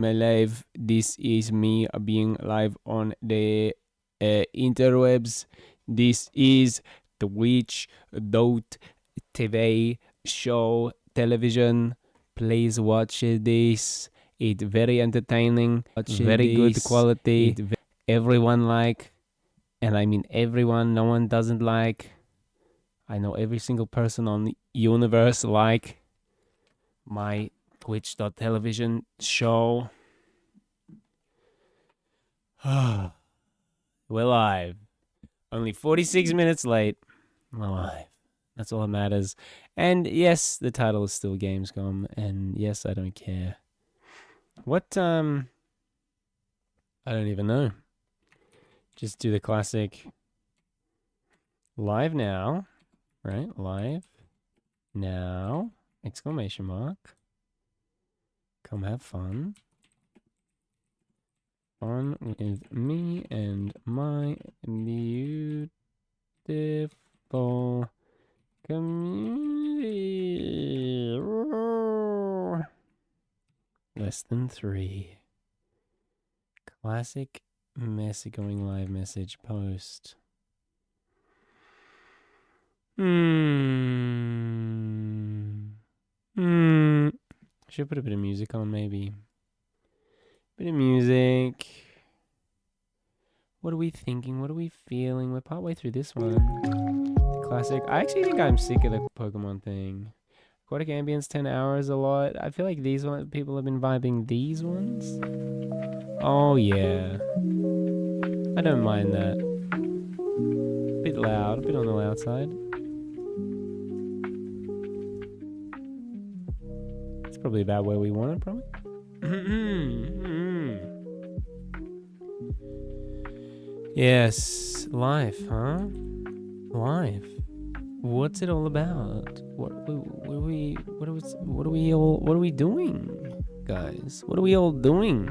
my live. This is me being live on the interwebs. This is twitch.tv show television. Please watch this. It's very entertaining, very good quality. Everyone like, and I mean everyone. No one doesn't like. I know every single person on the universe like my twitch.television show. We're live. Only 46 minutes late. We're live. That's all that matters. And yes, the title is still Gamescom. And yes, I don't care. What, I don't even know. Just do the classic live now. Right? Live now. Exclamation mark. Come have fun. Fun with me and my beautiful community. Less than 3. Classic messy going live message post. Should put a bit of music on, maybe. Bit of music. What are we thinking? What are we feeling? We're partway through this one. The classic. I actually think I'm sick of the Pokemon thing. Aquatic Ambience 10 hours a lot. I feel like these ones, people have been vibing these ones. Oh yeah. I don't mind that. A bit loud, a bit on the loud side. It's probably about where we want it, probably. Yes, life, huh? Life. What's it all about? What are we doing, guys? What are we all doing?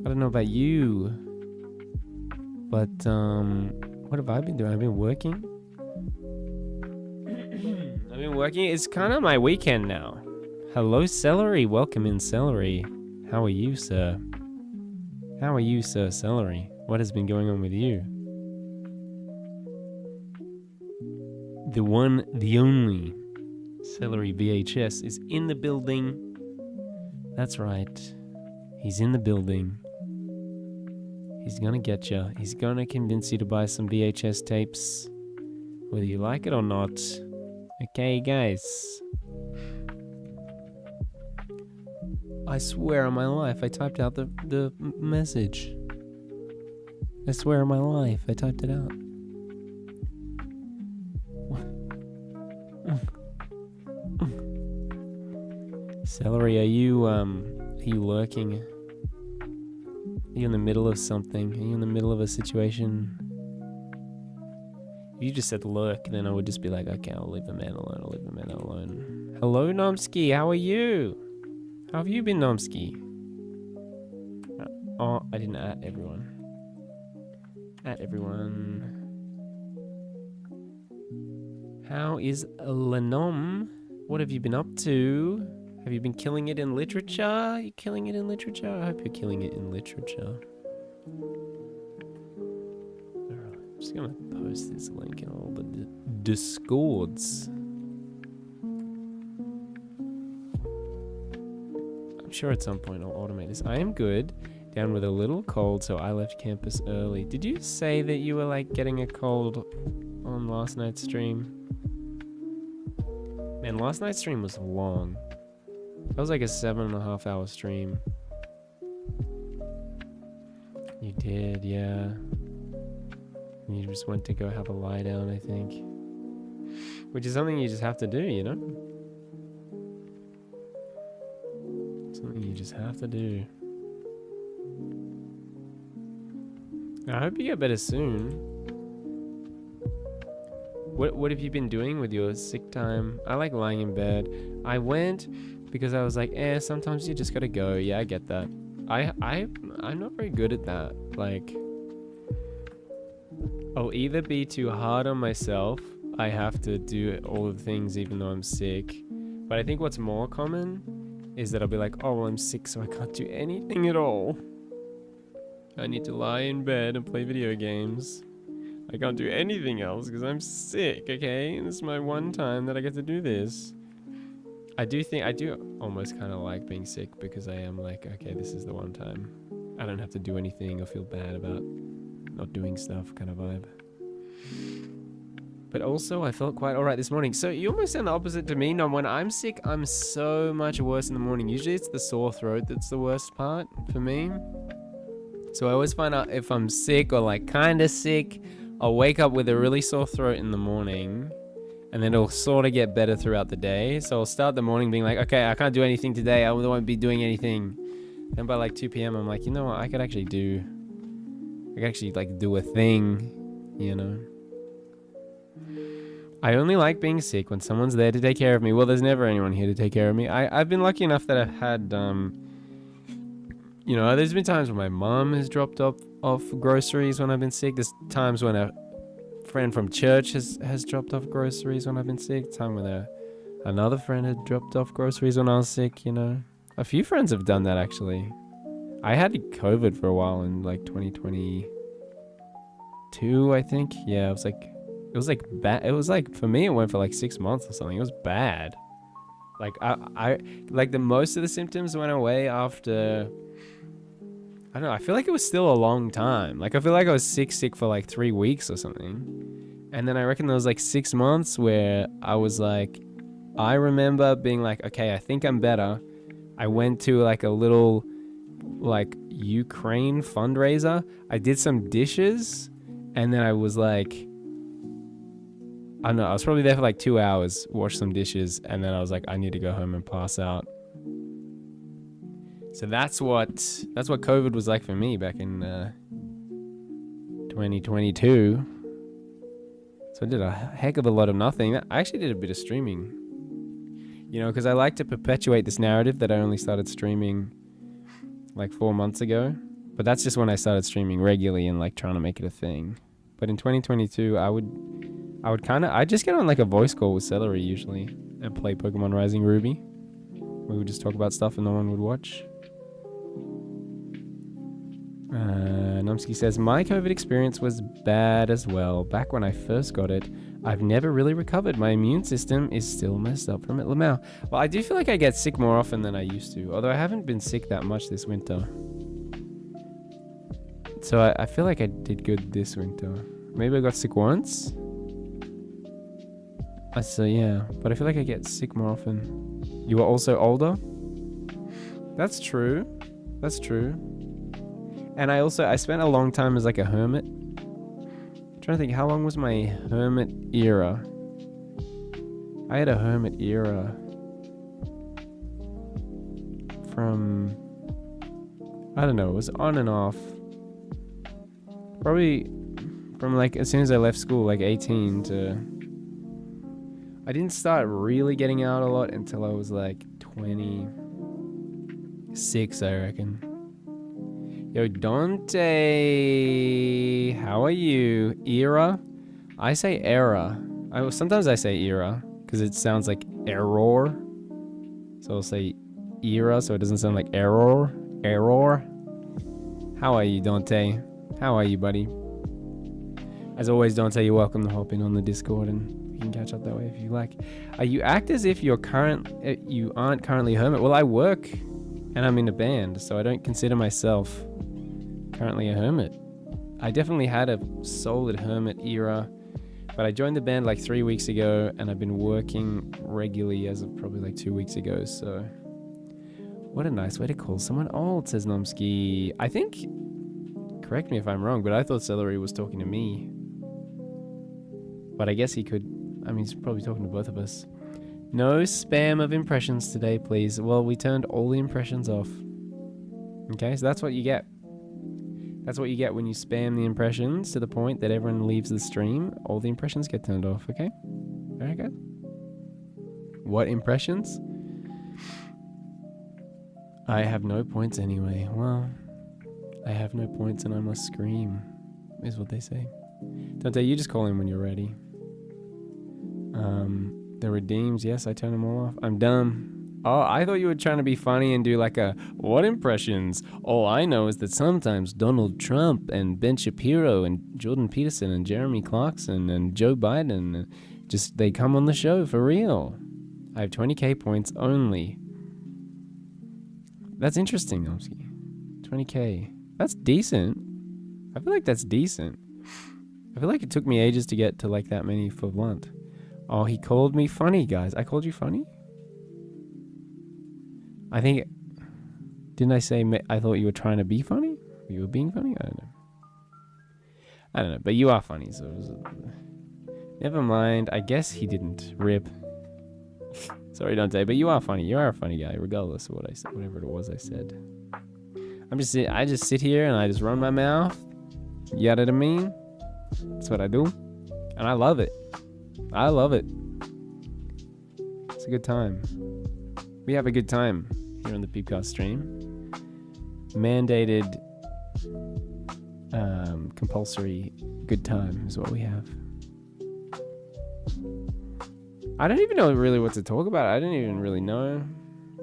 I don't know about you, but what have I been doing? I've been working. It's kind of my weekend now. Hello, Celery. Welcome in, Celery. How are you, sir? How are you, Sir Celery? What has been going on with you? The one, the only Celery VHS is in the building. That's right. He's in the building. He's gonna get you. He's gonna convince you to buy some VHS tapes, whether you like it or not. Okay, guys. I swear on my life, I typed out the message. I swear on my life, I typed it out. Celery, are you lurking? Are you in the middle of something? Are you in the middle of a situation? If you just said lurk, then I would just be like, okay, I'll leave the man alone. Hello, Nomsky, how are you? How have you been, Nomsky? Oh, I didn't at everyone. At everyone. How is Lenom? What have you been up to? Have you been killing it in literature? Are you killing it in literature? I hope you're killing it in literature. Alright, I'm just gonna post this link in all the discords. I'm sure at some point I'll automate this. I am good. Down with a little cold, so I left campus early. Did you say that you were like getting a cold on last night's stream? Man, last night's stream was long. That was like a 7.5 hour stream. You did, yeah. You just went to go have a lie down, I think. Which is something you just have to do, you know? Something you just have to do. I hope you get better soon. What have you been doing with your sick time? I like lying in bed. I went because I was like, sometimes you just gotta go. Yeah, I get that. I'm not very good at that. Like, I'll either be too hard on myself. I have to do all the things even though I'm sick. But I think what's more common is that I'll be like, oh, well, I'm sick, so I can't do anything at all. I need to lie in bed and play video games. I can't do anything else because I'm sick, okay? And this is my one time that I get to do this. I do almost kind of like being sick because I am like, okay, this is the one time. I don't have to do anything or feel bad about not doing stuff kind of vibe. But also, I felt quite alright this morning. So you almost sound the opposite to me. No, when I'm sick, I'm so much worse in the morning. Usually it's the sore throat that's the worst part for me. So I always find out if I'm sick or like kind of sick, I'll wake up with a really sore throat in the morning. And then it'll sort of get better throughout the day. So I'll start the morning being like, okay, I can't do anything today. I won't be doing anything. Then by like 2 p.m, I'm like, you know what? I could actually like do a thing, you know? I only like being sick when someone's there to take care of me. Well, there's never anyone here to take care of me. I've been lucky enough that I've had, you know, there's been times when my mom has dropped off groceries when I've been sick. There's times when a friend from church has dropped off groceries when I've been sick. Time when another friend had dropped off groceries when I was sick, you know. A few friends have done that, actually. I had COVID for a while in like 2022, I think. Yeah, it was like bad. It was like, for me, it went for like 6 months or something. It was bad. Like I like the most of the symptoms went away after, I don't know, I feel like it was still a long time. Like I feel like I was sick for like 3 weeks or something. And then I reckon there was like 6 months where I was like, I remember being like, okay, I think I'm better. I went to like a little like Ukraine fundraiser. I did some dishes and then I was like, I don't know, I was probably there for like 2 hours, washed some dishes, and then I was like, I need to go home and pass out. So that's what COVID was like for me back in 2022. So I did a heck of a lot of nothing. I actually did a bit of streaming, you know, because I like to perpetuate this narrative that I only started streaming like 4 months ago. But that's just when I started streaming regularly and like trying to make it a thing. But in 2022, I'd just get on like a voice call with Celery usually and play Pokemon Rising Ruby. We would just talk about stuff and no one would watch. Numsky says, my COVID experience was bad as well. Back when I first got it, I've never really recovered. My immune system is still messed up from it. Lamau. Well, I do feel like I get sick more often than I used to, although I haven't been sick that much this winter. So I feel like I did good this winter. Maybe I got sick once. So yeah, but I feel like I get sick more often. You are also older? That's true. That's true. And I spent a long time as like a hermit. I'm trying to think, how long was my hermit era? I had a hermit era from, I don't know, it was on and off. Probably from like as soon as I left school, like 18 to, I didn't start really getting out a lot until I was like 26, I reckon. Yo, Dante, how are you? Era? I say era. Sometimes I say era because it sounds like error. So I'll say era so it doesn't sound like error. Error. How are you, Dante? How are you, buddy? As always, Dante, you're welcome to hop in on the Discord and we can catch up that way if you like. You act as if you aren't currently a hermit. Well, I work and I'm in a band, so I don't consider myself currently a hermit. I definitely had a solid hermit era, but I joined the band like 3 weeks ago and I've been working regularly as of probably like 2 weeks ago. So what a nice way to call someone old, says Nomsky. I think, correct me if I'm wrong, but I thought Celery was talking to me. But I guess he could, he's probably talking to both of us. No spam of impressions today, please. Well, we turned all the impressions off. Okay, so that's what you get. That's what you get when you spam the impressions to the point that everyone leaves the stream. All the impressions get turned off, okay? Very good. What impressions? I have no points anyway. Well, I have no points and I must scream, is what they say. Dante, you just call in when you're ready. The redeems, yes, I turn them all off. I'm dumb. Oh, I thought you were trying to be funny and do like a what impressions? All I know is that sometimes Donald Trump and Ben Shapiro and Jordan Peterson and Jeremy Clarkson and Joe Biden just they come on the show for real. I have 20k points only. That's interesting, Nomsky. 20k. That's decent. I feel like that's decent. I feel like it took me ages to get to like that many for blunt. Oh, he called me funny, guys. I called you funny? I think... Didn't I say I thought you were trying to be funny? You were being funny? I don't know. But you are funny, so... Never mind. I guess he didn't. Rip. Sorry, Dante, but you are funny. You are a funny guy, regardless of what I said, whatever it was I said. I just sit here and I just run my mouth. You know what I mean? That's what I do. And I love it. I love it. It's a good time. We have a good time here on the Peepcast stream. Mandated, compulsory good time is what we have. I don't even know really what to talk about. I don't even really know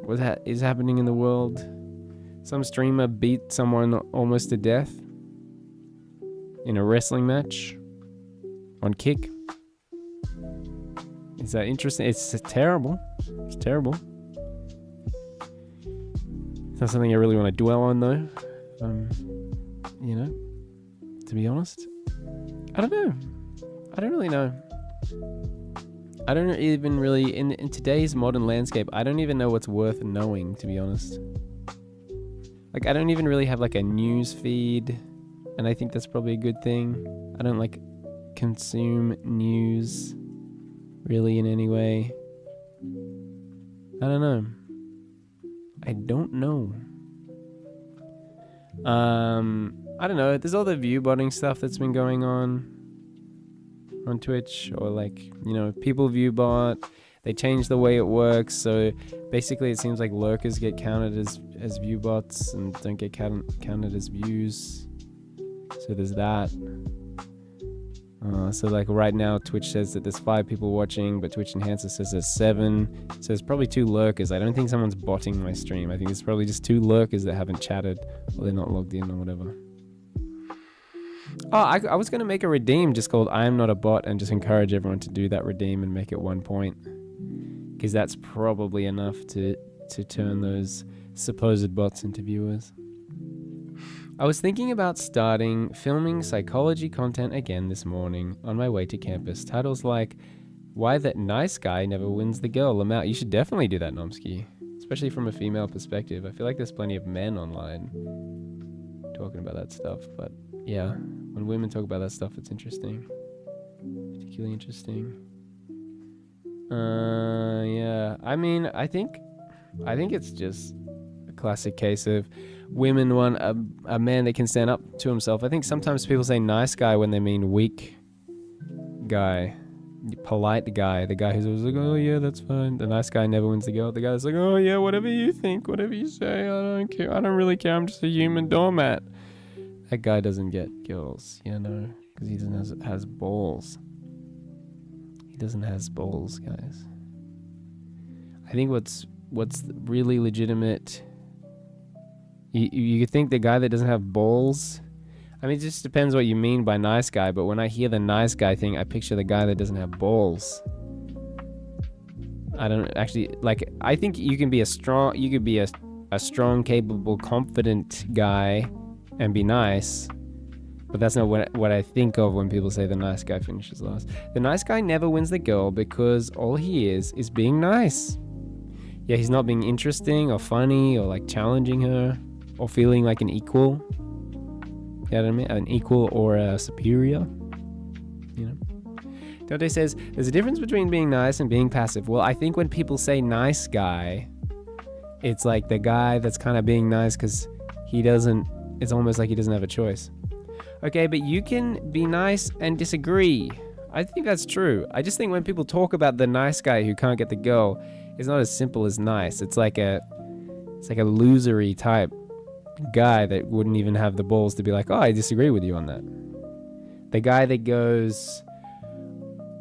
what is happening in the world. Some streamer beat someone almost to death in a wrestling match on Kick. Is that interesting? It's terrible. It's terrible. It's not something I really want to dwell on, though. You know, to be honest. I don't know. I don't really know. I don't even really, in today's modern landscape, I don't even know what's worth knowing, to be honest. Like, I don't even really have, like, a news feed, and I think that's probably a good thing. I don't, like, consume news, really, in any way. I don't know. I don't know. I don't know. There's all the view botting stuff that's been going on Twitch, or like, you know, people view bot. They changed the way it works, so basically it seems like lurkers get counted as view bots and don't get counted as views. So there's that. So like right now Twitch says that there's 5 people watching, but Twitch Enhancer says there's 7. So there's probably 2 lurkers. I don't think someone's botting my stream. I think it's probably just 2 lurkers that haven't chatted, or they're not logged in or whatever. Oh, I was going to make a redeem just called I am not a bot, and just encourage everyone to do that redeem and make it 1 point. Because that's probably enough to turn those supposed bots into viewers. I was thinking about filming psychology content again this morning on my way to campus. Titles like, Why That Nice Guy Never Wins the Girl. Lamau, you should definitely do that, Nomsky. Especially from a female perspective. I feel like there's plenty of men online talking about that stuff. But yeah, when women talk about that stuff, it's interesting. Particularly interesting. Yeah. I mean, I think it's just a classic case of women want a man that can stand up to himself. I think sometimes people say nice guy when they mean weak guy, polite guy, the guy who's always like, oh yeah, that's fine. The nice guy never wins the girl. The guy that's like, oh yeah, whatever you think, whatever you say, I don't care. I don't really care. I'm just a human doormat. That guy doesn't get girls, you know, because he doesn't has balls. He doesn't have balls, guys. I think what's really legitimate. You think the guy that doesn't have balls? I mean, it just depends what you mean by nice guy, but when I hear the nice guy thing, I picture the guy that doesn't have balls. I don't actually, like, I think you could be a strong, capable, confident guy and be nice, but that's not what I think of when people say the nice guy finishes last. The nice guy never wins the girl because all he is being nice. Yeah, he's not being interesting or funny or like challenging her or feeling like an equal. You know what I mean? An equal or a superior. You know? Dante says, there's a difference between being nice and being passive. Well, I think when people say nice guy, it's like the guy that's kind of being nice because it's almost like he doesn't have a choice. Okay, but you can be nice and disagree. I think that's true. I just think when people talk about the nice guy who can't get the girl, it's not as simple as nice. It's like a losery type guy that wouldn't even have the balls to be like, oh, I disagree with you on that. The guy that goes,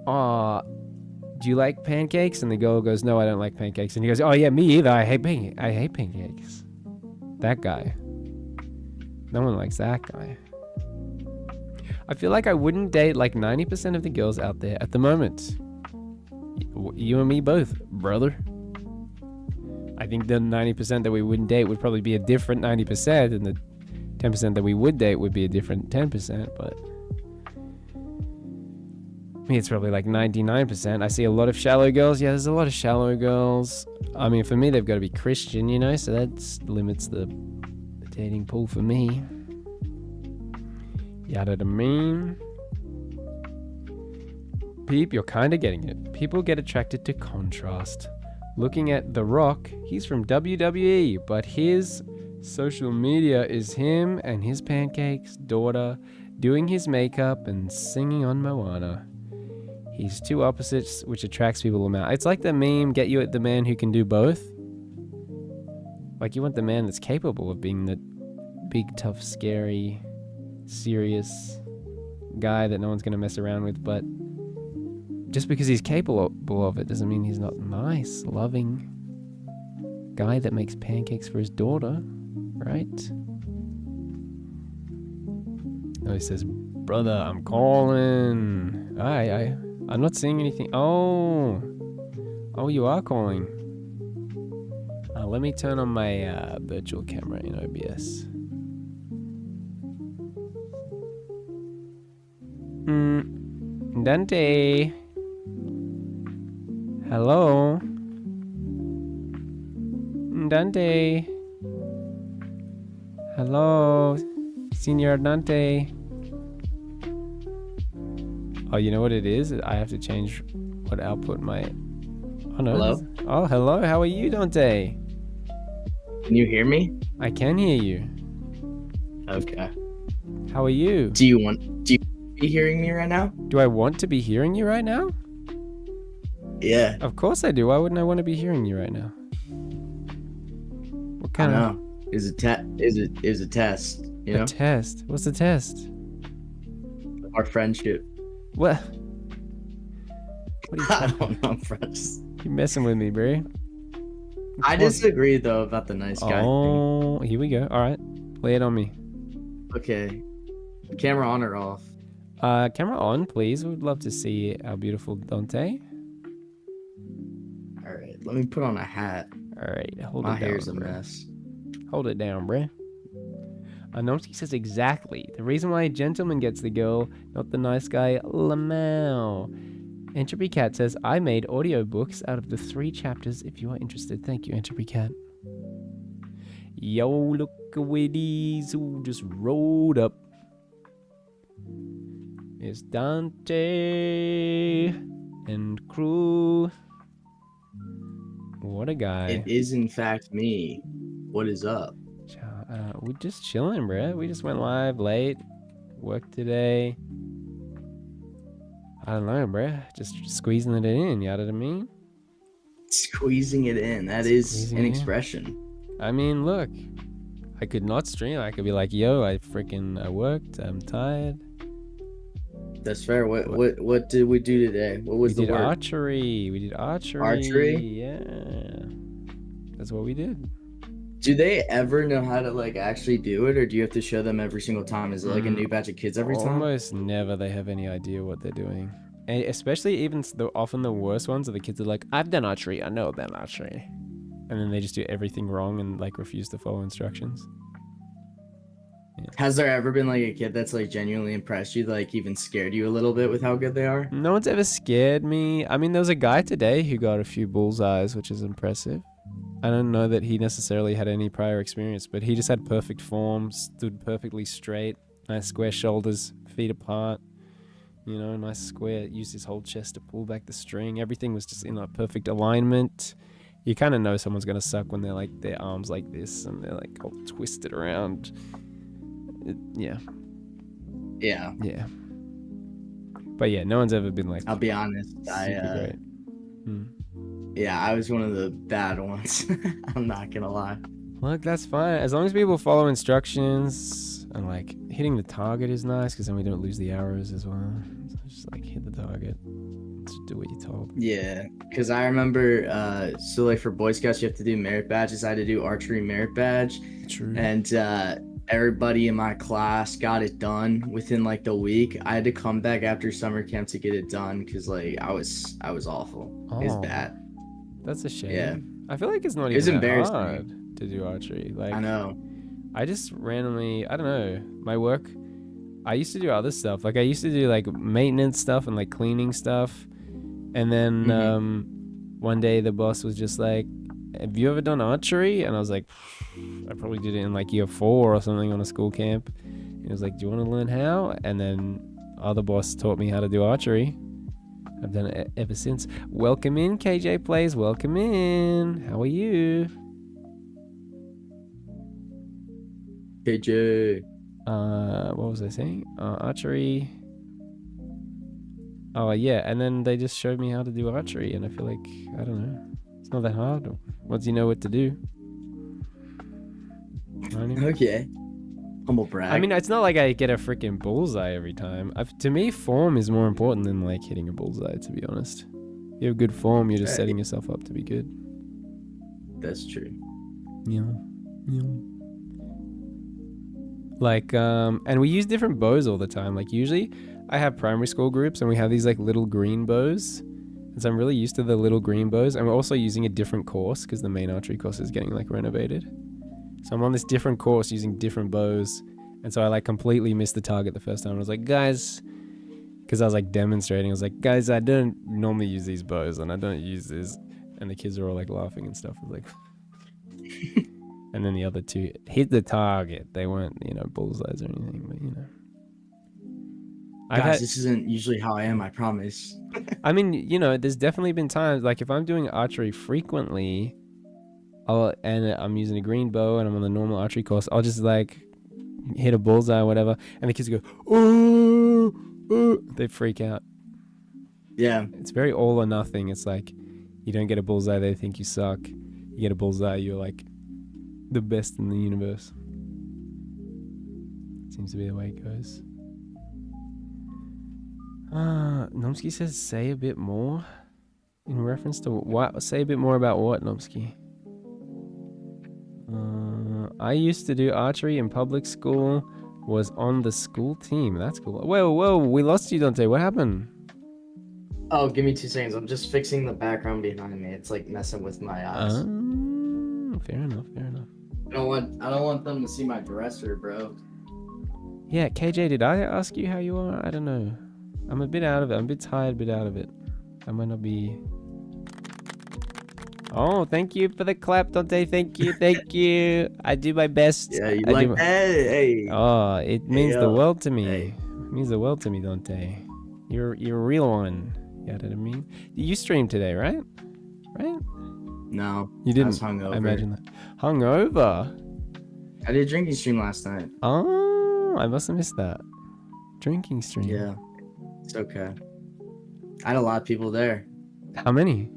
oh, do you like pancakes? And the girl goes, no, I don't like pancakes. And he goes, oh yeah, me either. I hate pancakes. That guy. No one likes that guy. I feel like I wouldn't date like 90% of the girls out there at the moment. You and me both, brother. I think the 90% that we wouldn't date would probably be a different 90%, and the 10% that we would date would be a different 10%, but me, it's probably like 99%. I see a lot of shallow girls. Yeah, there's a lot of shallow girls. I mean, for me, they've got to be Christian, you know, so that limits the dating pool for me. Yada da mean. Peep, you're kind of getting it. People get attracted to contrast. Looking at The Rock, he's from WWE, but his social media is him and his pancakes daughter doing his makeup and singing on Moana. He's two opposites, which attracts people amount. It's like the meme, get you at the man who can do both. Like, you want the man that's capable of being the big, tough, scary, serious guy that no one's going to mess around with, but just because he's capable of it doesn't mean he's not nice, loving guy that makes pancakes for his daughter, right? No, he says, brother, I'm calling. I'm not seeing anything. Oh, you are calling. Let me turn on my virtual camera in OBS. Dante. Hello. Dante. Hello. Senior Dante. Oh, you know what it is? I have to change what output my... Oh, no. Hello? Oh, hello. How are you, Dante? Can you hear me? I can hear you. Okay. How are you? Do you be hearing me right now? Do I want to be hearing you right now? Yeah. Of course I do. Why wouldn't I want to be hearing you right now? What kind of... Is a test, you know? A test? What's the test? Our friendship. What? What are you I don't know, friends. You messing with me, bro? I disagree though about the nice guy thing. Here we go. All right. Lay it on me. Okay. Camera on or off? Camera on, please. We'd love to see our beautiful Dante. All right. Let me put on a hat. All right. Hold My it down. hair's a mess. Hold it down, bruh. Nomsky says exactly. The reason why a gentleman gets the girl, not the nice guy, Lamau. Entropy Cat says, I made audiobooks out of the 3 chapters if you are interested. Thank you, Entropy Cat. Yo, look away these who just rolled up. It's Dante and crew. What a guy. It is in fact me. What is up? We're just chilling, bruh. We just went live late. Work today. I don't know, bruh. Just squeezing it in, you know what I mean? Squeezing it in. That is an expression. I mean, look. I could not stream. I could be like, yo, I worked. I'm tired. That's fair. What did we do today? What was the work? Archery. We did archery. Archery? Yeah. That's what we did. Do they ever know how to like actually do it, or do you have to show them every single time? Is it like a new batch of kids every time? Almost never they have any idea what they're doing. And especially even often the worst ones are the kids are like, I've done archery, I know about archery. And then they just do everything wrong and like refuse to follow instructions. Yeah. Has there ever been like a kid that's like genuinely impressed you, like even scared you a little bit with how good they are? No one's ever scared me. I mean, there was a guy today who got a few bullseyes, which is impressive. I don't know that he necessarily had any prior experience, but he just had perfect form, stood perfectly straight, nice square shoulders, feet apart, you know, nice square, used his whole chest to pull back the string. Everything was just in a perfect alignment. You kind of know someone's going to suck when they're like, their arms like this and they're like all twisted around. Yeah. But yeah, no one's ever been like, I'll be honest, great. Yeah, I was one of the bad ones. I'm not gonna lie. Look, that's fine. As long as people follow instructions and like hitting the target is nice because then we don't lose the arrows as well. So just like hit the target. Just do what you're told. Yeah, because I remember, so like for Boy Scouts, you have to do merit badges. I had to do archery merit badge, True. and everybody in my class got it done within like the week. I had to come back after summer camp to get it done because like I was awful. It was bad. That's a shame. Yeah, I feel like it's not it was even that embarrassing. hard to do archery. Like, I know. I just randomly, I don't know, my work, I used to do other stuff. Like I used to do like maintenance stuff and like cleaning stuff. And then one day the boss was just like, have you ever done archery? And I was like, I probably did it in like year 4 or something on a school camp. He was like, do you want to learn how? And then other boss taught me how to do archery. I've done it ever since. Welcome in, KJ Plays. Welcome in. How are you? KJ. What was I saying? Archery. Oh yeah, and then they just showed me how to do archery, and I feel like, I don't know, it's not that hard. Once you know what to do. Okay. Humble brag. I mean, it's not like I get a freaking bullseye every time. To me, form is more important than like hitting a bullseye, to be honest. If you have good form, you're just setting yourself up to be good. That's true. Yeah. Like, and we use different bows all the time. Like usually I have primary school groups and we have these like little green bows. And so I'm really used to the little green bows. And we're also using a different course because the main archery course is getting like renovated. So I'm on this different course using different bows. And so I like completely missed the target the first time. I was like, guys, because I was like demonstrating. I was like, guys, I don't normally use these bows and I don't use this. And the kids are all like laughing and stuff. I was like, and then the other two hit the target. They weren't, bullseyes or anything, but Guys, this isn't usually how I am, I promise. I mean, there's definitely been times, like if I'm doing archery frequently, and I'm using a green bow and I'm on the normal archery course, I'll just like hit a bullseye or whatever, and the kids go, oh, they freak out. Yeah. It's very all or nothing. It's like, you don't get a bullseye, they think you suck. You get a bullseye, you're like the best in the universe. Seems to be the way it goes. Nomsky says, say a bit more. In reference to what? Say a bit more about what, Nomsky? I used to do archery in public school. Was on the school team. That's cool. Whoa, we lost you, Dante. What happened? Oh, give me 2 seconds. I'm just fixing the background behind me. It's like messing with my eyes. Fair enough. I don't want them to see my dresser, bro. Yeah, KJ, did I ask you how you are? I don't know. I'm a bit out of it. I'm a bit tired, a bit out of it. I might not be... Oh, thank you for the clap, Dante. Thank you. I do my best. Yeah, you like that? Hey. Oh, it means the world to me. Hey. It means the world to me, Dante. You're a real one. You know what I mean? You streamed today, right? No. You didn't? I was hungover. I imagine that. Hungover? I did a drinking stream last night. Oh, I must have missed that. Drinking stream. Yeah. It's okay. I had a lot of people there. How many?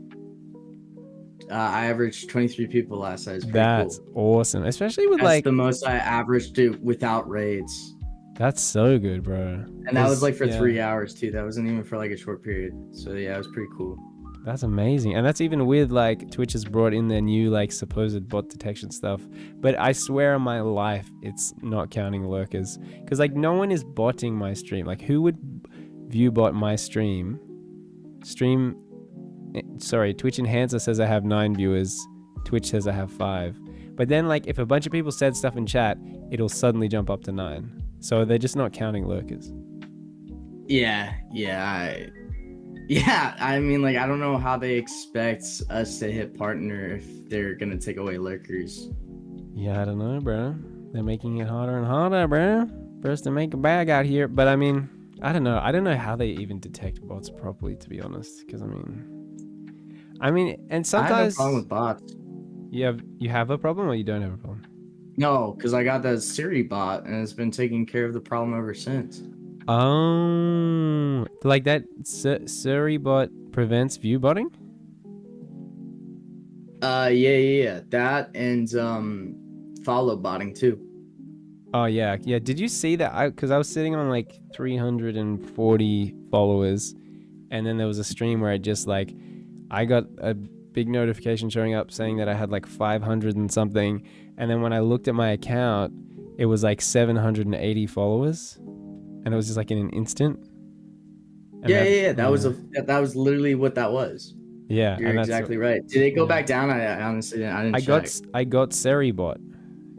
I averaged 23 people last night. That's cool. Awesome. Especially with That's the most I averaged without raids. That's so good, bro. And that was like for 3 hours too. That wasn't even for like a short period. So yeah, it was pretty cool. That's amazing. And that's even with like Twitch has brought in their new like supposed bot detection stuff. But I swear on my life, it's not counting lurkers. Because like no one is botting my stream. Like who would view bot my stream? Twitch Enhancer says I have 9 viewers. Twitch says I have 5. But then like if a bunch of people said stuff in chat, it'll suddenly jump up to 9. So they're just not counting lurkers. Yeah. I mean, like, I don't know how they expect us to hit partner if they're gonna take away lurkers. Yeah, I don't know, bro. They're making it harder and harder, bro, for us to make a bag out here. But I mean, I don't know. I don't know how they even detect bots properly, to be honest. Because I mean, and sometimes I have a problem with bots. You have a problem, or you don't have a problem? No, because I got that Siri bot, and it's been taking care of the problem ever since. Oh, like that Siri bot prevents view botting? Yeah. That and follow botting too. Oh yeah. Did you see that? Because I was sitting on like 340 followers, And then there was a stream where it just like, I got a big notification showing up saying that I had like 500 and something. And then when I looked at my account, it was like 780 followers. And it was just like in an instant. And Yeah. That was literally what that was. Yeah, You're and that's exactly right. Did it go back down? I honestly didn't. I didn't check. I got Seribot,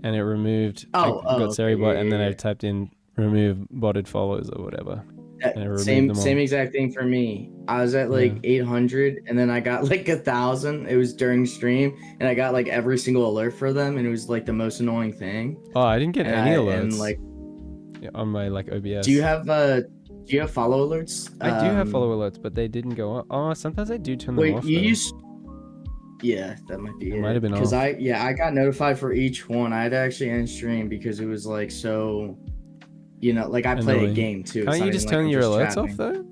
and it removed. I got Okay. Seribot, and then I Yeah. typed in remove botted followers or whatever, and it removed them all. Same exact thing for me. I was at like Yeah. 800, and then I got like 1,000. It was during stream, and I got like every single alert for them, and it was like the most annoying thing. Oh, I didn't get any alerts. And like, on my like OBS. do you have follow alerts? I do have follow alerts, but they didn't go on. Oh, sometimes I do turn them off. Yeah, that might be it. Might have been because off. I got notified for each one. I had to actually end stream because it was like so, like I play a game too. Can't you just turn your alerts off though?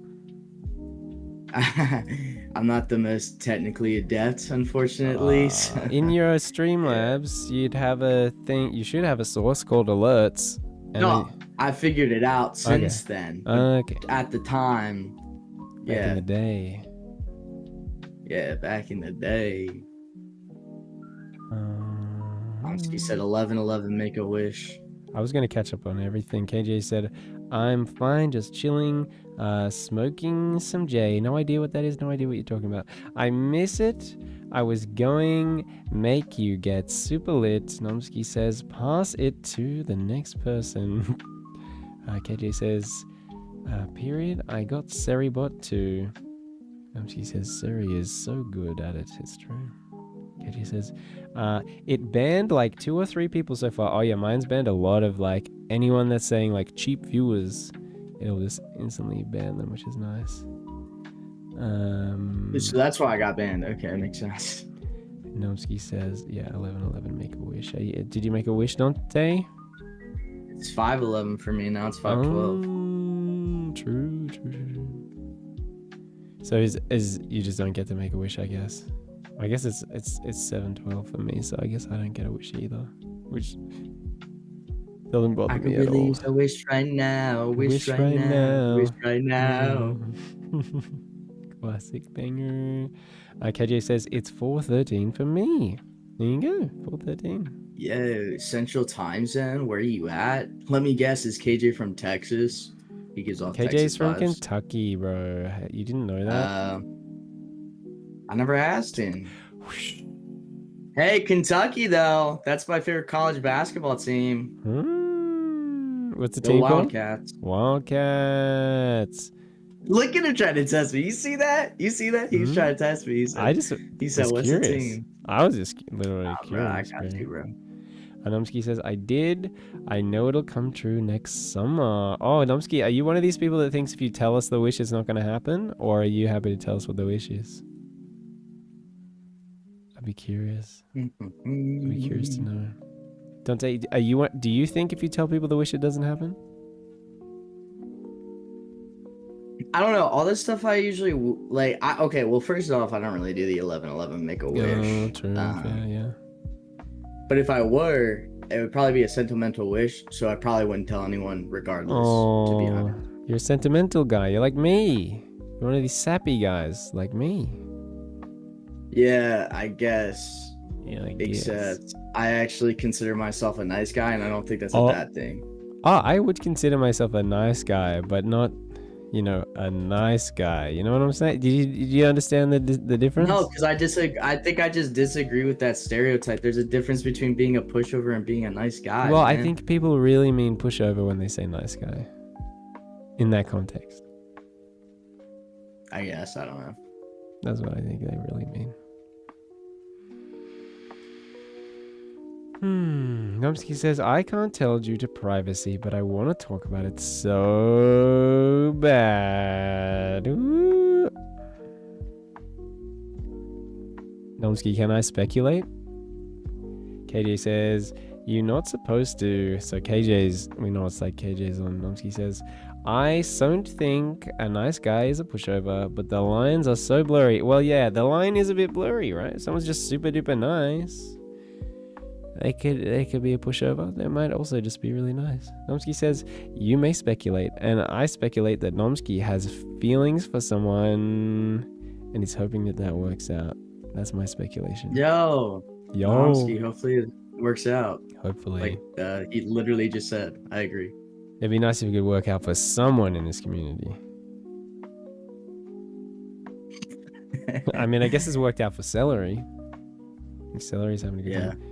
I'm not the most technically adept, unfortunately. In your Streamlabs, you'd have a thing. You should have a source called alerts. No, I figured it out since then. Okay. At the time, back in the day. Yeah, back in the day. He said 11/11 make a wish. I was going to catch up on everything. KJ said, I'm fine, just chilling, smoking some J. No idea what that is, no idea what you're talking about. I miss it. I was going, make you get super lit. Nomsky says, pass it to the next person. KJ says, period, I got Seribot too. Nomsky says, Seri is so good at it, it's true. KJ says, it banned like 2 or 3 people so far. Oh yeah, mine's banned a lot of like anyone that's saying like cheap viewers. It'll just instantly ban them, which is nice. So that's why I got banned. Okay, makes sense. Nomsky says, yeah, 11/11 make a wish. Did you make a wish, Dante? It's 5/11 for me now. It's 5/12. True. So is you just don't get to make a wish, I guess. I guess it's 7/12 for me, so I guess I don't get a wish either, which doesn't bother me at all. I could really use a wish right now. Wish right now. Wish right now. Classic banger. KJ says it's 4:13 for me. There you go, 4:13. Yeah, Central Time Zone. Where are you at? Let me guess. Is KJ from Texas? He gives off KJ's Texas from vibes. Kentucky, bro. You didn't know that? I never asked him. Hey, Kentucky, though. That's my favorite college basketball team. What's the team Wildcats. called? Wildcats. Look at him trying to test me. You see that? He was trying to test me. He said, what's curious. the team? I was just literally curious. Bro, I got you, bro. Nomsky says, I did. I know it'll come true next summer. Oh, Nomsky, are you one of these people that thinks if you tell us the wish it's not going to happen? Or are you happy to tell us what the wish is? I'd be curious. I'd be curious to know. Dante, do you think if you tell people the wish it doesn't happen? I don't know. All this stuff I usually like. Okay, well, first off, I don't really do the 11/11 make a wish. Oh, true. Yeah. But if I were, it would probably be a sentimental wish, so I probably wouldn't tell anyone regardless, to be honest. You're a sentimental guy. You're like me. You're one of these sappy guys like me. Yeah, I guess. Yeah, Except I actually consider myself a nice guy, and I don't think that's a bad thing. I would consider myself a nice guy, but not, a nice guy. You know what I'm saying? Did you understand the difference? No, because I think I just disagree with that stereotype. There's a difference between being a pushover and being a nice guy. Well, man. I think people really mean pushover when they say nice guy. In that context. I guess. I don't know. That's what I think they really mean. Nomsky says, I can't tell due to privacy, but I want to talk about it so bad. Ooh. Nomsky, can I speculate? KJ says, you're not supposed to. So we know it's like KJ's on. Nomsky says, I don't think a nice guy is a pushover, but the lines are so blurry. Well, yeah, the line is a bit blurry, right? Someone's just super duper nice. They could be a pushover. They might also just be really nice. Nomsky says, you may speculate, and I speculate that Nomsky has feelings for someone and he's hoping that works out. That's my speculation. Yo. Nomsky, hopefully it works out. Hopefully. Like he literally just said. I agree. It'd be nice if it could work out for someone in this community. I mean, I guess it's worked out for Celery. Celery's having a good time.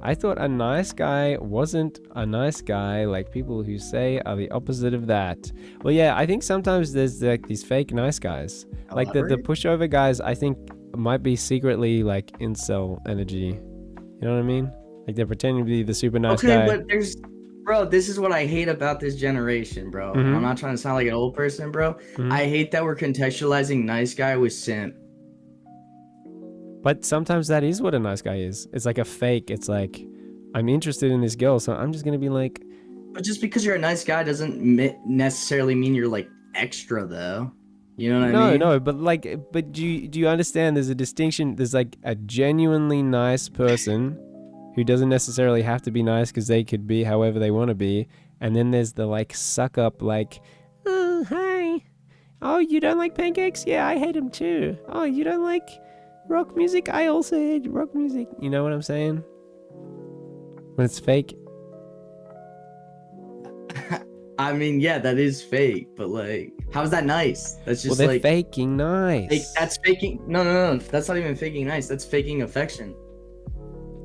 I thought a nice guy wasn't a nice guy, like people who say are the opposite of that. Well, yeah, I think sometimes there's like these fake nice guys. Like the pushover guys, I think might be secretly like incel energy. You know what I mean? Like they're pretending to be the super nice guy. Okay, but bro, this is what I hate about this generation, bro. Mm-hmm. I'm not trying to sound like an old person, bro. Mm-hmm. I hate that we're contextualizing nice guy with simp. But sometimes that is what a nice guy is. It's like a fake. It's like, I'm interested in this girl, so I'm just going to be like... But just because you're a nice guy doesn't necessarily mean you're like extra, though. You know what I mean? No, but do you understand there's a distinction? There's like a genuinely nice person who doesn't necessarily have to be nice because they could be however they want to be. And then there's the like suck up like, oh, hi. Oh, you don't like pancakes? Yeah, I hate them too. Oh, you don't like... rock music? I also hate rock music. You know what I'm saying? When it's fake. I mean, yeah, that is fake, but like, how's that nice? That's just they're like faking nice. That's faking. No. That's not even faking nice. That's faking affection.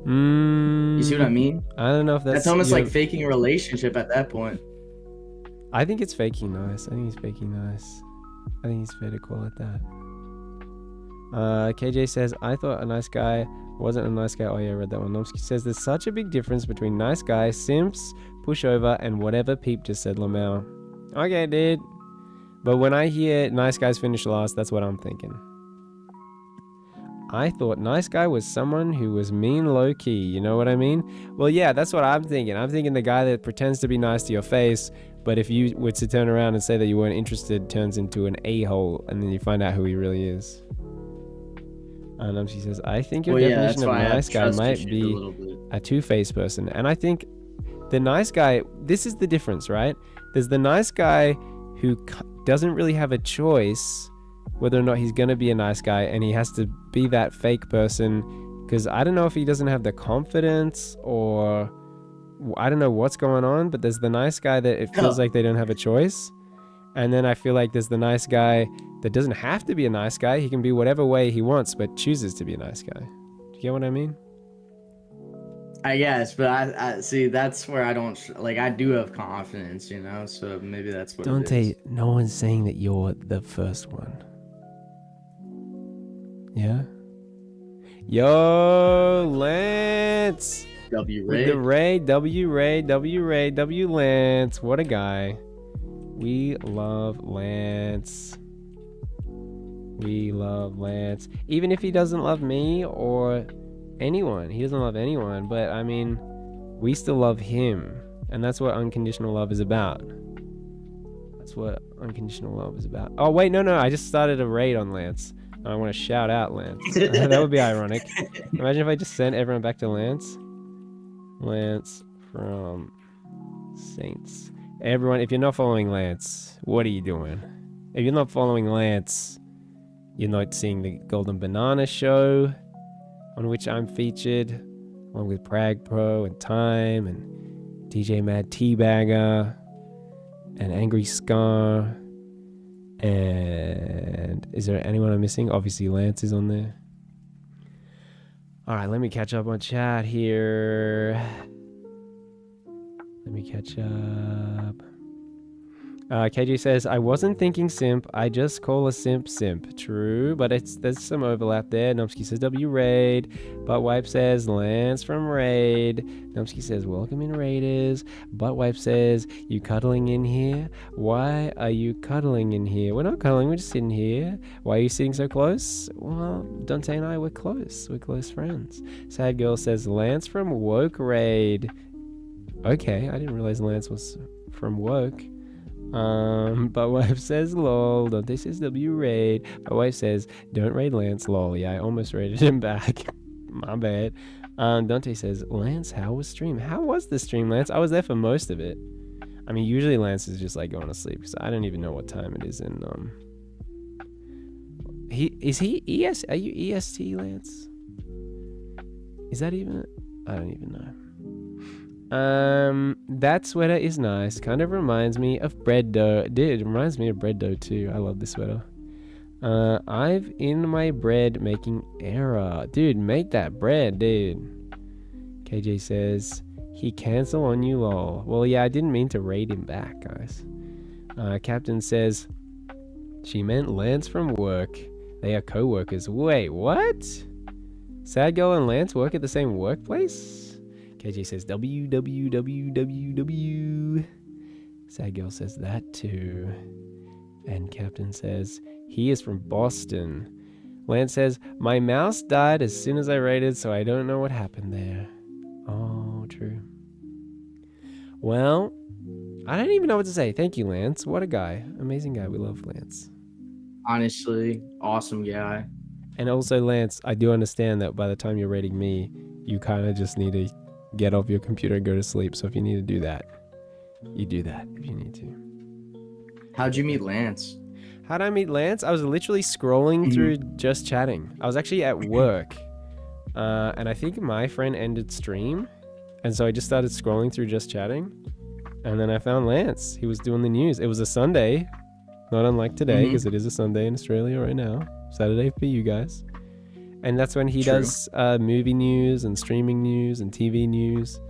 You see what I mean? I don't know if that's almost like faking a relationship at that point. I think it's faking nice. I think it's faking nice. I think it's fair to call it that. KJ says, I thought a nice guy wasn't a nice guy. Oh yeah, I read that one. Nomsky says, there's such a big difference between nice guy, simps, pushover, and whatever Peep just said, Lamau. Okay, dude. But when I hear nice guys finish last, that's what I'm thinking. I thought nice guy was someone who was mean low-key. You know what I mean? Well, yeah, that's what I'm thinking. I'm thinking the guy that pretends to be nice to your face, but if you were to turn around and say that you weren't interested, turns into an a-hole, and then you find out who he really is. And she says, I think your definition of nice guy might be a two-faced person. And I think the nice guy, this is the difference, right? There's the nice guy who doesn't really have a choice whether or not he's going to be a nice guy, and he has to be that fake person because I don't know if he doesn't have the confidence or I don't know what's going on, but there's the nice guy that it feels like they don't have a choice. And then I feel like there's the nice guy that doesn't have to be a nice guy. He can be whatever way he wants, but chooses to be a nice guy. Do you get what I mean? I guess, but I see that's where I don't like. I do have confidence, you know. So maybe that's what. Dante, no one's saying that you're the first one. Yeah. Yo, Lance. W Lance. What a guy. We love Lance. We love Lance. Even if he doesn't love me or anyone. He doesn't love anyone. But, I mean, we still love him. And that's what unconditional love is about. That's what unconditional love is about. Oh, wait, no. I just started a raid on Lance. I want to shout out Lance. That would be ironic. Imagine if I just sent everyone back to Lance. Lance from Saints. Everyone, if you're not following Lance, what are you doing? If you're not following Lance, you're not seeing the Golden Banana Show, on which I'm featured, along with Prag Pro and Time and DJ Mad Teabagger and Angry Scar. And is there anyone I'm missing? Obviously Lance is on there. Alright, let me catch up on chat here. Let me catch up. KJ says, I wasn't thinking simp, I just call a simp. True, but there's some overlap there. Nomsky says W Raid. Buttwipe says Lance from Raid. Nomsky says welcome in Raiders. Buttwipe says, you cuddling in here? Why are you cuddling in here? We're not cuddling, we're just sitting here. Why are you sitting so close? Well, Dante and I, we're close. We're close friends. Sad Girl says Lance from Woke Raid. Okay, I didn't realize Lance was from Woke. Buttwife says lol. Dante says W raid. Buttwife says don't raid Lance lol. Yeah, I almost raided him back. My bad. Dante says, Lance, how was stream? How was the stream, Lance? I was there for most of it. I mean, usually Lance is just like going to sleep because I don't even know what time it is in. He ES? Are you EST, Lance? Is that even? I don't even know. That sweater is nice. Kind of reminds me of bread dough. Dude, it reminds me of bread dough too. I love this sweater. I've in my bread making error. Dude, make that bread, dude. KJ says, he cancel on you, lol. Well, yeah, I didn't mean to raid him back, guys. Captain says, she meant Lance from work. They are co-workers. Wait, what? Sad Girl and Lance work at the same workplace? KJ says, www. Sad Girl says that too. And Captain says, he is from Boston. Lance says, my mouse died as soon as I raided, so I don't know what happened there. Oh, true. Well, I don't even know what to say. Thank you, Lance. What a guy. Amazing guy. We love Lance. Honestly, awesome guy. And also, Lance, I do understand that by the time you're raiding me, you kind of just need to get off your computer and go to sleep. So if you need to do that, you do that if you need to. How'd you meet Lance? How'd I meet Lance? I was literally scrolling through Just Chatting. I was actually at work. And I think my friend ended stream. And so I just started scrolling through Just Chatting. And then I found Lance. He was doing the news. It was a Sunday. Not unlike today, because it is a Sunday in Australia right now. Saturday for you guys. And that's when he does movie news and streaming news and TV news.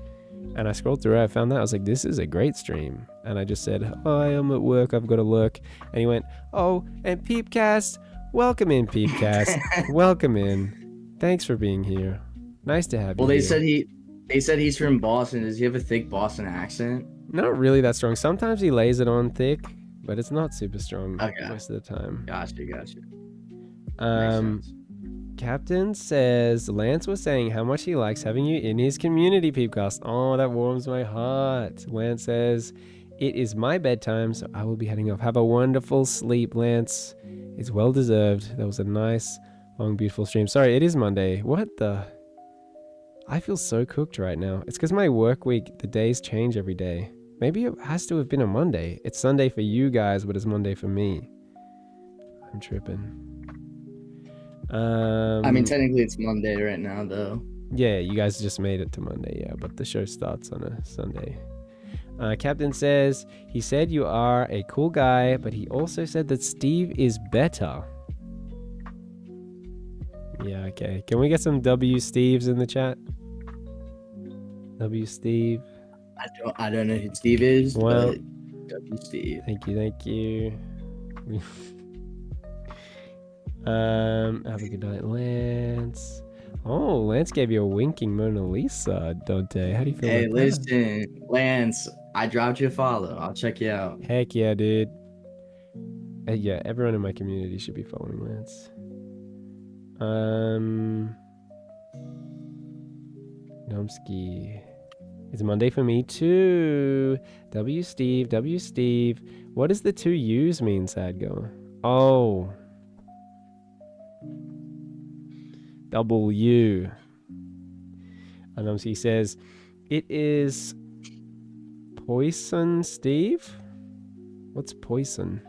And I scrolled through it. I found that. I was like, this is a great stream. And I just said, hi, I'm at work. I've got to look. And he went, oh, and Peepcast. Welcome in, Peepcast. Welcome in. Thanks for being here. Nice to have you. Well, they said he's from Boston. Does he have a thick Boston accent? Not really that strong. Sometimes he lays it on thick, but it's not super strong most of the time. Gotcha. Captain says Lance was saying how much he likes having you in his community, Peepcast. Oh, that warms my heart. Lance says, it is my bedtime, so I will be heading off. Have a wonderful sleep, Lance. It's well deserved. That was a nice, long, beautiful stream. Sorry, it is Monday. What the? I feel so cooked right now. It's because my work week, the days change every day. Maybe it has to have been a Monday. It's Sunday for you guys, but it's Monday for me. I'm tripping. I mean, technically it's Monday right now, though. Yeah, you guys just made it to Monday, yeah, but the show starts on a Sunday. Captain says, he said you are a cool guy, but he also said that Steve is better. Yeah, okay. Can we get some W Steves in the chat? W Steve. I don't know who Steve is, well, but W Steve. Thank you. Have a good night, Lance. Oh, Lance gave you a winking Mona Lisa, Dante. How do you feel about that? Hey, listen, Lance, I dropped you a follow. I'll check you out. Heck yeah, dude. Yeah, everyone in my community should be following Lance. Nomsky. It's Monday for me too. W Steve. What does the two U's mean, Sad Girl? Oh. W. And he says, it is Poison, Steve? What's poison?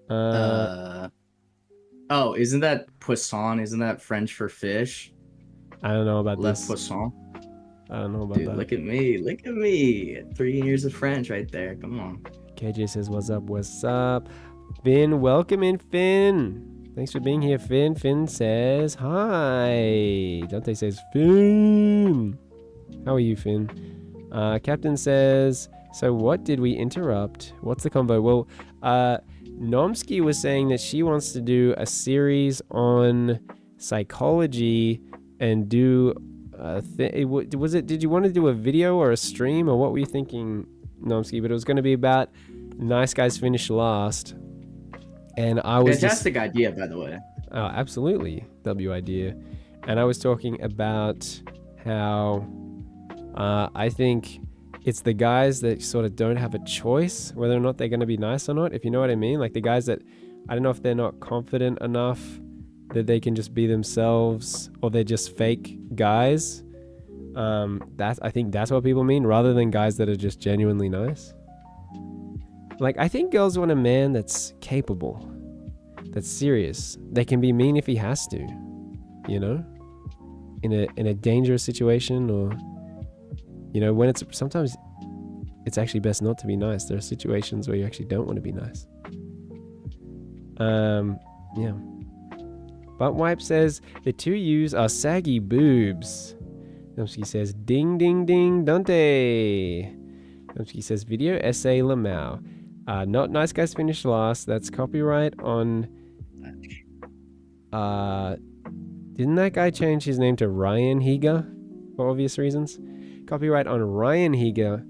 Oh, isn't that poisson? Isn't that French for fish? I don't know about this. Poisson. I don't know about Dude, that. Look at me. 3 years of French right there. Come on. KJ says, what's up? Finn, welcome in, Finn. Thanks for being here, Finn. Finn says, hi. Dante says, Finn. How are you, Finn? Captain says, so what did we interrupt? What's the convo? Well, Nomsky was saying that she wants to do a series on psychology and do did you want to do a video or a stream, or what were you thinking, Nomsky? But it was going to be about Nice Guys Finish Last. And I was fantastic idea, by the way. Oh, absolutely. W idea. And I was talking about how I think it's the guys that sort of don't have a choice whether or not they're going to be nice or not, if you know what I mean. Like the guys that, I don't know if they're not confident enough that they can just be themselves, or they're just fake guys. I think that's what people mean, rather than guys that are just genuinely nice. Like, I think girls want a man that's capable, that's serious. They can be mean if he has to, you know, in a dangerous situation, or, you know, when sometimes it's actually best not to be nice. There are situations where you actually don't want to be nice. Yeah. Butt Wipe says, the two U's are saggy boobs. Nomsky says, ding, ding, ding, Dante. Nomsky says, video essay Lamau. Not nice guys finished last. That's copyright on... didn't that guy change his name to Ryan Higa? For obvious reasons. Copyright on Ryan Higa.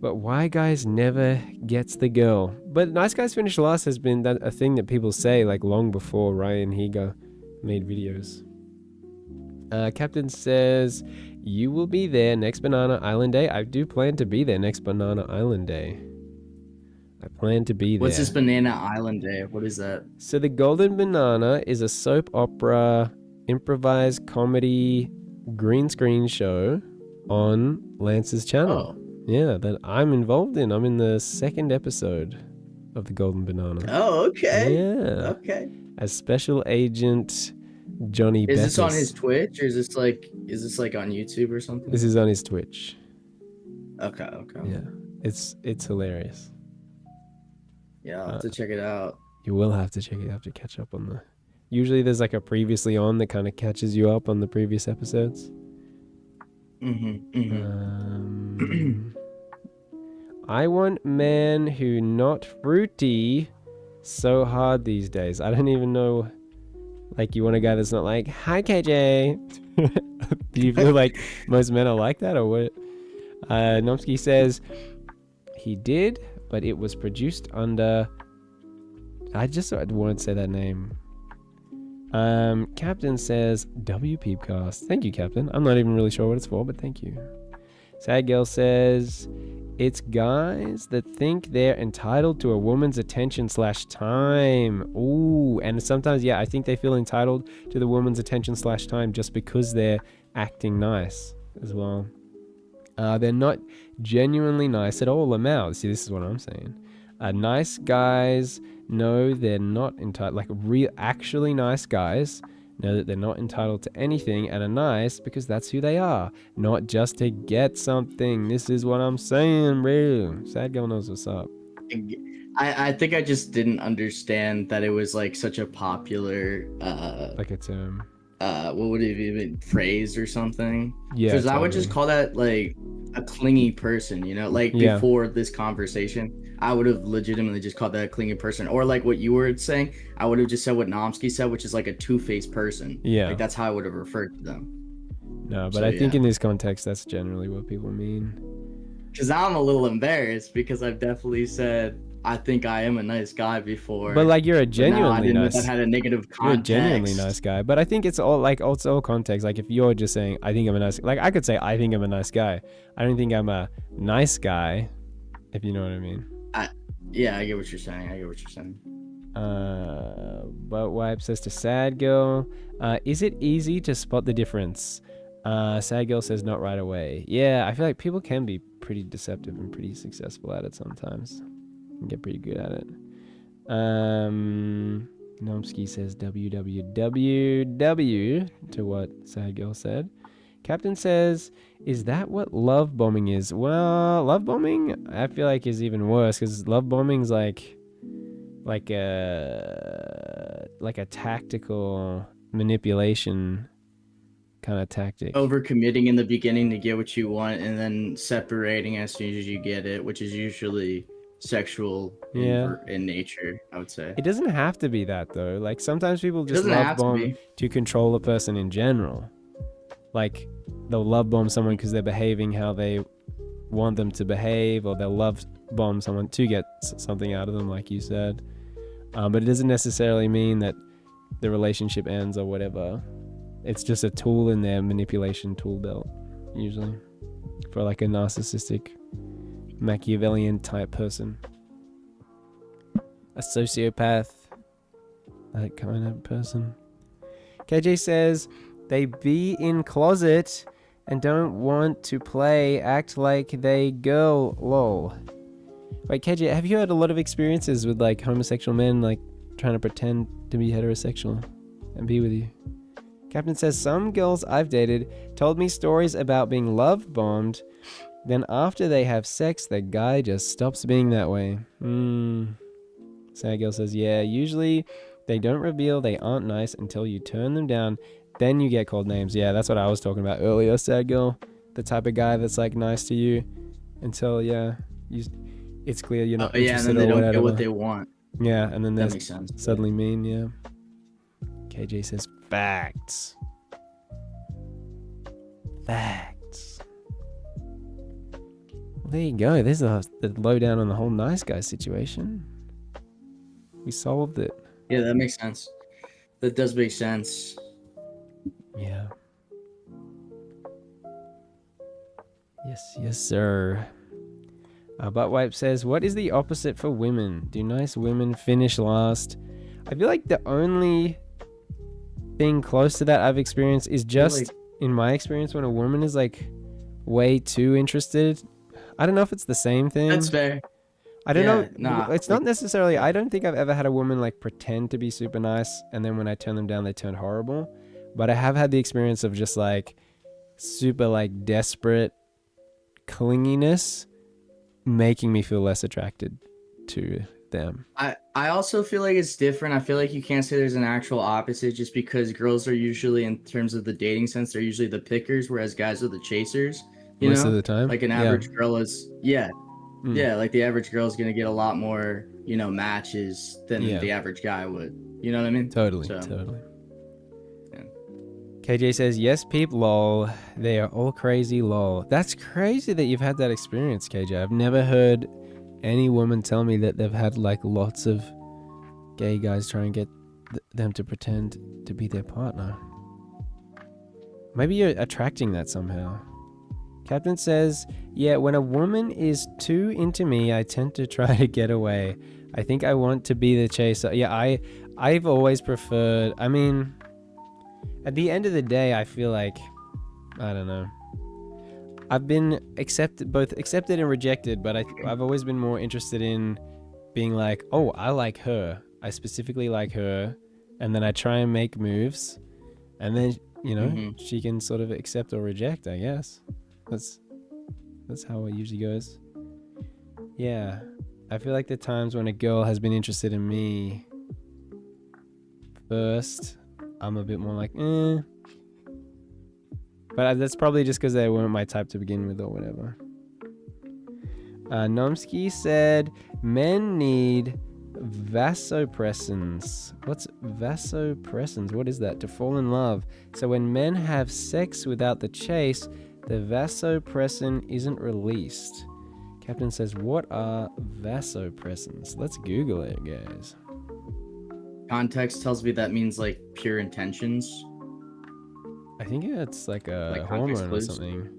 But why guys never gets the girl? But nice guys finish last has been a thing that people say like long before Ryan Higa made videos. Captain says, you will be there next Banana Island Day. I do plan to be there next Banana Island Day. I plan to be there. What's this Banana Island Day? What is that? So the Golden Banana is a soap opera, improvised comedy, green screen show on Lance's channel. Oh. Yeah, that I'm involved in. I'm in the second episode of the Golden Banana. Oh, okay. Yeah. Okay. As Special Agent Johnny Bettis. Is this on his Twitch, or is this like on YouTube or something? This is on his Twitch. Okay. Yeah. It's hilarious. Yeah, I'll have to check it out. You will have to check it out to catch up on the... Usually there's like a previously on that kind of catches you up on the previous episodes. I want man who not fruity so hard these days. I don't even know. Like, you want a guy that's not like, hi KJ. Do you feel like most men are like that, or what? Nomsky says he did, but it was produced under... I just wanted to say that name. Captain says W Peepcast. Thank you, Captain. I'm not even really sure what it's for, but thank you. Sad Girl says it's guys that think they're entitled to a woman's attention / time. Ooh, and sometimes, yeah, I think they feel entitled to the woman's attention / time just because they're acting nice as well. They're not genuinely nice at all. Lamau. See, this is what I'm saying. Nice guys know they're not entitled, like actually nice guys know that they're not entitled to anything and are nice because that's who they are, not just to get something. This is what I'm saying, bro. Sad Girl knows what's up. I think I just didn't understand that it was like such a popular like a term. What would it even phrase or something? Yeah, because I would just call that like a clingy person, you know, like before this conversation. I would have legitimately just called that a clingy person, or like what you were saying, I would have just said what Nomsky said, which is like a two-faced person. Yeah, like that's how I would have referred to them. No, but I think in this context, that's generally what people mean. Because now I'm a little embarrassed because I've definitely said I think I am a nice guy before. But like you're a genuinely nice. That had a negative context. You're a genuinely nice guy, but I think it's all context. Like if you're just saying I think I'm a nice, like I could say I think I'm a nice guy. I don't think I'm a nice guy, if you know what I mean. Yeah, I get what you're saying. But Wipe says to Sad Girl, is it easy to spot the difference? Sad Girl says not right away. Yeah, I feel like people can be pretty deceptive and pretty successful at it sometimes. And get pretty good at it. Nomsky says www to what Sad Girl said. Captain says, is that what love bombing is? Well, love bombing, I feel like is even worse because love bombing's like a tactical manipulation kind of tactic. Overcommitting in the beginning to get what you want and then separating as soon as you get it, which is usually sexual in nature, I would say. It doesn't have to be that though. Like sometimes people just love bomb to control a person in general. Like they'll love bomb someone because they're behaving how they want them to behave, or they'll love bomb someone to get something out of them, like you said. But it doesn't necessarily mean that the relationship ends or whatever. It's just a tool in their manipulation tool belt, usually, for like a narcissistic, Machiavellian type person. A sociopath, that kind of person. KJ says they be in closet and don't want to play, act like they girl, lol. Wait, KJ, have you had a lot of experiences with like homosexual men like trying to pretend to be heterosexual and be with you? Captain says some girls I've dated told me stories about being love bombed. Then after they have sex, the guy just stops being that way. Sad girl says, yeah, usually they don't reveal they aren't nice until you turn them down. Then you get called names. Yeah, that's what I was talking about earlier, sad girl. The type of guy that's like nice to you until, it's clear you're not interested and then they or don't whatever. get what they want. Yeah, and then that makes sense. Suddenly mean, yeah. KJ says, facts. Facts. Well, there you go. There's the lowdown on the whole nice guy situation. We solved it. Yeah, that makes sense. That does make sense. Yeah. Yes, sir. Buttwipe says, what is the opposite for women? Do nice women finish last? I feel like the only thing close to that I've experienced is just, in my experience, when a woman is like way too interested. I don't know if it's the same thing. That's fair. I don't know. Nah, it's not necessarily, I don't think I've ever had a woman like pretend to be super nice and then when I turn them down, they turn horrible. But I have had the experience of just like super like desperate clinginess making me feel less attracted to them. I also feel like it's different. I feel like you can't say there's an actual opposite just because girls are usually, in terms of the dating sense, they're usually the pickers, whereas guys are the chasers. Most of the time. Like an average girl is, like the average girl is going to get a lot more, matches than the average guy would. You know what I mean? Totally. Yeah. KJ says, yes, peep, lol. They are all crazy, lol. That's crazy that you've had that experience, KJ. I've never heard any woman tell me that they've had like lots of gay guys try and get them to pretend to be their partner. Maybe you're attracting that somehow. Captain says, yeah, when a woman is too into me, I tend to try to get away. I think I want to be the chaser. Yeah, I've always preferred, I mean, at the end of the day, I feel like, I don't know. I've been both accepted and rejected, but I've always been more interested in being like, oh, I like her. I specifically like her. And then I try and make moves. And then, she can sort of accept or reject, I guess. That's how it usually goes. Yeah. I feel like the times when a girl has been interested in me first, I'm a bit more like, But that's probably just because they weren't my type to begin with or whatever. Nomsky said, men need vasopressins. What's vasopressins? What is that? To fall in love. So when men have sex without the chase, the vasopressin isn't released. Captain says, what are vasopressins? Let's Google it, guys. Context tells me that means like pure intentions. I think it's like a hormone or something.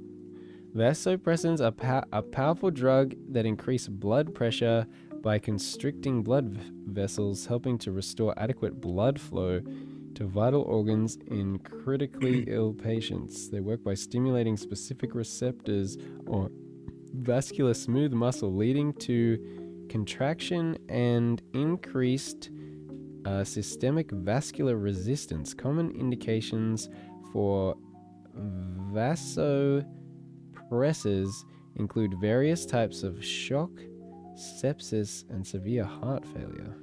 Vasopressins are a powerful drug that increase blood pressure by constricting blood vessels, helping to restore adequate blood flow to vital organs in critically ill patients. They work by stimulating specific receptors or vascular smooth muscle, leading to contraction and increased systemic vascular resistance. Common indications for vasopressors include various types of shock, sepsis, and severe heart failure.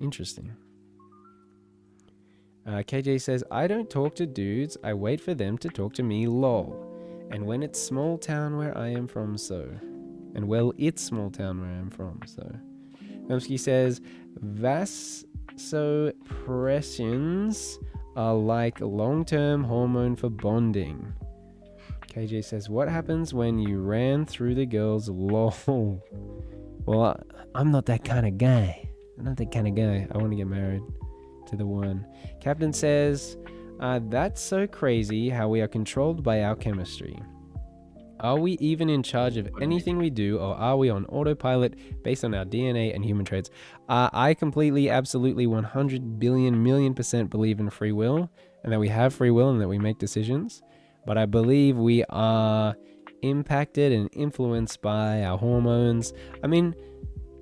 Interesting. KJ says, I don't talk to dudes, I wait for them to talk to me, lol. And when it's small town where I am from, so. And well, it's small town where I am from, so. Nomsky says, vasopressins are like long-term hormone for bonding. KJ says, what happens when you ran through the girls, lol? Well, I'm not that kind of guy. I want to get married to the one. Captain says, that's so crazy how we are controlled by our chemistry. Are we even in charge of anything we do, or are we on autopilot based on our DNA and human traits? I completely, absolutely, 100 billion million percent believe in free will, and that we have free will and that we make decisions. But I believe we are impacted and influenced by our hormones. I mean,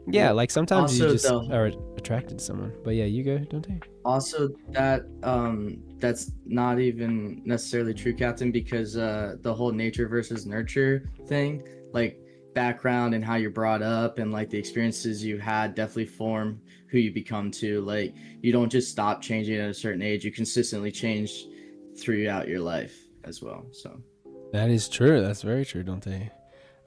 yeah, Well, like sometimes you also just the are attracted to someone. But yeah, you go, don't you? Also, that's not even necessarily true, Captain, because the whole nature versus nurture thing, like background and how you're brought up and like the experiences you had definitely form who you become to. Like you don't just stop changing at a certain age, you consistently change throughout your life as well. So That is true. That's very true, Dante.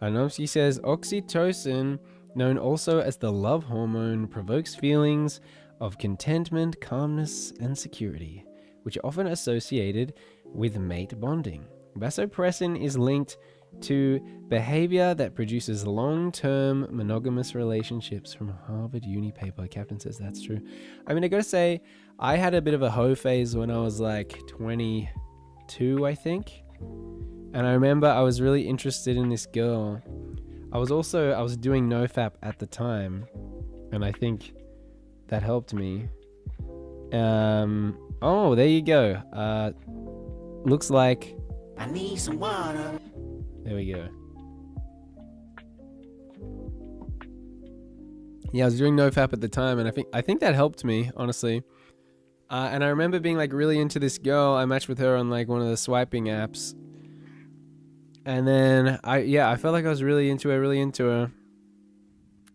Anomsky says oxytocin, known also as the love hormone, provokes feelings of contentment, calmness, and security, which are often associated with mate bonding. Vasopressin is linked to behavior that produces long-term monogamous relationships from a Harvard Uni paper. Captain says that's true. I mean, I gotta say, I had a bit of a hoe phase when I was like 22, I think. And I remember I was really interested in this girl. I was doing NoFap at the time, and I think that helped me. Oh, there you go. Looks like I need some water. There we go. Yeah, I was doing NoFap at the time, and I think that helped me, honestly. And I remember being like really into this girl. I matched with her on like one of the swiping apps. And then I felt like I was really into her.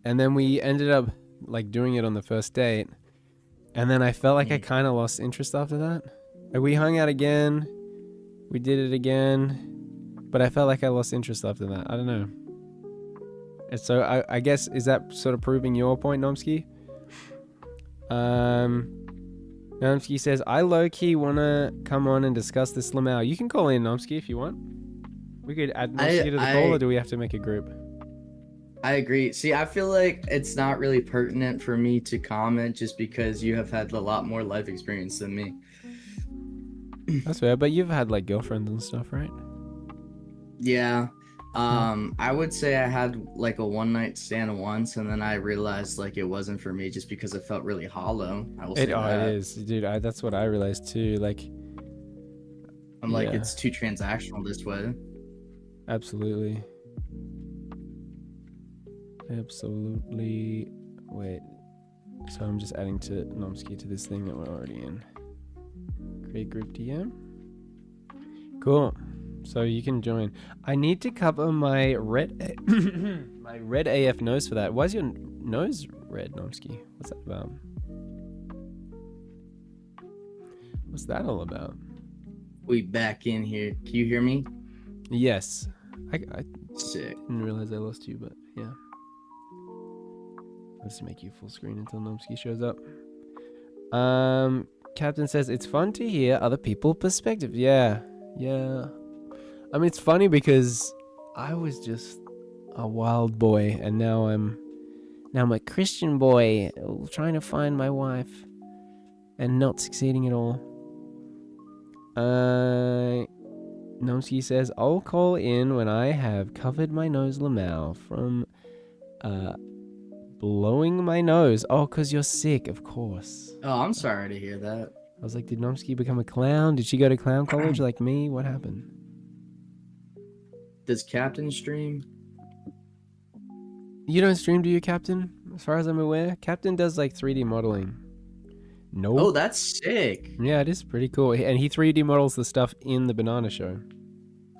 And then we ended up like doing it on the first date. And then I felt like I kind of lost interest after that. Like we hung out again. We did it again. But I felt like I lost interest after that. I don't know. And so I guess, is that sort of proving your point, Nomsky? Nomsky says, I low-key want to come on and discuss this Lamau. You can call in, Nomsky, if you want. We could add Nomsky to the call, or do we have to make a group? I agree. See, I feel like it's not really pertinent for me to comment just because you have had a lot more life experience than me. That's fair, but you've had like girlfriends and stuff, right? Yeah. I would say I had like a one night stand once, and then I realized like it wasn't for me just because it felt really hollow. I will say that. It is, dude. That's what I realized too. Like, I'm like, it's too transactional this way. Absolutely. Wait. So I'm just adding to Nomsky to this thing that we're already in. Create group DM. Cool. So you can join. I need to cover my red my red AF nose for that. Why is your nose red, Nomsky? What's that about? What's that all about? We back in here. Can you hear me? Yes. I Sick. Didn't realize I lost you, but yeah. Let's make you full screen until Nomsky shows up. Captain says it's fun to hear other people's perspective. Yeah. I mean, it's funny because I was just a wild boy, and now I'm a Christian boy trying to find my wife and not succeeding at all. Nomsky says, I'll call in when I have covered my nose Lamau from blowing my nose. Oh, because you're sick, of course. Oh, I'm sorry to hear that. I was like, did Nomsky become a clown? Did she go to clown college like me? What happened? Does Captain stream? You don't stream, do you, Captain? As far as I'm aware, Captain does like 3D modeling. No. Oh, that's sick. Yeah, it is pretty cool. And he 3D models the stuff in the Banana Show.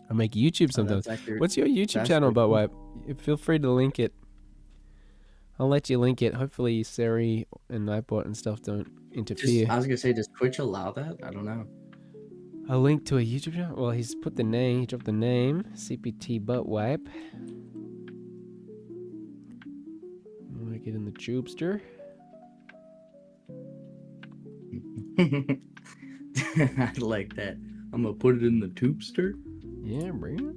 I make YouTube sometimes. What's your YouTube channel, Butt Wipe? Feel free to link it. I'll let you link it. Hopefully Seri and Nightbot and stuff don't interfere. I was gonna say, does Twitch allow that? I don't know. A link to a YouTube channel? Well, he's put the name. He dropped the name. CPT Butt Wipe. I'm gonna get in the tubester. I like that. I'm gonna put it in the tubester. Yeah, bring it.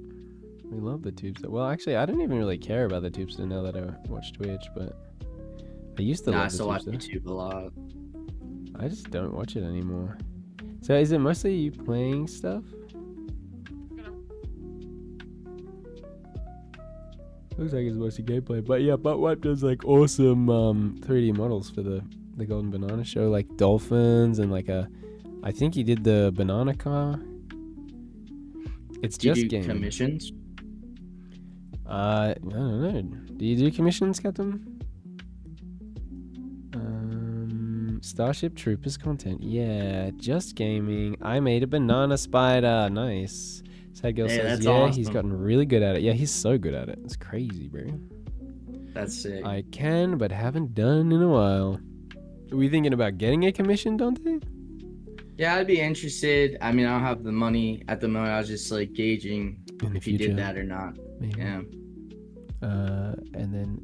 We love the tubester. Well, actually, I don't even really care about the tubester now that I watch Twitch, but I used to love the I still watch tubester. YouTube a lot. I just don't watch it anymore. So is it mostly you playing stuff? Looks like it's mostly gameplay. But yeah, Buttwipe does like awesome 3D models for the Golden Banana Show, like dolphins and like I think he did the banana car. It's Do you just do gaming. commissions? I don't know. Do you do commissions, Captain? Starship Troopers content. Yeah, just gaming. I made a banana spider. Nice. Sad Girl Hey, says, that's yeah, he's awesome. gotten really good at it. Yeah, he's so good at it. It's crazy, bro. That's sick. I can, but haven't done in a while. Are we thinking about getting a commission, Dante? Yeah, I'd be interested. I mean, I don't have the money at the moment. I was just like gauging if you did that or not. Maybe. Yeah. And then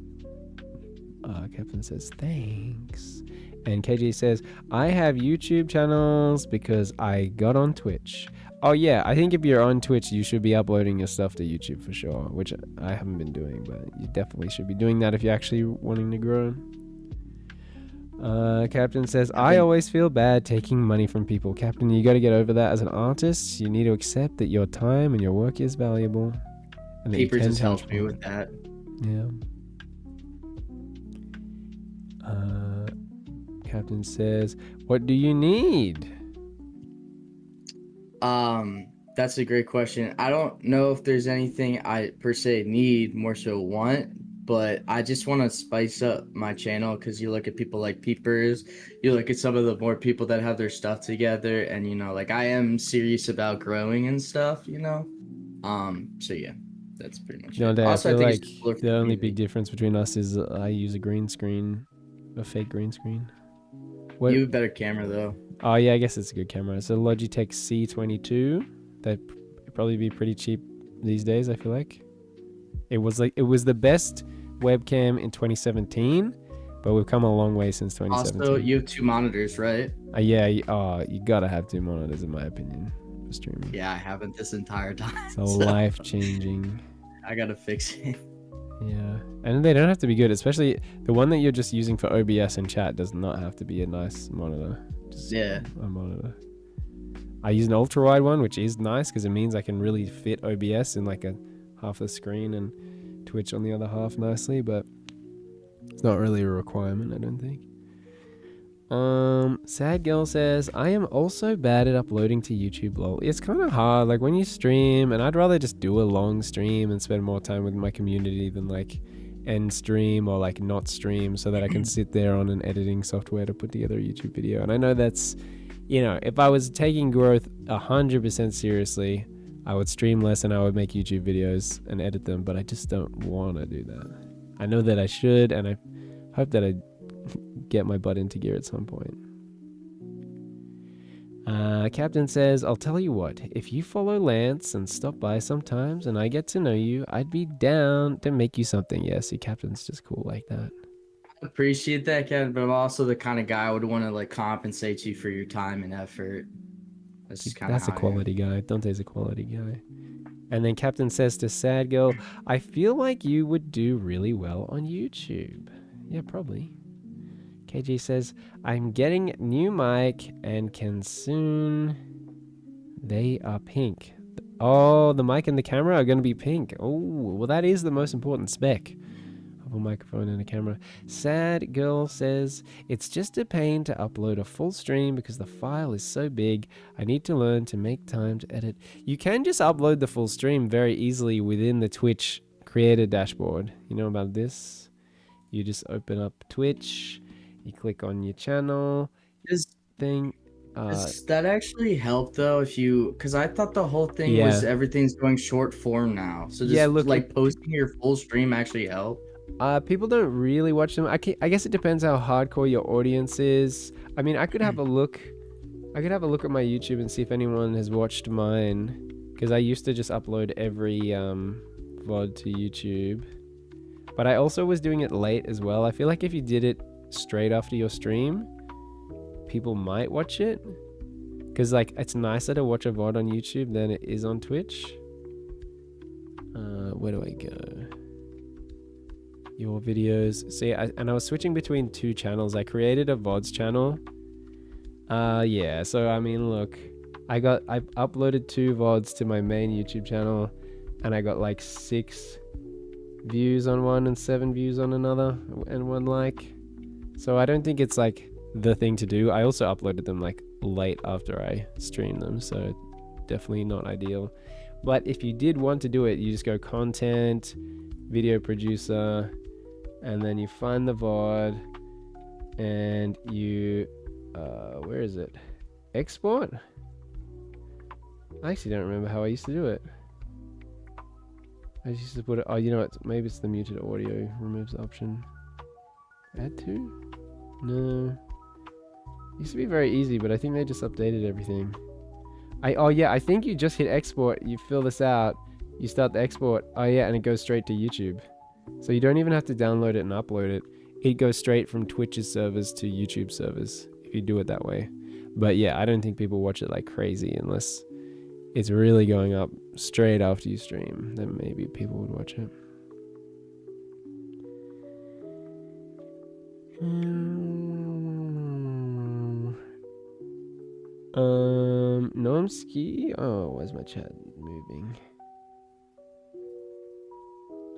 Captain says, thanks. And KG says, I have YouTube channels because I got on Twitch. Oh yeah, I think if you're on Twitch, you should be uploading your stuff to YouTube for sure, which I haven't been doing, but you definitely should be doing that if you're actually wanting to grow. Captain says, I always feel bad taking money from people. Captain, you got to get over that. As an artist, you need to accept that your time and your work is valuable. And Peeper just helped me with that. Yeah. Captain says, what do you need? That's a great question. I don't know if there's anything I per se need, more so want, but I just want to spice up my channel because you look at people like Peepers, you look at some of the more people that have their stuff together, and you know, like I am serious about growing and stuff, you know. So yeah, that's pretty much it. I Also, I feel think like it's cooler for the only community. big difference between us is I use a green screen, a fake green screen. You have a better camera though. Oh yeah, I guess it's a good camera. It's a Logitech C22. That'd probably be pretty cheap these days, I feel like. It was the best webcam in 2017, but we've come a long way since 2017. Also, you have 2 monitors, right? Yeah, you gotta have 2 monitors in my opinion for streaming. Yeah, I haven't this entire time. It's so life-changing. I gotta fix it. Yeah, and they don't have to be good, especially the one that you're just using for OBS and chat does not have to be a nice monitor. Just a monitor. I use an ultra wide one, which is nice because it means I can really fit OBS in like a half the screen and Twitch on the other half nicely, but it's not really a requirement, I don't think. Sad Girl says, I am also bad at uploading to YouTube, lol. It's kind of hard, like when you stream, and I'd rather just do a long stream and spend more time with my community than like end stream or like not stream so that I can sit there on an editing software to put together a YouTube video. And I know that's, you know, if I was taking growth 100% seriously, I would stream less and I would make YouTube videos and edit them, but I just don't want to do that. I know that I should, and I hope that I get my butt into gear at some point. Captain says, I'll tell you what, if you follow Lance and stop by sometimes and I get to know you, I'd be down to make you something. Yeah, see, Captain's just cool like that. I appreciate that, Kevin, but I'm also the kind of guy I would want to like compensate you for your time and effort. That's a quality guy. Dante's a quality guy. And then Captain says to Sad Girl, I feel like you would do really well on YouTube. Yeah, probably. KG says, I'm getting new mic and can soon. They are pink. Oh, the mic and the camera are going to be pink. Oh, well, that is the most important spec of a microphone and a camera. Sad Girl says, it's just a pain to upload a full stream because the file is so big. I need to learn to make time to edit. You can just upload the full stream very easily within the Twitch creator dashboard. You know about this? You just open up Twitch. You click on your channel thing. Does that actually help though? If you, because I thought the whole thing was everything's going short form now. So does like posting your full stream actually help? People don't really watch them. I guess it depends how hardcore your audience is. I mean, I could have a look. I could have a look at my YouTube and see if anyone has watched mine, because I used to just upload every VOD to YouTube. But I also was doing it late as well. I feel like if you did it straight after your stream, people might watch it, because like it's nicer to watch a VOD on YouTube than it is on Twitch. Where do I go? Your videos. See, I was switching between 2 channels. I created a VODs channel. Yeah, so I mean, look, I've uploaded 2 VODs to my main YouTube channel, and I got like 6 views on one and 7 views on another and 1 like. So I don't think it's like the thing to do. I also uploaded them like late after I streamed them, so definitely not ideal. But if you did want to do it, you just go content, video producer, and then you find the VOD and you where is it? Export? I actually don't remember how I used to do it. I used to put it, oh, you know what, maybe it's the muted audio removes the option. Add to? No. It used to be very easy, but I think they just updated everything. Oh yeah, I think you just hit export, you fill this out, you start the export, oh yeah, and it goes straight to YouTube. So you don't even have to download it and upload it. It goes straight from Twitch's servers to YouTube servers if you do it that way. But yeah, I don't think people watch it like crazy unless it's really going up straight after you stream. Then maybe people would watch it. Nomsky. Oh, where's my chat moving?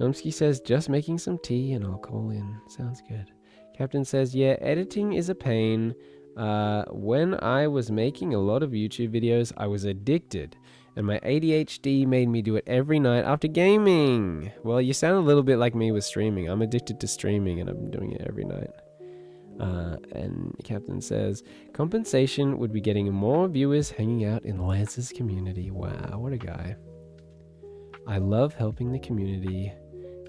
Nomsky says, just making some tea and I'll call in. Sounds good. Captain says, yeah, editing is a pain. When I was making a lot of YouTube videos, I was addicted. And my ADHD made me do it every night after gaming. Well, you sound a little bit like me with streaming. I'm addicted to streaming and I'm doing it every night. And Captain says, compensation would be getting more viewers hanging out in Lance's community. Wow, what a guy. I love helping the community.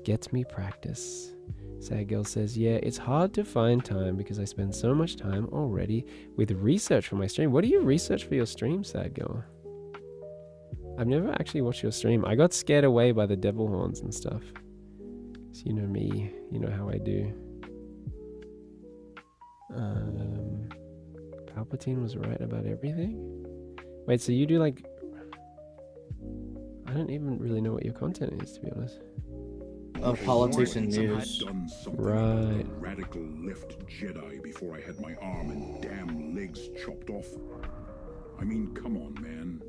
Gets me practice. Sad Girl says, yeah, it's hard to find time because I spend so much time already with research for my stream. What do you research for your stream, Sad Girl? I've never actually watched your stream. I got scared away by the devil horns and stuff. So you know me, you know how I do. Palpatine was right about everything? Wait, so you do like... I don't even really know what your content is, to be honest. Of politics and news. Right. Radical left Jedi before I had my arm and damn legs chopped off. I mean, come on, man.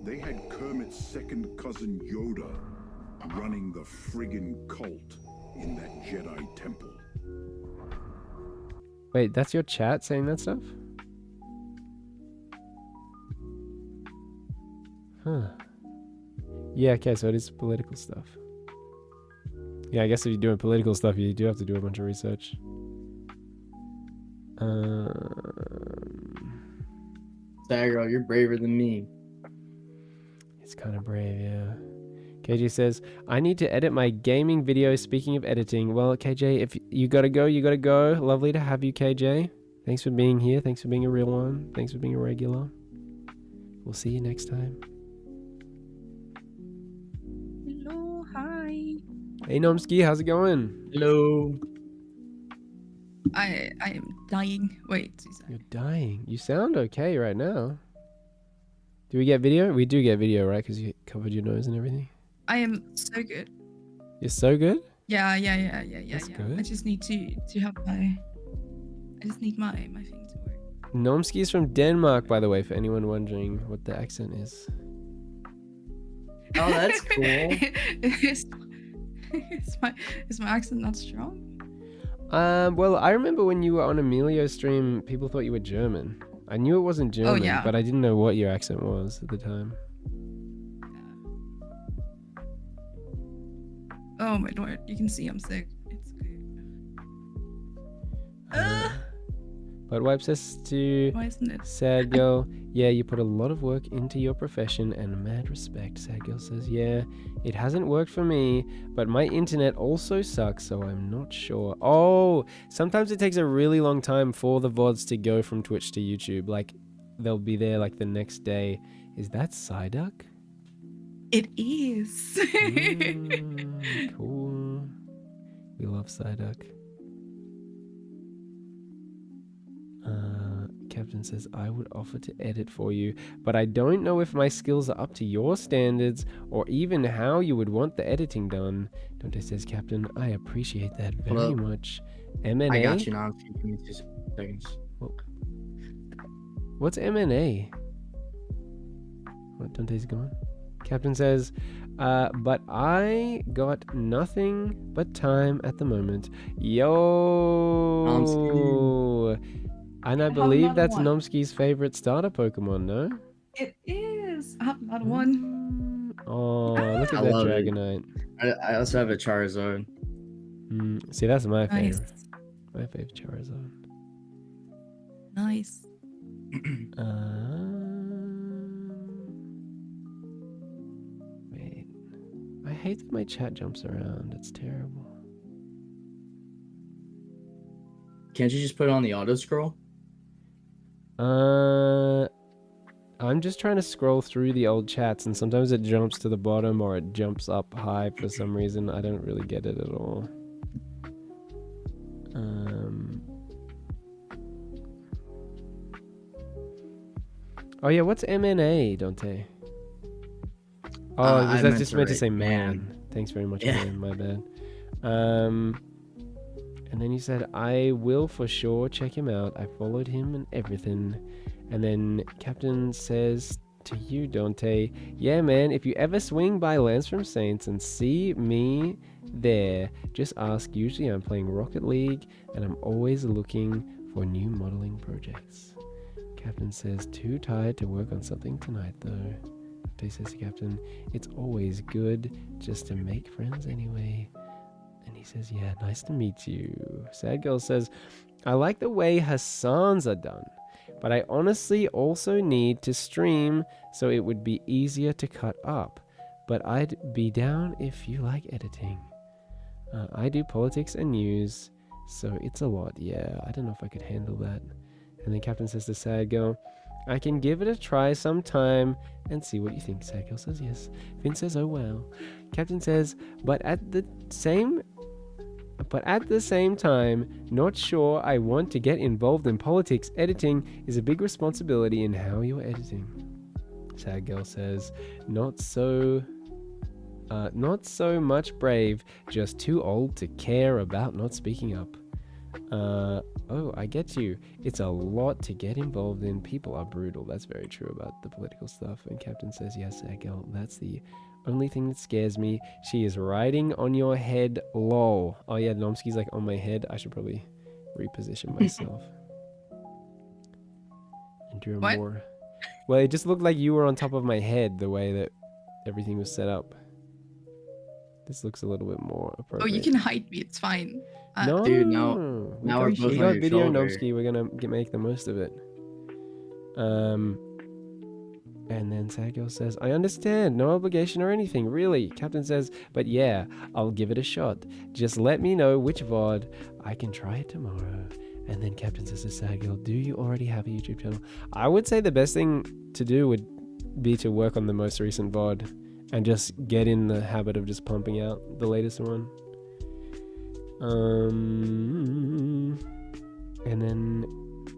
They had Kermit's second cousin Yoda running the friggin' cult in that Jedi temple. Wait, that's your chat saying that stuff? Huh. Yeah, okay, so it is political stuff. Yeah, I guess if you're doing political stuff, you do have to do a bunch of research. Stagger, you're braver than me. It's kind of brave, yeah. KJ says, I need to edit my gaming video. Speaking of editing, well, KJ, if you gotta go, you gotta go. Lovely to have you, KJ. Thanks for being here. Thanks for being a real one. Thanks for being a regular. We'll see you next time. Hello, hi. Hey, Nomsky, how's it going? Hello. I am dying. Wait, You're dying. You sound okay right now. Do we get video? We do get video, right? Because you covered your nose and everything. I am so good. You're so good? Yeah. That's good. I just need to have my. I just need my thing to work. Nomsky is from Denmark, by the way, for anyone wondering what the accent is. Oh, that's cool. is my accent not strong? Well, I remember when you were on Emilio's stream, people thought you were German. I knew it wasn't German, yeah. but I didn't know what your accent was at the time. Oh my lord, you can see I'm sick. It's good. But Wipe says to Why isn't it? Sad Girl, yeah, you put a lot of work into your profession and mad respect. Sad Girl says, yeah, it hasn't worked for me, but my internet also sucks, so I'm not sure. Oh, sometimes it takes a really long time for the VODs to go from Twitch to YouTube. Like, they'll be there like the next day. Is that Psyduck? It is. Cool. We love Psyduck. Captain says, I would offer to edit for you, but I don't know if my skills are up to your standards or even how you would want the editing done. Dante says, Captain, I appreciate that very much. M&A? I got you now. Give me 2 seconds. What's M&A? What, Dante's gone? Captain says, but I got nothing but time at the moment. Yo! And I believe that's Nomsky's favorite starter Pokemon, no? It is. I have another one. Oh, look at I that love it. Dragonite. I also have a Charizard. See, that's my Nice. favorite. My favorite Charizard. Nice. Wait. I hate that my chat jumps around. It's terrible. Can't you just put it on the auto scroll? I'm just trying to scroll through the old chats, and sometimes it jumps to the bottom or it jumps up high for some reason. I don't really get it at all. Oh yeah, what's MNA, Dante? Oh, was that just meant to say man? Thanks very much, man. My bad. And then you said, I will for sure check him out. I followed him and everything. And then Captain says to you, Dante, yeah, man, if you ever swing by Lance from Saints and see me there, just ask. Usually I'm playing Rocket League and I'm always looking for new modeling projects. Captain says, too tired to work on something tonight, though. Dante says to Captain, it's always good just to make friends anyway. And he says, yeah, nice to meet you. Sad Girl says, I like the way Hassan's are done, but I honestly also need to stream so it would be easier to cut up. But I'd be down if you like editing. I do politics and news, so it's a lot. Yeah, I don't know if I could handle that. And then Captain says to Sad Girl, I can give it a try sometime and see what you think. Sad Girl says yes. Finn says, oh wow. Captain says, but at the same time, not sure I want to get involved in politics. Editing is a big responsibility in how you're editing. Sad Girl says, not so much brave, just too old to care about not speaking up. Oh, I get you. It's a lot to get involved in. People are brutal. That's very true about the political stuff. And Captain says, yes, Sad Girl, that's the only thing that scares me. She is riding on your head, lol. Oh yeah, Nomsky's like on my head. I should probably reposition myself. And do What? more. Well, it just looked like you were on top of my head the way that everything was set up. This looks a little bit more appropriate. Oh, you can hide me. It's fine. No, Dude, now we're both we on got your video, shoulder. Nomsky. We're gonna make the most of it. And then Sad Girl says, I understand, no obligation or anything, really. Captain says, but yeah, I'll give it a shot. Just let me know which VOD. I can try it tomorrow. And then Captain says to Sad Girl, do you already have a YouTube channel? I would say the best thing to do would be to work on the most recent VOD and just get in the habit of just pumping out the latest one. And then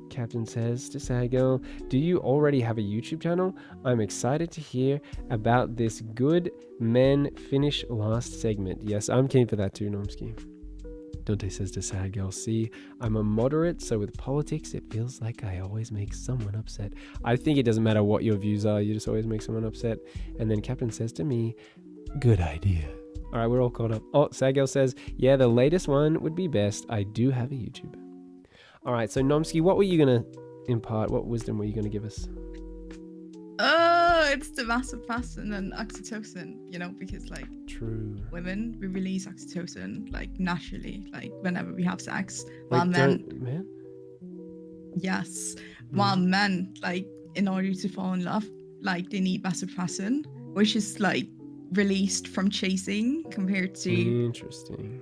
Captain says to Sad Girl, do you already have a YouTube channel? I'm excited to hear about this good men finish last segment. Yes, I'm keen for that too, Nomsky. Dante says to Sad Girl, see, I'm a moderate, so with politics, it feels like I always make someone upset. I think it doesn't matter what your views are, you just always make someone upset. And then Captain says to me, good idea. All right, we're all caught up. Oh, Sad Girl says, yeah, the latest one would be best. I do have a YouTube. All right, so Nomsky, what were you going to impart? What wisdom were you going to give us? It's the vasopressin and oxytocin, you know, because like True. women, we release oxytocin like naturally, like whenever we have sex. Like, While men, yes. While men, like in order to fall in love, like they need vasopressin, which is like released from chasing compared to Interesting.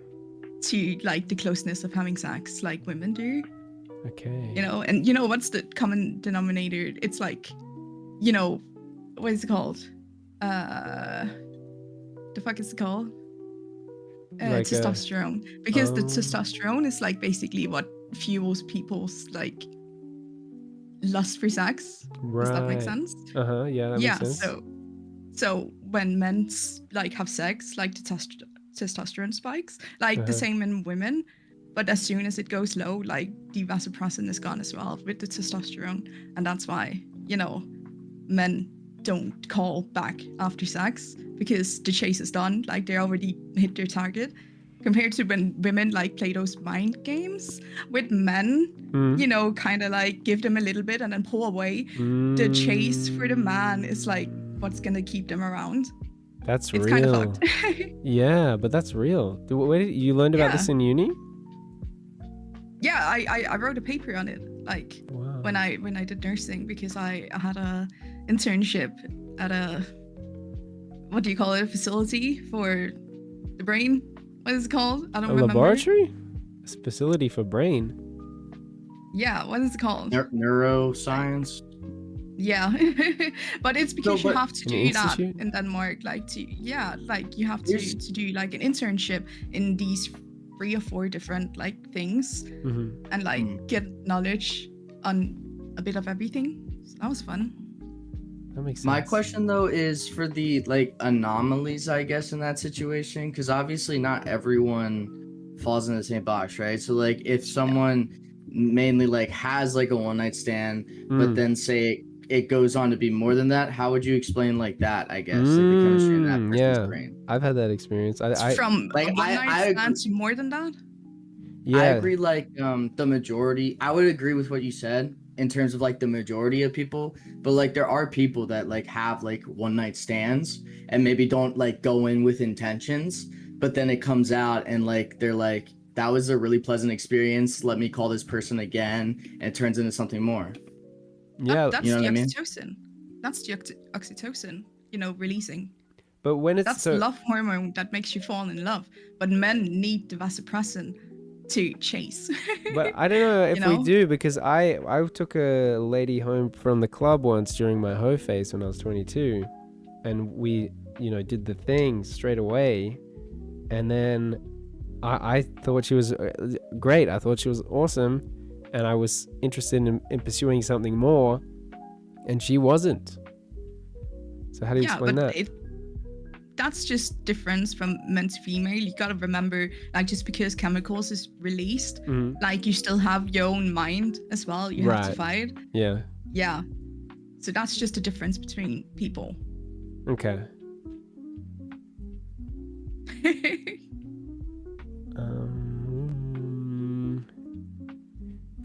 to like the closeness of having sex, like women do. Okay. You know, and you know what's the common denominator? It's like, you know, what is it called? The fuck is it called? Like testosterone. Because the testosterone is like basically what fuels people's like lust for sex. Right. Does that make sense? Yeah, that makes sense. So when men like have sex, like the testosterone spikes, like the same in women. But as soon as it goes low, like the vasopressin is gone as well with the testosterone. And that's why, you know, men don't call back after sex because the chase is done. Like they already hit their target. Compared to when women like play those mind games with men, you know, kind of like give them a little bit and then pull away. The chase for the man is like what's gonna keep them around. It's real. Kind of fucked. Yeah, but that's real. Where did you learned about this in uni? Yeah, I wrote a paper on it. Like when I did nursing, because I had a internship at a, what do you call it, a facility for the brain. What is it called? I don't remember. A laboratory? A facility for brain. Yeah, what is it called? Neuroscience. Yeah, but it's because you have to do that in Denmark. Like like you have to do like an internship in these 3 or 4 different like things, and like get knowledge on a bit of everything. So that was fun. That makes sense. My question though is for the like anomalies, I guess, in that situation, because obviously not everyone falls in the same box, right? So like if someone mainly like has like a one night stand, but then say it goes on to be more than that, how would you explain like that? I guess like the chemistry in that person's brain. I've had that experience. From like a one night stand to more than that. Yeah, I agree. Like the majority, I would agree with what you said in terms of like the majority of people, but like there are people that like have like one night stands and maybe don't like go in with intentions, but then it comes out and like they're like, that was a really pleasant experience, let me call this person again, and it turns into something more. Yeah, that's the oxytocin. That's the oxytocin, you know, releasing. But when it's that's love hormone that makes you fall in love. But men need the vasopressin to chase. But I don't know if we do, because I took a lady home from the club once during my hoe phase when I was 22, and we, you know, did the thing straight away, and then I thought she was great. I thought she was awesome, and I was interested in pursuing something more, and she wasn't. So how do you explain that? That's just difference from men to female. You gotta remember, like, just because chemicals is released, like you still have your own mind as well. You have to fight. Yeah. Yeah. So that's just a difference between people. Okay.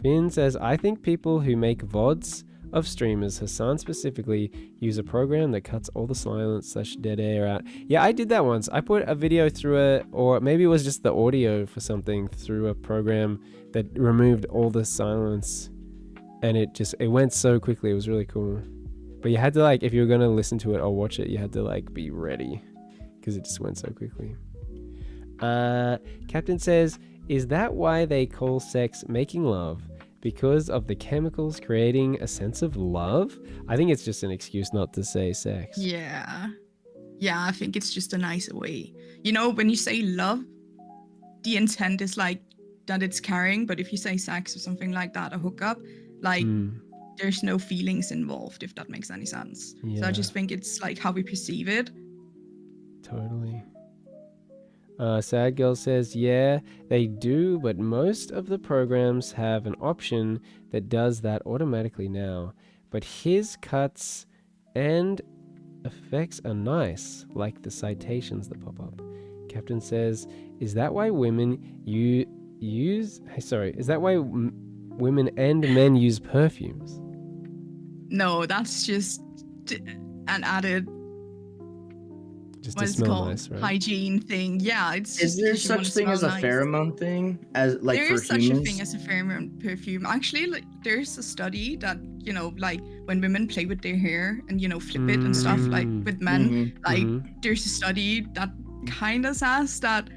Finn says, I think people who make VODs of streamers, Hassan specifically, use a program that cuts all the silence / dead air out. Yeah, I did that once. I put a video through or maybe it was just the audio for something, through a program that removed all the silence, and it went so quickly. It was really cool. But you had to, like, if you were going to listen to it or watch it, you had to, like, be ready, because it just went so quickly. Captain says, is that why they call sex making love? Because of the chemicals creating a sense of love? I think it's just an excuse not to say sex. Yeah. Yeah, I think it's just a nicer way. You know, when you say love, the intent is like that it's carrying, but if you say sex or something like that, a hookup, like there's no feelings involved, if that makes any sense. Yeah. So I just think it's like how we perceive it. Totally. Sad Girl says, yeah, they do, but most of the programs have an option that does that automatically now. But his cuts and effects are nice, like the citations that pop up. Captain says, is that why women is that why women and men use perfumes? No, that's just an added just to smell nice, right? Hygiene thing. Yeah, it's is there such thing as a pheromone thing, as like there for is such humans? a thing as a pheromone perfume. Actually, like, there's a study that, you know, like when women play with their hair and, you know, flip it and stuff, like with men, there's a study that kind of says that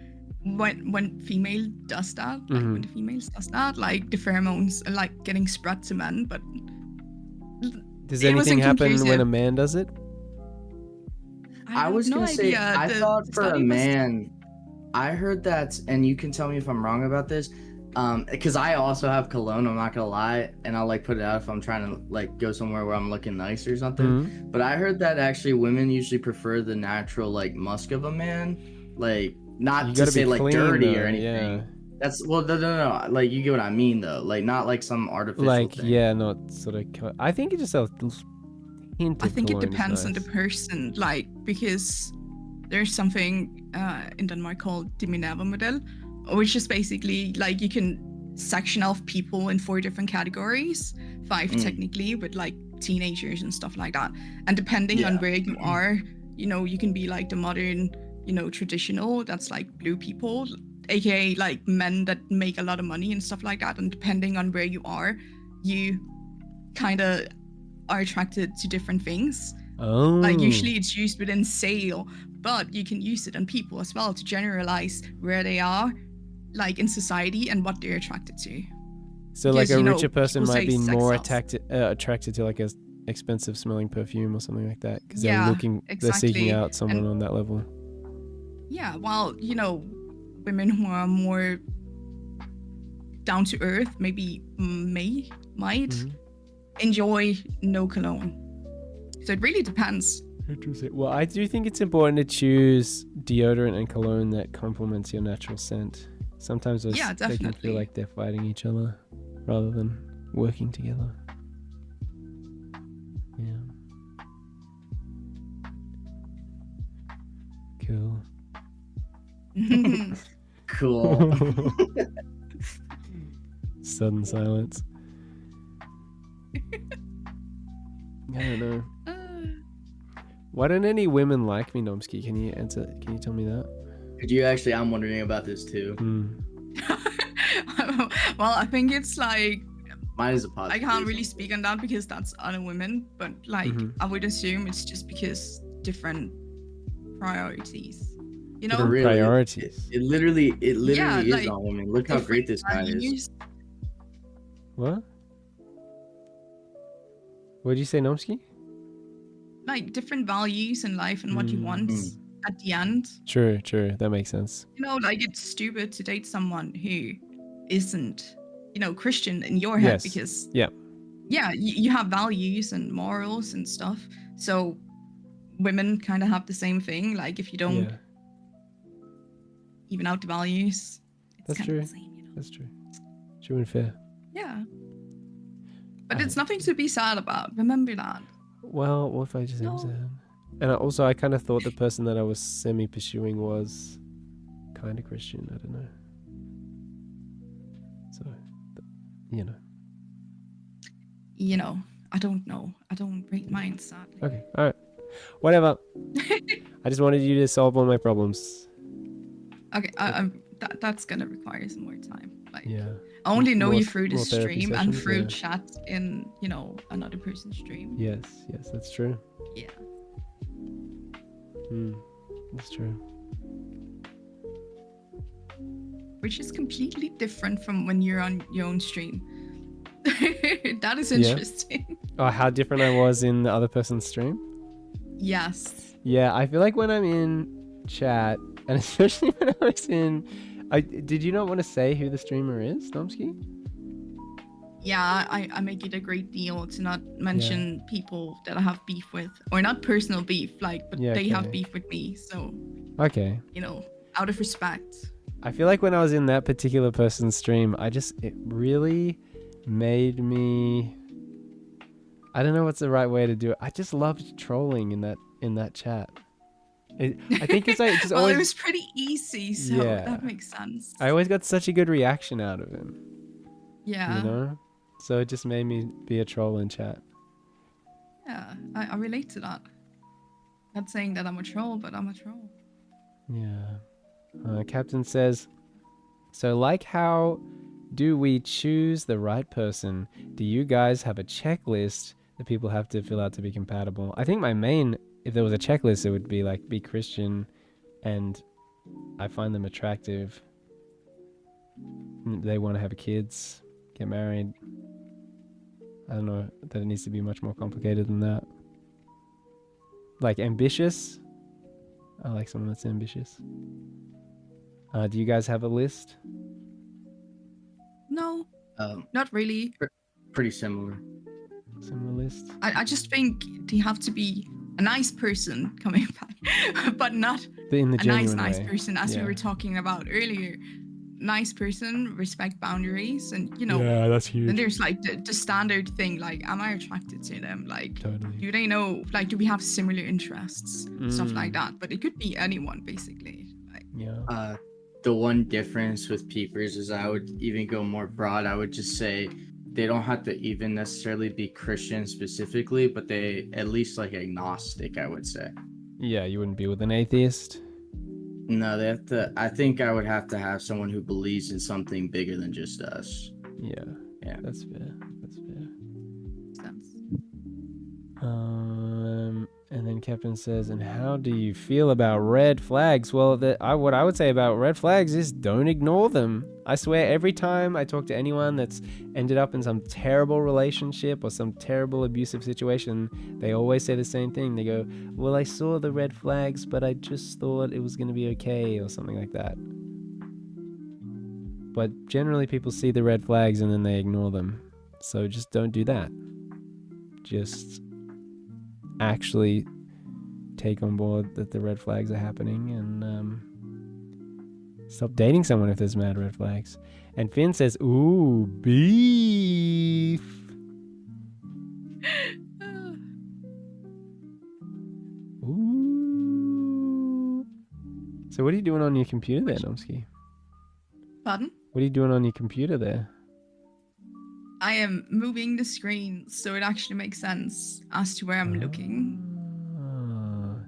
when female does that, like when the females does that, like the pheromones are like getting spread to men. But does anything happen when a man does it? I was gonna say, I thought for a man, I heard that, and you can tell me if I'm wrong about this, because I also have cologne, I'm not gonna lie, and I'll like put it out if I'm trying to like go somewhere where I'm looking nice or something. But I heard that actually women usually prefer the natural like musk of a man, like not to say like dirty though, or anything. Yeah. That's no, like you get what I mean though, like not like some artificial like thing. Yeah, not sort of. I think it just hint I of think it cologne is depends on the nice. person, like, because there's something in Denmark called the Minerva model, which is basically like you can section off people in 4 different categories, 5 technically, with like teenagers and stuff like that. And depending on where you are, you know, you can be like the modern, you know, traditional, that's like blue people, aka like men that make a lot of money and stuff like that. And depending on where you are, you kind of are attracted to different things. Oh. Like usually it's used within sale, but you can use it on people as well to generalize where they are, like in society, and what they're attracted to. So Because, like a you know, richer person people might say be sex more sells. attracted to like a expensive smelling perfume or something like that, because Yeah, they're seeking exactly. out someone And on that level. yeah, while, you know, women who are more down to earth maybe might enjoy no cologne. So it really depends. Interesting. Well, I do think it's important to choose deodorant and cologne that complements your natural scent. Sometimes they can feel definitely. like they're fighting each other rather than working together. Yeah. Cool. Cool. Sudden silence. I don't know. Why don't any women like me, Nomsky? Can you answer? Can you tell me that? Could you actually? I'm wondering about this too. Well, I think it's like, mine is a positive. I can't really speak on that because that's other women, but like I would assume it's just because different priorities. You know, different priorities. It literally is like, on women. Look how great this guy is. What? What did you say, Nomsky? Like different values in life and what you want at the end. True. That makes sense. You know, like it's stupid to date someone who isn't, you know, Christian in your head, because you have values and morals and stuff. So women kind of have the same thing. Like if you don't even out the values, it's kind of the same, you know? That's true. True and fair. Yeah. But it's nothing to be sad about. Remember that. Well, what if I just am sad? And I kind of thought the person that I was semi-pursuing was kind of Christian. I don't know. So, you know. You know, I don't know. I don't rate mine, sadly. Okay, all right. Whatever. I just wanted you to solve all my problems. Okay, that's going to require some more time. Like, yeah. I only know you through the stream and through chat in, you know, another person's stream. Yes, that's true. Yeah. That's true. Which is completely different from when you're on your own stream. That is interesting. Oh, how different I was in the other person's stream? Yes. Yeah, I feel like when I'm in chat, and especially when I was in... did you not want to say who the streamer is, Nomsky? Yeah, I make it a great deal to not mention people that I have beef with. Or not personal beef, like, but they have beef with me, so... Okay. You know, out of respect. I feel like when I was in that particular person's stream, it really made me... I don't know what's the right way to do it. I just loved trolling in that chat. I think it's like just well, always... it was pretty easy, so that makes sense. I always got such a good reaction out of him. Yeah. You know? So it just made me be a troll in chat. Yeah, I relate to that. Not saying that I'm a troll, but I'm a troll. Yeah. Captain says, so like how do we choose the right person? Do you guys have a checklist that people have to fill out to be compatible? I think my main, if there was a checklist, it would be like be Christian and I find them attractive. They want to have kids, get married. I don't know that it needs to be much more complicated than that. Like ambitious. I like someone that's ambitious. Do you guys have a list? No, not really. Pretty similar. Similar list? I just think they have to be a nice person coming back, but not in the a nice way. person as we were talking about earlier. nice person, respect boundaries, and Yeah, that's huge. then there's like the standard thing, like, am I attracted to them? Like, Totally. do they know, like, do we have similar interests? Stuff like that. But it could be anyone, basically. Like, Yeah. The one difference with peepers is I would even go more broad. I would just say they don't have to even necessarily be Christian specifically, but they at least like agnostic, I would say. Yeah, you wouldn't be with an atheist? No, they have to. I think I would have to have someone who believes in something bigger than just us. Yeah. Yeah. That's fair. That's fair. sense. And then Captain says, and how do you feel about red flags? Well, what I would say about red flags is don't ignore them. I swear every time I talk to anyone that's ended up in some terrible relationship or some terrible abusive situation, they always say the same thing. They go, well, I saw the red flags, but I just thought it was going to be okay or something like that. But generally people see the red flags and then they ignore them. So just don't do that. Just actually take on board that the red flags are happening and stop dating someone if there's mad red flags. And Finn says, ooh, beef. Ooh. So what are you doing on your computer there, Nomsky? Pardon? What are you doing on your computer there? I am moving the screen so it actually makes sense as to where I'm looking.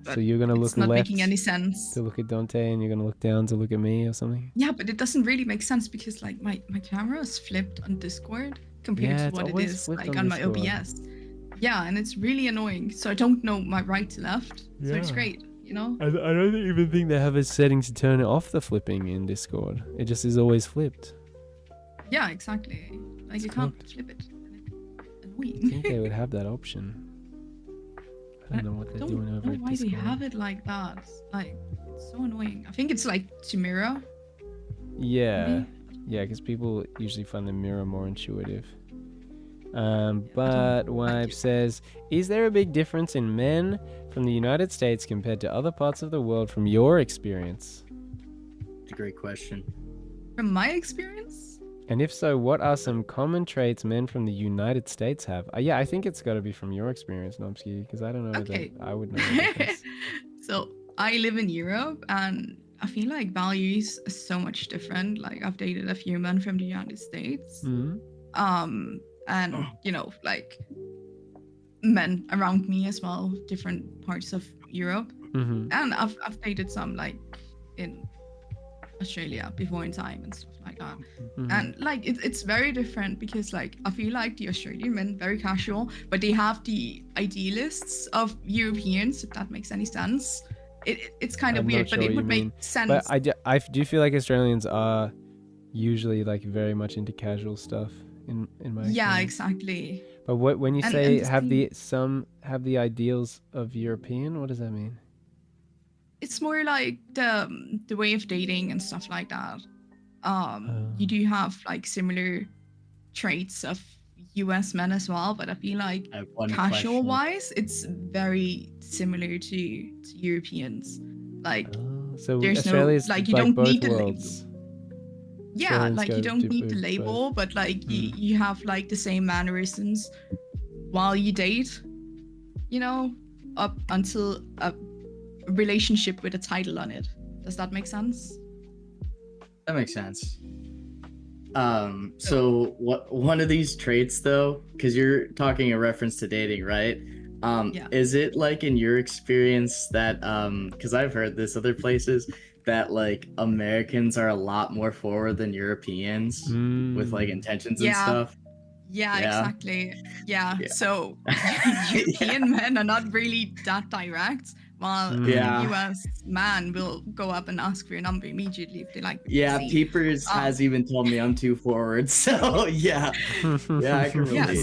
So you're going to look it's not left making any sense. to look at Dante and you're going to look down to look at me or something? Yeah, but it doesn't really make sense because like my camera is flipped on Discord compared to what it is like on my OBS. Yeah, and it's really annoying. So I don't know my right to left. So it's great, you know? I don't even think they have a setting to turn off the flipping in Discord. It just is always flipped. Yeah, exactly. Like you can't flip it. Annoying. I think they would have that option. I don't know what they're doing over at why Discord. they have it like that. Like, it's so annoying. I think it's like to mirror. Yeah. Maybe? Yeah, because people usually find the mirror more intuitive. But Wipe says, is there a big difference in men from the United States compared to other parts of the world from your experience? It's a great question. From my experience? And if so, what are some common traits men from the United States have? Yeah, I think it's got to be from your experience, Nomsky, because I don't know Okay. that I would know the difference. So I live in Europe and I feel like values are so much different. Like I've dated a few men from the United States. Mm-hmm. And you know, like men around me as well, different parts of Europe. Mm-hmm. And I've dated some like in Australia before in time and stuff like that. Mm-hmm. And like it's very different because like I feel like the Australian men very casual, but they have the idealists of Europeans, if that makes any sense. It's kind of weird, but it would make sense. But I do feel like Australians are usually like very much into casual stuff in my yeah, experience. exactly. But when you say and some have the ideals of European, what does that mean? It's more like the way of dating and stuff like that. You do have like similar traits of US men as well, but I feel like casual wise it's very similar to Europeans. Like so there's Australia's no like you like don't both need the worlds. yeah, Australians like go you don't to need the both. label, but like you have like the same mannerisms while you date, you know, up until a relationship with a title on it. Does that make sense? That makes sense. So what one of these traits though, because you're talking a reference to dating, right? Is it like in your experience that because I've heard this other places that like Americans are a lot more forward than Europeans with like intentions and stuff? Yeah, exactly. Yeah. So European men are not really that direct, while a US man will go up and ask for your number immediately if they like what you see. Peepers has even told me I'm too forward. So yeah, I can relate. Yeah,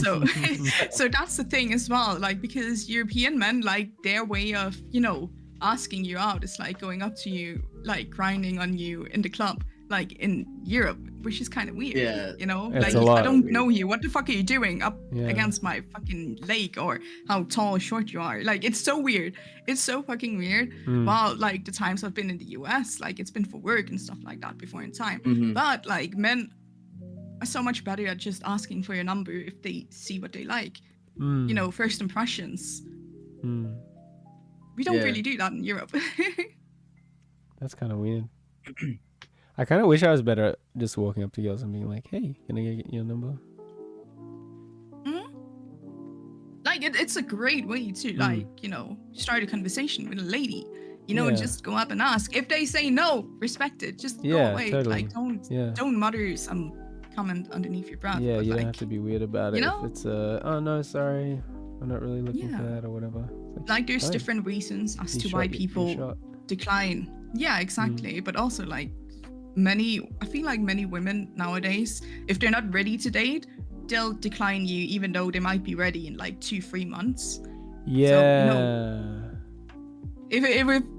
so that's the thing as well. Like because European men, like their way of, you know, asking you out is like going up to you, like grinding on you in the club. like in Europe, which is kind of weird. Yeah, you know, it's like a lot. I don't know you. What the fuck are you doing up Yeah. against my fucking leg, or how tall or short you are? Like it's so weird. It's so fucking weird. While like the times I've been in the US, like it's been for work and stuff like that before in time. But like men are so much better at just asking for your number if they see what they like. You know, first impressions. We don't really do that in Europe. That's kind of weird. I kind of wish I was better at just walking up to girls and being like, "Hey, can I get your number?" Like it's a great way to like, you know, start a conversation with a lady. You know, just go up and ask. If they say no, respect it. Just go away. Totally. Like don't mutter some comment underneath your breath. Yeah, but you like, don't have to be weird about it. You know? If it's oh no, sorry, I'm not really looking for that or whatever. Like there's different reasons as to why people decline. Yeah, exactly. But also like I feel like many women nowadays, if they're not ready to date, they'll decline you even though they might be ready in like 2-3 months. Yeah. So, you know,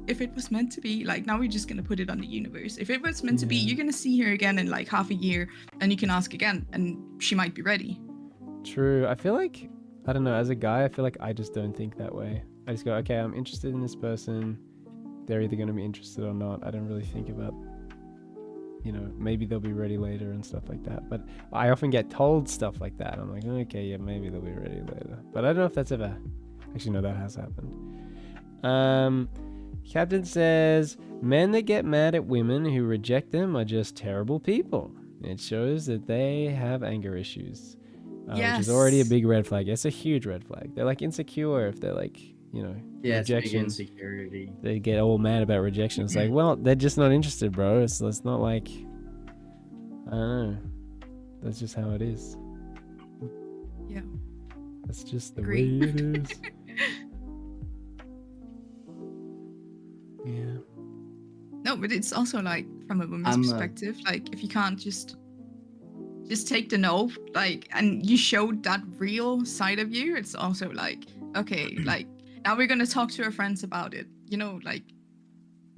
if it was meant to be, like now we're just gonna put it on the universe. If it was meant to be, you're gonna see her again in like half a year and you can ask again and she might be ready. True. I feel like, I don't know, as a guy, I feel like I just don't think that way. I just go, okay, I'm interested in this person. They're either going to be interested or not. I don't really think about, you know, maybe they'll be ready later and stuff like that. But I often get told stuff like that. I'm like, okay, yeah, maybe they'll be ready later. But I don't know if that's ever... Actually, no, that has happened. Captain says, men that get mad at women who reject them are just terrible people. It shows that they have anger issues. Which is already a big red flag. It's a huge red flag. They're like insecure if they're like, you know, rejection. It's big insecurity. They get all mad about rejection. It's like, well, they're just not interested, bro. It's not like, I don't know. That's just how it is. Yeah. That's just the way it is. Yeah. No, but it's also like from a woman's perspective, like if you can't just take the no, like, and you showed that real side of you, it's also like, okay, like now we're gonna talk to our friends about it. You know, like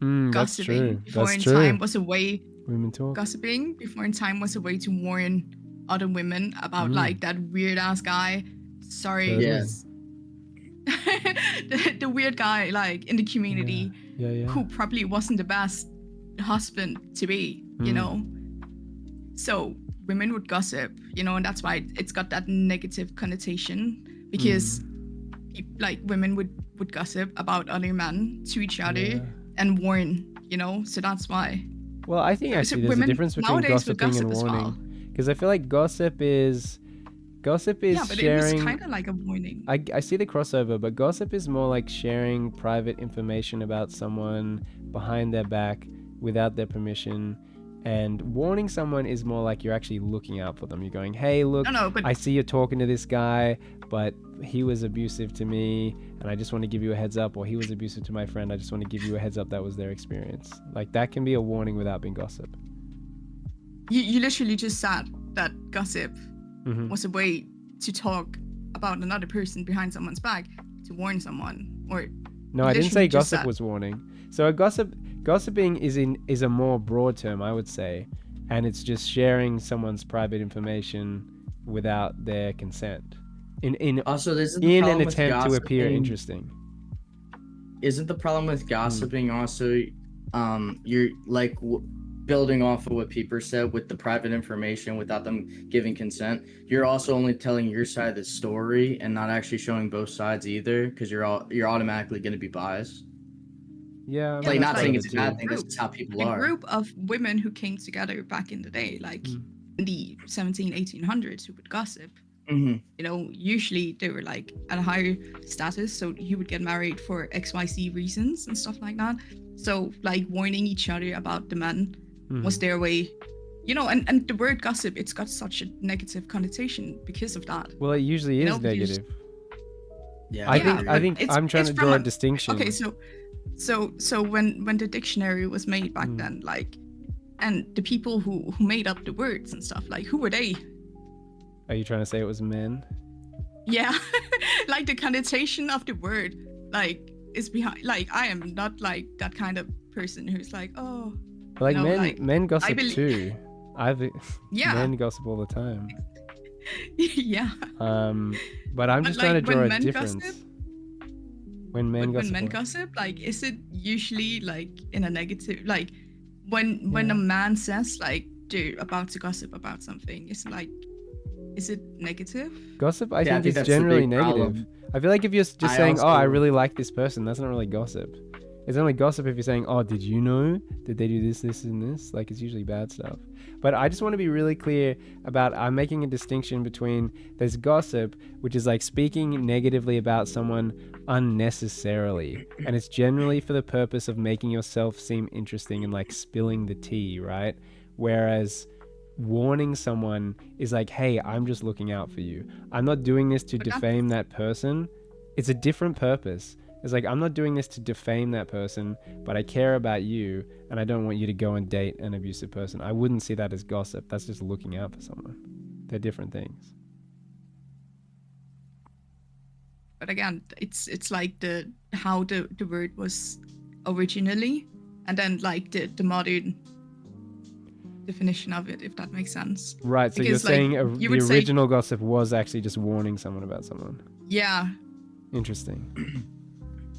gossiping before in time was a way. Women talk. Gossiping before in time was a way to warn other women about like that weird ass guy. Sorry, yes. the weird guy like in the community who probably wasn't the best husband to be. You know, so women would gossip. You know, and that's why it's got that negative connotation because like women would gossip about other men to each other and warn. You know, so that's why. Well, I think actually there's a difference between gossiping and warning, because I feel like gossip is but sharing. It was kind of like a warning. I see the crossover, but gossip is more like sharing private information about someone behind their back without their permission, and warning someone is more like you're actually looking out for them. You're going, hey, look, I see you're talking to this guy, but he was abusive to me, and I just want to give you a heads up, or he was abusive to my friend, I just want to give you a heads up that was their experience. Like that can be a warning without being gossip. You literally just said that gossip was a way to talk about another person behind someone's back to warn someone, or no, I didn't say gossip was warning. So gossiping is a more broad term, I would say, and it's just sharing someone's private information without their consent in an attempt to appear interesting. Isn't the problem with gossiping also you're like building off of what Peeper said with the private information without them giving consent? You're also only telling your side of the story and not actually showing both sides either, because you're automatically going to be biased. Yeah, like not saying it's a bad thing. This is how people are. A group of women who came together back in the day, like in the 1800s, who would gossip. You know, usually they were like at a higher status, so you would get married for XYZ reasons and stuff like that. So like warning each other about the men was their way. You know, and the word gossip, it's got such a negative connotation because of that. Well, it usually is negative. Yeah, I think I'm trying to draw a distinction. Okay, so when the dictionary was made back then, like, and the people who made up the words and stuff, like, who were they? Are you trying to say it was men? Yeah, like the connotation of the word, like, is behind. Like, I am not like that kind of person who's like, oh, Like You know, men, like, men gossip believe- too. Yeah. Men gossip all the time. Yeah. But I'm But just trying to like draw when a men difference. gossip, When men but when gossip, men what? gossip, like, is it usually like in a negative, like when Yeah. a man says like they're about to gossip about something, is it negative? Gossip, I Yeah, I think, think is that's the generally big negative. problem. I feel like if you're just I saying, "Oh, I also- really like this person," that's not really gossip. It's only gossip if you're saying, "Oh, did you know? Did they do this, this, and this?" Like, it's usually bad stuff. But I just want to be really clear about I'm making a distinction between there's gossip, which is like speaking negatively about someone unnecessarily, and it's generally for the purpose of making yourself seem interesting and like spilling the tea, right? Whereas warning someone is like, hey, I'm just looking out for you. I'm not doing this to But that's- defame that person. It's a different purpose. It's like, I'm not doing this to defame that person, but I care about you and I don't want you to go and date an abusive person. I wouldn't see that as gossip. That's just looking out for someone. They're different things. But again, it's like how the word was originally, and then like the modern definition of it, if that makes sense. Right, so Because, you're saying like, you the would say- original gossip was actually just warning someone about someone. Yeah, Interesting.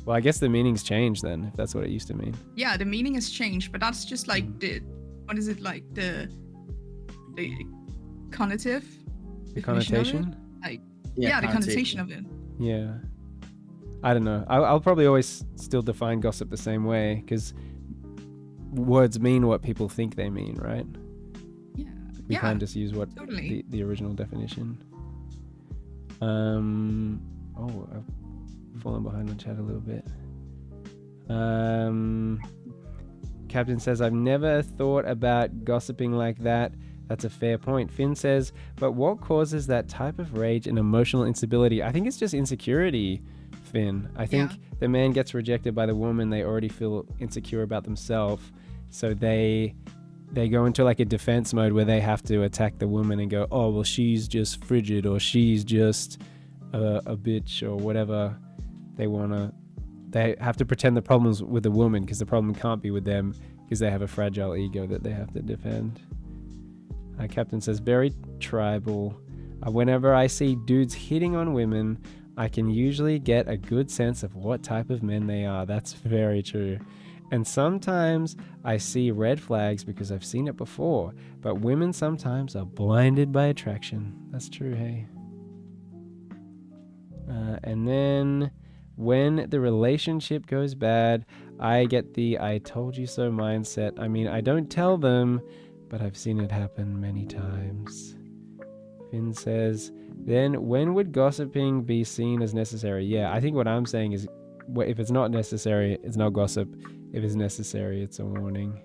Well, I guess the meaning's changed then, if that's what it used to mean. yeah, the meaning has changed, but that's just like what is it, like the connotative The definition of it? connotation? Like, yeah, the connotation connotation. of it. Yeah. I don't know. I'll probably always still define gossip the same way because words mean what people think they mean, right? Yeah, We yeah, can't just use what totally. the original definition. I've fallen behind on chat a little bit. Captain says, I've never thought about gossiping like that. That's a fair point. Finn says, but what causes that type of rage and emotional instability? I think it's just insecurity, Finn. I think the man gets rejected by the woman. They already feel insecure about themselves. So they go into like a defense mode where they have to attack the woman and go, oh, well, she's just frigid or she's just a bitch or whatever they want to. They have to pretend the problem's with the woman because the problem can't be with them because they have a fragile ego that they have to defend. Captain says, very tribal. Whenever I see dudes hitting on women, I can usually get a good sense of what type of men they are. That's very true. And sometimes I see red flags because I've seen it before. But women sometimes are blinded by attraction. That's true, hey? And then when the relationship goes bad, I get the I told you so mindset. I mean, I don't tell them, but I've seen it happen many times. Finn says, then when would gossiping be seen as necessary? Yeah, I think what I'm saying is if it's not necessary, it's not gossip. If it's necessary, it's a warning.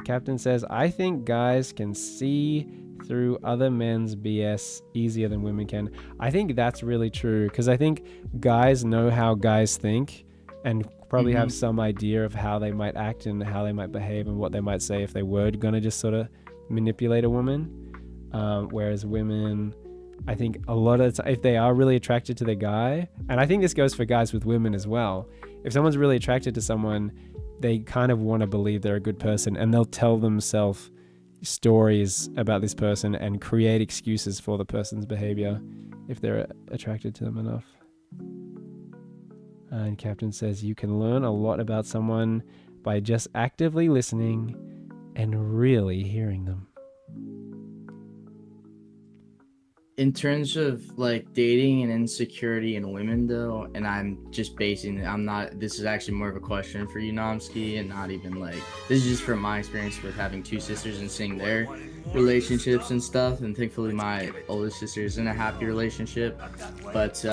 Captain says, I think guys can see through other men's BS easier than women can. I think that's really true because I think guys know how guys think and probably have some idea of how they might act and how they might behave and what they might say if they were gonna just sort of manipulate a woman. Whereas women, I think a lot of the time, if they are really attracted to the guy, and I think this goes for guys with women as well, if someone's really attracted to someone, they kind of want to believe they're a good person and they'll tell themselves stories about this person and create excuses for the person's behavior if they're attracted to them enough. And Captain says you can learn a lot about someone by just actively listening and really hearing them. In terms of like dating and insecurity in women though, and I'm just basing it, this is actually more of a question for you, Nomsky, and not even like, this is just from my experience with having two sisters and seeing their relationships and stuff, and thankfully my oldest sister is in a happy relationship, but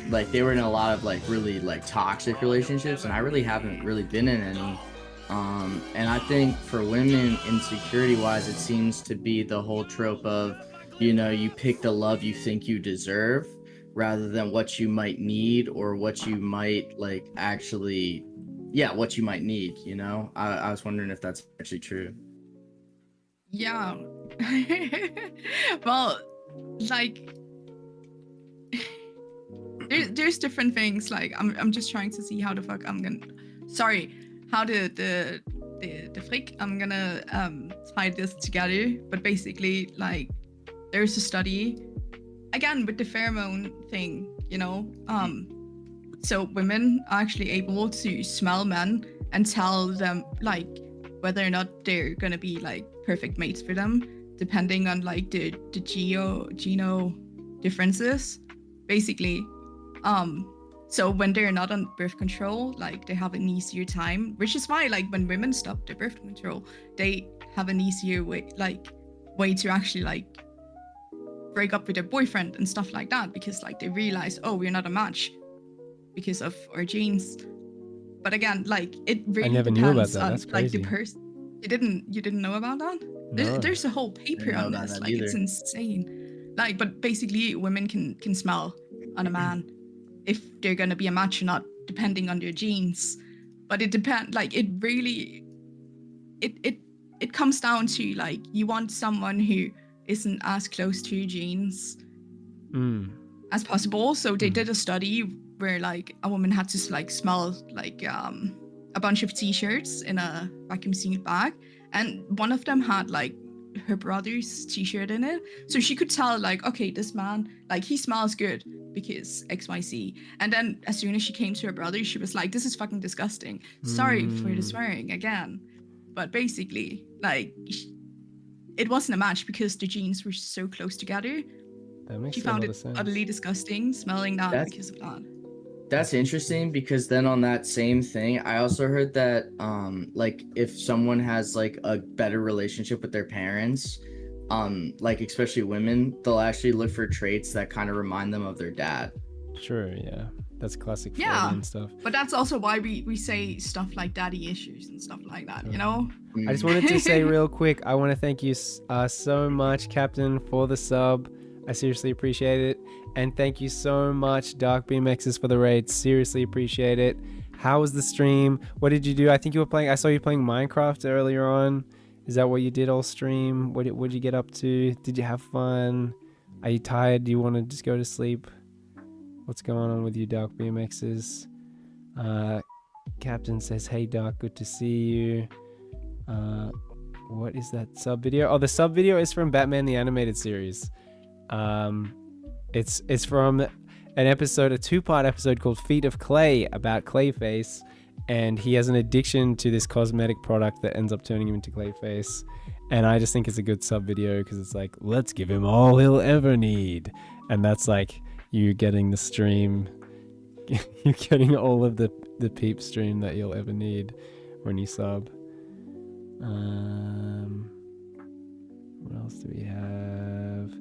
like they were in a lot of like really like toxic relationships, and I really haven't really been in any. And I think for women, insecurity wise, it seems to be the whole trope of, you know, you pick the love you think you deserve rather than what you might need or what you might like actually, what you might need, you know? I was wondering if that's actually true. Yeah. Well, like there's different things. Like I'm just trying to see how the fuck I'm gonna, sorry, how the the flick. I'm gonna tie this together, but basically, like, there's a study again with the pheromone thing, so women are actually able to smell men and tell them like whether or not they're gonna be like perfect mates for them, depending on like the geno differences, basically. So when they're not on birth control, like they have an easier time, which is why like when women stop their birth control, they have an easier way to actually like break up with their boyfriend and stuff like that, because like they realize, oh, we're not a match because of our genes. But again, like it really I never depends knew about that. on That's like the crazy. person. You didn't know about that? No. There's a whole paper on this. Like it's insane. Like, but basically, women can smell on a man if they're gonna be a match or not, depending on their genes. But it depends. Like it really, it comes down to like you want someone who isn't as close to your genes as possible. So they did a study where like a woman had to like smell like a bunch of t-shirts in a vacuum sealed bag, and one of them had like her brother's t-shirt in it, so she could tell like, okay, this man, like he smells good because XYZ. And then as soon as she came to her brother, she was like, this is fucking disgusting, sorry for the swearing again. But basically like it wasn't a match because the genes were so close together. That makes she found a lot it of sense. utterly disgusting smelling that because of that. That's interesting, because then on that same thing, I also heard that like if someone has like a better relationship with their parents, like especially women, they'll actually look for traits that kind of remind them of their dad. Sure, yeah. That's classic Yeah, stuff. But that's also why we say stuff like daddy issues and stuff like that, you know? I just wanted to say real quick, I want to thank you so much, Captain, for the sub. I seriously appreciate it. And thank you so much, Dark BMXs, for the raid. Seriously appreciate it. How was the stream? What did you do? I think you were playing, I saw you playing Minecraft earlier on. Is that what you did all stream? What did you get up to? Did you have fun? Are you tired? Do you want to just go to sleep? What's going on with you, Dark BMXs? Captain says, hey, Dark, good to see you. What is that sub video? Oh, the sub video is from Batman the Animated Series. It's from an episode, a 2-part episode called Feet of Clay, about Clayface, and he has an addiction to this cosmetic product that ends up turning him into Clayface. And I just think it's a good sub video because it's like, let's give him all he'll ever need, and that's like you getting the stream, you're getting all of the peep stream that you'll ever need when you sub. What else do we have?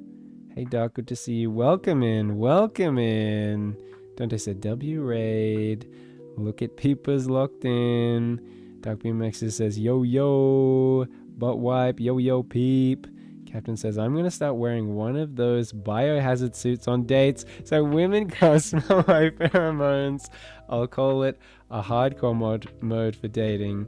Hey Doc, good to see you. Welcome in. Dante said W raid. Look at Peepers locked in. Doc BMX says yo butt wipe, yo peep. Captain says, I'm gonna start wearing one of those biohazard suits on dates so women can't smell my pheromones. I'll call it a hardcore mode for dating.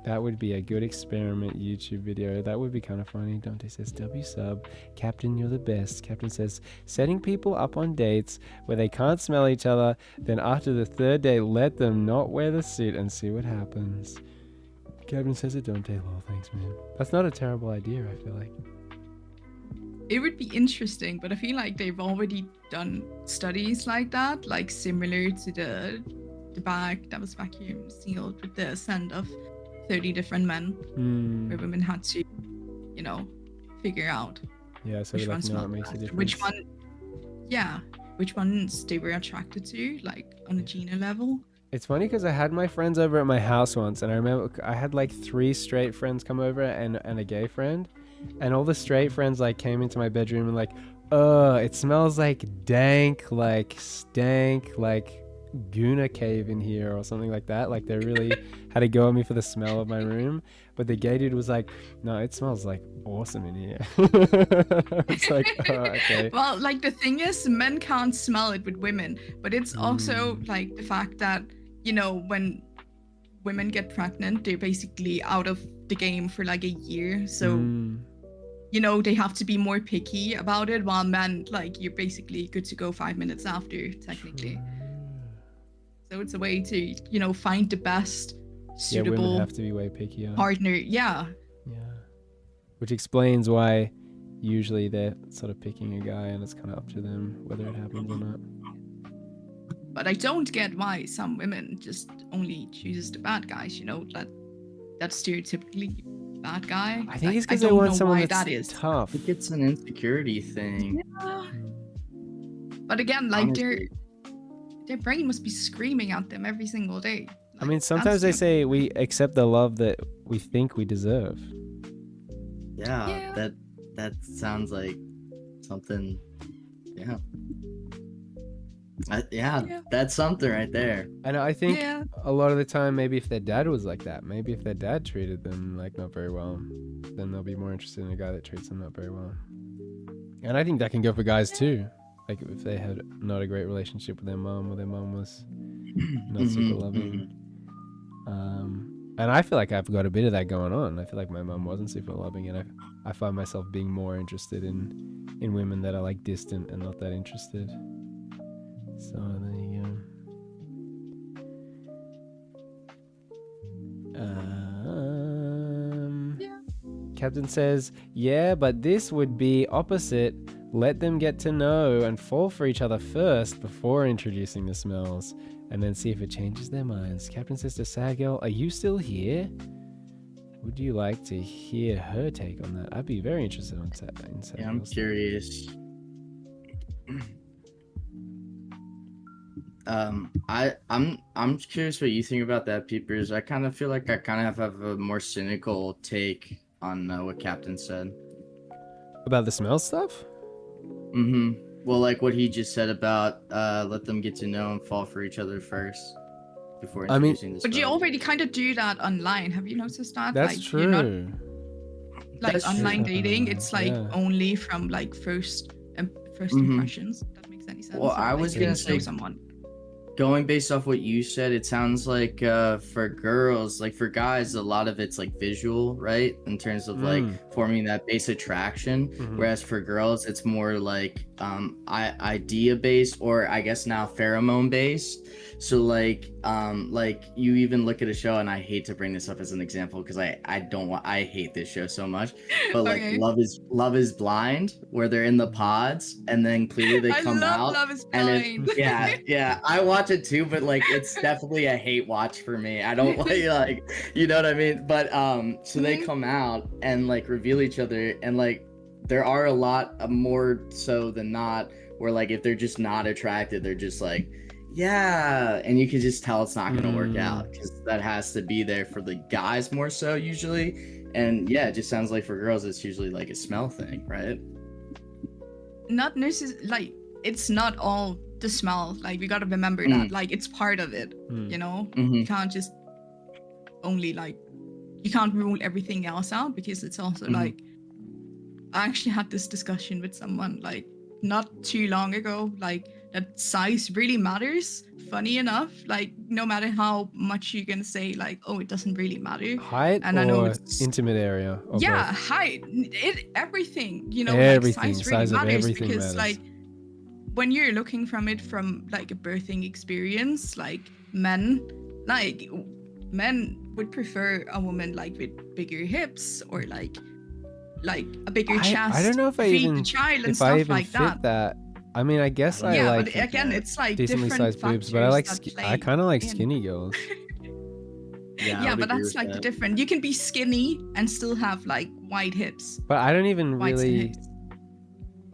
That would be a good experiment YouTube video. That would be kind of funny. Dante says, W sub. Captain, you're the best. Captain says, setting people up on dates where they can't smell each other, then after the 3rd day, let them not wear the suit and see what happens. Captain says it, Dante. Lol, thanks, man. That's not a terrible idea, I feel like. It would be interesting, but I feel like they've already done studies like that, like similar to the bag that was vacuum sealed with the scent of 30 different men, where women had to, figure out so which ones it makes a difference. Which ones they were attracted to, like on a gene level. It's funny because I had my friends over at my house once, and I remember I had like 3 straight friends come over and a gay friend, and all the straight friends like came into my bedroom and like, it smells like dank, like stank, like Guna cave in here or something like that. Like they really had to go at me for the smell of my room, but the gay dude was like, no, it smells like awesome in here. It's like, okay. Well, like the thing is, men can't smell it with women, but it's also like the fact that, when women get pregnant, they're basically out of the game for like a year, so they have to be more picky about it, while men, like, you're basically good to go 5 minutes after, technically. So it's a way to, find the best suitable women have to be way pickier. partner. Yeah. Yeah. Which explains why usually they're sort of picking a guy and it's kind of up to them whether it happens or not. But I don't get why some women just only chooses the bad guys, you know, that's stereotypically bad guy. I think Like, it's because I they don't want know someone why that's that is. tough. I think it's an insecurity thing. Yeah. But again, like Honestly. their brain must be screaming at them every single day. Like, I mean, sometimes they that's say we accept the love that we think we deserve. Yeah, that sounds like something. Yeah. Yeah. That's something right there. And I think Yeah. a lot of the time, maybe if their dad was like that, maybe if their dad treated them like not very well, then they'll be more interested in a guy that treats them not very well. And I think that can go for guys too. Like if they had not a great relationship with their mom, or their mom was not super loving. And I feel like I've got a bit of that going on. I feel like my mom wasn't super loving, and I find myself being more interested in women that are like distant and not that interested. So there you go. Yeah. Captain says, yeah, but this would be opposite. Let them get to know and fall for each other first before introducing the smells, and then see if it changes their minds. Captain says to Sad Girl, are you still here? Would you like to hear her take on that? I'd be very interested in Sad Yeah, I'm Girl's take. curious. I'm curious what you think about that, Peepers. I kind of feel like I kind of have a more cynical take on what Captain said. About the smell stuff? Well, like what he just said about let them get to know and fall for each other first before introducing the But you spell. already kind of do that online. Have you noticed that? That's like, true. You're not, like That's true. online dating, it's like Yeah. only from like first impressions. If that makes any sense. Well, Or, I like, was getting gonna to know say- someone. Going based off what you said, it sounds like for girls, like for guys, a lot of it's like visual, right? In terms of like forming that base attraction. Whereas for girls, it's more like idea based, or I guess now pheromone based. So like you even look at a show, and I hate to bring this up as an example because I hate this show so much. But like Okay. Love is Blind, where they're in the pods and then clearly they come I love out. Love is And Blind. yeah, I watch it too, but like it's definitely a hate watch for me. I don't like you know what I mean? But so they come out and like reveal each other, and like there are a lot more so than not where like if they're just not attracted, they're just like, yeah, and you can just tell it's not gonna work out because that has to be there for the guys more so usually. And yeah, it just sounds like for girls it's usually like a smell thing, right? Not necessarily, like, it's not all the smell. Like, we gotta remember that. Like, it's part of it, you know? You can't just only, like, you can't rule everything else out, because it's also, like, I actually had this discussion with someone, like, not too long ago, like, that size really matters. Funny enough, like, no matter how much you can say, like, oh, it doesn't really matter. Height And or I know it's intimate area? Or yeah, both? height, everything, you know, Everything, like, size really size of matters, everything because matters. like when you're looking from it from like a birthing experience, like men would prefer a woman like with bigger hips, or like a bigger chest. I don't know if I feed even the child and if stuff I even like fit that. I mean, I guess I Yeah, like but again, it's like decently different sized boobs, but I like factors that I kind of play like in. skinny girls. Yeah, Yeah, but that's like the different. You can be skinny and still have like wide hips. But I don't even Wide really hips.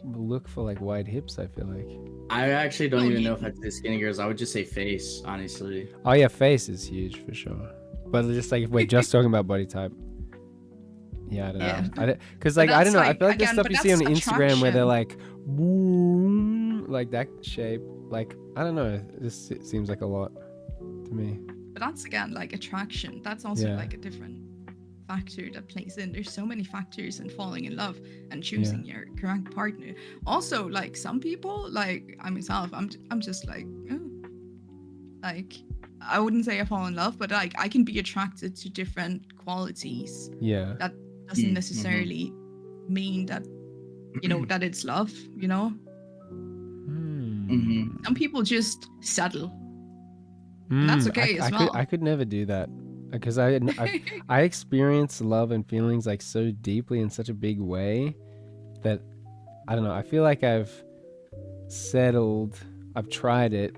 look for like wide hips. I feel like. I actually don't Oh, even you- know if I'd say skinny girls. I would just say face, honestly. Oh yeah, face is huge for sure. But just like if we're just talking about body type. Yeah, I don't know. Because like I don't know. I feel like the stuff you see on Instagram where they're like, boom, like that shape. Like I don't know. This seems like a lot to me. But that's again like attraction. That's also Yeah. like a different factor that plays in. There's so many factors in falling in love and choosing your correct partner. Also, like some people, like I myself, I'm just like, oh. Like I wouldn't say I fall in love, but like I can be attracted to different qualities. Yeah. That doesn't necessarily mean that, you know, that it's love, you know? Some people just settle. And that's okay as well. I could never do that. because I experience love and feelings like so deeply in such a big way that I don't know. I feel like I've settled. I've tried it,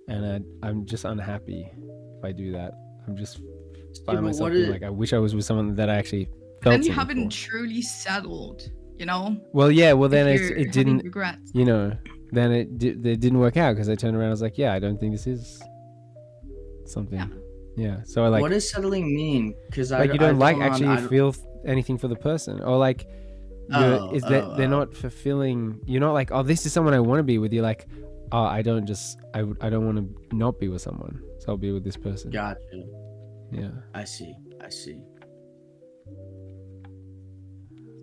and I'm just unhappy if I do that. I'm just Yeah, find but myself what being is like, I wish I was with someone that I actually But then felt you something haven't for. truly settled, you know? Well, yeah. Well, If then you're it having didn't. regrets. You know, then it didn't work out because I turned around. I was like, yeah, I don't think this is Yeah. something. Yeah. So I what like does settling mean? Because like you I don't like don't actually I don't, feel anything for the person, or like you're oh is oh that they're oh. not fulfilling. You're not like, oh, this is someone I want to be with. You're like, oh, I don't want to not be with someone, so I'll be with this person. Gotcha. Yeah. I see.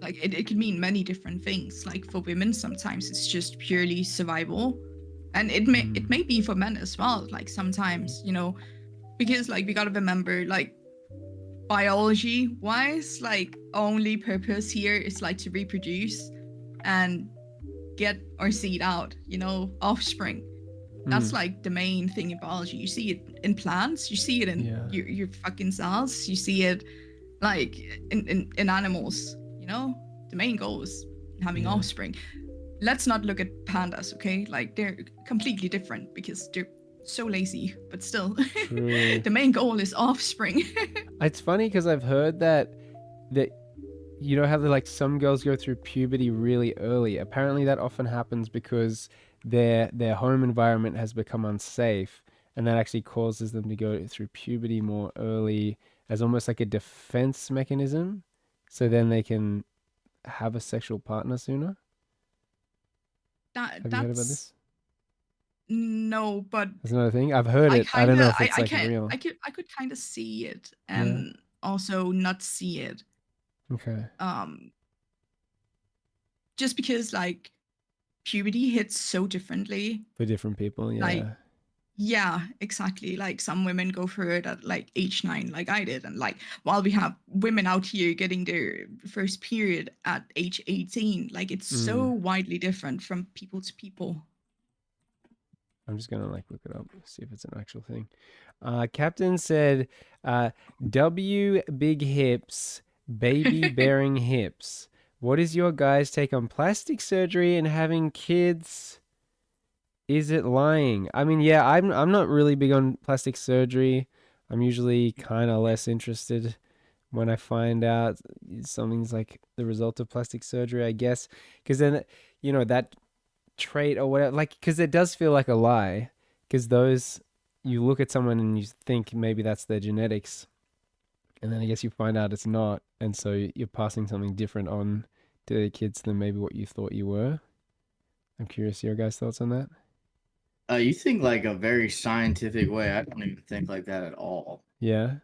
Like it can mean many different things. Like for women, sometimes it's just purely survival. And it may be for men as well. Like sometimes, you know, because like we gotta remember, like biology wise, like only purpose here is like to reproduce and get our seed out, you know, offspring. That's like the main thing in biology. You see it in plants, you see it in your fucking cells, you see it like in animals, you know? The main goal is having offspring. Let's not look at pandas, okay? Like they're completely different because they're so lazy, but still the main goal is offspring. It's funny because I've heard that you know how like some girls go through puberty really early. Apparently that often happens because their home environment has become unsafe, and that actually causes them to go through puberty more early as almost like a defense mechanism, so then they can have a sexual partner sooner. Have you heard about this? No, but That's another thing. I've heard it. I don't know if it's I like can real. I could kind of see it and also not see it. Okay. Just because like puberty hits so differently For different people, yeah. like yeah, exactly. Like some women go through it at like age 9, like I did, and like while we have women out here getting their first period at age 18, like it's so widely different from people to people. I'm just gonna like look it up, see if it's an actual thing. Captain said, "W big hips, baby bearing hips. What is your guys' take on plastic surgery and having kids? Is it lying?" I mean, yeah, I'm not really big on plastic surgery. I'm usually kind of less interested when I find out something's like the result of plastic surgery, I guess, because then you know that trait or whatever, like, because it does feel like a lie, because those, you look at someone and you think maybe that's their genetics, and then I guess you find out it's not, and so you're passing something different on to the kids than maybe what you thought you were. I'm curious your guys' thoughts on that. You think like a very scientific way. I don't even think like that at all. Yeah.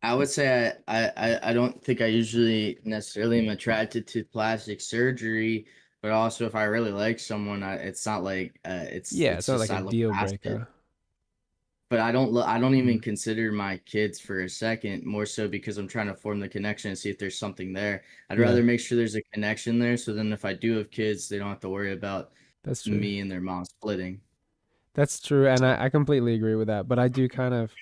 I would say I don't think I usually necessarily am attracted to plastic surgery, but also if I really like someone, it's not like Yeah, it's it's not just like a I look deal past it. breaker. But I don't even consider my kids for a second, more so because I'm trying to form the connection and see if there's something there. I'd rather make sure there's a connection there, so then if I do have kids, they don't have to worry about That's true. me and their mom splitting. That's true, and I completely agree with that. But I do kind of,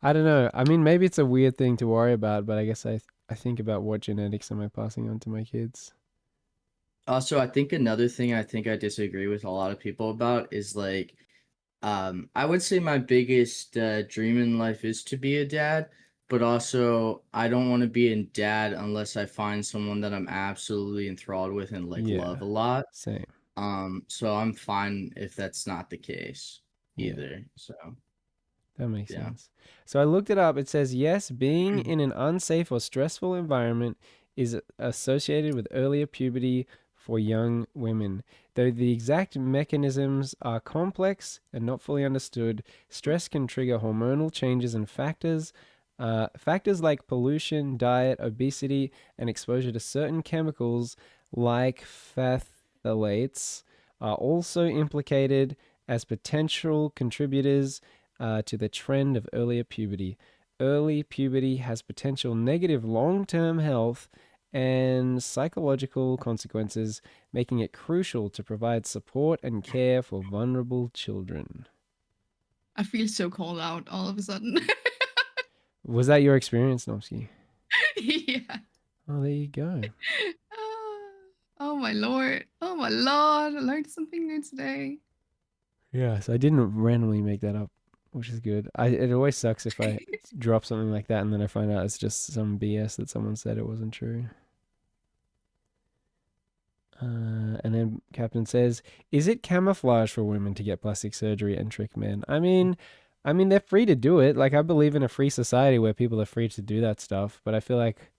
I don't know. I mean, maybe it's a weird thing to worry about, but I guess I think about what genetics am I passing on to my kids. Also, I think another thing I think I disagree with a lot of people about is like, I would say my biggest dream in life is to be a dad, but also I don't want to be a dad unless I find someone that I'm absolutely enthralled with and like love a lot. Same. So I'm fine if that's not the case Yeah. either. So That makes yeah. sense. So I looked it up. It says, yes, being in an unsafe or stressful environment is associated with earlier puberty for young women. Though the exact mechanisms are complex and not fully understood, stress can trigger hormonal changes and factors. Factors like pollution, diet, obesity, and exposure to certain chemicals like phthalates are also implicated as potential contributors to the trend of earlier puberty. Early puberty has potential negative long-term health and psychological consequences, making it crucial to provide support and care for vulnerable children. I feel so called out all of a sudden. Was that your experience, Nomsky? Yeah. Oh, there you go. Oh my lord. Oh my lord. I learned something new today. Yes, I didn't randomly make that up, which is good. It always sucks if I drop something like that and then I find out it's just some BS that someone said it wasn't true. And then Captain says, "Is it camouflage for women to get plastic surgery and trick men?" I mean, they're free to do it. Like, I believe in a free society where people are free to do that stuff. But I feel like,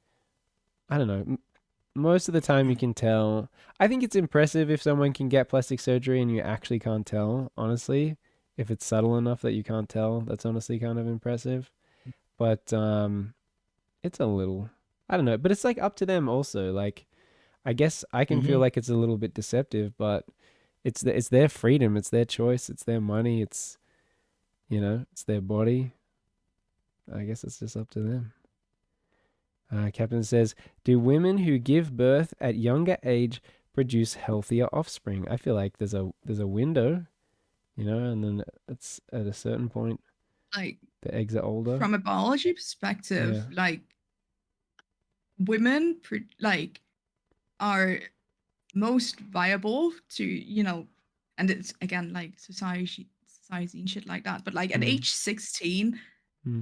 I don't know. Most of the time, you can tell. I think it's impressive if someone can get plastic surgery and you actually can't tell. Honestly, if it's subtle enough that you can't tell, that's honestly kind of impressive. But it's a little. I don't know. But it's like up to them also. Like, I guess I can feel like it's a little bit deceptive, but it's their freedom, it's their choice, it's their money, it's it's their body. I guess it's just up to them. Captain says, "Do women who give birth at younger age produce healthier offspring?" I feel like there's a window, and then it's at a certain point Like, the eggs are older. from a biology perspective, Yeah. like women like are most viable to, and it's again like society and shit like that, but like at age 16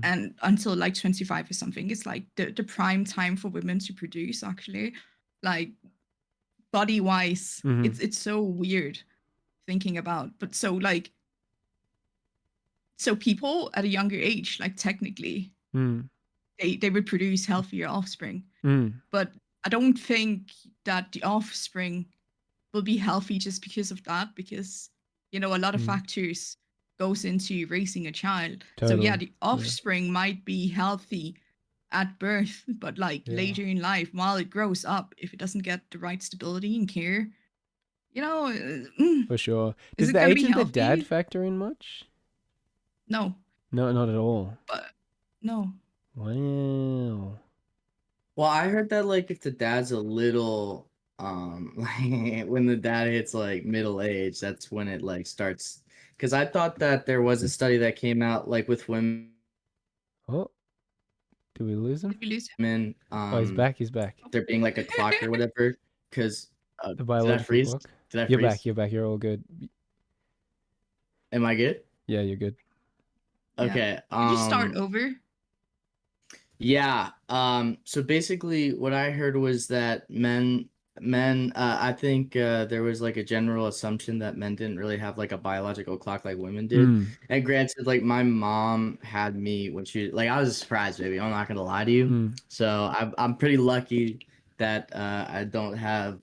and until like 25 or something, it's like the prime time for women to produce, actually. Like, body wise, it's so weird thinking about. But so people at a younger age, like, technically they would produce healthier offspring. But I don't think that the offspring will be healthy just because of that, because a lot of factors goes into raising a child. So yeah, Totally. the offspring might be healthy at birth, but like later in life, while it grows up, if it doesn't get the right stability and care, For sure. is Does it the gonna age be of the dad healthy? factor in much? No. No, not at all. But no. Wow. Well, I heard that like if the dad's a little like when the dad hits like middle age, that's when it like starts. Because I thought that there was a study that came out like with women. Oh, did we lose him? Did we lose Women, Oh, he's back. He's back. there being like a clock or whatever. Because The did I biological freeze? clock. Did I You're back. freeze? You're back. You're all good. Am I good? Yeah, you're good. Yeah. Okay. Could you start over? Yeah. So basically what I heard was that I think there was like a general assumption that men didn't really have like a biological clock like women did. And granted, like my mom had me when she like I was surprised, baby. I'm not gonna lie to you. So I'm pretty lucky that I don't have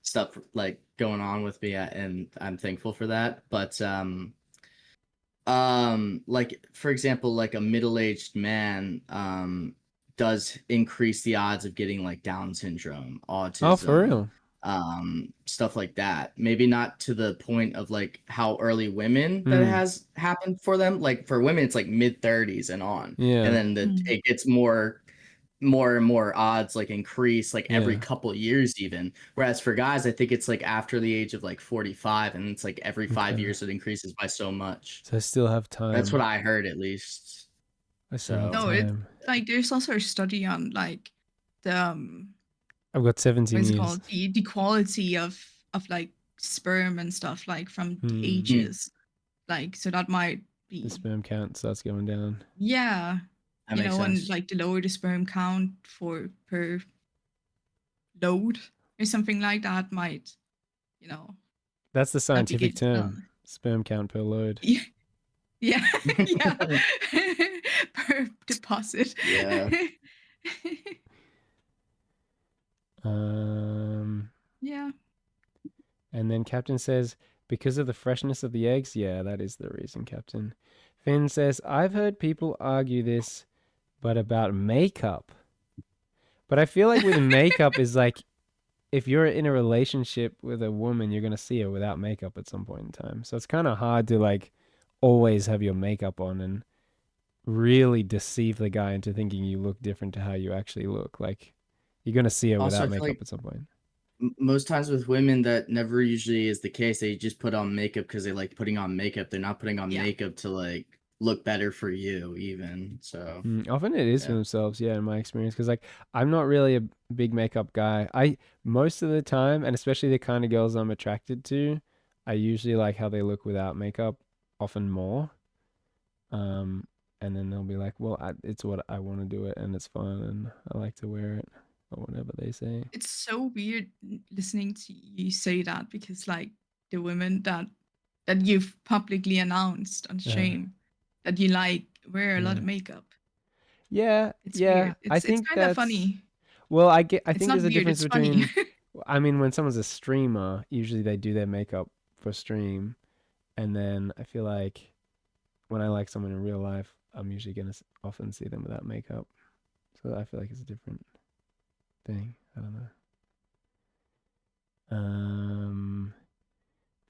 stuff like going on with me, and I'm thankful for that. But like for example, like a middle-aged man does increase the odds of getting like Down syndrome, Oh, for autism, real? stuff like that. Maybe not to the point of like how early women that has happened for them. Like for women it's like mid-30s and on. Yeah. And then it gets more and more odds like increase like every couple years even, whereas for guys I think it's like after the age of like 45, and it's like every 5 years it increases by so much. So I still have time. That's what I heard, at least. I still have No, it's time. like there's also a study on like the I've got 17 what's it years. called, the quality of like sperm and stuff, like from the ages, like, so that might be The sperm count starts going down. yeah, That makes and sense. like the lower the sperm count per load or something like that might, That's the scientific navigate well. term. Sperm count per load. Yeah. Yeah. Yeah. Per deposit. Yeah. Yeah. And then Captain says, because of the freshness of the eggs? Yeah, that is the reason, Captain. Finn says, I've heard people argue this, but about makeup. But I feel like with makeup is like, if you're in a relationship with a woman, you're going to see her without makeup at some point in time. So it's kind of hard to like always have your makeup on and really deceive the guy into thinking you look different to how you actually look. Like, you're going to see her Also, without I feel makeup like at some point. most times with women that never usually is the case. They just put on makeup because they like putting on makeup. They're not putting on makeup to like look better for you even. So Often it is for yeah. themselves, yeah, in my experience, because like I'm not really a big makeup guy. I most of the time, and especially the kind of girls I'm attracted to, I usually like how they look without makeup, often more. Um, and then they'll be like, "Well, it's what I want to do it, and it's fun, and I like to wear it, or whatever they say." It's so weird listening to you say that, because like the women that you've publicly announced on Uh, stream that you like wear a lot yeah, of makeup. yeah, It's yeah. weird. I It's think kind of that's funny. well. I get. I It's think not there's a weird. difference It's funny. between. I mean, when someone's a streamer, usually they do their makeup for stream, and then I feel like when I like someone in real life, I'm usually gonna often see them without makeup. So I feel like it's a different thing. I don't know.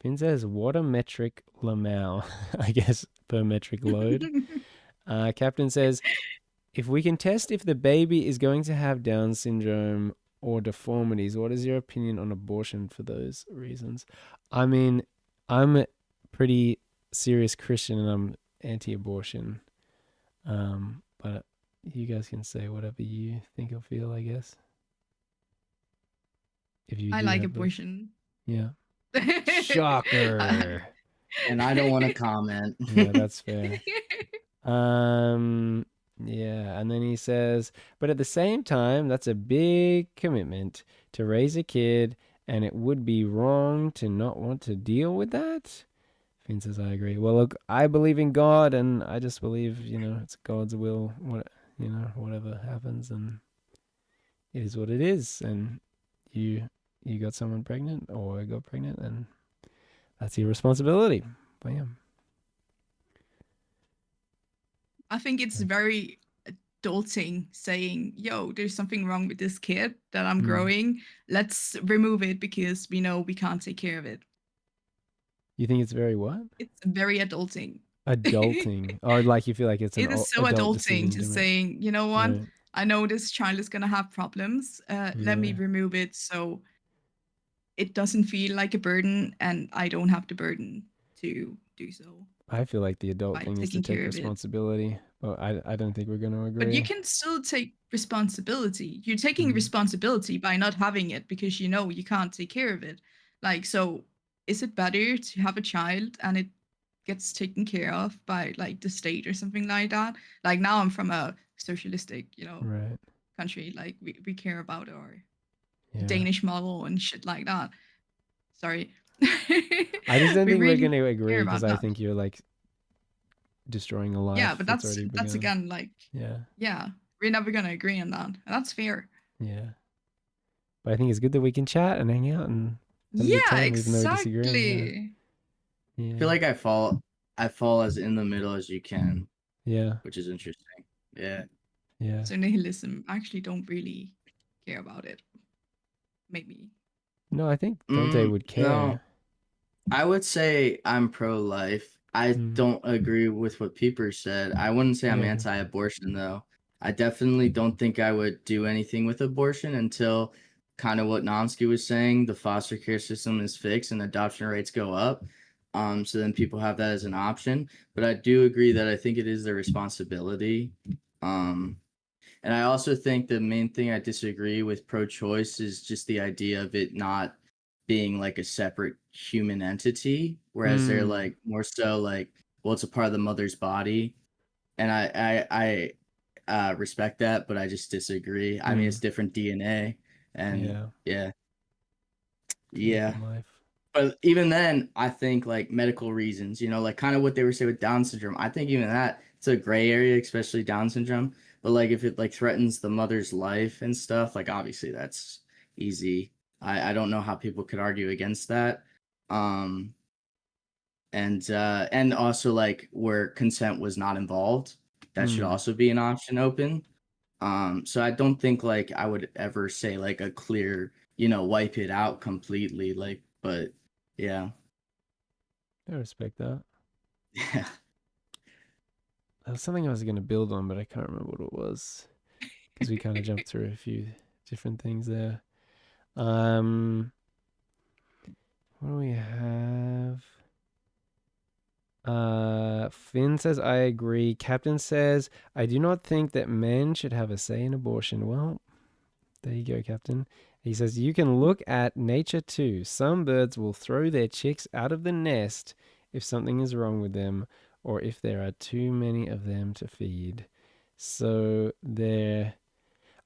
Finn says water metric Lamau, I guess per metric load. Captain says if we can test if the baby is going to have Down syndrome or deformities, what is your opinion on abortion for those reasons? I mean, I'm a pretty serious Christian and I'm anti-abortion. But you guys can say whatever you think or feel, I guess. If you I do like have those. abortion. Yeah. Shocker. And I don't want to comment. Yeah, that's fair. Um, yeah, and then he says, but at the same time, that's a big commitment to raise a kid, and it would be wrong to not want to deal with that. Finn says, I agree. Well, look, I believe in God, and I just believe, it's God's will. Whatever happens, and it is what it is. And you got someone pregnant, or got pregnant, and that's your responsibility. But yeah. I think it's very adulting saying, yo, there's something wrong with this kid that I'm growing. Let's remove it because we know we can't take care of it. You think it's very what? It's very adulting. Adulting. Oh, like you feel like it's an It is so adult adulting decision to to make. saying, you know what? Right. I know this child is going to have problems. Let me Yeah. remove it so it doesn't feel like a burden and I don't have the burden to do so I feel like the adult by thing is to taking take care of it. responsibility. But I don't think we're going to But you agree. can still take responsibility. You're taking responsibility by not having it because you know you can't take care of it. Like, so is it better to have a child and it gets taken care of by like the state or something like that? Like, now I'm from a socialistic, Right. country. Like, we care about our Yeah. Danish model and shit like that. Sorry. I just don't We think we're really going to care agree because about I that. think you're like destroying a Yeah, life but that's that's already that's begun. again like, Yeah. yeah, we're never gonna agree on that. And that's fair. Yeah. But I think it's good that we can chat and hang out and have a good Yeah, time even though we disagree. Yeah. exactly. I Yeah. feel like I fall as in the middle as you can, Yeah. which is interesting. Yeah. Yeah. So nihilism, I actually don't really care about it. Maybe. No, I think Dante would No, care. I would say I'm pro-life. I don't agree with what Peeper said. I wouldn't say I'm Yeah. anti-abortion though. I definitely don't think I would do anything with abortion until kind of what Nomsky was saying, the foster care system is fixed and adoption rates go up. So then people have that as an option. But I do agree that I think it is their responsibility. Um, and I also think the main thing I disagree with pro-choice is just the idea of it not being like a separate human entity, whereas they're like more so like, well, it's a part of the mother's body, and I respect that, but I just disagree. I mean, it's different DNA, and Yeah. yeah, It's a yeah. different life. But even then, I think like medical reasons, like kind of what they were saying with Down syndrome. I think even that it's a gray area, especially Down syndrome. But like if it like threatens the mother's life and stuff, like obviously that's easy. I don't know how people could argue against that. Um, and also like where consent was not involved, that should also be an option open. So I don't think like I would ever say like a clear, wipe it out completely. Like, but yeah. I respect that. Yeah. There was something I was going to build on, but I can't remember what it was because we kind of jumped through a few different things there. What do we have? Finn says, I agree. Captain says, I do not think that men should have a say in abortion. Well, there you go, Captain. He says, you can look at nature too. Some birds will throw their chicks out of the nest if something is wrong with them or if there are too many of them to feed. So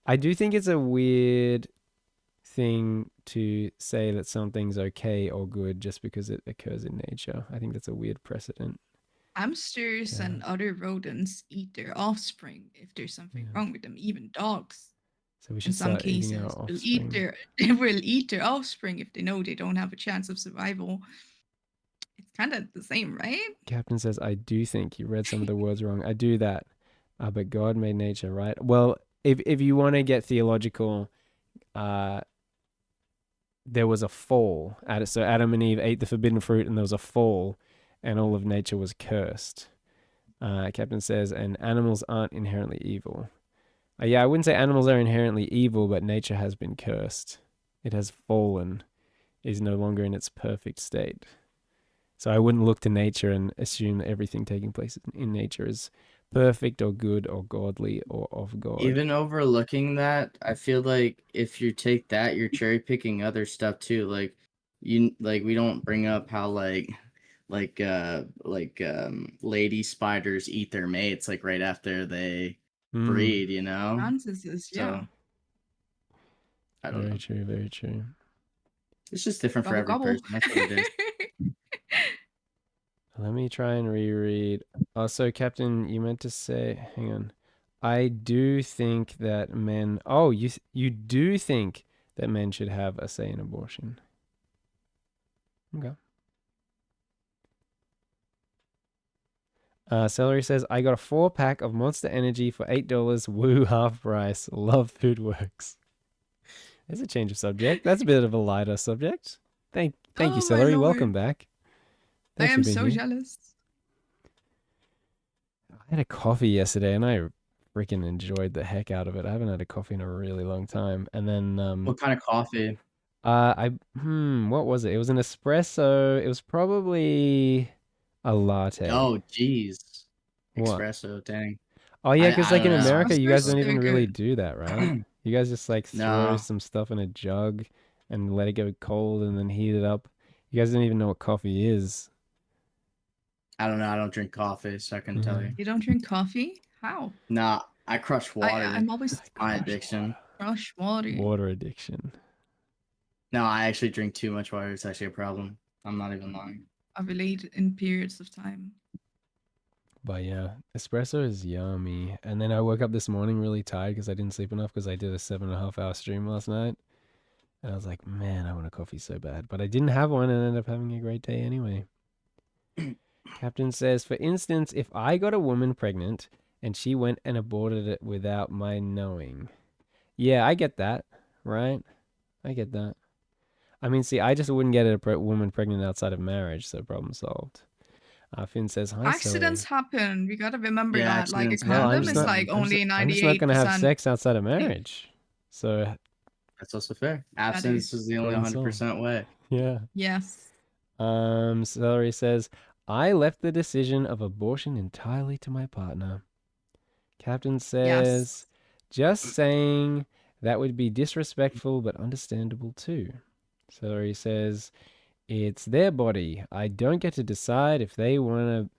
I do think it's a weird thing to say that something's okay or good just because it occurs in nature. I think that's a weird precedent. Hamsters and other rodents eat their offspring if there's something wrong with them. Even dogs, So we in should some start eating our cases, offspring. will eat their offspring if they know they don't have a chance of survival. It's kind of the same, right? Captain says, I do think you read some of the words wrong. I do that. But God made nature, right? Well, if you want to get theological, there was a fall. So Adam and Eve ate the forbidden fruit and there was a fall and all of nature was cursed. Captain says, and animals aren't inherently evil. Yeah, I wouldn't say animals are inherently evil, but nature has been cursed. It has fallen, is no longer in its perfect state. So I wouldn't look to nature and assume that everything taking place in nature is perfect or good or godly or of God. Even overlooking that, I feel like if you take that, you're cherry picking other stuff too. Like we don't bring up how lady spiders eat their mates like right after they breed, you know? Francis, yeah. So I don't know. Very true, very true. It's just different for Gobble, every gobble. person. That's what it is. Let me try and reread. So Captain, you meant to say, hang on. I do think that men. Oh, you do think that men should have a say in abortion. Okay. Celery says, I got a 4-pack of Monster Energy for $8. Woo, half price. Love Food Works. There's a change of subject. That's a bit of a lighter subject. Thank you, my Celery. lord. Welcome back. I Thanks am for being so here. jealous. I had a coffee yesterday and I freaking enjoyed the heck out of it. I haven't had a coffee in a really long time. And then What kind of coffee? what was it? It was an espresso. It was probably a latte. Oh, jeez. What? Espresso, dang. Oh yeah, because like don't in know. America, you guys Espresso's don't even so really good. do that, right? You guys just like throw No. some stuff in a jug and let it go cold and then heat it up. You guys don't even know what coffee is. I don't know. I don't drink coffee, so I couldn't tell you. You don't drink coffee? How? Nah, I crush water. I'm always my addiction. crush water. Water addiction. No, I actually drink too much water. It's actually a problem. I'm not even lying. I relate in periods of time. But yeah, espresso is yummy. And then I woke up this morning really tired because I didn't sleep enough because I did a 7.5 hour stream last night. And I was like, man, I want a coffee so bad. But I didn't have one and ended up having a great day anyway. Captain says, for instance, if I got a woman pregnant and she went and aborted it without my knowing. Yeah, I get that, right? I get that. I mean, see, I just wouldn't get a woman pregnant outside of marriage, so problem solved. Finn says, hi, Accidents happen. We gotta remember Yeah, that. Like a accidents condom happen. is like only I'm just not 98%. going to have sex outside of marriage. So that's also fair. Abstinence is the only 100% way. Yeah. Yes. Celery says, I left the decision of abortion entirely to my partner. Captain says, just saying that would be disrespectful but understandable too. Celery says, it's their body. I don't get to decide if they want to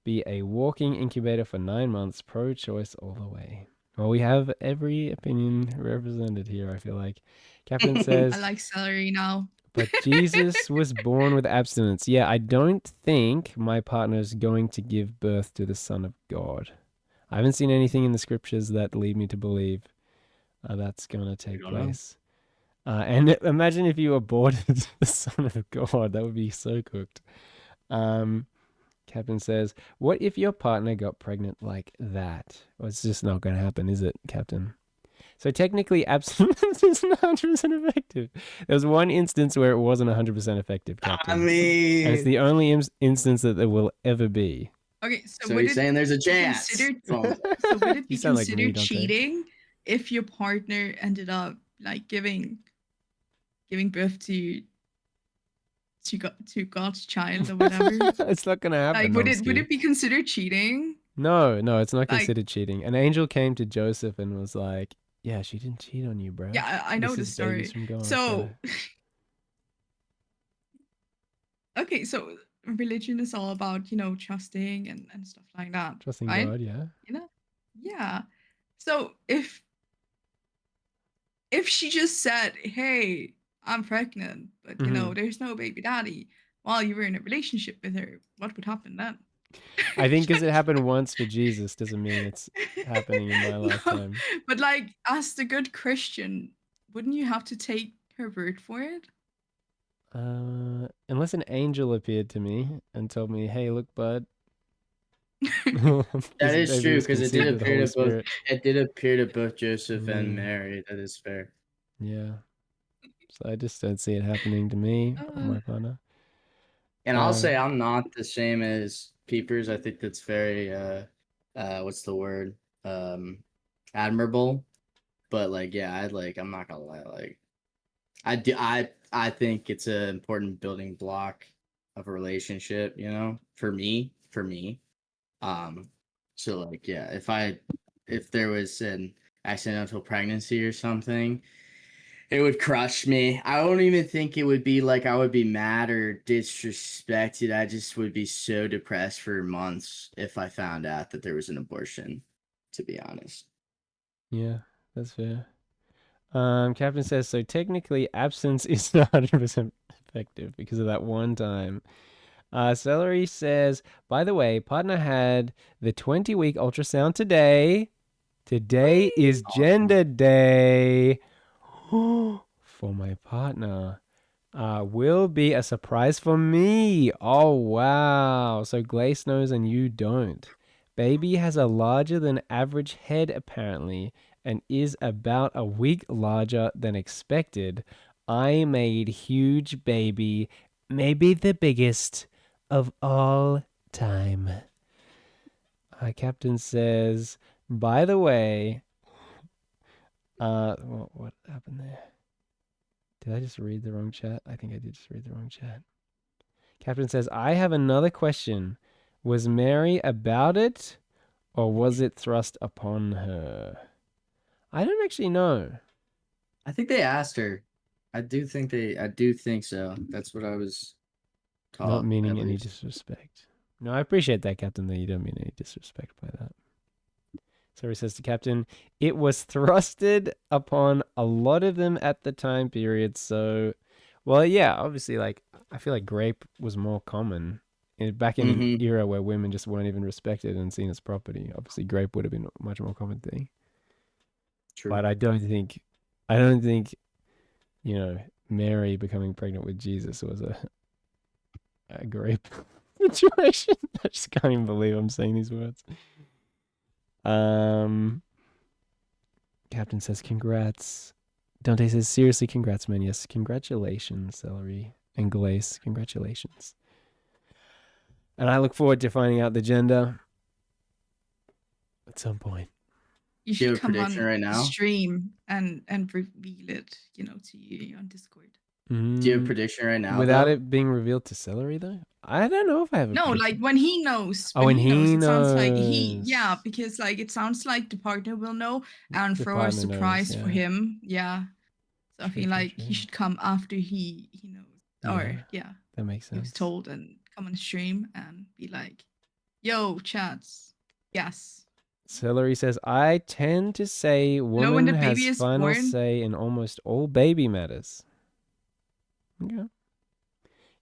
be a walking incubator for 9 months, pro-choice all the way. Well, we have every opinion represented here, I feel like. Captain says, I like celery now. But Jesus was born with abstinence. Yeah, I don't think my partner is going to give birth to the Son of God. I haven't seen anything in the scriptures that lead me to believe that's going to take place. And imagine if you aborted the Son of God. That would be so cooked. Captain says, what if your partner got pregnant like that? Well, it's just not going to happen, is it, Captain? So technically, abstinence isn't 100% effective. There was one instance where it wasn't 100% effective, Captain. I mean, and it's the only instance that there will ever be. Okay, so you're saying there's a chance. So would it be considered like cheating if your partner ended up like giving birth to to God's child or whatever. It's not gonna happen. Like, would it be considered cheating? No, it's not Like, considered cheating. An angel came to Joseph and was like, "Yeah, she didn't cheat on you, bro. yeah, I know the This baby's story. from God." So, okay, so religion is all about, trusting and stuff like that. Trusting right? God, yeah. Yeah. So if she just said, "Hey, I'm pregnant, but there's no baby daddy," while you were in a relationship with her, what would happen then? I think because it happened once for Jesus doesn't mean it's happening in my No, lifetime. but like, as the good Christian, wouldn't you have to take her word for it? Unless an angel appeared to me and told me, "Hey, look, bud." That is true, because it did appear to both. Spirit. It did appear to both Joseph and Mary. That is fair. Yeah. So I just don't see it happening to me or my partner. And I'll say I'm not the same as Peepers. I think that's very what's the word? Admirable. But like, yeah, I'm not gonna lie, like I think it's an important building block of a relationship, for me. So like, yeah, if there was an accidental pregnancy or something, it would crush me. I don't even think it would be like I would be mad or disrespected. I just would be so depressed for months if I found out that there was an abortion, to be honest. Yeah, that's fair. Captain says, so technically absence is not 100% effective because of that one time. Celery says, by the way, partner had the 20-week ultrasound today. Today is gender day. For my partner. Will be a surprise for me. Oh, wow. So Glace knows and you don't. Baby has a larger than average head, apparently, and is about a week larger than expected. I made huge baby, maybe the biggest of all time. Captain says, by the way, what happened there? Did I just read the wrong chat? I think I did just read the wrong chat. Captain says, I have another question. Was Mary about it, or was it thrust upon her? I don't actually know. I think they asked her. I do think so. That's what I was taught. Not meaning any disrespect. No, I appreciate that, Captain, that you don't mean any disrespect by that. So he says to Captain, it was thrusted upon a lot of them at the time period. So, well, yeah, obviously, like, I feel like grape was more common back in an era where women just weren't even respected and seen as property. Obviously, grape would have been a much more common thing. True. But I don't think, Mary becoming pregnant with Jesus was a grape situation. I just can't even believe I'm saying these words. Captain says, congrats. Dante says, seriously, congrats, man. Yes, congratulations, Celery and Glace. Congratulations. And I look forward to finding out the gender at some point. You should come on right now? Stream and reveal it, to you on Discord. Do you have a prediction right now? Without it being revealed to Celery, though? I don't know if I have a prediction. Like when he knows. Oh, when he knows. It sounds like because like it sounds like the partner will know and throw a surprise for him. Yeah. So I feel like he should come after he knows. Or that makes sense. He was told and come on stream and be like, yo, chats. Yes. Celery says, I tend to say woman has final say in almost all baby matters. Okay.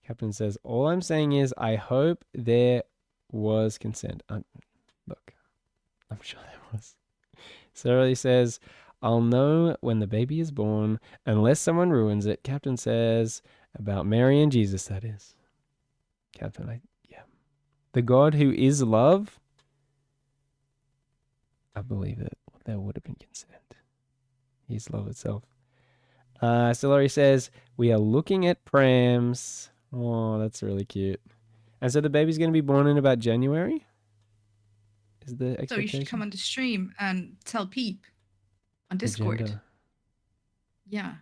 Captain says, all I'm saying is I hope there was consent. Look, I'm sure there was. Celery says, I'll know when the baby is born unless someone ruins it. Captain says, about Mary and Jesus, that is. Captain, the God who is love, I believe that there would have been consent. He's love itself. Celery says, we are looking at prams. Oh, that's really cute. And so the baby's going to be born in about January? Is the expectation? So you should come on the stream and tell Peep on Discord. Agenda. Yeah.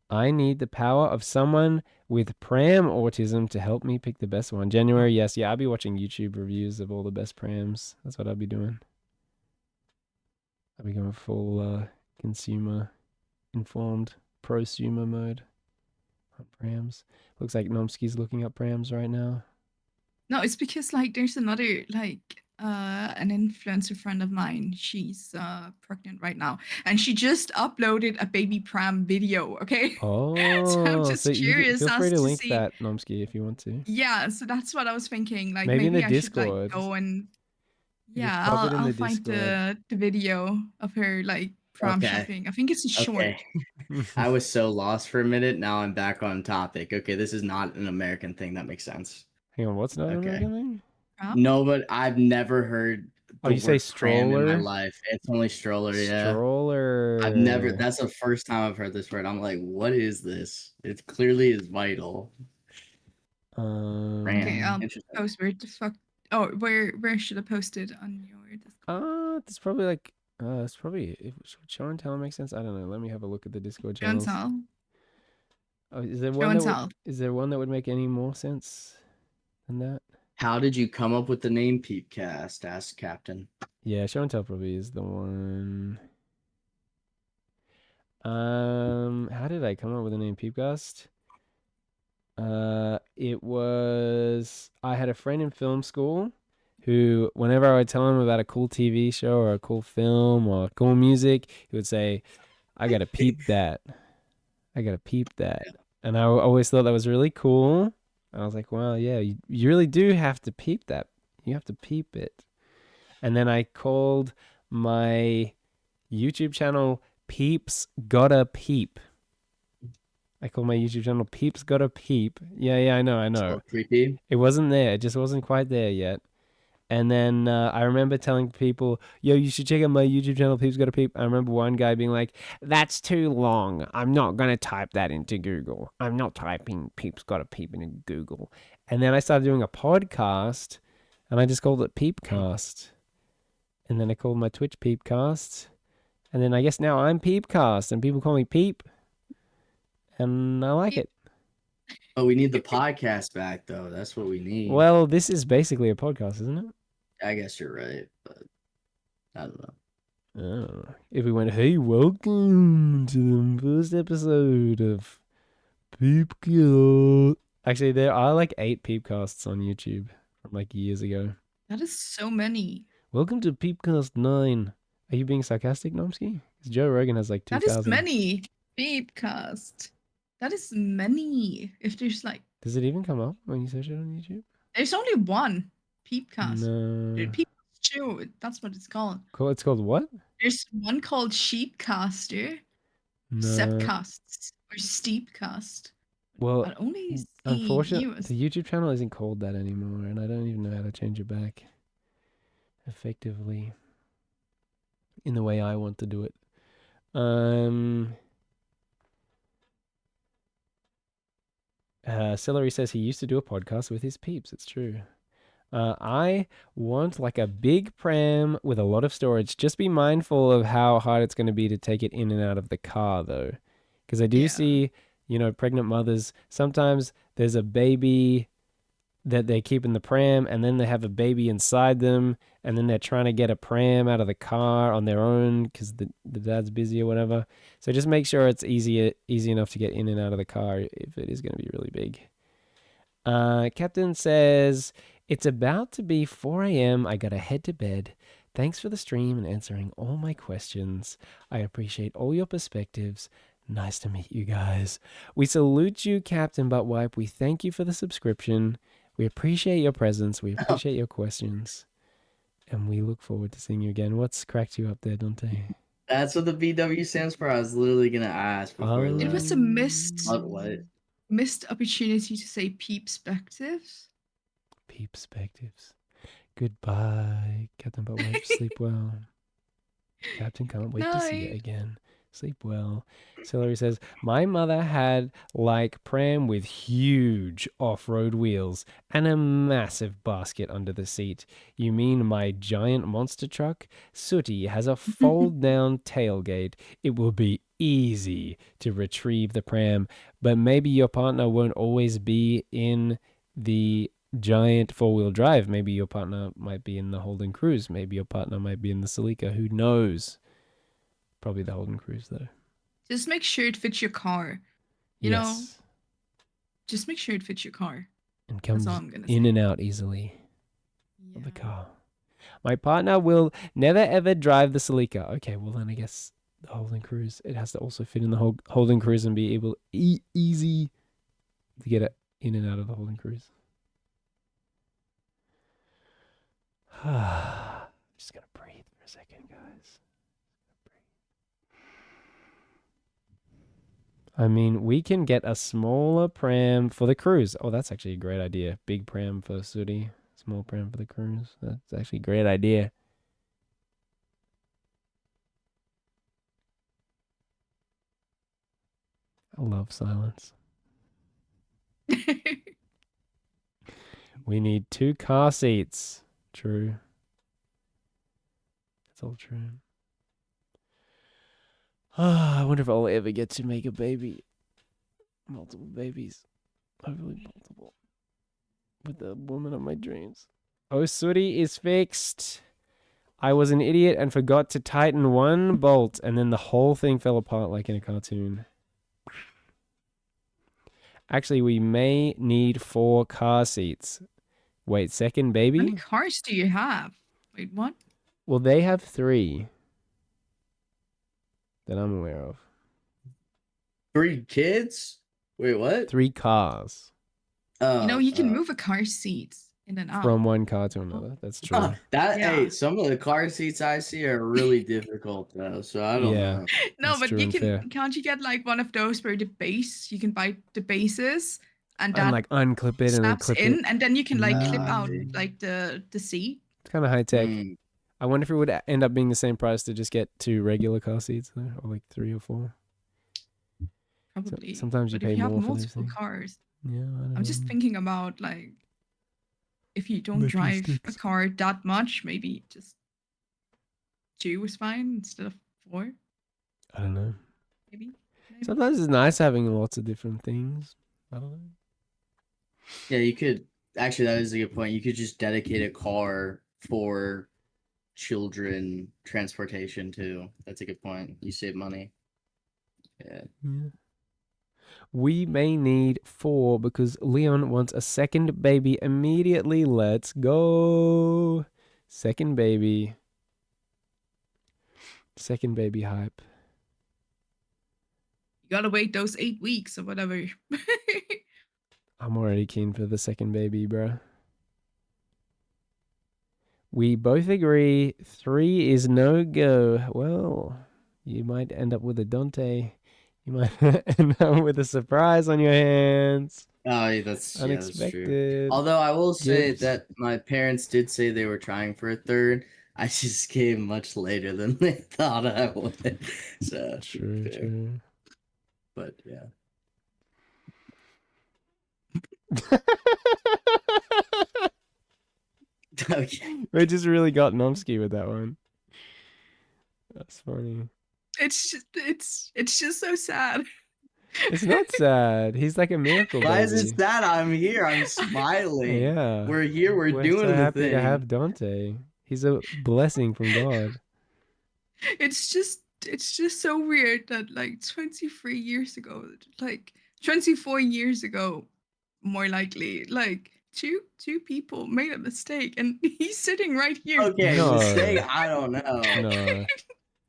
I need the power of someone with pram autism to help me pick the best one. January, yes. Yeah, I'll be watching YouTube reviews of all the best prams. That's what I'll be doing. I'll be going full consumer informed prosumer mode on prams. Looks like Nomsky's looking up prams right now. No, it's because like there's another like an influencer friend of mine. She's pregnant right now, and she just uploaded a baby pram video. Okay, so I'm Oh, so just you curious feel free as to to link see. that, Nomsky, if you want to. Yeah, so that's what I was thinking. Like Maybe in the maybe I should like Discord. go and You just yeah, pop it in I'll the find Discord. the video of her like prom Okay. shopping. I think it's a Okay. short. I was so lost for a minute. Now I'm back on topic. Okay, this is not an American thing. That makes sense. Hang on, what's not an Okay. American thing? Prom? No, but I've never heard Oh, the you say word pram in my stroller? life. It's only stroller, yeah. I've never, Stroller. that's the first time I've heard this word. I'm like, what is this? It clearly is vital. Okay, Pram. I'll Interesting. post where the fuck. Oh, where should I post it on your Discord? It's probably like it's probably should show and tell make sense. I don't know. Let me have a look at the Discord Show and channels. tell. Oh, is there Show one and that would tell. is there one that would make any more sense than that? How did you come up with the name Peepcast? Asked Captain. Yeah, show and tell probably is the one. How did I come up with the name Peepcast? It was I had a friend in film school who, whenever I would tell him about a cool TV show or a cool film or cool music, he would say, "I gotta peep that. I gotta peep that." And I always thought that was really cool. I was like, "Well, yeah, you really do have to peep that. You have to peep it." And then I called my YouTube channel Peeps Gotta Peep. I call my YouTube channel Peeps Gotta Peep. Yeah, I know. So creepy. It wasn't there. It just wasn't quite there yet. And then I remember telling people, yo, you should check out my YouTube channel, Peeps Gotta Peep. I remember one guy being like, that's too long. I'm not going to type that into Google. I'm not typing Peeps Gotta Peep into Google. And then I started doing a podcast, and I just called it Peepcast. And then I called my Twitch Peepcast. And then I guess now I'm Peepcast, and people call me Peep. And I like it. Oh, we need the podcast back, though. That's what we need. Well, this is basically a podcast, isn't it? I guess you're right, but I don't know. If we went, hey, welcome to the first episode of Peepcast. Actually, there are like 8 Peepcasts on YouTube from like years ago. That is so many. Welcome to Peepcast 9. Are you being sarcastic, Nomsky? Because Joe Rogan has like 2,000. That is many. Peepcast. That is many. If there's like. Does it even come up when you search it on YouTube? There's only one Peepcast. No. Peepcast Show. That's what it's called. Cool. It's called what? There's one called Sheepcaster, No. Sepcasts, or Steepcast. Well, But only unfortunately, the YouTube channel isn't called that anymore, and I don't even know how to change it back effectively in the way I want to do it. Celery says he used to do a podcast with his peeps. It's true. I want like a big pram with a lot of storage. Just be mindful of how hard it's going to be to take it in and out of the car, though. Because I do see, pregnant mothers. Sometimes there's a baby that they keep in the pram, and then they have a baby inside them, and then they're trying to get a pram out of the car on their own because the dad's busy or whatever. So just make sure it's easy enough to get in and out of the car if it is going to be really big. Captain says, it's about to be 4 a.m. I gotta head to bed. Thanks for the stream and answering all my questions. I appreciate all your perspectives. Nice to meet you guys. We salute you, Captain Buttwipe. We thank you for the subscription. We appreciate your presence. We appreciate your questions. And we look forward to seeing you again. What's cracked you up there, Dante? That's what the BW stands for. I was literally gonna ask before. It was a missed opportunity to say peepspectives. Peepspectives. Goodbye, Captain Buttwipe. Sleep well. Captain, can't wait to see you again. Sleep well. Celery says, my mother had like pram with huge off-road wheels and a massive basket under the seat. You mean my giant monster truck? Sooty has a fold-down tailgate. It will be easy to retrieve the pram, but maybe your partner won't always be in the giant four-wheel drive. Maybe your partner might be in the Holden Cruise. Maybe your partner might be in the Celica. Who knows? Probably the Holden Cruise, though. Just make sure it fits your car. You know, just make sure it fits your car. And comes in and out easily of the car. My partner will never ever drive the Celica. Okay, well then I guess the Holden Cruise. It has to also fit in the Holden Cruise and be able easy to get it in and out of the Holden Cruise. Just gonna breathe for a second, guys. I mean, we can get a smaller pram for the cruise. Oh, that's actually a great idea. Big pram for Sooty, small pram for the cruise. That's actually a great idea. I love silence. We need 2 car seats. True. That's all true. I wonder if I'll ever get to make a baby. Multiple babies. Hopefully multiple. With the woman of my dreams. Oh, Sooty is fixed. I was an idiot and forgot to tighten one bolt, and then the whole thing fell apart like in a cartoon. Actually, we may need 4 car seats. Wait, second baby? How many cars do you have? Wait, what? Well, they have 3 that I'm aware of. 3 kids? Wait, what? 3 cars. Oh, you can move a car seat in and out. From one car to another. That's true. Hey, some of the car seats I see are really difficult though, so I don't know. No, but you can't you get like one of those where the base, you can buy the bases and that like unclip it and then clip in, it. and then you can like clip out like the seat. It's kind of high tech. I wonder if it would end up being the same price to just get 2 regular car seats though, or like 3 or 4. Probably. So, sometimes you pay more for these things. Cars. Yeah, I'm just thinking about like if you don't drive a car that much, maybe just 2 is fine instead of 4. I don't know. Maybe. Sometimes it's nice having lots of different things. I don't know. Yeah, you could actually. That is a good point. You could just dedicate a car for children transportation too. That's a good point. You save money. Yeah. We may need 4 because Leon wants a second baby immediately. Let's go. Second baby. Second baby hype. You gotta wait those 8 weeks or whatever. I'm already keen for the second baby, bro. We both agree 3 is no go. Well, you might end up with a Dante. You might end up with a surprise on your hands. Oh, that's unexpected. Yeah, that's true. Although I will say that my parents did say they were trying for a 3rd. I just came much later than they thought I would. So true. But yeah. Okay. We just really got Nomsky with that one. That's funny. It's just so sad. It's not sad. He's like a miracle baby. Why is it sad? I'm here. I'm smiling. Yeah. We're here. We're doing so the happy thing. to have Dante. He's a blessing from God. It's just so weird that like 23 years ago, like 24 years ago, more likely, like two people made a mistake and he's sitting right here. Okay, mistake? I don't know. No.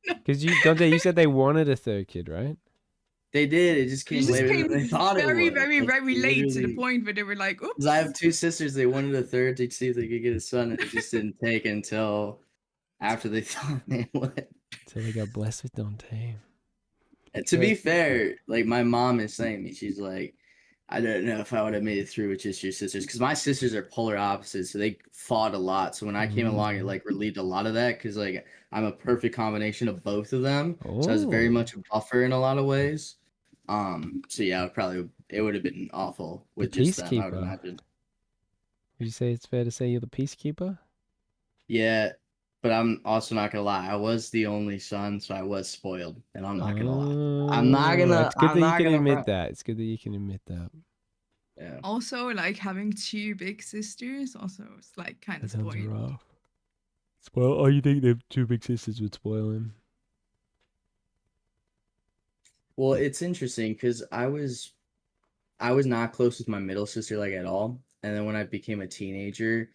Because Dante, you said they wanted a 3rd kid, right? They did. It just came later than they thought it would. Very late to the point where they were like, oops. I have 2 sisters. They wanted a 3rd to see if they could get a son, and it just didn't take until after they thought they would. So they got blessed with Dante. And to be fair, like my mom is saying me, she's like, I don't know if I would have made it through with just your sisters, because my sisters are polar opposites, so they fought a lot. So when I came along, it like relieved a lot of that, because like I'm a perfect combination of both of them. So I was very much a buffer in a lot of ways. So yeah, it would have been awful with The just them, I would peacekeeper. imagine. Would you say it's fair to say you're the peacekeeper? Yeah, but I'm also not gonna lie. I was the only son, so I was spoiled, and I'm not gonna lie. It's good I'm that you not can gonna admit front. that. It's good that you can admit that. Yeah. Also, like having two big sisters, also it's like kind That of sounds spoiled. rough. Spoil? Oh, you think the two big sisters would spoil him? Well, it's interesting because I was not close with my middle sister like at all. And then when I became a teenager,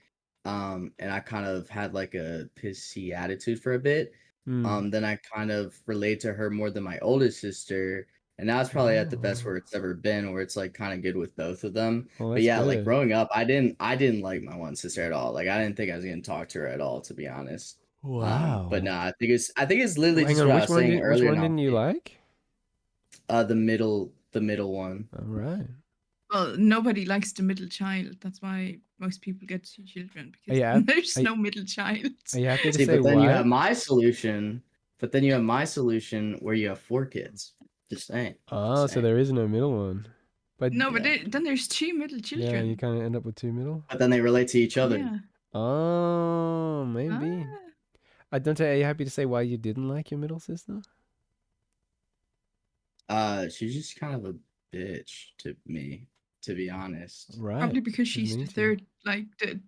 and I kind of had like a pissy attitude for a bit, then I kind of relate to her more than my oldest sister. And now it's probably at the best where it's ever been, where it's like kind of good with both of them. Well, But that's yeah, like good. growing up, I didn't like my one sister at all. Like I didn't think I was gonna talk to her at all, to be honest. But Wow. no, I think it's literally Hang just on, what I was saying which earlier. one Now, didn't you like? the middle one. All right. Well, nobody likes the middle child. That's why most people get two children Are because you, hap- there's are, no middle child. are you happy to See, say but then you why? have my solution. But then you have my solution where you have 4 kids. Just saying. Oh, Just so saying. there is no middle one. But No, but Yeah. then there's two middle yeah, you children. kind of end up with two middle. But then they relate to each other. Yeah. Oh, Ah. maybe. I don't. Are you happy to say why you didn't like your middle sister? She's just kind of a bitch to me, to be honest. Right. Probably because She's she's mean the to you. third, like the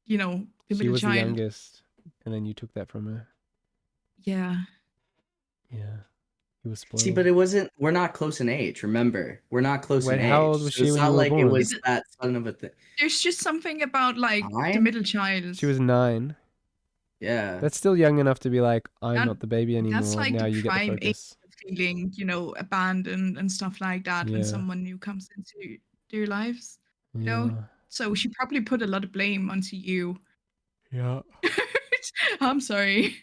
She middle was the child. youngest, and then you took that from her. Yeah. Yeah, he was See, spoiled. but it wasn't. We're not close in age. Remember, we're not close in Wait, how old age, was so she it's when not you were like it born? was that sudden of a thing. There's just something about like the 9? middle child. She was 9. Yeah. That's still young enough to be like, I'm That not the baby that's anymore. like Now the you get the prime age focus. of feeling, abandoned and stuff like that when Yeah. someone new comes into their lives. Yeah. So she probably put a lot of blame onto you. Yeah. I'm sorry.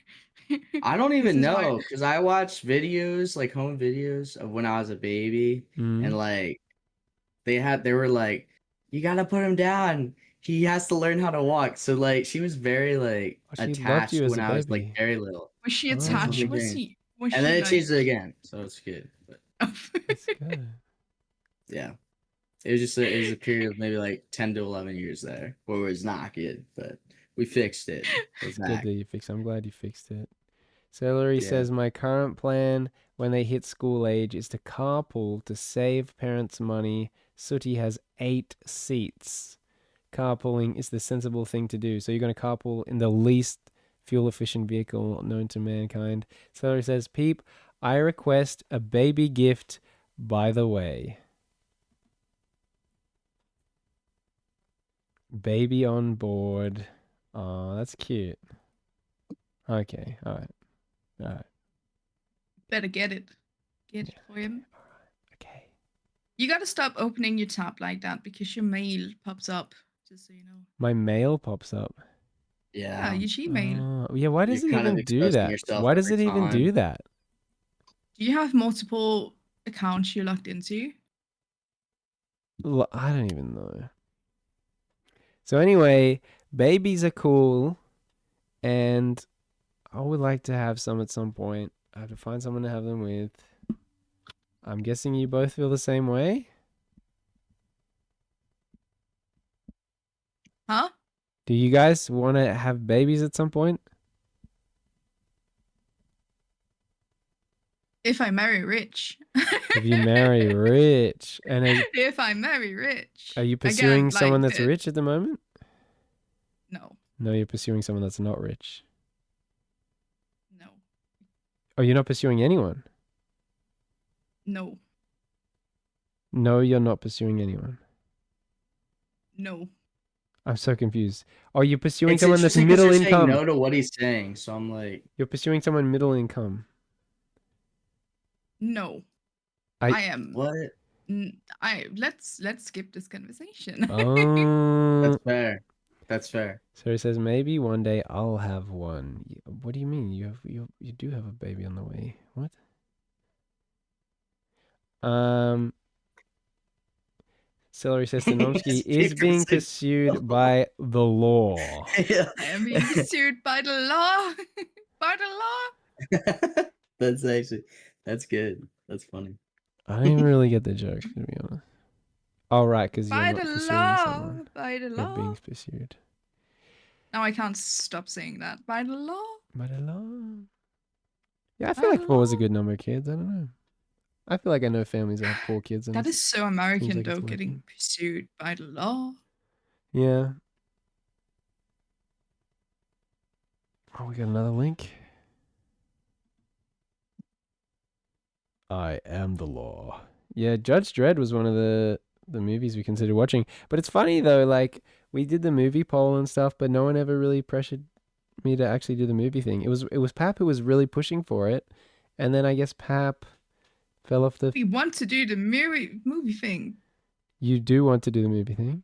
I don't This even is why. know because I watched videos, like home videos of when I was a baby, and like they were like, you gotta put him down. He has to learn how to walk. So like she was very like Oh, she loved you attached as when a I was like baby. very little. Was she That's the attached? Oh, thing. Was And then she it like changed it again, so it's good. But that's good. yeah, it was a period of maybe like 10 to 11 years there where it was not good, but we fixed it. We're It's good back. that you fixed it. I'm glad you fixed it. Celery Yeah. says, my current plan when they hit school age is to carpool to save parents money. Sooty has 8 seats. Carpooling is the sensible thing to do. So you're going to carpool in the least fuel efficient vehicle known to mankind. Celery says, Peep, I request a baby gift by the way. Baby on board. Oh, that's cute. Okay, all right. All right. better get it. Get it for him. Okay. You gotta stop opening your tab like that because your mail pops up. Just so you know. My mail pops up. Yeah, Yeah. your Gmail. Yeah, why does You're it kind of even do exposing that? yourself Why does every it even time. do that? Do you have multiple accounts you're logged into? I don't even know. So anyway, babies are cool, and I would like to have some at some point. I have to find someone to have them with. I'm guessing you both feel the same way? Huh? Do you guys want to have babies at some point? If I marry rich. If you marry rich, and If I marry rich. are you Again, pursuing someone like that's rich at the moment? no. No, you're pursuing someone that's not rich. No. Oh, you're not pursuing anyone? No. No, you're not pursuing anyone. No. I'm so confused. Oh, you're pursuing It's someone that's interesting because middle you're saying income. no to what he's saying, so I'm like, You're pursuing someone middle income. No. I am what? let's skip this conversation. Oh. That's fair. That's fair. So he says maybe one day I'll have one. What do you mean? You do have a baby on the way. What? Celery says Stanomski is People being say pursued by the law. yeah. I am being pursued by the law. By the law. That's good. That's funny. I don't even really get the joke, to be honest. Oh, right, because you're By not the pursuing law. someone. By the You're law. being pursued. Now I can't stop saying that. By the law. By the law. Yeah, I By feel like the 4 is a law. good number of kids. I don't know. I feel like I know families that have 4 kids, and That it is so seems American, like it's though, getting working. pursued by the law. Yeah. Oh, we got another link. I am the law. Yeah, Judge Dredd was one of the movies we considered watching. But it's funny though, like we did the movie poll and stuff, but no one ever really pressured me to actually do the movie thing. It was Pap who was really pushing for it, and then I guess Pap fell off the. We want to do the movie thing. You do want to do the movie thing?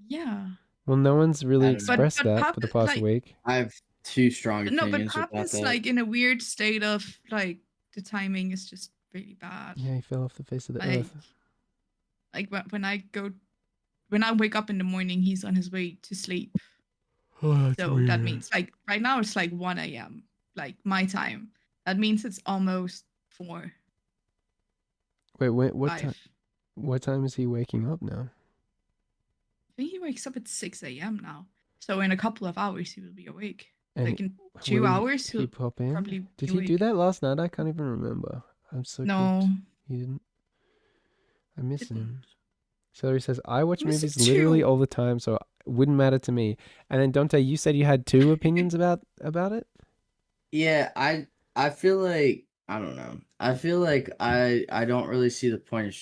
Yeah. Well, no one's really I don't know. expressed that Pap, for the past like, week. I have two strong no, but opinions Pap about is that. like in a weird state of like the timing is just really bad. Yeah, he fell off the face of the Like, earth. Like when I wake up in the morning, he's on his way to sleep. Oh, that's So weird. that means like right now it's like 1 a.m. like my time. That means it's almost 4. Wait, what 5. time? What time is he waking up now? I think he wakes up at 6 a.m. now. So in a couple of hours he will be awake. And like in 2 will hours he he'll pop in? probably Did be he do awake. that last night? I can't even remember. I'm so No. cooked. He didn't. I miss Didn't. him. Celery says, I watch Miss movies him literally too. all the time, so it wouldn't matter to me. And then Dante, you said you had 2 opinions about it? Yeah, I feel like I don't know. I feel like I don't really see the point of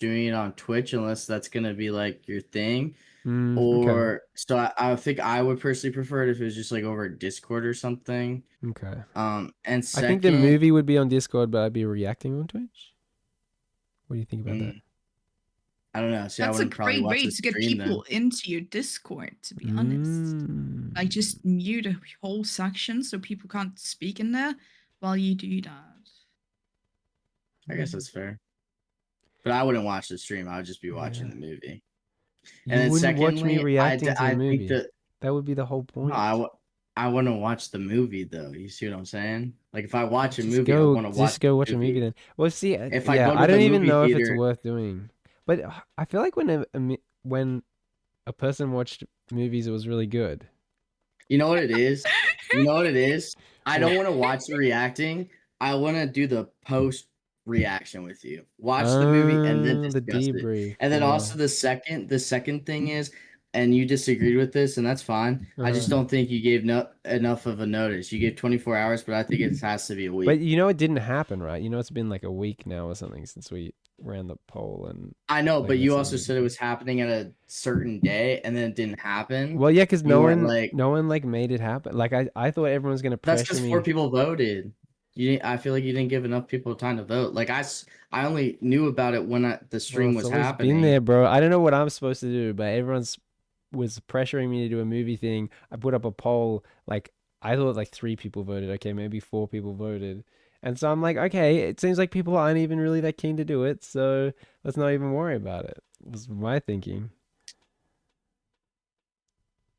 doing it on Twitch unless that's gonna be like your thing. Okay. Or so I think I would personally prefer it if it was just like over Discord or something. Okay. And I second, think the movie would be on Discord, but I'd be reacting on Twitch. What do you think about that? I don't know. See, I That's a wouldn't probably great watch way the to get stream people then. into your Discord, to be honest. Like just mute a whole section so people can't speak in there while you do that. I guess that's fair. But I wouldn't watch the stream. I would just be watching the movie. And You then wouldn't watch me secondly, reacting to the I think movie. that That would be the whole no, point. I want to watch the movie though. You see what I'm saying? Like if I watch a Just movie, I want to watch the watch a movie movie. then. Well, see, If I yeah, go I to the don't even movie know if it's theater, worth doing. But I feel like when a person watched movies, it was really good. you know what it is? You know what it is? I don't want to watch the reacting. I want to do the post reaction with you. Watch the movie and then The discuss it. debrief. And then Yeah. also the second thing is, and you disagreed with this, and that's fine. I just don't think you gave enough of a notice. You gave 24 hours, but I think it has to be a week. But you know it didn't happen, right? You know it's been like a week now or something since we ran the poll, and I know, like, but you that's also said it was happening at a certain day, and then it didn't happen. Well, yeah, because You weren't like no one like made it happen. Like I thought everyone was gonna that's pressure because me. 4 people voted. You didn't. I feel like you didn't give enough people time to vote. Like I only knew about it when the stream It's was always happening. been there, bro. I don't know what I'm supposed to do, but everyone's was pressuring me to do a movie thing. I put up a poll. Like I thought like 3 people voted. Okay, maybe 4 people voted. And so I'm like, okay, it seems like people aren't even really that keen to do it, so let's not even worry about it. Was my thinking.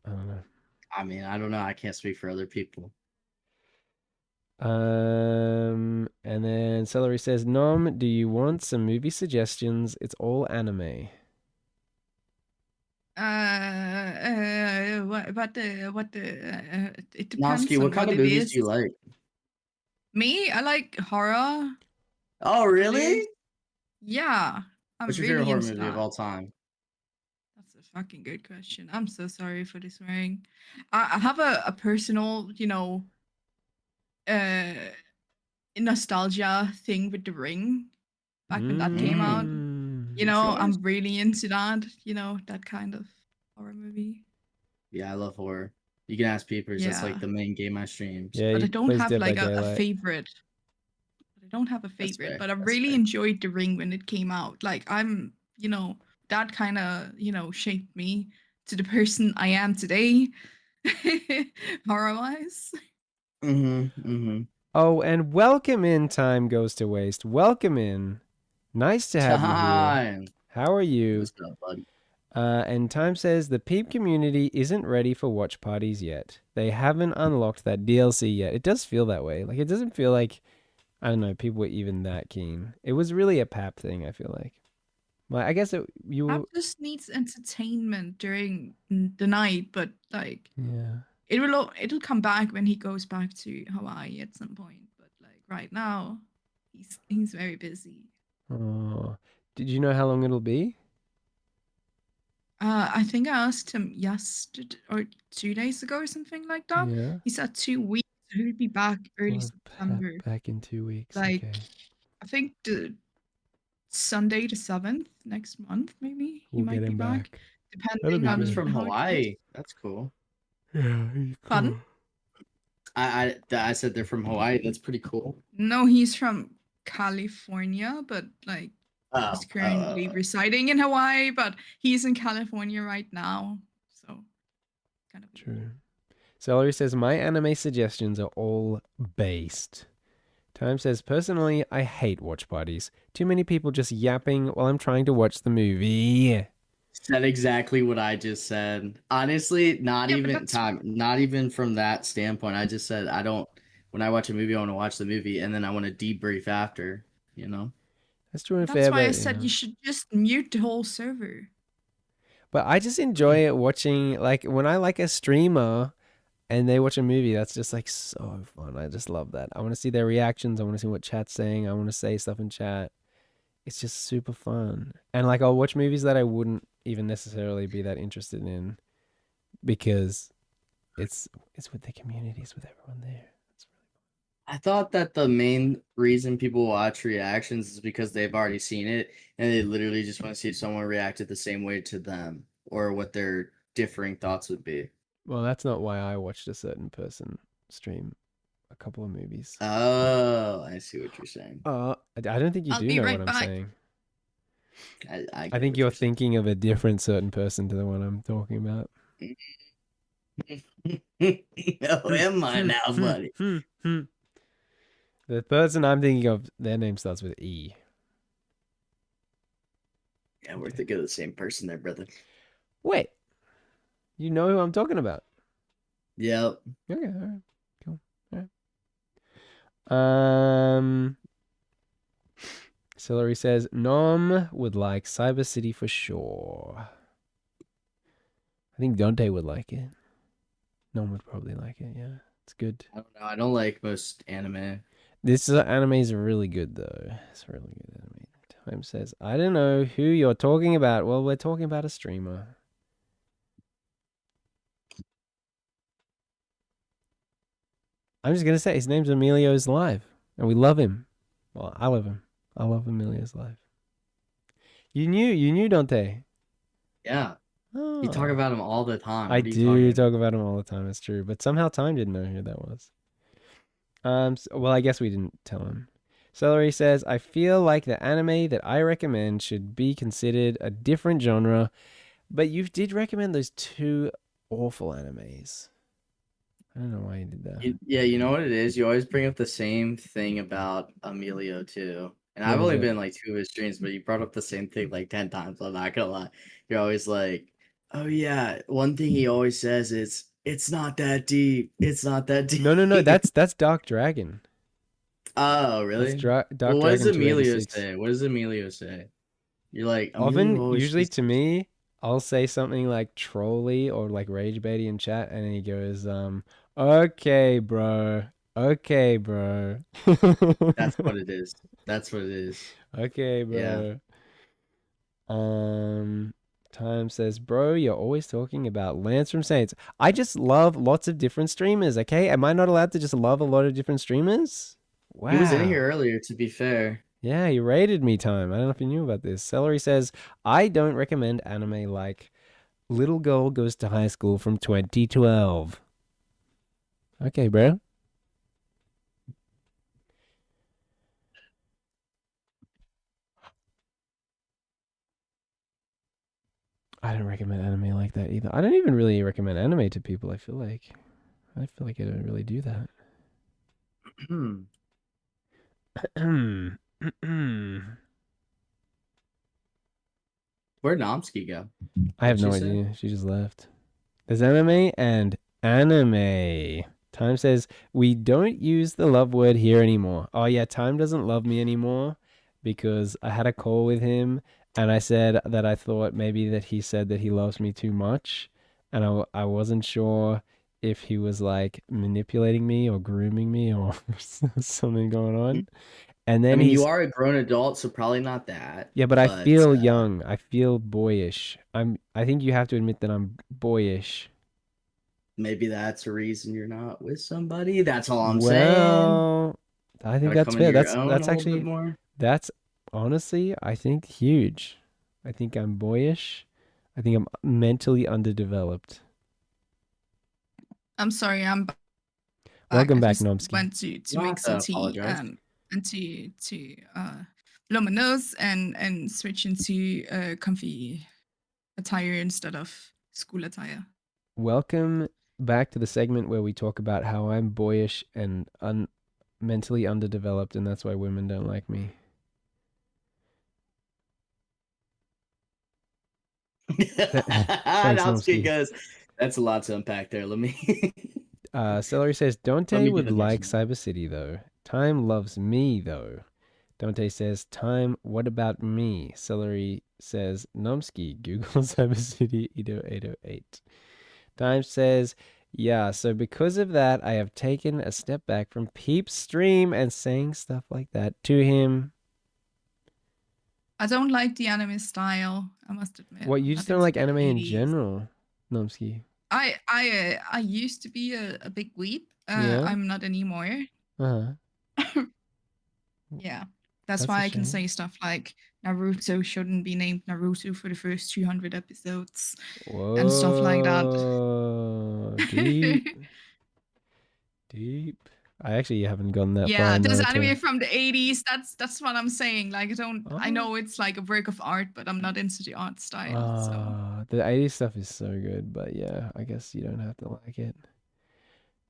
I don't know. I mean, I don't know. I can't speak for other people. And then Celery says, Nom, do you want some movie suggestions? It's all anime. It depends Nonsky, on what kind what of it movies is. do you like? Me, I like horror. Oh, really? Yeah, I'm What's your really favorite horror into movie of that. all time? That's a fucking good question. I'm so sorry for the swearing. I have a personal, uh, nostalgia thing with The Ring. Back when that came out, Good choice. I'm really into that. That kind of horror movie. Yeah, I love horror. You can ask Peepers. That's like Yeah. the main game I streams. Yeah, But he I don't plays have Dead by like a Daylight. favorite. That's fair. But I That's really fair. enjoyed The Ring when it came out. Like I'm, that kind of, shaped me to the person I am today, horror-wise. Oh, and welcome in Time Goes to Waste. Welcome in. Nice to have you here. How are you? What's up, buddy? And Time says the Peep community isn't ready for watch parties yet. They haven't unlocked that DLC yet. It does feel that way. Like, it doesn't feel like, I don't know, people were even that keen. It was really a Pap thing, I feel like. Well, I guess App just needs entertainment during the night, but like yeah. it'll come back when he goes back to Hawaii at some point. But like right now, he's very busy. Oh, did you know how long it'll be? I think I asked him yesterday or 2 days ago or something like that. Yeah. He said 2 weeks. So he'll be back early Oh, September. back in 2 weeks. Like Okay. I think the Sunday the 7th next month, maybe he We'll might get be him back, back. That'll depending be I'm on just good. from how it goes. Hawaii. That's cool. Yeah, he's cool. Pardon? I said they're from Hawaii. That's pretty cool. No, he's from California, but like he's currently residing in Hawaii, but he's in California right now. So kind of True. weird. Celery says, my anime suggestions are all based. Time says, personally, I hate watch parties. Too many people just yapping while I'm trying to watch the movie. Said exactly what I just said. Honestly, not even from that standpoint. I just said I don't. When I watch a movie, I want to watch the movie, and then I want to debrief after. You know. That's true and That's fair, why I but said yeah. you should just mute the whole server. But I just enjoy watching, like, when I like a streamer and they watch a movie, that's just like so fun. I just love that. I want to see their reactions. I want to see what chat's saying. I want to say stuff in chat. It's just super fun. And like, I'll watch movies that I wouldn't even necessarily be that interested in because it's with the community, it's with everyone there. I thought that the main reason people watch reactions is because they've already seen it and they literally just want to see if someone reacted the same way to them or what their differing thoughts would be. Well, that's not why I watched a certain person stream a couple of movies. Oh, I see what you're saying. I don't think you I'll do be know right what I'm back. saying. I I think you're thinking of a different certain person to the one I'm talking about. Oh, am I now, buddy? The person I'm thinking of, their name starts with E. Yeah, we're thinking of the same person there, brother. Wait, you know who I'm talking about? Yep. Okay, all right, cool. All right. Celery says Nom would like Cyber City for sure. I think Dante would like it. Nom would probably like it. Yeah, it's good. I don't know. I don't like most anime. This anime is really good though. It's really good anime. Time says I don't know who you're talking about. Well, we're talking about a streamer. I'm just gonna say his name's Emilio's Live, and we love him. Well, I love him. I love Emilio's Live. You knew Dante. Yeah. Oh. You talk about him all the time. I do talk about him all the time. It's true, but somehow Time didn't know who that was. Well, I guess we didn't tell him. Celery says, I feel like the anime that I recommend should be considered a different genre, but you did recommend those two awful animes. I don't know why you did that. Yeah, you know what it is? You always bring up the same thing about Emilio too. And What I've is only it? been like 2 of his streams, but you brought up the same thing like 10 times. I'm not gonna lie. You're always like, oh yeah, one thing he always says is, it's not that deep. It's not that deep. No. That's Dark Dragon. Oh, really? That's Dark Well, what does Dragon Emilio 286. say? What does Emilio say? You're like, Often, usually to me, I'll say something like trolly or like rage baity in chat, and he goes, okay, bro. Okay, bro. That's what it is. That's what it is. Okay, bro. Yeah. Time says, bro, you're always talking about Lance from Saints. I just love lots of different streamers, okay? Am I not allowed to just love a lot of different streamers? Wow. He was in here earlier, to be fair. Yeah, you rated me, Time. I don't know if you knew about this. Celery says, I don't recommend anime like Little Girl Goes to High School from 2012. Okay, bro. I don't recommend anime like that either. I don't even really recommend anime to people, I feel like. I don't really do that. Where'd Nomsky go? I have no What'd she say? idea. She just left. There's MMA and anime. Time says, we don't use the love word here anymore. Oh, yeah, Time doesn't love me anymore because I had a call with him and I said that I thought maybe that he said that he loves me too much. And I wasn't sure if he was like manipulating me or grooming me or something going on. And I then mean, you are a grown adult, so probably not that. yeah, but I feel young. I feel boyish. I think you have to admit that I'm boyish. Maybe that's a reason you're not with somebody. That's all I'm saying. Well, I think Gotta that's come into fair. your own That's a little bit actually more. that's honestly, I think huge. I think I'm boyish. I think I'm mentally underdeveloped. I'm sorry, I'm back. Welcome I back, just Nomsky. went to make some tea and to blow my nose and switch into comfy attire instead of school attire. Welcome back to the segment where we talk about how I'm boyish and mentally underdeveloped, and that's why women don't like me. Thanks, Nomsky. Goes, that's a lot to unpack there. Let me. Celery says, Dante would like Cyber City, though. Time loves me, though. Dante says, Time, what about me? Celery says, Nomsky, Google Cyber City 80808. Time says, yeah, so because of that, I have taken a step back from Peep's stream and saying stuff like that to him. I don't like the anime style, I must admit. What, you just don't like anime in general, Nomsky? I used to be a big weep. Yeah? I'm not anymore. Uh-huh. Yeah. That's why I can say stuff like Naruto shouldn't be named Naruto for the first 200 episodes. Whoa, and stuff like that. Deep. Deep. I actually haven't gone that far. Yeah, there's anime from the 80s. That's what I'm saying. Like I know it's like a work of art, but I'm not into the art style. So the 80s stuff is so good, but yeah, I guess you don't have to like it.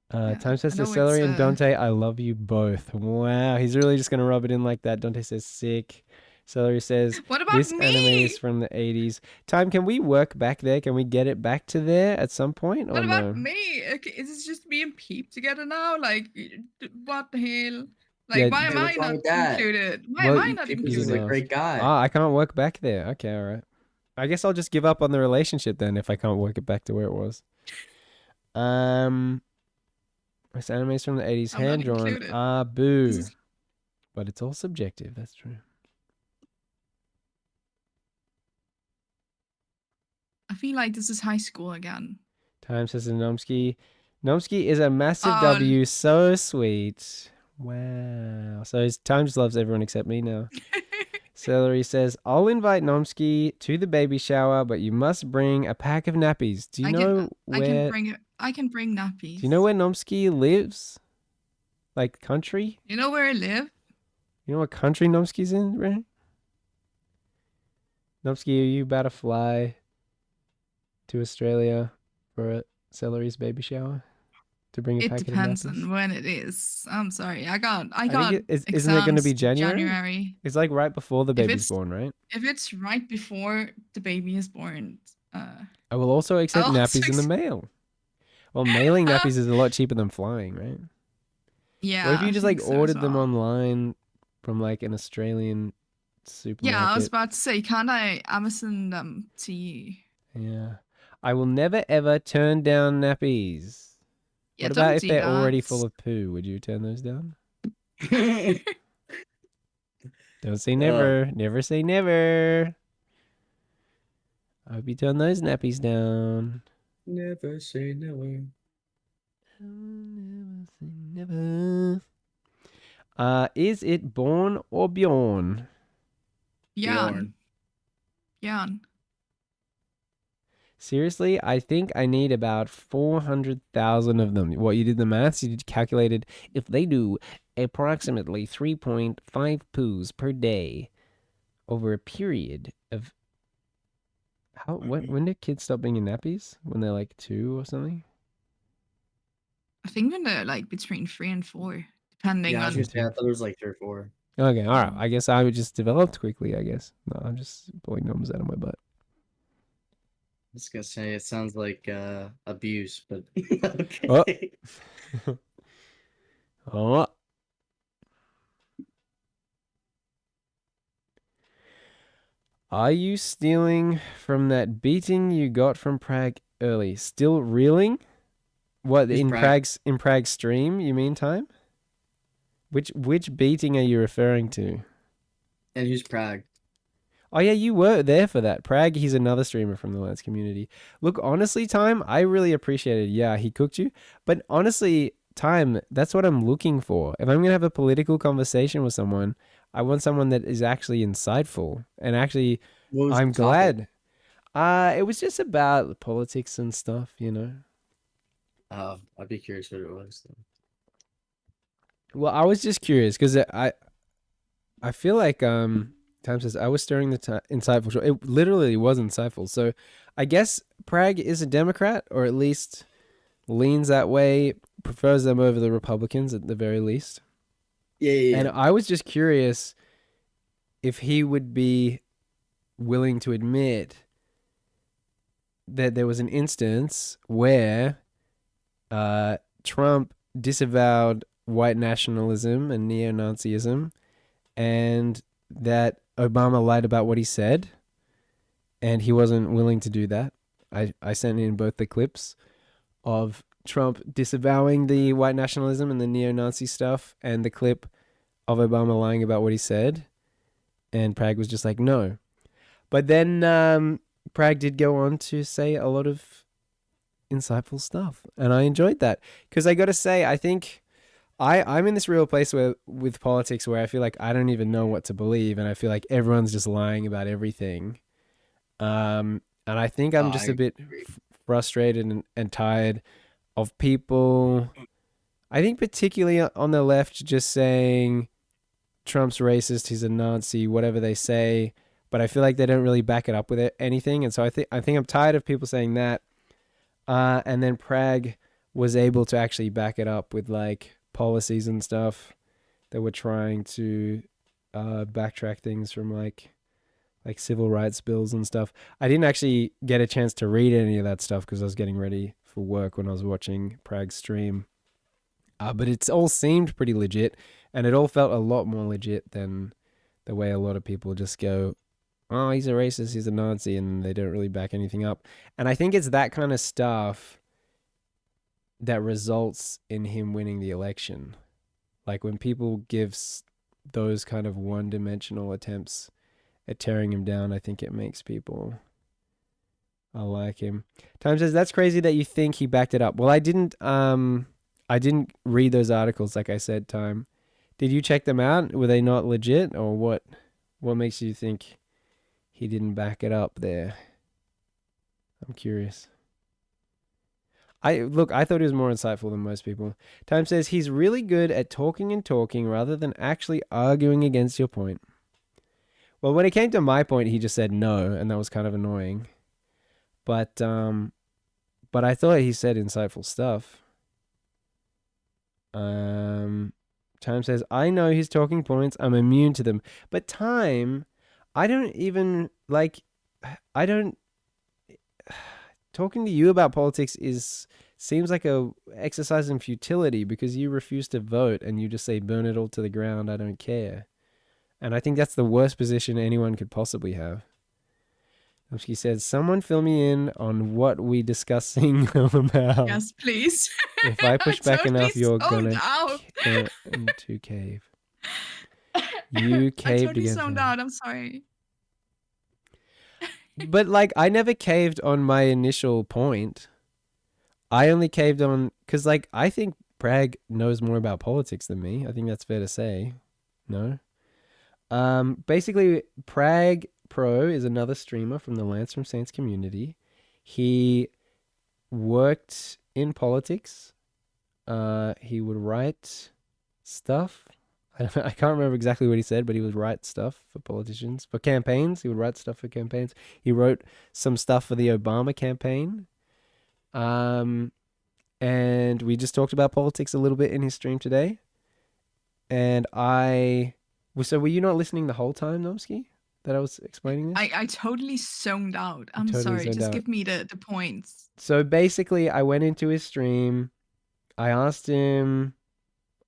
Time says to Celery and Dante, I love you both. Wow, he's really just gonna rub it in like that. Dante says sick. Celery says, what about this me? Anime is from the 80s. Time, can we work back there? Can we get it back to there at some point? What about me? Okay, is it just me and Peep together now? Like, what the hell? Like, yeah, why am I not included? Why am I not included? He's a great guy. I can't work back there. Okay, all right. I guess I'll just give up on the relationship then if I can't work it back to where it was. This anime is from the 80s, hand-drawn. Boo. But it's all subjective, that's true. I feel like this is high school again. Time says to Nomsky. Nomsky is a massive W, so sweet. Wow. So his Time just loves everyone except me now. Celery says, I'll invite Nomsky to the baby shower, but you must bring a pack of nappies. Do you know where... I can bring nappies. Do you know where Nomsky lives? Like country? You know where I live? You know what country Nomsky's in, right? Nomsky, are you about to fly to Australia for a Celery's baby shower? To bring a packet of nappies? It depends on when it is. I'm sorry. I got isn't it going to be January? It's like right before the baby's born, right? If it's right before the baby is born, I will also accept nappies in the mail. Well, mailing nappies is a lot cheaper than flying, right? Yeah. What if you just like ordered them online from like an Australian supermarket? Yeah, I was about to say, can't I Amazon them to you? Yeah. I will never ever turn down nappies. Yeah, what about if they're already full of poo? Would you turn those down? Don't say never. Never say never. I hope you turn those nappies down. Never say never. Never say never. Is it Born or Bjorn? Bjorn. Seriously, I think I need about 400,000 of them. What, you did the maths? You calculated if they do approximately 3.5 poos per day over a period of... When did kids stop being in nappies? When they're like 2 or something? I think when they're like between 3 and 4, depending on... I thought it was like 3 or 4. Okay, all right. I guess I just developed quickly, I guess. No, I'm just pulling numbers out of my butt. was gonna say it sounds like abuse, but Oh, okay. oh. Are you stealing from that beating you got from Prague early? Still reeling? What Who's in Prague? Prague's stream? You mean time? Which beating are you referring to? And who's Prague? Oh yeah, you were there for that. Prague, he's another streamer from the Lance community. Look, honestly, Time, I really appreciated. Yeah, he cooked you, but honestly, Time, that's what I'm looking for. If I'm gonna have a political conversation with someone, I want someone that is actually insightful and actually. What was the I'm topic? glad. It was just about politics and stuff, you know. I'd be curious what it was. Well, I was just curious because I feel like Time says I was stirring the insightful show. It literally was insightful. So I guess Prague is a Democrat, or at least leans that way, prefers them over the Republicans at the very least. Yeah. And I was just curious if he would be willing to admit that there was an instance where Trump disavowed white nationalism and neo-Nazism, and that Obama lied about what he said, and he wasn't willing to do that. I sent in both the clips of Trump disavowing the white nationalism and the neo-Nazi stuff, and the clip of Obama lying about what he said, and Prague was just like, no. But then Prague did go on to say a lot of insightful stuff, and I enjoyed that because I got to say, I think I'm in this real place where with politics where I feel like I don't even know what to believe, and I feel like everyone's just lying about everything. And I think I'm just a I bit agree. frustrated and tired of people. I think particularly on the left just saying Trump's racist, he's a Nazi, whatever they say, but I feel like they don't really back it up with anything, and so I think I'm tired of people saying that. And then Prague was able to actually back it up with like policies and stuff that were trying to backtrack things from like civil rights bills and stuff. I didn't actually get a chance to read any of that stuff because I was getting ready for work when I was watching Prague's stream. But it's all seemed pretty legit, and it all felt a lot more legit than the way a lot of people just go, oh, he's a racist, he's a Nazi, and they don't really back anything up. And I think it's that kind of stuff that results in him winning the election. Like when people give those kind of one-dimensional attempts at tearing him down, I think it makes people like him. Time says that's crazy that you think he backed it up. Well, I didn't read those articles like I said, Time. Did you check them out? Were they not legit, or what? What makes you think he didn't back it up there? I'm curious. I thought he was more insightful than most people. Time says he's really good at talking and talking rather than actually arguing against your point. Well, when it came to my point, he just said no, and that was kind of annoying. But I thought he said insightful stuff. Time says I know his talking points. I'm immune to them. But Time, I don't even like. I don't. Talking to you about politics seems like a exercise in futility because you refuse to vote and you just say burn it all to the ground. I don't care. And I think that's the worst position anyone could possibly have. He said, someone fill me in on what we discussing about. Yes, please. If I push back Totally enough, you're zoned gonna out. to cave. You I caved totally against zoned him. out. I'm sorry. But like, I never caved on my initial point. I only caved on because, like, I think Prague knows more about politics than me. I think that's fair to say. No. Basically, Prague Pro is another streamer from the Lance from Saints community. He worked in politics. He would write stuff. I can't remember exactly what he said, but he would write stuff for politicians, for campaigns. He would write stuff for campaigns. He wrote some stuff for the Obama campaign. And we just talked about politics a little bit in his stream today. And so were you not listening the whole time, Nomsky? that I was explaining this? I totally zoned out. I'm Totally sorry. zoned Just out. give me the points. So basically, I went into his stream. I asked him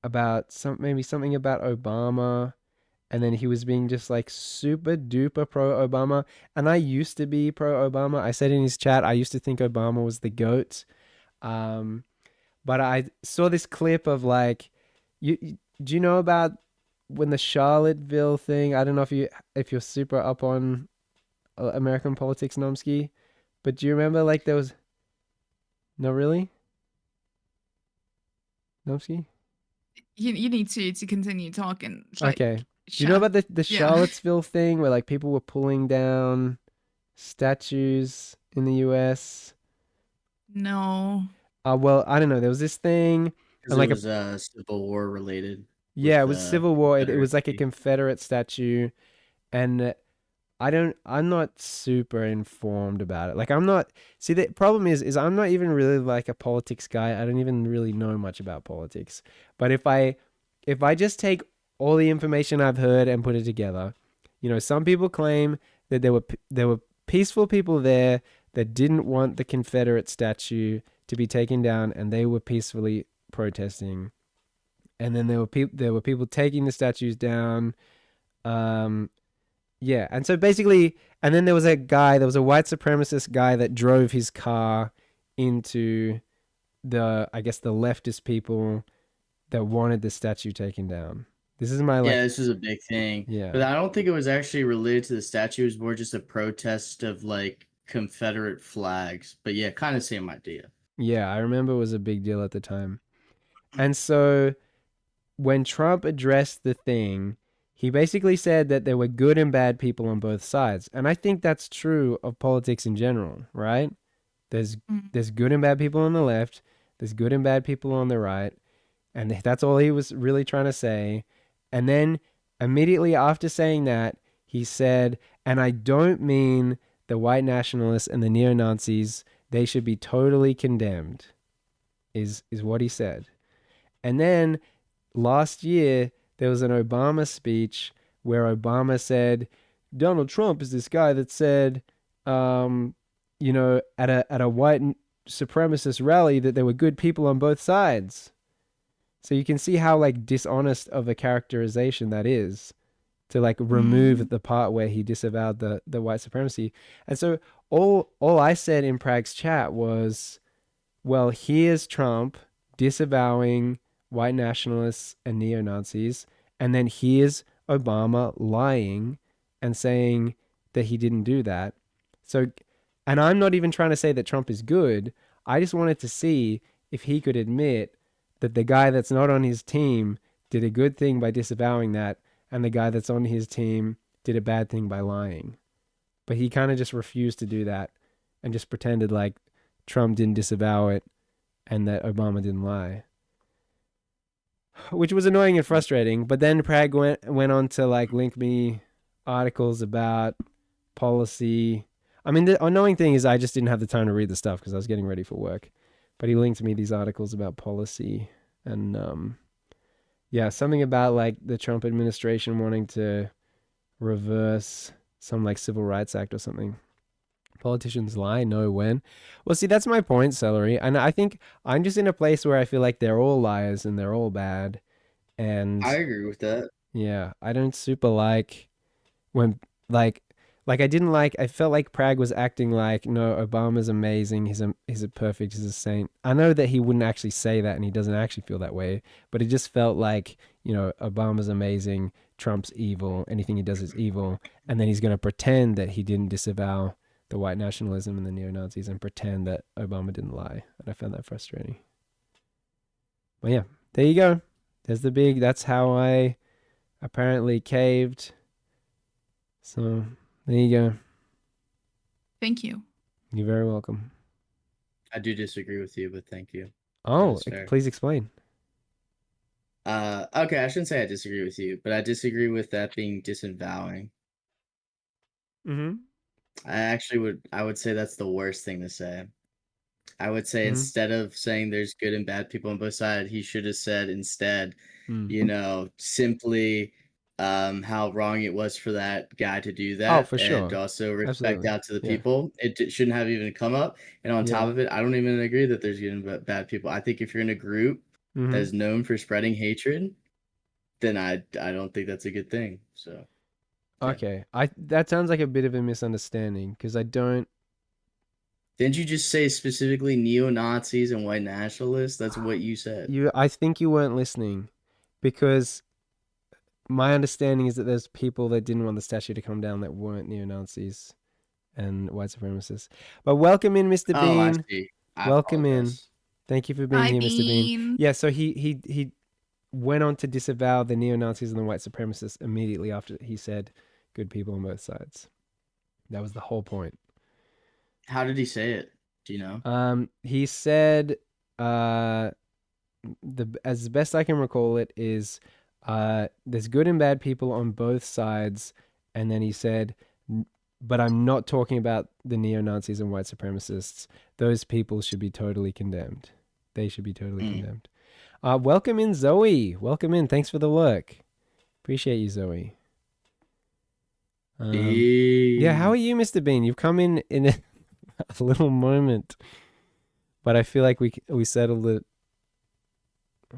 about maybe something about Obama, and then he was being just like super duper pro Obama. And I used to be pro Obama. I said in his chat I used to think Obama was the goat. But I saw this clip of like, do you know about when the Charlottesville thing? I don't know if you're super up on American politics, Nomsky, but do you remember like there was no really Nomsky? You need to continue talking. Okay. Do you know Chat. about the Yeah. Charlottesville thing where like people were pulling down statues in the US? No. Well, I don't know. There was this thing Because and it like was Civil War related yeah, it with was Civil War. It was like a Confederacy. Confederate statue, and I'm not super informed about it. Like I'm not, see the problem is I'm not even really like a politics guy. I don't even really know much about politics. But if I just take all the information I've heard and put it together, some people claim that there were peaceful people there that didn't want the Confederate statue to be taken down, and they were peacefully protesting. And then there were people taking the statues down. Um, yeah, and so basically, and then there was a white supremacist guy that drove his car into I guess the leftist people that wanted the statue taken down. This is my Yeah, this was a big thing. yeah. But I don't think it was actually related to the statue. It was more just a protest of like Confederate flags. But yeah, kind of same idea. Yeah, I remember it was a big deal at the time. And so when Trump addressed the thing, he basically said that there were good and bad people on both sides. And I think that's true of politics in general, right? There's there's good and bad people on the left, there's good and bad people on the right, and that's all he was really trying to say. And then immediately after saying that, he said, and I don't mean the white nationalists and the neo-Nazis, they should be totally condemned, is what he said. And then last year, there was an Obama speech where Obama said, Donald Trump is this guy that said, at a white supremacist rally that there were good people on both sides. So you can see how like dishonest of a characterization that is to like remove the part where he disavowed the white supremacy. And so all I said in Prague's chat was, well, here's Trump disavowing white nationalists and neo-Nazis, and then here's Obama lying and saying that he didn't do that. So, and I'm not even trying to say that Trump is good. I just wanted to see if he could admit that the guy that's not on his team did a good thing by disavowing that, and the guy that's on his team did a bad thing by lying. But he kind of just refused to do that and just pretended like Trump didn't disavow it and that Obama didn't lie, which was annoying and frustrating. But then Prague went on to like link me articles about policy. I mean, the annoying thing is I just didn't have the time to read the stuff because I was getting ready for work. But he linked me these articles about policy and yeah, something about like the Trump administration wanting to reverse some like civil rights act or something. Politicians lie, know when. Well, see, that's my point, Celery. And I think I'm just in a place where I feel like they're all liars and they're all bad. And I agree with that. yeah, I don't super like when like I felt like Prague was acting like, no, Obama's amazing, he's a perfect, he's a saint. I know that he wouldn't actually say that and he doesn't actually feel that way, but it just felt like, Obama's amazing, Trump's evil, anything he does is evil, and then he's going to pretend that he didn't disavow the white nationalism and the neo-Nazis and pretend that Obama didn't lie. And I found that frustrating. But yeah, there you go. That's how I apparently caved. So there you go. Thank you. You're very welcome. I do disagree with you, but thank you. Oh, please explain. Okay, I shouldn't say I disagree with you, but I disagree with that being disavowing. Mm-hmm. I would say that's the worst thing to say. I would say instead of saying there's good and bad people on both sides, he should have said instead, simply how wrong it was for that guy to do Oh, that, for and sure. also respect Absolutely. out to the Yeah. people. It shouldn't have even come up. And on Yeah. top of it, I don't even agree that there's even bad people. I think if you're in a group that Mm-hmm. is known for spreading hatred, then I don't think that's a good thing. So yeah. Okay. That sounds like a bit of a misunderstanding because I don't. Didn't you just say specifically neo-Nazis and white nationalists? That's what you said. I think you weren't listening because my understanding is that there's people that didn't want the statue to come down that weren't neo-Nazis and white supremacists. But welcome in, Mr. Oh, I Bean. see. I Welcome in. apologize. Thank you for being Hi, here, Mr. Bean. Bean. Yeah, so he went on to disavow the neo-Nazis and the white supremacists immediately after he said good people on both sides. That was the whole point. How did he say it? Do you know? He said as best I can recall it is there's good and bad people on both sides, and then he said, but I'm not talking about the neo-Nazis and white supremacists. Those people should be totally condemned. They should be totally condemned. Welcome in, Zoe. Welcome in. Thanks for the work. Appreciate you, Zoe. Yeah, how are you, Mr. Bean? You've come in a little moment, but I feel like we settled it.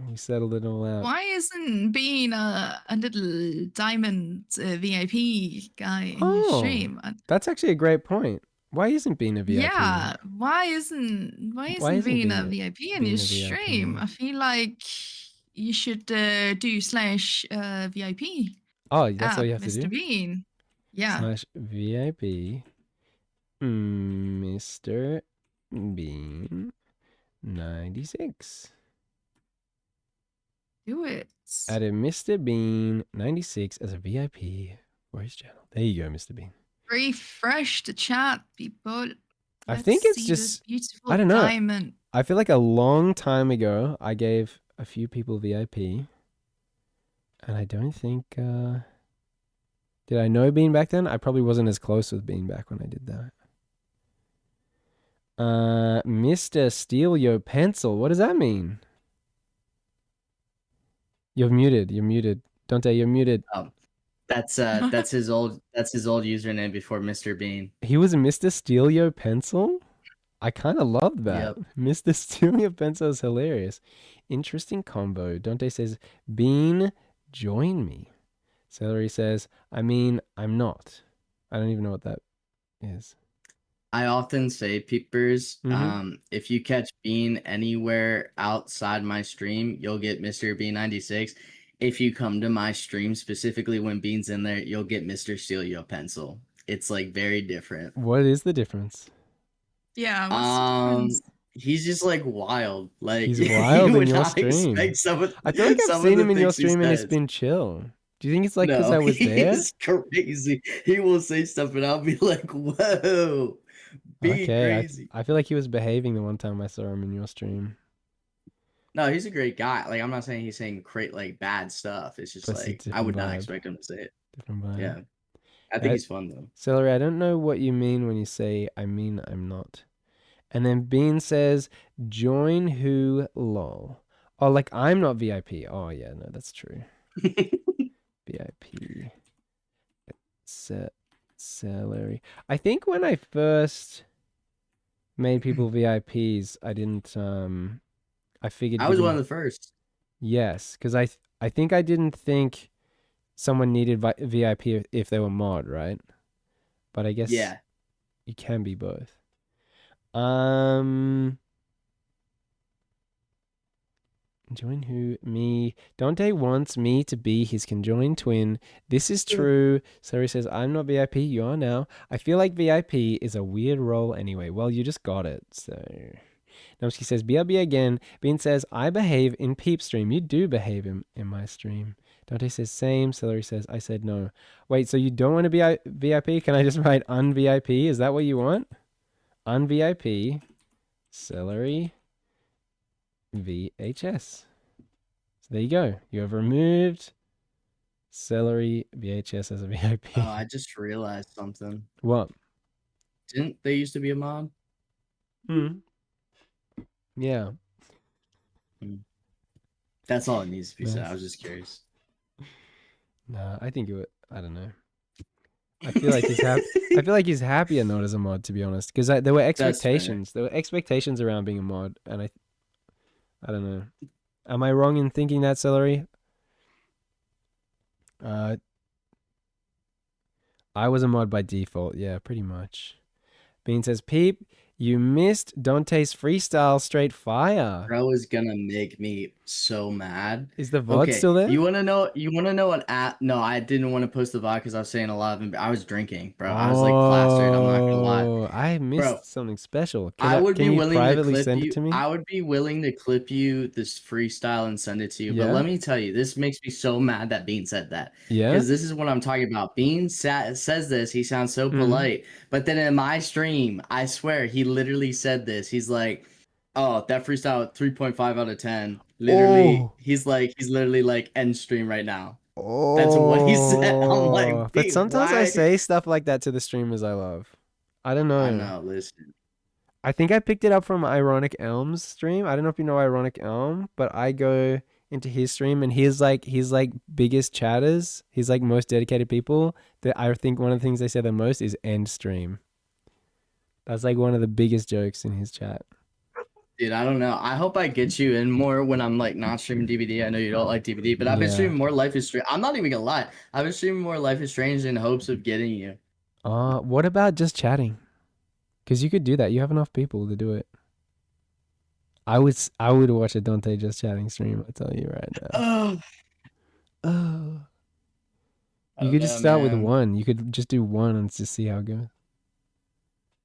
We settled it all out. Why isn't Bean a little diamond VIP guy in your stream? That's actually a great point. Why isn't Bean a VIP? Yeah, why isn't Bean a VIP in your stream? I feel like you should do slash VIP. Oh, that's all you have to Mr. do? Bean. Yeah. Slash VIP Mr. Bean 96. Do it. Added Mr. Bean 96 as a VIP for his channel. There you go, Mr. Bean. Refresh the chat, people. I think it's just, I don't know. Diamond. I feel like a long time ago, I gave a few people VIP. And I don't think, did I know Bean back then? I probably wasn't as close with Bean back when I did that. Mr. Steal Your Pencil. What does that mean? You're muted. You're muted. Dante, you're muted. That's his old username before Mr. Bean. He was Mr. Steal Your Pencil? I kind of love that. Yep. Mr. Steal Your Pencil is hilarious. Interesting combo. Dante says, Bean, join me. Celery says, I mean, I'm not. I don't even know what that is. I often say, peepers, if you catch Bean anywhere outside my stream, you'll get Mr. Bean 96. If you come to my stream specifically when Bean's in there, you'll get Mr. Steal Your Pencil. It's like very different. What is the difference? Yeah, what's the difference? He's just like wild. Like he's wild in your stream. I feel like I've seen him in your stream and it's been chill. Do you think it's like because I was there? He's crazy. He will say stuff and I'll be like, whoa. Be crazy. I feel like he was behaving the one time I saw him in your stream. No, he's a great guy. Like, I'm not saying he's saying like bad stuff. It's just like I would not expect him to say it. Different vibe. Yeah. I think he's fun though. Celery, I don't know what you mean when you say I mean I'm not. And then Bean says, join who lol. Oh, like I'm not VIP. Oh yeah, no, that's true. VIP. Celery. I think when I first made people VIPs, I didn't I figured I was one of the first. Yes, because I think I didn't think someone needed VIP if they were mod, right? But I guess you can be both. Join who? Me. Dante wants me to be his conjoined twin. This is true. Sari says, I'm not VIP. You are now. I feel like VIP is a weird role anyway. Well, you just got it. So, Namski says, BRB again. Bean says, I behave in Peep stream. You do behave in my stream. Dante says, same. Celery says, I said no. Wait, so you don't want to be VIP? Can I just write un-VIP? Is that what you want? Un-VIP. Celery. VHS. So there you go. You have removed Celery VHS as a VIP. Oh, I just realized something. What? Didn't they used to be a mod? Yeah. That's all it needs to be said. I was just curious. Nah, I think it would. I don't know. I feel like he's happy. I feel like he's happier not as a mod, to be honest, because there were That's fair. expectations. There were expectations around being a mod, and I don't know. Am I wrong in thinking that, Celery? Uh, I was a mod by default. Yeah, pretty much. Bean says, "Peep, you missed Dante's freestyle straight fire." Bro is gonna make me so mad. Is the VOD Okay, still there? you wanna know? You wanna know what app? No, I didn't want to post the VOD because I was saying a lot of. I was drinking, bro. I was like plastered. I'm not gonna lie, I bro. missed something special. I would Can be you willing to privately clip send it you. to me? I would be willing to clip you this freestyle and send it to you. But Yeah. let me tell you, this makes me so mad that Bean said that. Yeah. Because this is what I'm talking about. Bean says this. He sounds so polite. But then in my stream, I swear, he literally said this. He's like, oh, that freestyle 3.5 out of 10. Literally, Oh. he's literally like end stream right now. Oh. That's what he said. I'm like, but sometimes I why? say stuff like that to the streamers I love. I don't know. I know, listen. I think I picked it up from Ironic Elm's stream. I don't know if you know Ironic Elm, but I go into his stream and he's like biggest chatters. He's like most dedicated people. That I think one of the things they say the most is end stream. That's like one of the biggest jokes in his chat. Dude, I don't know. I hope I get you in more when I'm like not streaming DVD. I know you don't like DVD, but I've been streaming more Life is Strange. I'm not even gonna lie. I've been streaming more Life is Strange in hopes of getting you. What about just chatting? Because you could do that. You have enough people to do it. I would watch a Dante just chatting stream. I tell you right now. Oh. You could just start with one. You could just do one and just see how it goes.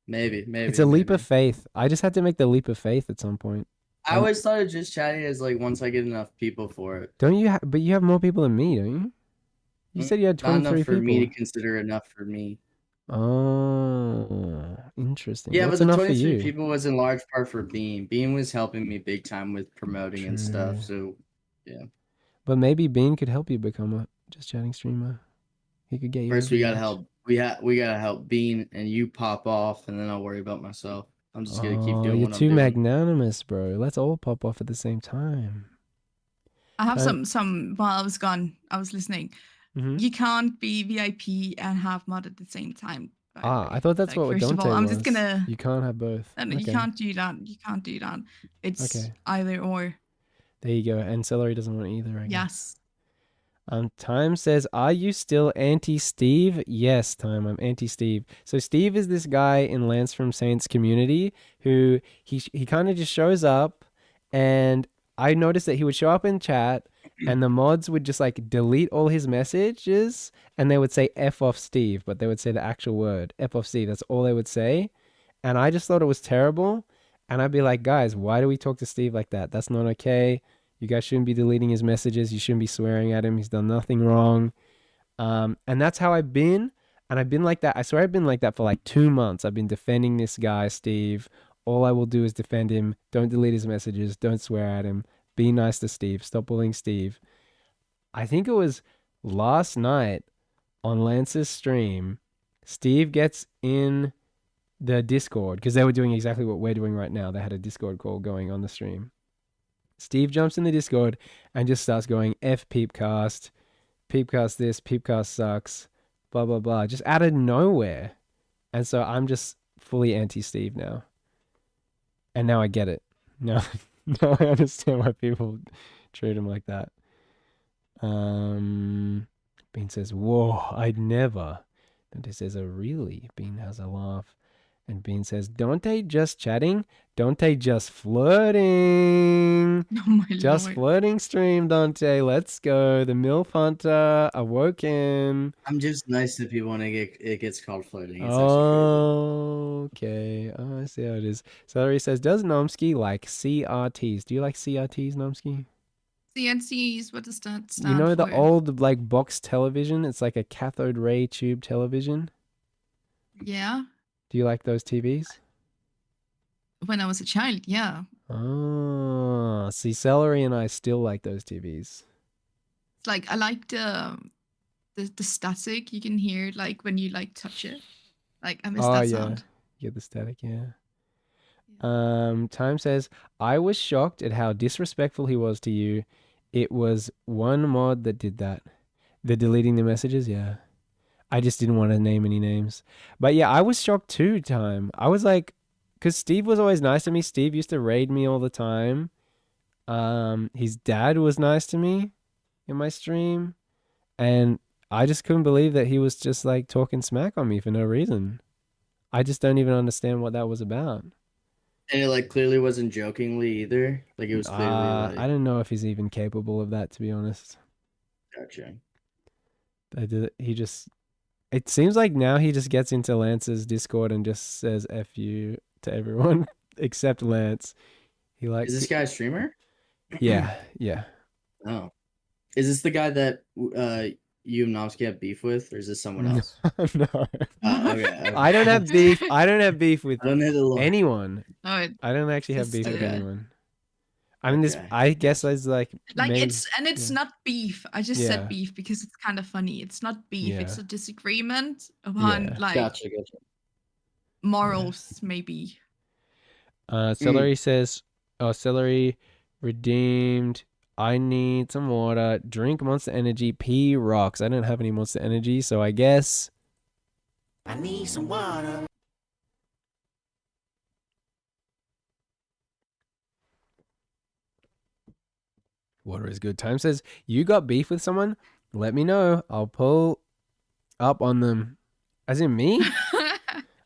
Maybe. It's a leap of faith. I just had to make the leap of faith at some point. I always thought of just chatting as like once I get enough people for it. Don't you? But you have more people than me, don't you? You said you had 23 not enough for people. me to consider enough for me. Oh, interesting. Yeah, What's but the enough 23 for you? people was in large part for Bean. Bean was helping me big time with promoting and stuff. So, yeah. But maybe Bean could help you become a just chatting streamer. He could get you. First, we gotta help. We gotta help Bean, and you pop off, and then I'll worry about myself. I'm just gonna keep doing you're what I'm too doing. magnanimous, bro. Let's all pop off at the same time. I have some while I was gone. I was listening. You can't be VIP and have mod at the same time. I thought that's like, what first Dante of all, I'm was. just gonna. You can't have both. Okay. You can't do that. You can't do that. It's either or. There you go. And Celery doesn't want either, I guess. Yes. Time says, are you still anti-Steve? Yes, Time, I'm anti-Steve. So Steve is this guy in Lance from Saints community who he kind of just shows up, and I noticed that he would show up in chat and the mods would just like delete all his messages and they would say F off Steve, but they would say the actual word, F off Steve. That's all they would say. And I just thought it was terrible. And I'd be like, guys, why do we talk to Steve like that? That's not okay. You guys shouldn't be deleting his messages. You shouldn't be swearing at him. He's done nothing wrong. And that's how I've been. And I've been like that. I swear I've been like that for like 2 months. I've been defending this guy, Steve. All I will do is defend him. Don't delete his messages. Don't swear at him. Be nice to Steve. Stop bullying Steve. I think it was last night on Lance's stream, Steve gets in the Discord because they were doing exactly what we're doing right now. They had a Discord call going on the stream. Steve jumps in the Discord and just starts going, F Peepcast, Peepcast this, Peepcast sucks, blah, blah, blah, just out of nowhere. And so I'm just fully anti-Steve now. And now I get it. Now I understand why people treat him like that. Bean says, whoa, I'd never. Dante says, oh, really? Bean has a laugh. And Bean says, Dante just chatting? Dante just flirting. Oh my just Lord. Flirting stream, Dante. Let's go. The MILF Hunter awoken. I'm just nice to people when it gets called flirting. It's okay. Oh, I see how it is. Celery says, does Nomsky like CRTs? Do you like CRTs, Nomsky? CNCs, what does that stand for? You know the old like box television? It's like a cathode ray tube television. Yeah. Do you like those TVs? When I was a child, yeah. Oh, see, Celery and I still like those TVs. It's like I like the static you can hear like when you like touch it. Like I miss that sound. You get the static, yeah. Time says, I was shocked at how disrespectful he was to you. It was one mod that did that. The deleting the messages, yeah. I just didn't want to name any names. But yeah, I was shocked too, time. I was like, because Steve was always nice to me. Steve used to raid me all the time. His dad was nice to me in my stream. And I just couldn't believe that he was just like talking smack on me for no reason. I just don't even understand what that was about. And it like clearly wasn't jokingly either. Like it was clearly like. I don't know if he's even capable of that, to be honest. Gotcha. He just. It seems like now he just gets into Lance's Discord and just says "f you" to everyone except Lance. He likes. Is this guy a streamer? Yeah. Oh, is this the guy that you and Nomsky have beef with, or is this someone else? No. Okay. I don't have beef. I don't have beef with I don't know the lore. anyone. Oh, I don't actually have beef with anyone. I mean, this. Okay. I guess it's like it's not beef. I just said beef because it's kind of funny. It's not beef. Yeah. It's a disagreement upon like Gotcha. morals, maybe. Celery says, "Oh, Celery redeemed. I need some water. Drink Monster Energy. Pee rocks. I don't have any Monster Energy, so I guess I need some water. water is good." Time says, "You got beef with someone? Let me know. I'll pull up on them." As in me?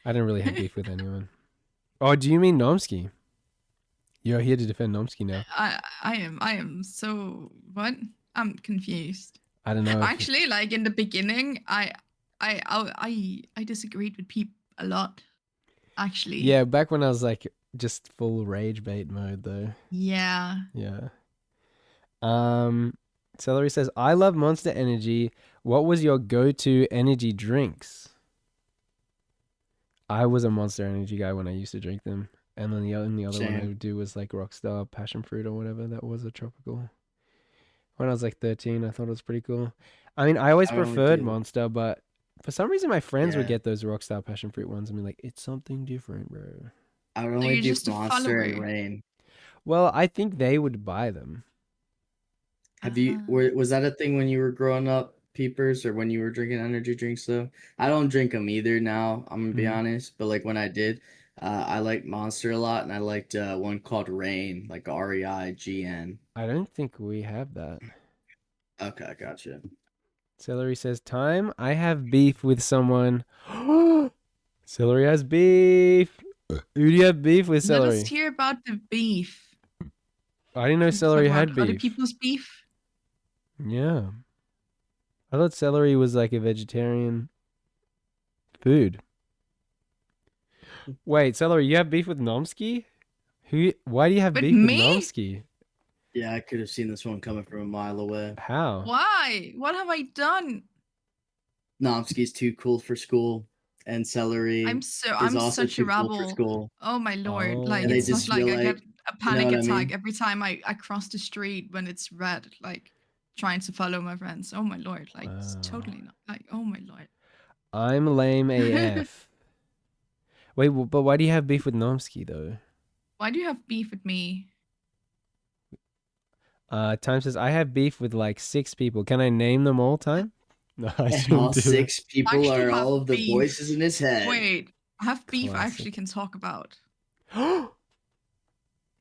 I don't really have beef with anyone. Oh, do you mean Nomsky? You're here to defend Nomsky now. I am so what? I'm confused. I don't know. Actually, like in the beginning, I disagreed with people a lot. Actually. Yeah, back when I was like just full rage bait mode though. Yeah. Yeah. Celery says, "I love Monster Energy. What was your go-to energy drinks?" I was a Monster Energy guy when I used to drink them. And then the only other one I would do was like Rockstar Passion Fruit or whatever. That was a tropical. When I was like 13, I thought it was pretty cool. I mean, I always preferred Monster, but for some reason my friends would get those Rockstar Passion Fruit ones and be like, "It's something different, bro." I would only do Monster and Rain. Well, I think they would buy them. Was that a thing when you were growing up, Peepers, or when you were drinking energy drinks though? I don't drink them either now, I'm gonna be honest, but like when I did, I liked Monster a lot, and I liked one called Rain, like REIGN. I don't think we have that. Okay, gotcha. Celery says, "Time. I have beef with someone." Celery has beef. Who do you have beef with, Celery? Let us hear about the beef. I didn't know Celery had beef. Other people's beef? Yeah. I thought Celery was like a vegetarian food. Wait, Celery, you have beef with Nomsky? Why do you have beef with Nomsky? Yeah, I could have seen this one coming from a mile away. How? Why? What have I done? Nomsky's too cool for school, and Celery I'm such a rebel. Cool for school. Oh my lord! Like it's not like I get a panic attack every time I cross the street when it's red, like trying to follow my friends. Oh my lord! Like it's totally not. Like oh my lord. I'm lame AF. Wait, but why do you have beef with Nomsky though? Why do you have beef with me? Time says, "I have beef with like 6 people. Can I name them all, Time?" No, I shouldn't all do 6 that. people are all of the voices in his head. Wait, I have beef I actually can talk about.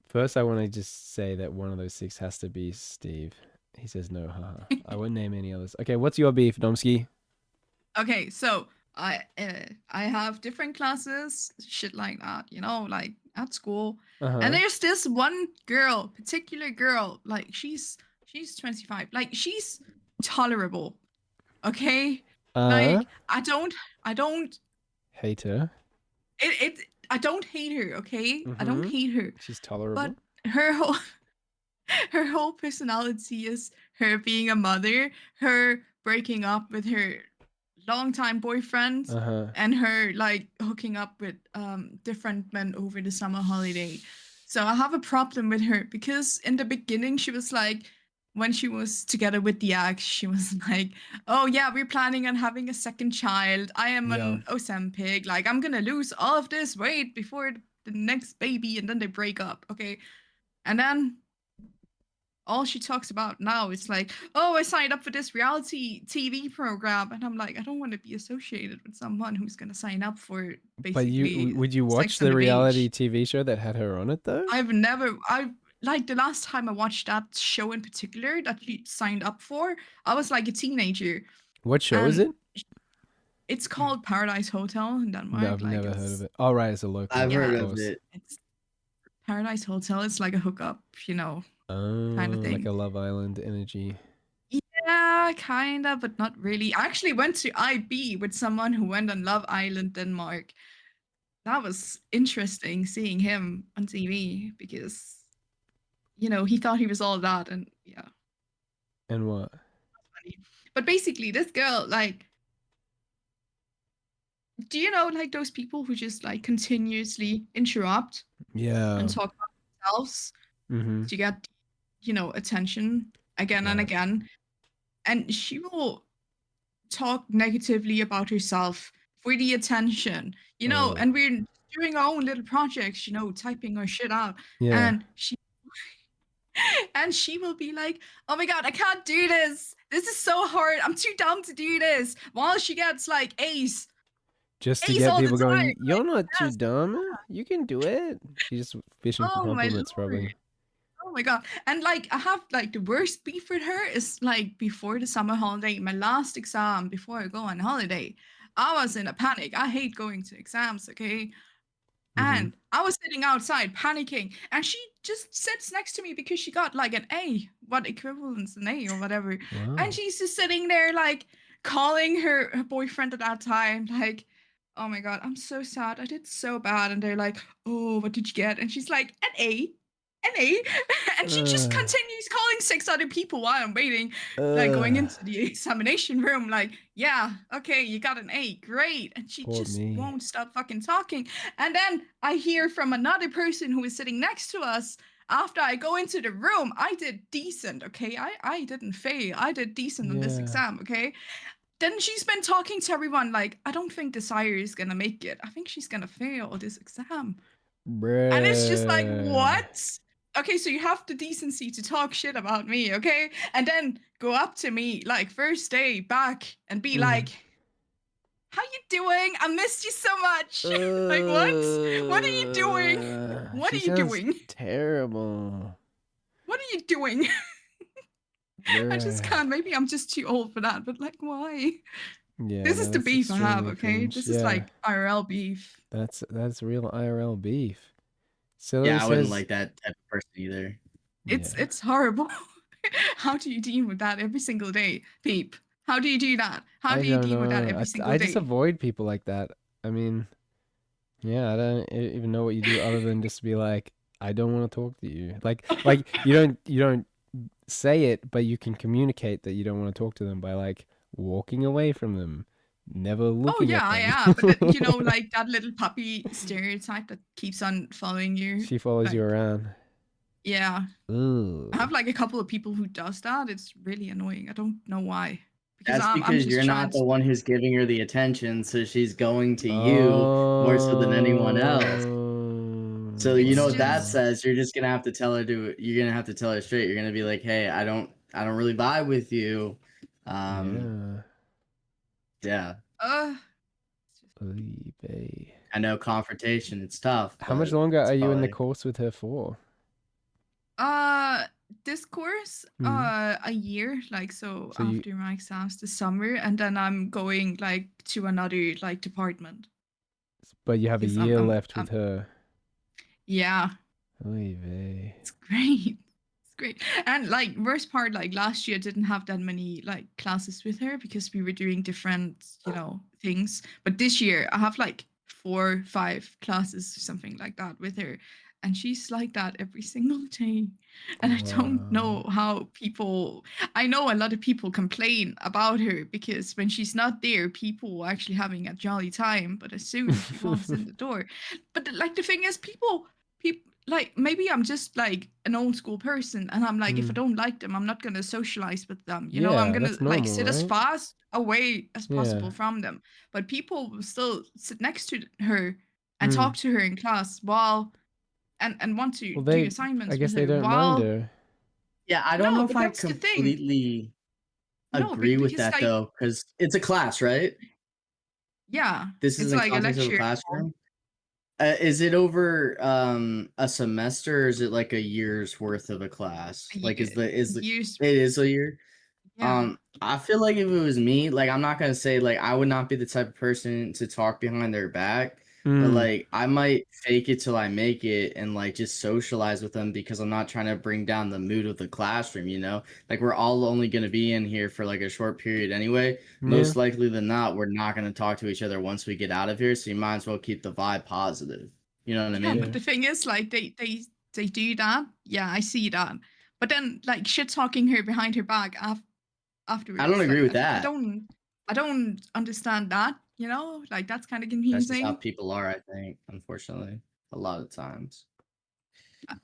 First, I want to just say that one of those 6 has to be Steve. He says no, haha. I wouldn't name any others. Okay, what's your beef, Nomsky? Okay, so I have different classes, shit like that, you know, like at school. And there's this one particular girl, like she's 25, like she's tolerable. Okay? Like I don't hate her. I don't hate her, okay? I don't hate her. She's tolerable. But her whole personality is her being a mother, her breaking up with her longtime boyfriend, and her like hooking up with different men over the summer holiday. So I have a problem with her because in the beginning she was like, when she was together with the ex, she was like, "Oh yeah, we're planning on having a second child. I am an Ozempic. Like I'm gonna lose all of this weight before the next baby," and then they break up. Okay, and then all she talks about now is like, oh, I signed up for this reality TV program, and I'm like, I don't want to be associated with someone who's gonna sign up for But basically would you watch Sex on the the reality Beach. TV show that had her on it though? I like the last time I watched that show in particular that she signed up for, I was like a teenager, What show is and it? it's called Paradise Hotel in No, Denmark. I've Like never heard of it's it. Oh, right, it's a local I've one, heard of yeah, of course. it. it's Paradise Hotel. It's like a hookup, kind of Oh, like thing. a Love Island energy. Yeah, kinda, but not really. I actually went to IB with someone who went on Love Island Denmark. That was interesting seeing him on TV because he thought he was all that, and yeah, And what? funny. But basically, this girl, like, do you know like those people who just like continuously interrupt Yeah. and talk about themselves Mm-hmm. to get, attention again and Yeah. again? And she will talk negatively about herself for the attention, Oh. and we're doing our own little projects, typing our shit out. Yeah. And she will be like, oh my god, I can't do this. This is so hard. I'm too dumb to do this. While she gets like Just to Ace get all the people time. going, Like, you're not too yes. dumb. You can do it. She's just fishing for Oh my compliments, lord. probably. Oh my god. And like I have like the worst beef with her is like before the summer holiday, my last exam before I go on holiday. I was in a panic. I hate going to exams, okay? Mm-hmm. And I was sitting outside panicking, and she just sits next to me because she got like an A, what equivalent's an A or whatever. Wow. And she's just sitting there like calling her boyfriend at that time, like, oh my god, I'm so sad. I did so bad. And they're like, oh, what did you get? And she's like, an A. An A. And she just continues calling 6 other people while I'm waiting, like going into the examination room, like, yeah, okay, you got an A, great. And she Poor just me. won't stop fucking talking. And then I hear from another person who is sitting next to us. After I go into the room, I did decent, okay? I didn't fail. I did decent on this Yeah. exam, okay? Then she's been talking to everyone like, I don't think Desire is gonna make it. I think she's gonna fail this exam. Bruh. And it's just like, what? Okay, so you have the decency to talk shit about me, okay? And then go up to me like first day back and be like, how you doing? I missed you so much. Like, what? What are you doing? What are you doing? Terrible. What are you doing? I just can't. Maybe I'm just too old for that, but like, why? Yeah, This is the beef I have, okay? Cringe. This is like IRL beef. That's real IRL beef. So Yeah, I wouldn't like that type of person either. It's horrible. How do you deal with that every single day, Peep? How do you do that? How do you deal with that every single day? I just avoid people like that. I mean, yeah, I don't even know what you do other than just be like, I don't want to talk to you. Like you don't say it, but you can communicate that you don't want to talk to them by like walking away from them, never looking at them. Oh yeah, but like that little puppy stereotype that keeps on following you. She follows you around. Yeah. Ooh. I have like a couple of people who does that. It's really annoying. I don't know why. That's because you're not the one who's giving her the attention, so she's going to you more so than anyone else. So you know what that says? You're just gonna have to tell her you're gonna have to tell her straight. You're gonna be like, hey, I don't really vibe with you. Yeah. I know confrontation, it's tough. How much longer are you in the course with her for? This course, a year, like so after my exams this summer, and then I'm going like to another like department. But you have a year left with her. Yeah. Oy vey. It's great. It's great. And like worst part, like last year I didn't have that many like classes with her because we were doing different, things. But this year I have like 4, 5 classes or something like that with her. And she's like that every single day. And I don't know how I know a lot of people complain about her because when she's not there, people are actually having a jolly time. But as soon as she walks in the door, but like the thing is, people like maybe I'm just like an old school person, and I'm like, if I don't like them, I'm not gonna socialize with them. I'm gonna like sit as fast away as possible from them. But people will still sit next to her and talk to her in class while and want to do assignments. I guess they don't mind her. Yeah, I don't know No, if but I that's the thing. completely No, agree with because that like, though, because it's a class, right? yeah, This is it's in like a context of a lecture. classroom. Is it over a semester or is it like a year's worth of a class? Like is the Use, it is a year? yeah, I feel like if it was me, like I'm not gonna say like I would not be the type of person to talk behind their back, but Mm, like I might fake it till I make it and like just socialize with them because I'm not trying to bring down the mood of the classroom, you know? Like we're all only gonna be in here for like a short period anyway. yeah, Most likely than not, we're not gonna talk to each other once we get out of here, so you might as well keep the vibe positive. You know what I yeah. mean? But yeah. the thing is, like, they do that. Yeah, I see that. But then, like, shit talking her behind her back I don't afterwards, agree like, with that. I don't understand that. You know, like that's kind of That's just how confusing. people are, I think, unfortunately, a lot of times.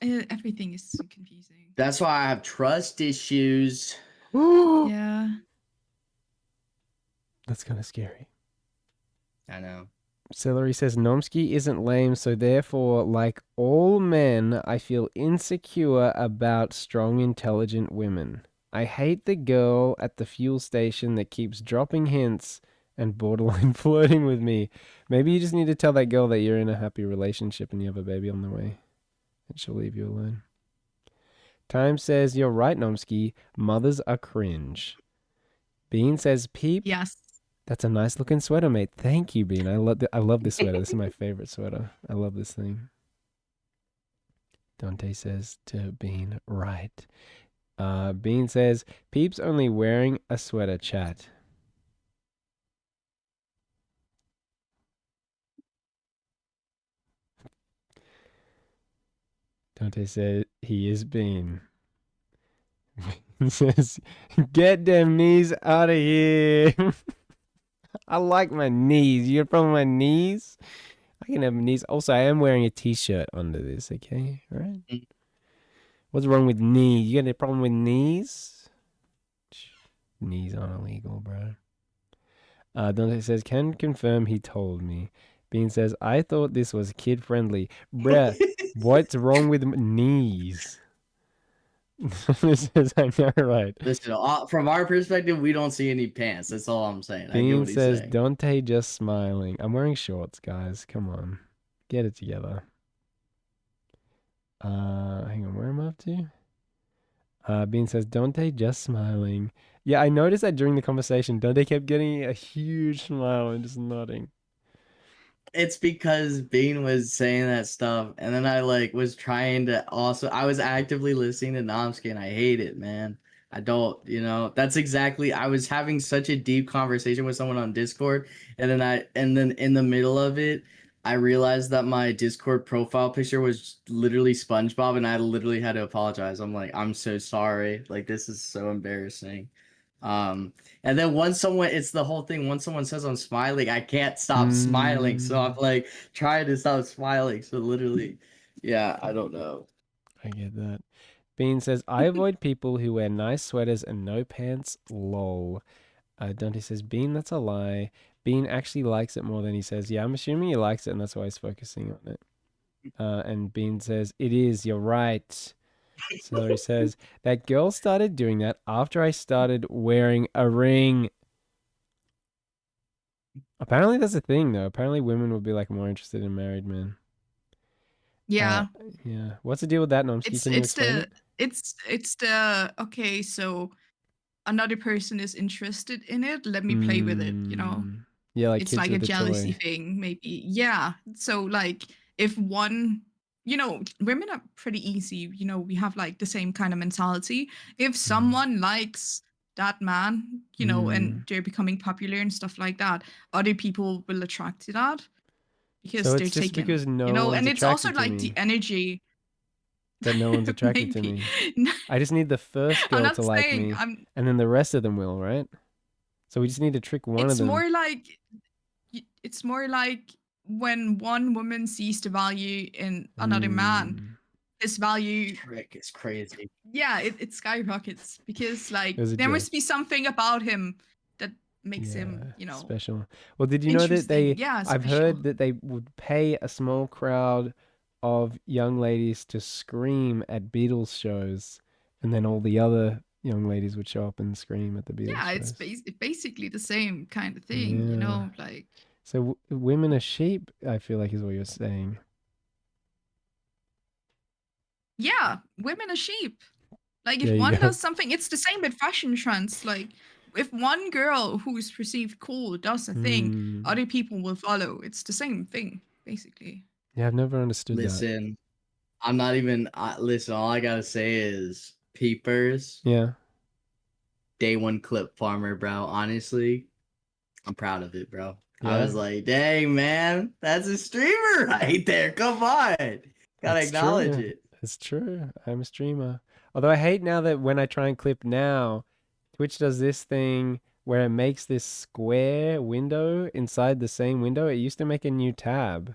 Everything is so confusing. That's why I have trust issues. Yeah. That's kind of scary. I know. Celery says Nomsky isn't lame, so therefore, like all men, I feel insecure about strong, intelligent women. I hate the girl at the fuel station that keeps dropping hints and borderline flirting with me. Maybe you just need to tell that girl that you're in a happy relationship and you have a baby on the way, and she'll leave you alone. Time says, you're right, Nomsky. Mothers are cringe. Bean says, Peep, Yes. that's a nice looking sweater, mate. Thank you, Bean. I love this sweater. This is my favorite sweater. I love this thing. Dante says to Bean, right. Bean says, Peep's only wearing a sweater, chat. Dante said, he is Bean. Bean says, get them knees out of here. I like my knees. You got a problem with my knees? I can have knees. Also, I am wearing a t-shirt under this, okay? All right. Mm. What's wrong with knees? You got any problem with knees? Knees aren't illegal, bro. Dante says, can confirm he told me. Bean says, I thought this was kid friendly. Bruh, what's wrong with knees? This says, I know, right? Listen, from our perspective, we don't see any pants. That's all I'm saying. I get Bean what he's says, saying. Dante just smiling. I'm wearing shorts, guys. Come on. Get it together. Hang on, where am I up to? Bean says, Dante just smiling. Yeah, I noticed that during the conversation, Dante kept getting a huge smile and just nodding. It's because Bean was saying that stuff, and then I like was trying to also. I was actively listening to Nomsky, and I hate it, man. I don't, That's exactly. I was having such a deep conversation with someone on Discord, and then in the middle of it, I realized that my Discord profile picture was literally SpongeBob, and I literally had to apologize. I'm like, I'm so sorry. Like, this is so embarrassing. Um, and then it's the whole thing. Once someone says I'm smiling, I can't stop smiling. So I'm like trying to stop smiling. So literally, yeah, I don't know. I get that. Bean says, I avoid people who wear nice sweaters and no pants. Lol. Dante says, Bean, that's a lie. Bean actually likes it more than he says. Yeah, I'm assuming he likes it and that's why he's focusing on it. And Bean says, it is, you're right. Celery says, that girl started doing that after I started wearing a ring. Apparently that's a thing though. Apparently women would be like more interested in married men. Yeah. Yeah. What's the deal with that, Nomsky? Can you explain it? It's the okay, so another person is interested in it, let me play with it, you know? Yeah, like It's kids like a with a jealousy toy. thing, maybe. Yeah. So like if one, women are pretty easy, we have like the same kind of mentality. If someone likes that man, and they're becoming popular and stuff like that, other people will attract to that because So they're it's just taken, because no one's and it's also attracted to like the me energy. that no one's attracted to Maybe. me. I just need the first I'm girl not to like saying me, I'm and then the rest of them will, right? So we just need to trick one of it's them. more like it's more like when one woman sees the value in another man, his value, Trick is crazy. yeah, it skyrockets because It like was a there joke. must be something about him that makes him, Yeah, special. Well, did you know that interesting. Yeah, I've special. heard that they would pay a small crowd of young ladies to scream at Beatles shows, And then all the other young ladies would show up and scream at the Beatles Yeah, it's shows. basically the same kind of thing, you know, like. So women are sheep, I feel like is what you're saying. Yeah, women are sheep. Like if There you one go. does something, it's the same with fashion trends. Like if one girl who is perceived cool does a thing, other people will follow. It's the same thing, basically. Yeah, I've never understood that. Listen, I'm not even. Listen, all I gotta say is peepers. Yeah. Day one clip farmer, bro. Honestly, I'm proud of it, bro. Yeah. I was like, dang, man, that's a streamer right there. Come on. Gotta acknowledge it. It's true. I'm a streamer. Although I hate now that when I try and clip now, Twitch does this thing where it makes this square window inside the same window. It used to make a new tab,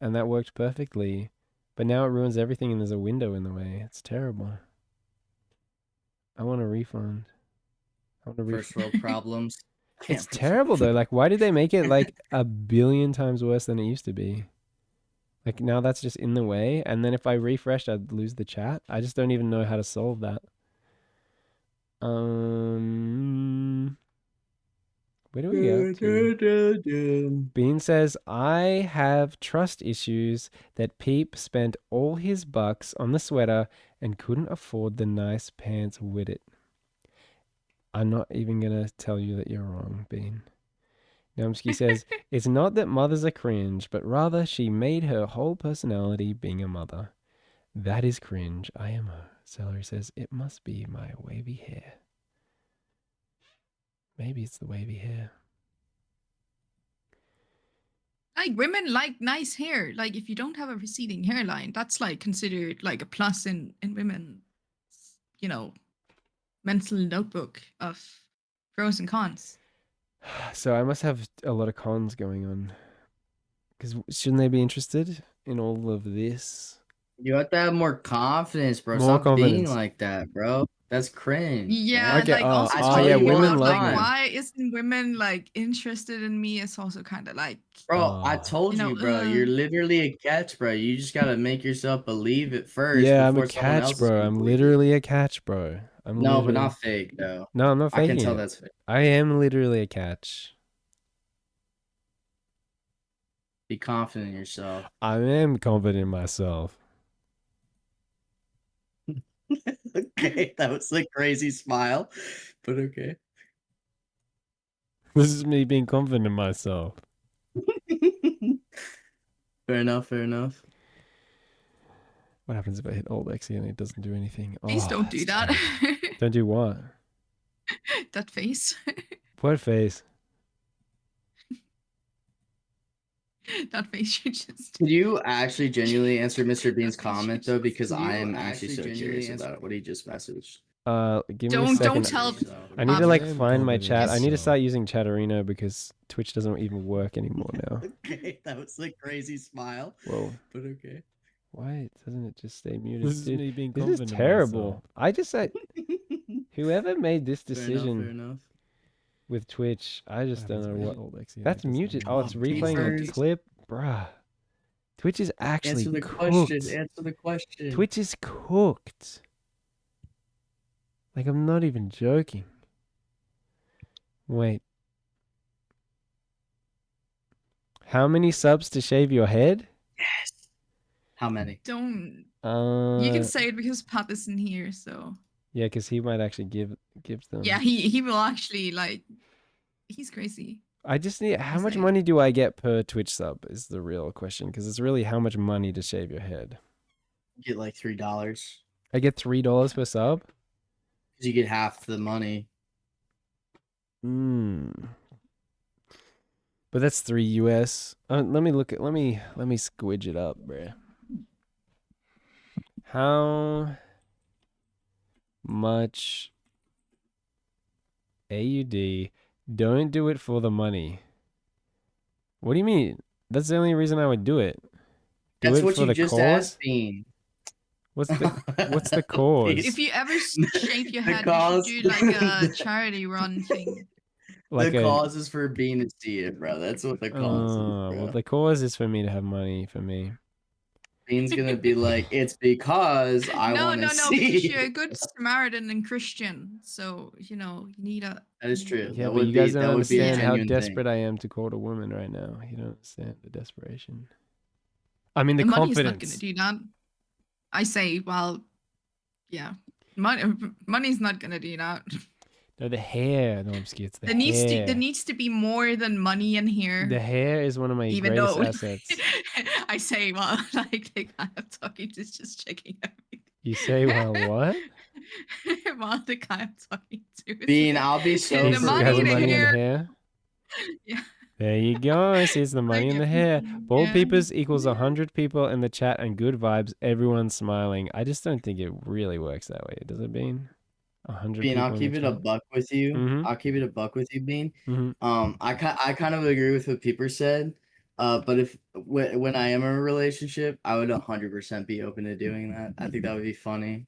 and that worked perfectly. But now it ruins everything and there's a window in the way. It's terrible. I want a refund. First world problems. It's terrible though. Like, why did they make it like a billion times worse than it used to be? Like now that's just in the way. And then if I refreshed, I'd lose the chat. I just don't even know how to solve that. Where do we go to? Bean says, I have trust issues that Peep spent all his bucks on the sweater and couldn't afford the nice pants with it. I'm not even going to tell you that you're wrong, Bean. Nomsky says, it's not that mothers are cringe, but rather she made her whole personality being a mother. That is cringe. IMO. Celery says, it must be my wavy hair. Maybe it's the wavy hair. Like women like nice hair. Like if you don't have a receding hairline, that's like considered like a plus in women, you know, mental notebook of pros and cons. So I must have a lot of cons going on. Because shouldn't they be interested in all of this? You have to have more confidence, bro. More Stop confidence. being like that, bro. That's cringe. Yeah, man. Okay, like also yeah, talking women about love like me. why isn't women like interested in me is also kind of like, Bro, I told you know, bro. You're literally a catch, bro. You just gotta make yourself believe it first. Yeah, I'm a before someone else catch, is bro. gonna I'm believe it. literally a catch, bro. No, but not fake though. No, I'm not I faking can tell it. that's fake. I am literally a catch. Be confident in yourself. I am confident in myself. Okay, that was a crazy smile, but okay. This is me being confident in myself. Fair enough, fair enough. What happens if I hit Alt X and it doesn't do anything? please don't do that. Don't do what? That face. What face? That face you just. Could you actually genuinely answer Mr. Bean's comment though? Because I am actually so curious about what he just messaged. Give me a second. Don't tell. I need to like find my chat. I need to start using Chatterino because Twitch doesn't even work anymore now. Okay, that was a crazy smile. Whoa. But okay. Why doesn't it just stay muted? This is me being This confident is in terrible. myself. I just said, whoever made this decision Fair enough. with Twitch, I just don't know what. Alt X, That's muted. Oh, it's replaying a Peepers. clip, bruh. Twitch is actually Answer the cooked. question. Answer the question. Twitch is cooked. Like, I'm not even joking. Wait. How many subs to shave your head? Yes. How many? Don't. You can say it because Pat isn't here, so. Yeah, because he might actually give them. Yeah, he will actually like. He's crazy. I just need. How much Insane. money do I get per Twitch sub? Is the real question, because it's really how much money to shave your head. Get like $3. I get $3 per sub. Because you get half the money. But that's $3 US. Let me look at. Let me squidge it up, bruh. How much AUD? Don't do it for the money. What do you mean? That's the only reason I would do it. Do That's it what for you the just cause? asked, Bean. What's the cause? If you ever shave your The head, cause- you should do like a charity run thing. Like the cause is for Bean to see it, bro. That's what the cause is, bro. well, the cause is for me to have money for me. Bean's gonna be like, it's because I want to no, because you're see. a good Samaritan and Christian, so you need a. That is true. Yeah, That but you would guys be don't a understand how genuine desperate thing. I am to court a woman right now. You don't understand the desperation. I mean, the Money's not gonna confidence. do that. I say, well, yeah, money's not gonna do that. No, the hair. No, I'm just kidding. It's the There hair. needs to be more than money in here. The hair is one of my Even greatest though assets. I say, well, like the guy I'm talking to is just checking everything. You say, well, what? While the guy I'm talking to is Bean, I'll be so the He's for got money, the the money in the hair. hair. Yeah. There you go. See, it's the money Like in the hair. everything. Bald Yeah. peepers equals 100 people in the chat and good vibes. Everyone's smiling. I just don't think it really works that way. Does it, Bean? 100 Bean, people I'll in the keep it a chat. buck with you. Mm-hmm. I'll keep it a buck with you, Bean. Mm-hmm. I kind of agree with what Peeper said. But if when I am in a relationship, I would 100% be open to doing that. I think that would be funny.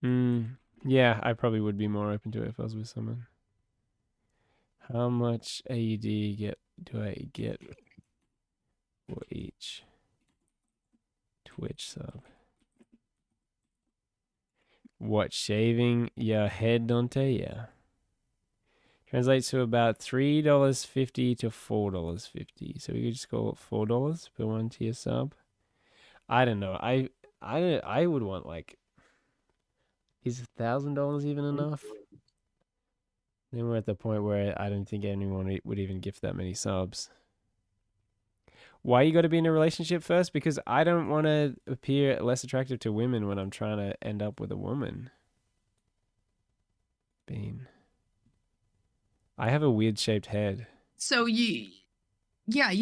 Yeah, I probably would be more open to it if I was with someone. How much AUD do I get for each Twitch sub? What, shaving your head, Dante? Yeah. Translates to about $3.50 to $4.50. So we could just call it $4 per 1 tier sub. I don't know. I would want like, is $1,000 even enough? Then we're at the point where I don't think anyone would even gift that many subs. Why you got to be in a relationship first? Because I don't want to appear less attractive to women when I'm trying to end up with a woman. Bean. I have a weird shaped head. So you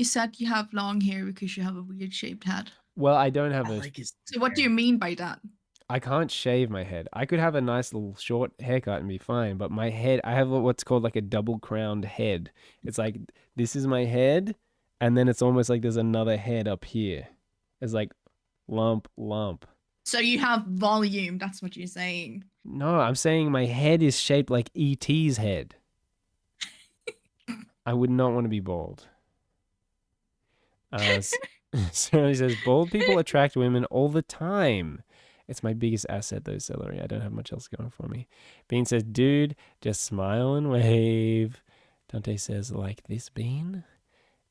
said you have long hair because you have a weird shaped head. Well, I don't have So what do you mean by that? I can't shave my head. I could have a nice little short haircut and be fine, but my head, I have what's called like a double crowned head. It's like, this is my head, and then it's almost like there's another head up here. It's like lump. So you have volume, that's what you're saying. No, I'm saying my head is shaped like E.T.'s head. I would not want to be bald. Celery says, bald people attract women all the time. It's my biggest asset, though, Celery. I don't have much else going for me. Bean says, dude, just smile and wave. Dante says, like this, Bean?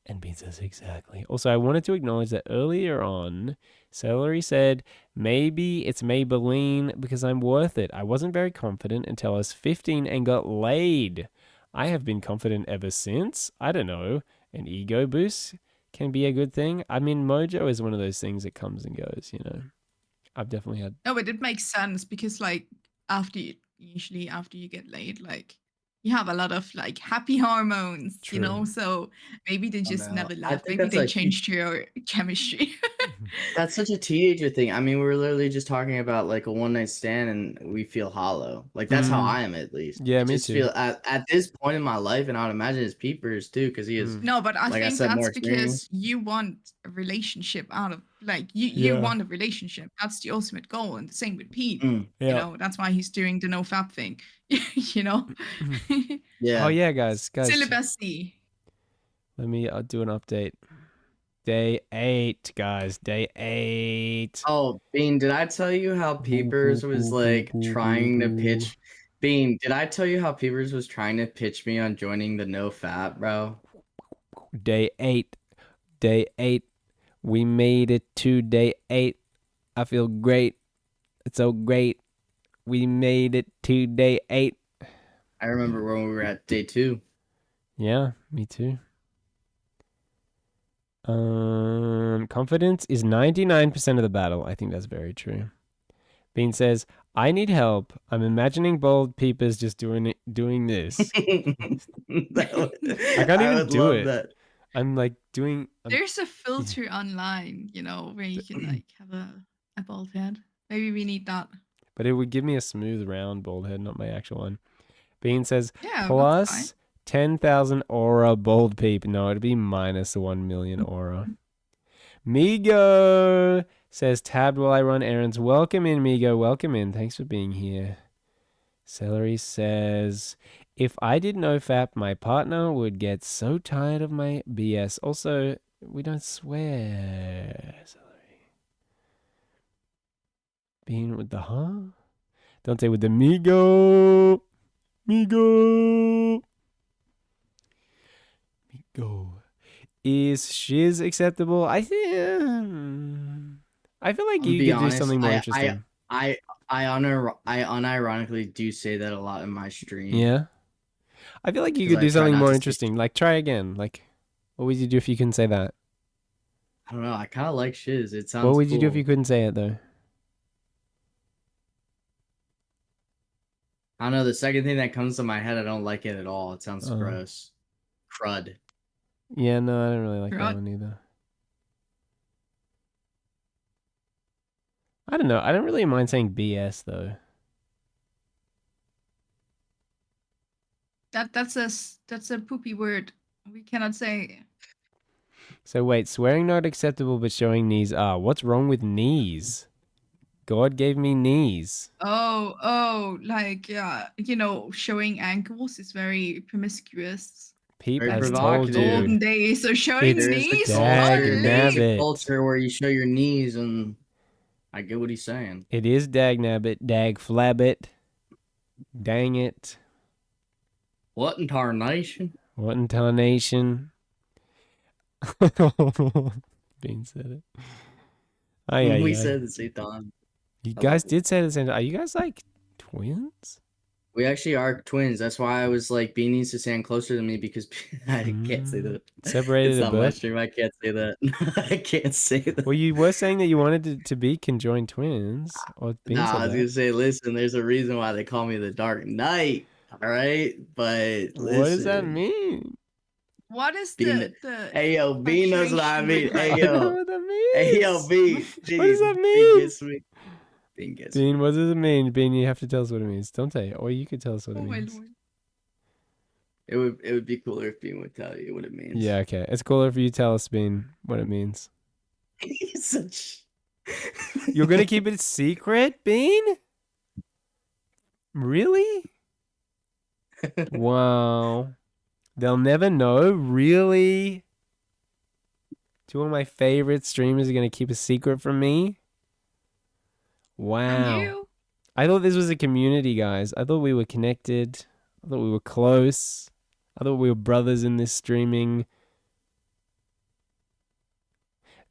And Bean says, exactly. Also, I wanted to acknowledge that earlier on, Celery said, maybe it's Maybelline because I'm worth it. I wasn't very confident until I was 15 and got laid. I have been confident ever since. I don't know. An ego boost can be a good thing. I mean, mojo is one of those things that comes and goes, you know. I've definitely had. No, but it makes sense because like usually after you get laid, like you have a lot of like happy hormones, True. you know, so maybe they just never left. Maybe that's they like changed your chemistry. That's such a teenager thing. I mean, we're literally just talking about like a one night stand, and we feel hollow. Like that's how I am, at least. Yeah, I me just too. feel at this point in my life, and I would imagine his peepers too, because he is. No, but I like think I said, that's more because experience. you want a relationship out of like you want a relationship. That's the ultimate goal, and the same with Pete. You know, that's why he's doing the no fap thing. You know. Yeah. Oh yeah, guys. Celibacy. Let me do an update. Day 8, guys. Day 8. Oh, Bean, did I tell you how Peepers was like trying to pitch? Bean, did I tell you how Peepers was trying to pitch me on joining the no fap, bro? Day 8. Day 8. We made it to day 8. I feel great. It's so great. We made it to day 8. I remember when we were at day 2. Yeah, me too. Confidence is 99% of the battle. I think that's very true. Bean says, I need help. I'm imagining bald peepers just doing this. I can't even do it. That. I'm like doing. There's a filter online, you know, where you can like have a bald head. Maybe we need that. But it would give me a smooth, round bald head, not my actual one. Bean says, yeah, plus 10,000 aura bald peep. No, it'd be minus 1 million aura. Migo says, tabbed while I run errands. Welcome in, Migo. Welcome in. Thanks for being here. Celery says, if I did no fap, my partner would get so tired of my BS. Also, We don't swear. Sorry. Being with the Dante with the Migo. Migo. Is shiz acceptable? I think. I feel like I'm you be could do honest, something more interesting. I unironically do say that a lot in my stream. Yeah. I feel like you 'Cause could do I try something not more to say interesting. Like, try again. Like, what would you do if you couldn't say that? I don't know. I kind of like shiz. It What sounds would you do if cool. you couldn't say it, though? I don't know. The second thing that comes to my head, I don't like it at all. It sounds gross. Crud. Yeah, no, I don't really like that Crud. one either. I don't know. I don't really mind saying BS, though. That's a poopy word. We cannot say. So wait, swearing not acceptable, but showing knees are. What's wrong with knees? God gave me knees. Oh, like yeah, showing ankles is very promiscuous. Peep Very has told provocative. Golden you. days. So showing It's There's the knees, culture. There's the Dagnabbit. culture where you show your knees, and I get what he's saying. It is dagnabbit, dagflabbit. Dang it. What in tarnation? What in tarnation? Bean said it. We said the same time. You guys did say the same time. Are you guys like twins? We actually are twins. That's why I was like, Bean needs to stand closer to me because I can't say that. Separated It's at not my birth? stream. I can't say that. I can't say that. Well, you were saying that you wanted to be conjoined twins. Or Bean Nah, said I was that. gonna say, listen, there's a reason why they call me the Dark Knight. All right, but listen. What does that mean? What is Bean, the hey yo, Bean knows what I fluctuation mean. with, Hey I don't know yo, what that means. hey yo, Bean. What does that Bean mean? gets me. Bean gets me. Bean, what does it mean? Bean, you have to tell us what it means. Don't say, or you could tell us what it oh my means. lord. It would be cooler if Bean would tell you what it means. Yeah, okay. It's cooler if you tell us, Bean, what it means. He's such. You're gonna keep it secret, Bean? Really? Wow. They'll never know? Really? Two of my favorite streamers are gonna keep a secret from me? From Wow. you? I thought this was a community, guys. I thought we were connected. I thought we were close. I thought we were brothers in this streaming.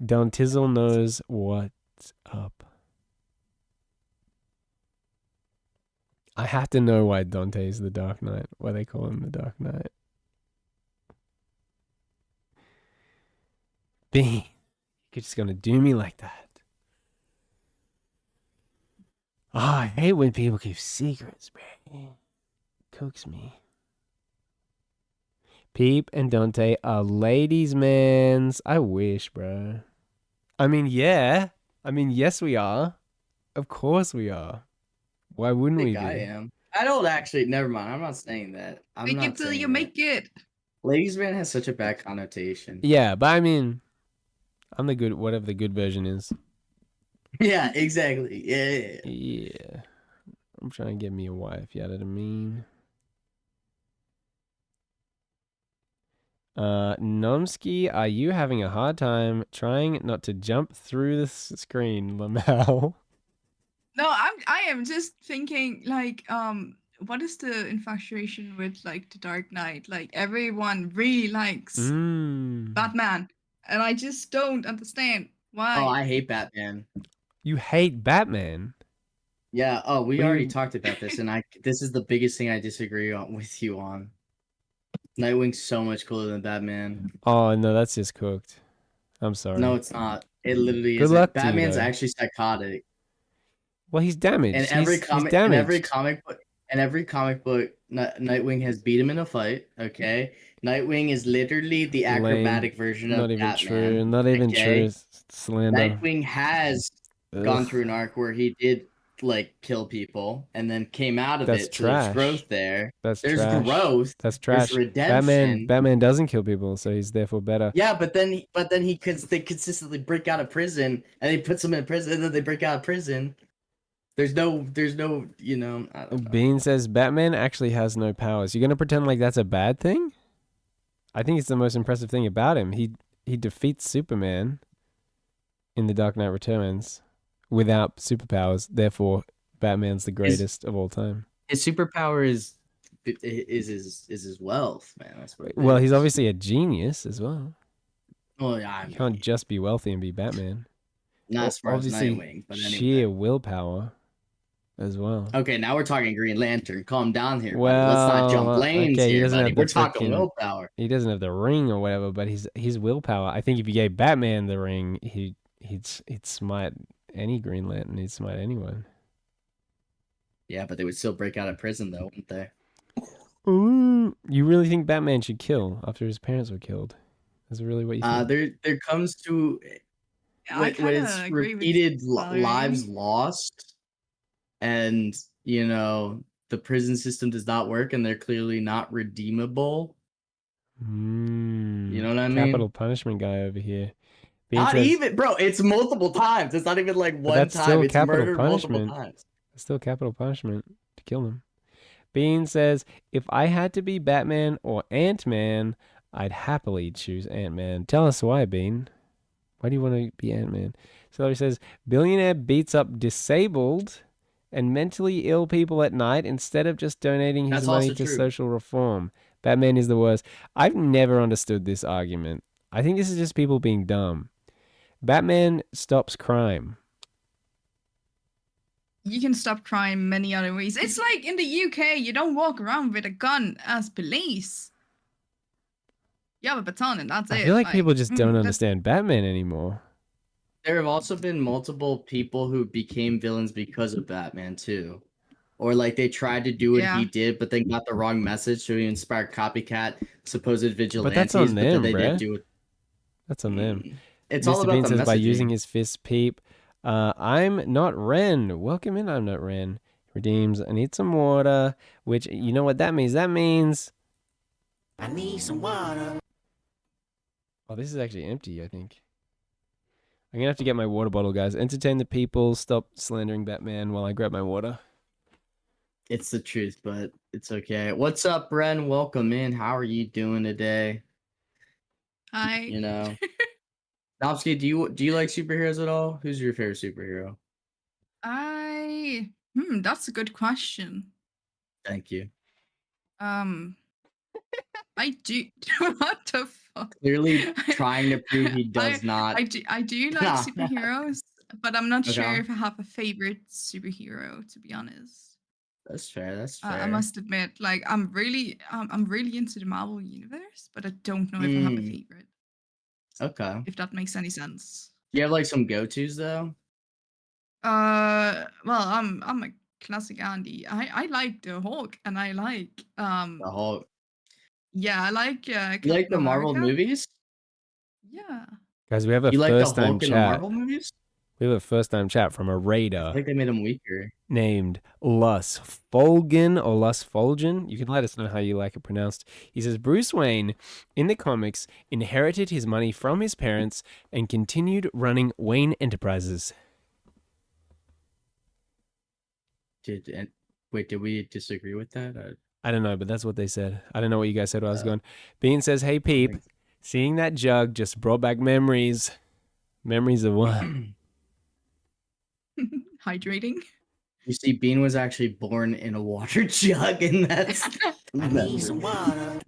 Don Tizzle knows what's up. I have to know why Dante is the Dark Knight. Why they call him the Dark Knight. Bean, you're just gonna do me like that. Oh, I hate when people keep secrets, man. Cooks me. Peep and Dante are ladies' mans. I wish, bro. I mean, yeah. I mean, yes, we are. Of course we are. Why wouldn't we be? I am. I don't actually. Never mind. I'm not saying that. I'm Make not it till saying you that. make it. Ladies man has such a bad connotation. Yeah, but I mean, I'm the good, whatever the good version is. Yeah, exactly. Yeah. Yeah. I'm trying to get me a wife, you know what I mean? Nomsky, are you having a hard time trying not to jump through the screen, Lamel? No, I am just thinking like what is the infatuation with like the Dark Knight? Like everyone really likes Batman, and I just don't understand why. Oh, I hate Batman. You hate Batman? Yeah. Oh, we already talked about this, and this is the biggest thing I disagree with you on. Nightwing's so much cooler than Batman. Oh no, that's just cooked. I'm sorry. No, it's not. It literally Good isn't. luck to you, Batman's though. actually psychotic. Well, he's damaged. And every comic, he's and damaged. every comic book, Nightwing has beat him in a fight. Okay, Nightwing is literally the acrobatic version Not of even Batman. true. Not even true. Slander. Nightwing has gone through an arc where he did like kill people and then came out of That's it. trash. So there's growth there. That's there's trash. growth. That's trash. There's redemption. Batman doesn't kill people, so he's therefore better. Yeah, but then they consistently break out of prison and they put them in prison and then they break out of prison. There's no, you know. I don't know. Bean says Batman actually has no powers. You're gonna pretend like that's a bad thing? I think it's the most impressive thing about him. He he defeats Superman in The Dark Knight Returns without superpowers. Therefore, Batman's the greatest of all time. His superpower is his wealth, man. That's what it Well, is. he's obviously a genius as well. Oh yeah, You can't just be wealthy and be Batman. not as far Obviously, as Nightwing, but anyway. sheer willpower as well. Okay, now we're talking Green Lantern. Calm down here, buddy. Well, Let's not jump lanes okay, he here, doesn't buddy. have the We're talking frickin- willpower. He doesn't have the ring or whatever, but his willpower. I think if you gave Batman the ring, he'd smite any Green Lantern. He'd smite anyone. Yeah, but they would still break out of prison, though, wouldn't they? Ooh, you really think Batman should kill after his parents were killed? Is really what you think? There comes to when it's repeated lives lost, and you know the prison system does not work, and they're clearly not redeemable. You know what I mean? Capital punishment guy over here. Not even, bro. It's multiple times. It's not even like one time. It's murdered multiple times. It's still capital punishment to kill them. Bean says, if I had to be Batman or Ant-Man, I'd happily choose Ant-Man. Tell us why, Bean. Why do you want to be Ant-Man? So he says, billionaire beats up disabled and mentally ill people at night instead of just donating his money to social reform. Batman is the worst. I've never understood this argument. I think this is just people being dumb. Batman stops crime. You can stop crime many other ways. It's like in the UK, you don't walk around with a gun as police. You have a baton and that's it. I feel like people just don't understand Batman anymore. There have also been multiple people who became villains because of Batman too. Or like they tried to do what he did, but then got the wrong message, so he inspired copycat supposed vigilantes. But that's on them, they bruh. didn't do it. That's on them. It's Mr. all about Bean the says messaging. by using his fist peep. I'm not Ren. Welcome in, I'm not Ren. Redeems, I need some water. Which, you know what that means? That means... I need some water. Oh, this is actually empty, I think. I'm going to have to get my water bottle, guys. Entertain the people. Stop slandering Batman while I grab my water. It's the truth, but it's okay. What's up, Ren? Welcome in. How are you doing today? Hi. You know... Nomsky, do you like superheroes at all? Who's your favorite superhero? That's a good question. Thank you. I do. What the fuck? Clearly trying to prove he does not. I do like superheroes, but I'm not sure if I have a favorite superhero, to be honest. That's fair. That's fair. I must admit, like I'm really into the Marvel universe, but I don't know if I have a favorite. Okay. If that makes any sense. You have like some go-tos though? Well, I'm a classic Andy. I like the Hulk, and I like the Hulk. Yeah, I like you like the Marvel movies? Yeah. Guys, we have a you like first the time Hulk chat. In the Marvel movies? We have a first time chat from a raider. I think they made him weaker. Named Lus Folgen or Lus Folgen. You can let us know how you like it pronounced. He says Bruce Wayne, in the comics, inherited his money from his parents and continued running Wayne Enterprises. Did we disagree with that? I don't know, but that's what they said. I don't know what you guys said while I was gone. Bean says, hey, Peep, seeing that jug just brought back memories. Memories of what? Hydrating. You see, Bean was actually born in a water jug, and that's... I need some water.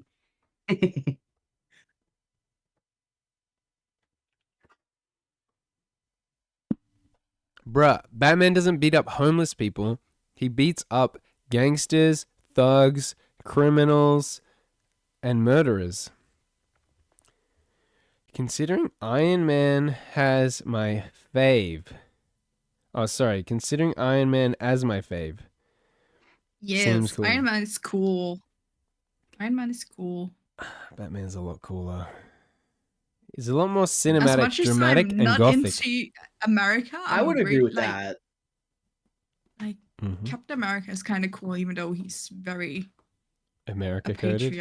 Bruh, Batman doesn't beat up homeless people. He beats up gangsters, thugs, criminals, and murderers. Considering Iron Man has my fave. Oh, sorry. Considering Iron Man as my fave. Yes, cool. Iron Man is cool. Iron Man is cool. Batman's a lot cooler. He's a lot more cinematic, as much dramatic, as I'm and not gothic. Into America, I would agree with that. Like Captain America is kind of cool, even though he's very America coded.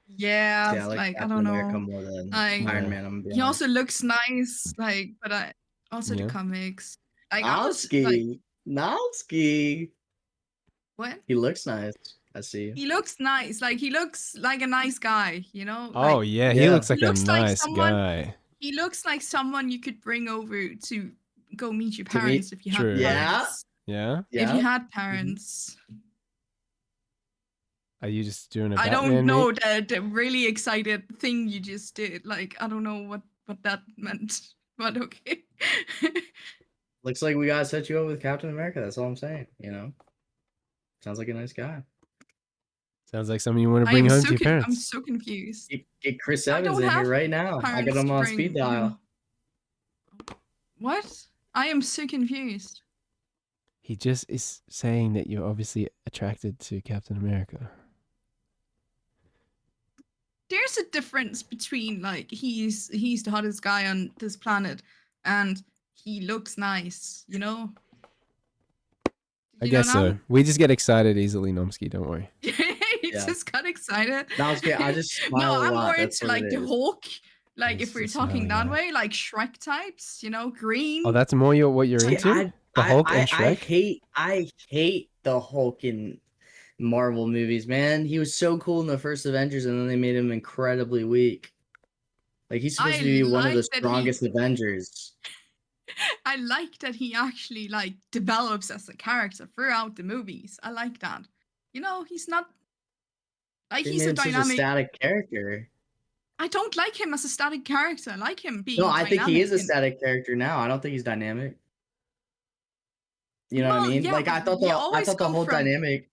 Yeah, like I don't America know. More than like Iron Man. He also looks nice, like, but I also the comics. Like Nowski. What? He looks nice. I see. He looks nice. Like he looks like a nice guy, you know? Oh like, yeah, he looks like a nice guy. He looks like someone you could bring over to go meet your To meet- parents if you had True. parents. Yeah? If you had parents. Are you just doing a I Batman, don't know mate? the really excited thing you just did. Like, I don't know what that meant, but okay. Looks like we gotta set you up with Captain America. That's all I'm saying. You know, sounds like a nice guy. Sounds like something you want to I bring am home so to your parents. I'm so confused. Get Chris I Evans don't in here have right now. I got parents him to on bring speed dial. him. What? I am so confused. He just is saying that you're obviously attracted to Captain America. There's a difference between like he's the hottest guy on this planet and he looks nice, you know? I guess so. We just get excited easily, Nomsky, don't worry. He Yeah. just got excited. I just smile No, a I'm lot. more That's into what like it the is. Hulk. Like He's if we're the talking smiling that guy. way, like Shrek types, you know, green. Oh, that's more what you're See, into? The Hulk and Shrek? I hate the Hulk in Marvel movies, man. He was so cool in the first Avengers, and then they made him incredibly weak. Like he's supposed I to be one of the like that strongest Avengers. I like that he actually like develops as a character throughout the movies. I like that. You know, he's not like They he's made a him such a dynamic. static character. I don't like him as a static character. I like him being No, I think he dynamic is a and- static character now. I don't think he's dynamic. You know what I Well, mean? yeah, Like I but thought you the always go whole from- dynamic.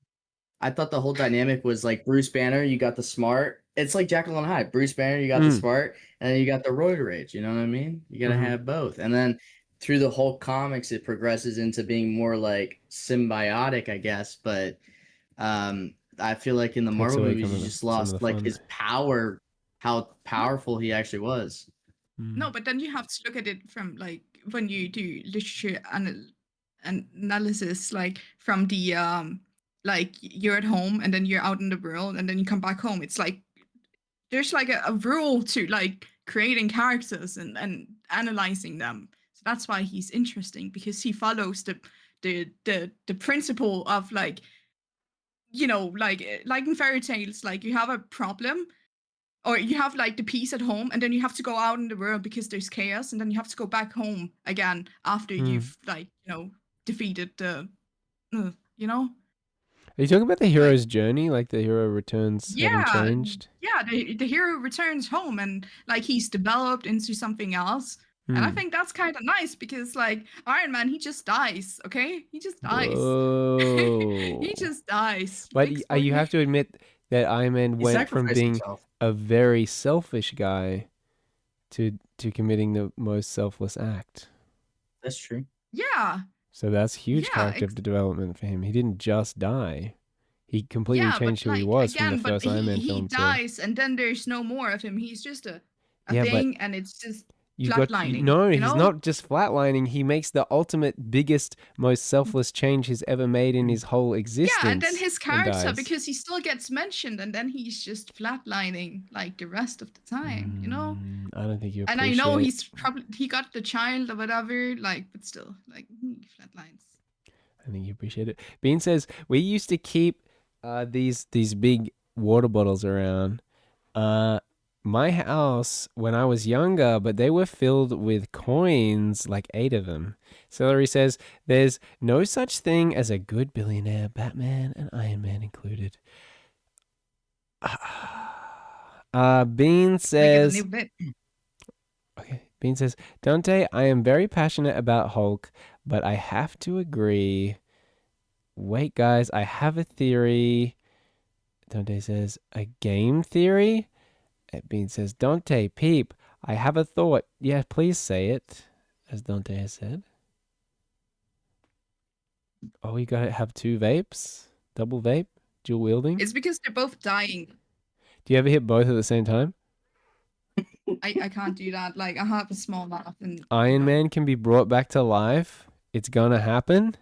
I thought the whole dynamic was like Bruce Banner. You got the smart. It's like Jekyll and Hyde. Bruce Banner, you got the smart, and then you got the roid rage. You know what I mean? You gotta have both. And then through the whole comics, it progresses into being more like symbiotic, I guess. But I feel like in the Takes Marvel away movies, some you of the- just some of lost the like fun. his power, how powerful he actually was. No, but then you have to look at it from like when you do literature analysis, like from the like you're at home and then you're out in the world and then you come back home. It's like there's like a rule to like creating characters and analyzing them. So that's why he's interesting, because he follows the principle of like, you know, like in fairy tales, like you have a problem or you have like the peace at home and then you have to go out in the world because there's chaos and then you have to go back home again after you've like, you know, defeated the you know. Are you talking about the hero's journey? Like the hero returns having Yeah, changed? yeah, the hero returns home and like he's developed into something else. And I think that's kind of nice because like Iron Man, he just dies, okay? He just dies. Whoa. He just dies. But Big you have spoiler. to admit that Iron Man He went from sacrificed being himself. a very selfish guy to committing the most selfless act. That's true. Yeah. So that's huge Yeah, character development for him. He didn't just die. He completely Yeah, changed but who he like was again, from the but first Iron Man he film to... dies and then there's no more of him. He's just a Yeah, but thing and it's just You've got flatlining. no. you He's know? not just flatlining. He makes the ultimate, biggest, most selfless change he's ever made in his whole existence. Yeah, and then his character, dies. because he still gets mentioned, and then he's just flatlining like the rest of the time, you know. I don't think you And appreciate. I know he got the child or whatever, like, but still, like he flatlines. I think you appreciate it. Bean says we used to keep these big water bottles around. My house when I was younger, but they were filled with coins, like 8 of them. Celery says there's no such thing as a good billionaire, Batman and Iron Man included. Bean says, okay, Bean says, Dante, I am very passionate about Hulk, but I have to agree. Wait, guys, I have a theory. Dante says, a game theory? Bean says, Dante, peep, I have a thought. Yeah, please say it, as Dante has said. Oh, you gotta have 2 vapes? Double vape? Dual wielding? It's because they're both dying. Do you ever hit both at the same time? I can't do that. Like I have a small mouth and Iron Man can be brought back to life. It's gonna happen.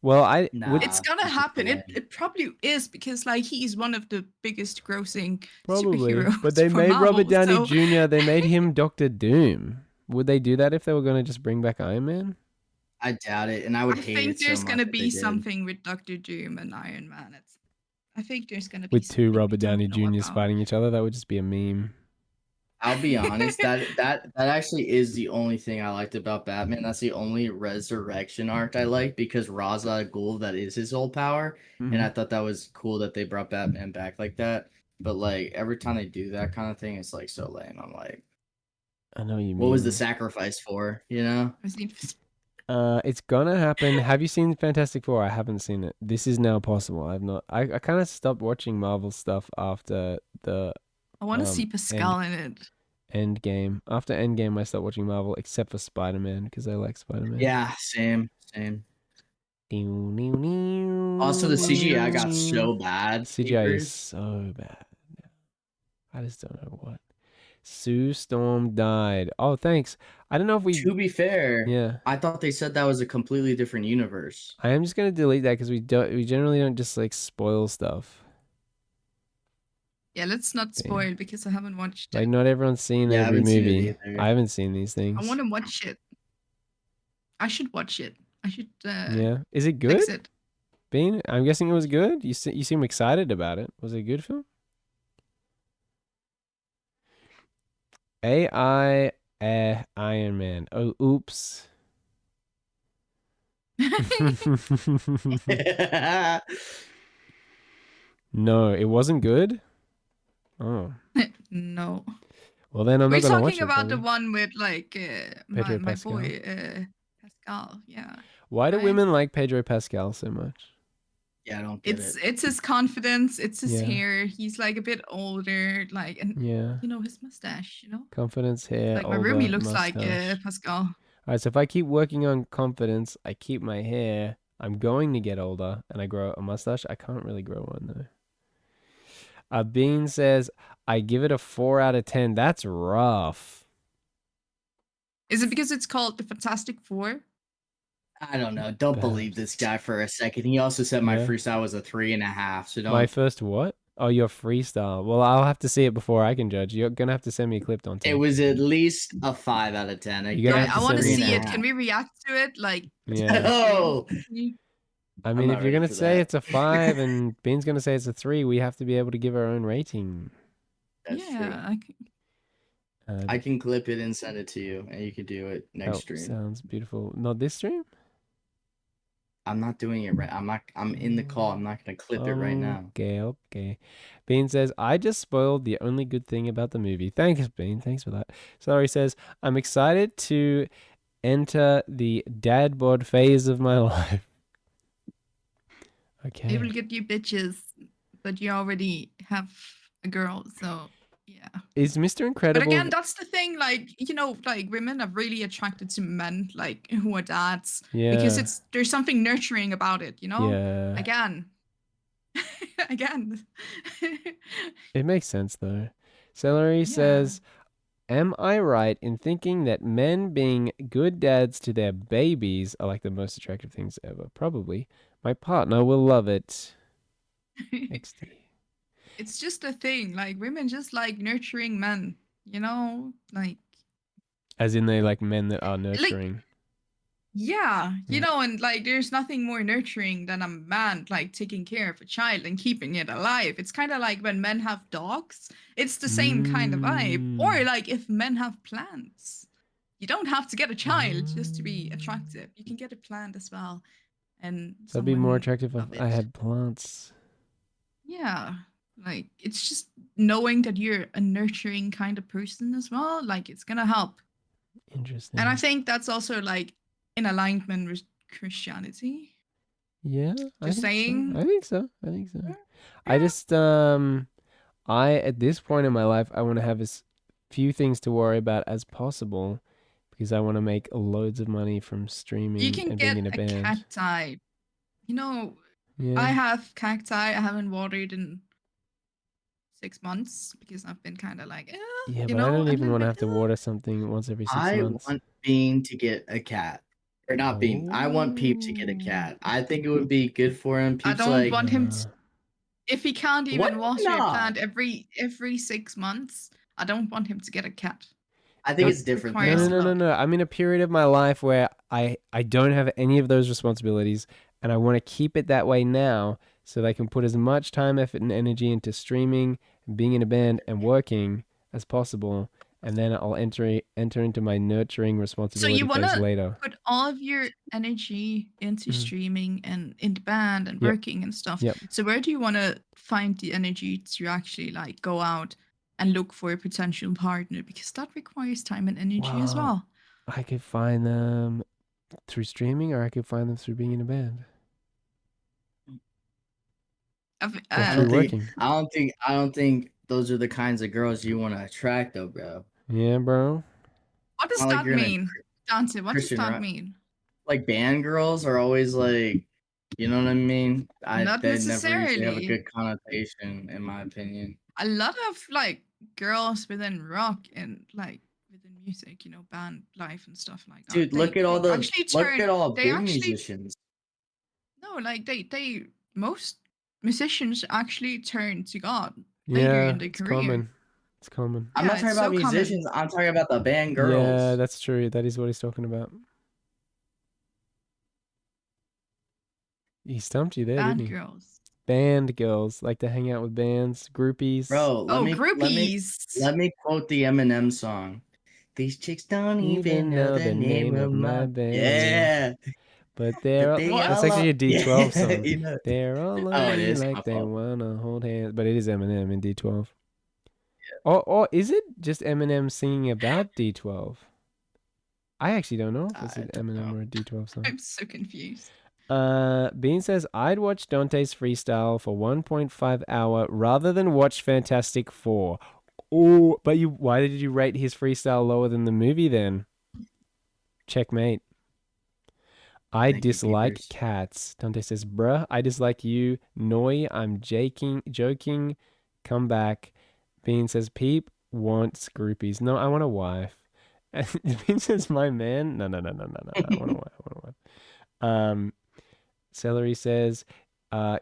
Well, it's gonna happen. It probably is because like he's one of the biggest grossing probably. superheroes. But they for made Marvel, Robert Downey so- Jr. They made him Doctor Doom. Would they do that if they were gonna just bring back Iron Man? I doubt it, and I would I hate think it so there's much gonna if they be did. something with Doctor Doom and Iron Man. I think there's gonna be With 2 something we Robert don't Downey know Jr.'s about. fighting each other, that would just be a meme. I'll be honest, that actually is the only thing I liked about Batman. That's the only resurrection arc I like because Ra's al Ghul, that is his old power, and I thought that was cool that they brought Batman back like that. But like every time they do that kind of thing, it's like so lame. I'm like, I know what you what was the mean. sacrifice for? You know? It's gonna happen. Have you seen Fantastic Four? I haven't seen it. This is now possible. I've not. I kind of stopped watching Marvel stuff after the I want to see end Pascal in it. Endgame. After Endgame, I stopped watching Marvel except for Spider-Man because I like Spider-Man. Yeah, same. Also, the CGI got so bad. CGI is so bad. I just don't know what. Sue Storm died. Oh, thanks. I don't know if we. To be fair, Yeah. I thought they said that was a completely different universe. I am just gonna delete that because we generally don't just like spoil stuff. Yeah, let's not spoil because I haven't watched it. Like not everyone's seen every movie. I haven't seen these things. I want to watch it. I should watch it. I should. Yeah. Is it good? Fix it. Bean, I'm guessing it was good. You seem excited about it. Was it a good film? AI Iron Man. Oh, oops. No, it wasn't good. Oh. No. Well, then I'm not gonna watch it. We're talking about the one with like my Pascal. boy Pascal. Yeah. Why do women like Pedro Pascal so much? Yeah, I don't get it. It's his confidence. It's his Yeah. hair. He's like a bit older, like, and yeah, you know, his mustache. You know, confidence, hair, like my older, roomie looks mustache. like Pascal. All right, so if I keep working on confidence, I keep my hair. I'm going to get older, and I grow a mustache. I can't really grow one though. Bean says I give it a 4 out of 10. That's rough. Is it because it's called the Fantastic Four? I don't know. Don't believe this guy for a second. He also said my freestyle was a 3.5. So don't. My first what? Oh, your freestyle. Well, I'll have to see it before I can judge. You're gonna have to send me a clip, Dante. It was at least a 5 out of 10. I want to see it. Can we react to it? Like, yeah. Oh. I mean, if you're gonna say it's a 5 and Bean's gonna say it's a 3, we have to be able to give our own rating. That's true. I can clip it and send it to you, and you can do it next stream. Sounds beautiful. Not this stream? I'm not doing it right. I'm in the call. I'm not gonna clip it right now. Okay. Bean says, I just spoiled the only good thing about the movie. Thanks, Bean. Thanks for that. Sorry says, I'm excited to enter the dad bod phase of my life. Okay. It will get you bitches, but you already have a girl, so yeah. Is Mr. Incredible? But again, that's the thing. Like, you know, like women are really attracted to men, like who are dads, because there's something nurturing about it. You know. Yeah. Again. It makes sense though. Celery says, am I right in thinking that men being good dads to their babies are like the most attractive things ever? Probably. My partner will love it. XD. It's just a thing. Like women just like nurturing men, you know, like. As in they like men that are nurturing. Like, yeah, you know, and like there's nothing more nurturing than a man like taking care of a child and keeping it alive. It's kind of like when men have dogs. It's the same kind of vibe. Or like if men have plants. You don't have to get a child just to be attractive. You can get a plant as well. And so it'd be more attractive if I had plants. Yeah. Like it's just knowing that you're a nurturing kind of person as well. Like it's gonna help. Interesting. And I think that's also like in alignment with Christianity. Yeah. Just saying. I think so. Yeah. I just at this point in my life I want to have as few things to worry about as possible because I want to make loads of money from streaming and being in a band. You can get a cacti. You know, I have cacti. I haven't watered in 6 months because I've been kind of like, yeah, but I don't even want to have to water something once every 6 months. I want Bean to get a cat. Or not Bean. I want Peep to get a cat. I think it would be good for him. Peep's I don't want him to, if he can't even water a plant every 6 months, I don't want him to get a cat. I think it's different. No. I'm in a period of my life where I don't have any of those responsibilities, and I want to keep it that way now so that I can put as much time, effort, and energy into streaming, and being in a band, and working as possible. and then I'll enter into my nurturing So responsibility you want phase to later. put all of your energy into streaming and in the band and Yep. working and stuff. Yep. So where do you want to find the energy to actually like go out and look for a potential partner? Because that requires time and energy as well. I could find them through streaming, or I could find them through being in a band. I through don't think working. I don't think those are the kinds of girls you want to attract, though, bro. Yeah, bro. What does Not like that you're in a mean, Dante? What does Christian that rock. mean? Like band girls are always like, you know what I mean? Not They never usually have a necessarily. good connotation, in my opinion. A lot of like girls within rock and like within music, you know, band life and stuff like that. Dude, look at all They big actually musicians. no, like they most musicians actually turn to God Yeah, later in their it's career. common. It's common. I'm not Yeah, talking it's about so common. musicians. I'm talking about the band girls. Yeah, that's true. That is what he's talking about. He stumped you there, Band didn't he? girls. Band girls like to hang out with bands, groupies. Bro, Groupies. let me quote the Eminem song. These chicks don't even know the name of my band. Yeah. But they're They that's all actually a D12 song. you know. They're all Oh, it lonely is. like My they fault. wanna hold hands. But it is Eminem in D12. Or is it just Eminem singing about D12? I actually don't know if it's an Eminem or a D12 song. I'm so confused. Bean says, I'd watch Dante's freestyle for 1.5 hour rather than watch Fantastic Four. Oh, but why did you rate his freestyle lower than the movie then? Checkmate. I dislike cats. Dante says, bruh, I dislike you. Noi, I'm joking. Come back. Bean says, Peep wants groupies. No, I want a wife. And Bean says, my man. No. I want a wife. Celery says,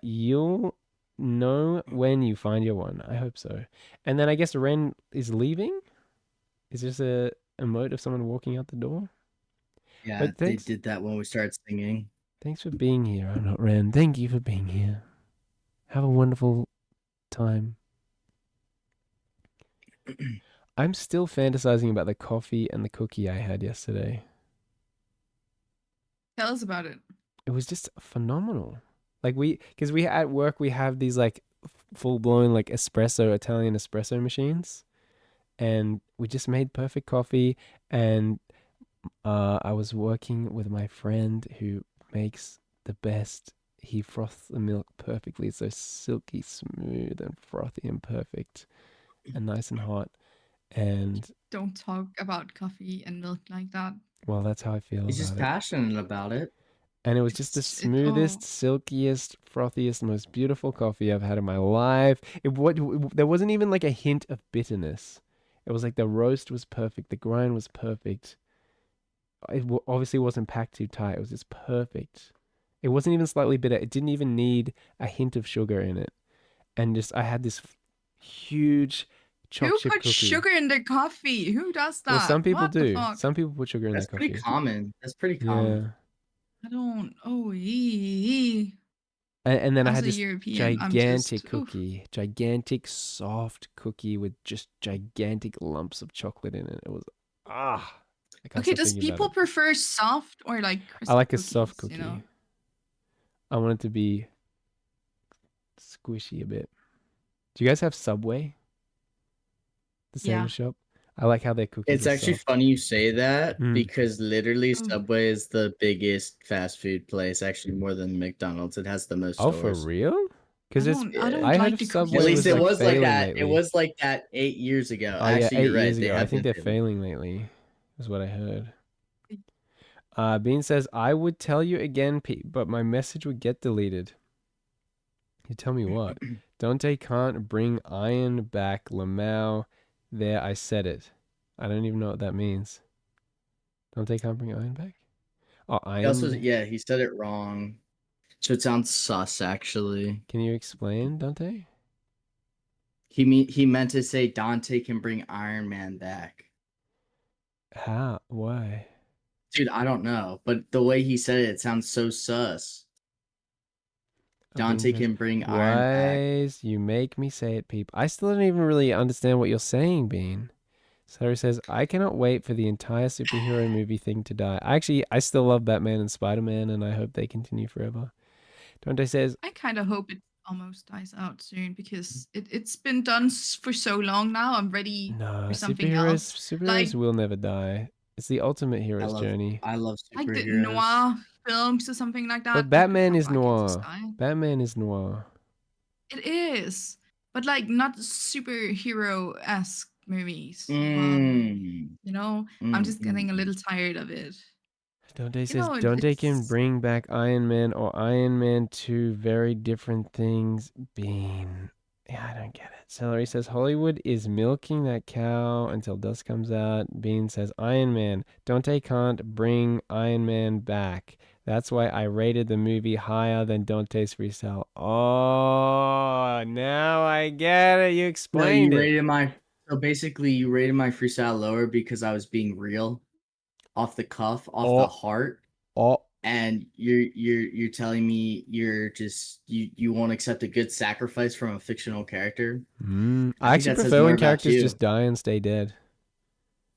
you'll know when you find your one. I hope so. And then I guess Ren is leaving? Is this a emote of someone walking out the door? Yeah, they did that when we started singing. Thanks for being here. I'm not Ren. Thank you for being here. Have a wonderful time. I'm still fantasizing about the coffee and the cookie I had yesterday. Tell us about it. It was just phenomenal. Like because we at work, we have these like full blown like Italian espresso machines. And we just made perfect coffee. And I was working with my friend who makes the best. He froths the milk perfectly. It's so silky smooth and frothy and perfect and nice and hot. And don't talk about coffee and milk like that. Well, that's how I feel. He's just passionate about it. And it was just the smoothest, silkiest, frothiest, most beautiful coffee I've had in my life. There wasn't even like a hint of bitterness. It was like the roast was perfect. The grind was perfect. It obviously wasn't packed too tight. It was just perfect. It wasn't even slightly bitter. It didn't even need a hint of sugar in it. And just I had this huge chocolate chip cookie. Who puts sugar in their coffee? Who does that? Well, some people what do. Some people put sugar in their coffee. That's pretty common. That's pretty common. Yeah. I don't. And then I had As a this European, gigantic cookie, gigantic soft cookie with just gigantic lumps of chocolate in it. It was I can't Okay, stop does thinking about people it. prefer soft or like crispy I like a cookies, soft cookie. You know? I want it to be squishy a bit. Do you guys have Subway? The sandwich shop? I like how their cookies It's are actually soft. funny you say that because literally Oh. Subway is the biggest fast food place, actually more than McDonald's. It has the most stores. Oh, for real? Because I don't I like heard the Subway At least was it like was like failing that. lately. It was like that 8 years ago. Oh Actually, yeah, 8 you're right. years They ago. I have think been they're failing. failing lately. Is what I heard. Bean says, I would tell you again, Pete, but my message would get deleted. You tell me what? Dante can't bring iron back. Lamau. There, I said it. I don't even know what that means. Dante can't bring iron back? Oh, He also, iron. yeah, he said it wrong. So it sounds sus, actually. Can you explain, Dante? He meant to say Dante can bring Iron Man back. How? Why? Dude, I don't know, but the way he said it sounds so sus. Dante can bring Iron back. Wise, you make me say it, peep. I still don't even really understand what you're saying, Bean. Celery says, I cannot wait for the entire superhero movie thing to die. I still love Batman and Spider-Man, and I hope they continue forever. Dante says, I kind of hope it almost dies out soon because it's been done for so long now. I'm ready no, for something else. superheroes will never die. It's the ultimate hero's journey. I love Like the superheroes. noir films or something like that. But Batman is I can just noir. die. Batman is noir. It is, but like not superhero-esque movies. Mm. You know, I'm just getting a little tired of it. Dante says, know, Dante can it's- bring back Iron Man or Iron Man 2, very different things. Bean. Yeah, I don't get it. Celery says, Hollywood is milking that cow until dust comes out. Bean says, Iron Man. Dante can't bring Iron Man back. That's why I rated the movie higher than Dante's freestyle. Oh, now I get it. You No, explained you it. rated my. So basically, you rated my freestyle lower because I was being real, off the cuff, off the heart. Oh, And you're telling me you won't accept a good sacrifice from a fictional character. I actually that says prefer more when about characters you. just die and stay dead.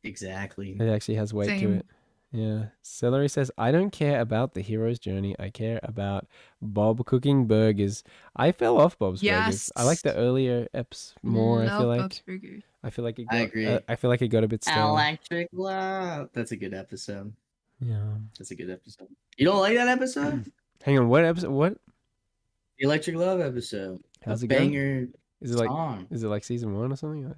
Exactly. It actually has weight to Same. it. Yeah. Celery says, I don't care about the hero's journey. I care about Bob cooking burgers. I fell off Bob's burgers. I like the earlier eps more, I feel Love like. Bob's Burgers. I feel like it I got agree. I feel like it got a bit stale. Electric Love. That's a good episode. Yeah. That's a good episode. You don't like that episode? Hang on, what episode? What? The Electric Love episode. How's A it go? banger Is it song. like season 1 or something?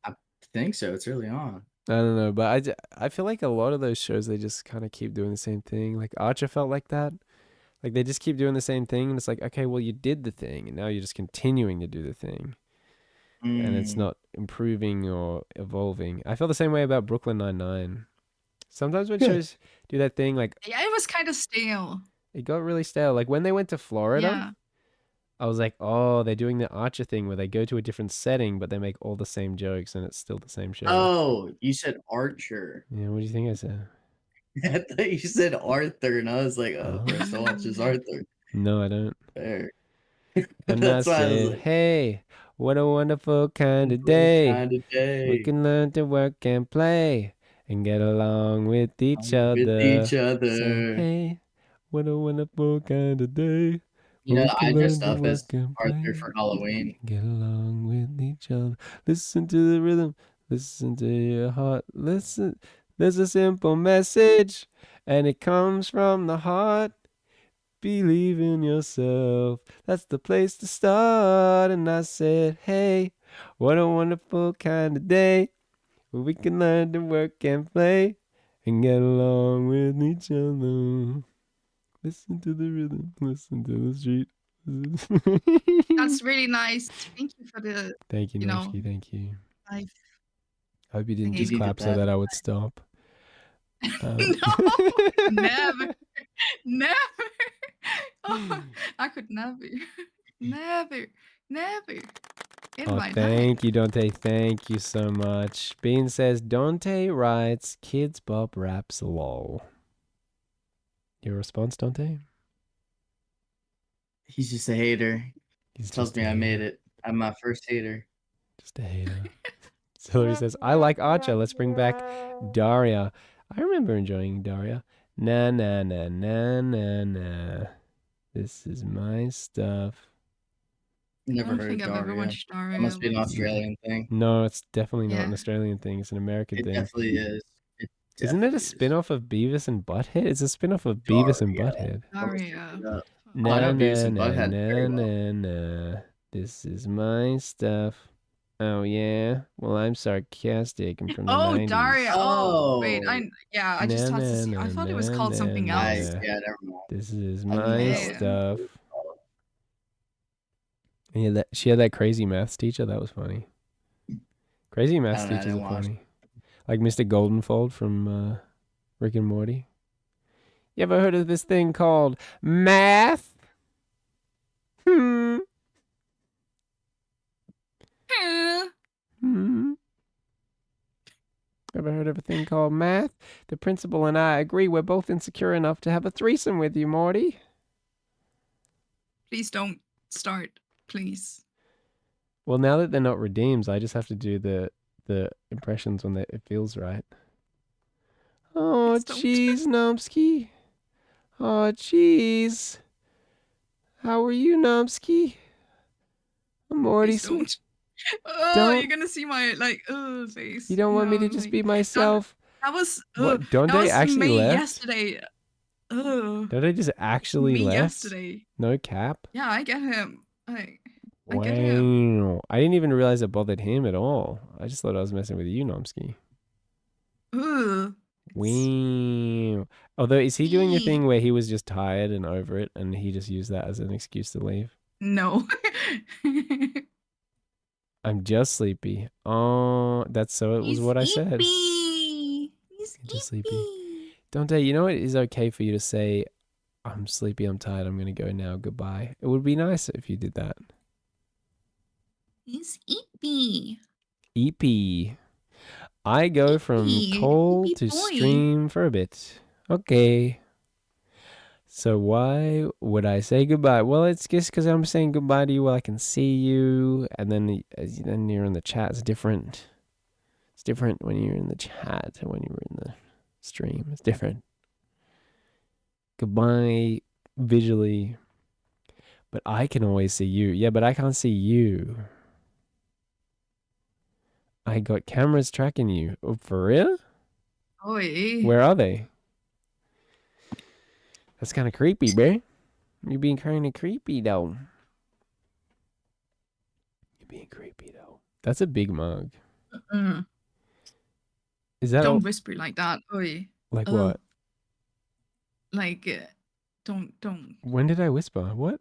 I think so. It's early on. I don't know, but I feel like a lot of those shows, they just kind of keep doing the same thing. Like Archer felt like that. Like they just keep doing the same thing, and it's like, okay, well, you did the thing, and now you're just continuing to do the thing, and it's not improving or evolving. I feel the same way about Brooklyn Nine-Nine. Sometimes when shows do that thing, like Yeah, it was kind of stale. it got really stale. Like when they went to Florida, Yeah. I was like, oh, they're doing the Archer thing where they go to a different setting, but they make all the same jokes, and it's still the same show. Oh, you said Archer. Yeah, what do you think I said? I thought you said Arthur, and I was like, oh, Bristol watches Arthur. No, I don't. Fair. And That's I why I was said, like, hey, what a wonderful kind of day. kind of day. We can learn to work and play and get along with each other. With each other. So, hey, what a wonderful kind of day. You where know, we can I learn dressed to up work as and Arthur play for Halloween. and get along with each other. Listen to the rhythm. Listen to your heart. Listen. There's a simple message, and it comes from the heart. Believe in yourself. That's the place to start. And I said, hey, what a wonderful kind of day where we can learn to work and play and get along with each other. Listen to the rhythm. Listen to the street. That's really nice. Thank you for the. Thank you, Novsky. Thank you. Life. I hope you didn't Thank just you. clap so that I would stop. No, never, never. Oh, I could never, never. In Oh, my life. thank you, Dante. Thank you so much. Bean says, Dante writes, Kids Bop raps lol. Your response, Dante? He's just a hater. He's Tells just me a I made hater. it. I'm my first hater. Just a hater. Celery says, I like Archer. Let's bring back Daria. I remember enjoying Daria. Na na na na na na. This is my stuff. Never I don't heard think of I've ever Daria. watched Daria. That must be an but- Australian thing. No, it's definitely not an Yeah. Australian thing. It's an American It thing. definitely is. Isn't it a definitely is. spin-off of Beavis and Butthead? It's a spin-off of Beavis and Daria. Butthead. Daria. Na I know na Beavis and na Butthead na very well. na na. This is my stuff. Oh yeah. Well, I'm sarcastic. I'm from the Oh, 90s. Daria. Oh, wait. Oh. I just had to see. I thought it was called something else. Yeah, never mind. This is I didn't my know. stuff. Yeah, she had that crazy maths teacher. That was funny. Crazy maths I don't know, I teachers didn't are watch funny. Like Mr. Goldenfold from Rick and Morty. You ever heard of this thing called math? Hmm. Ever heard of a thing called math? The principal and I agree we're both insecure enough to have a threesome with you, Morty. Please don't start. Please. Well, now that they're not redeems, I just have to do the the impressions when it feels right. Oh, Please don't. jeez, Nomsky. Oh, jeez. How are you, Nomsky? I'm already Please don't. Oh, Don't. you're gonna see my face. You don't want me to No, just like, be myself? that was What? that Dante was actually me left? yesterday. Dante just actually Me left? yesterday. No cap? Yeah, I get him. I get him. Wow. I didn't even realize it bothered him at all. I just thought I was messing with you, Nomsky. Ugh. Wow. Although, is he doing a Eee. thing where he was just tired and over it and he just used that as an excuse to leave? No. I'm just sleepy. Oh, that's so it was He's what I said. sleepy. He's You're just sleepy. sleepy. Dante, you know what? It is okay for you to say, I'm sleepy, I'm tired, I'm going to go now, goodbye. It would be nice if you did that. He's sleepy. EP. I go from Sleepy. cold Sleepy to boy. stream for a bit. Okay. So why would I say goodbye? Well, it's just because I'm saying goodbye to you while I can see you, and then you're in the chat. It's different. It's different when you're in the chat and when you're in the stream. It's different. Goodbye visually, but I can always see you. Yeah, but I can't see you. I got cameras tracking you. Oh, for real? Oi. Where are they? That's kind of creepy, bro. You're being kind of creepy, though. You're being creepy, though. That's a big mug. Is that Don't all? whisper like that. Oi. Like what? Like, don't. When did I whisper? What?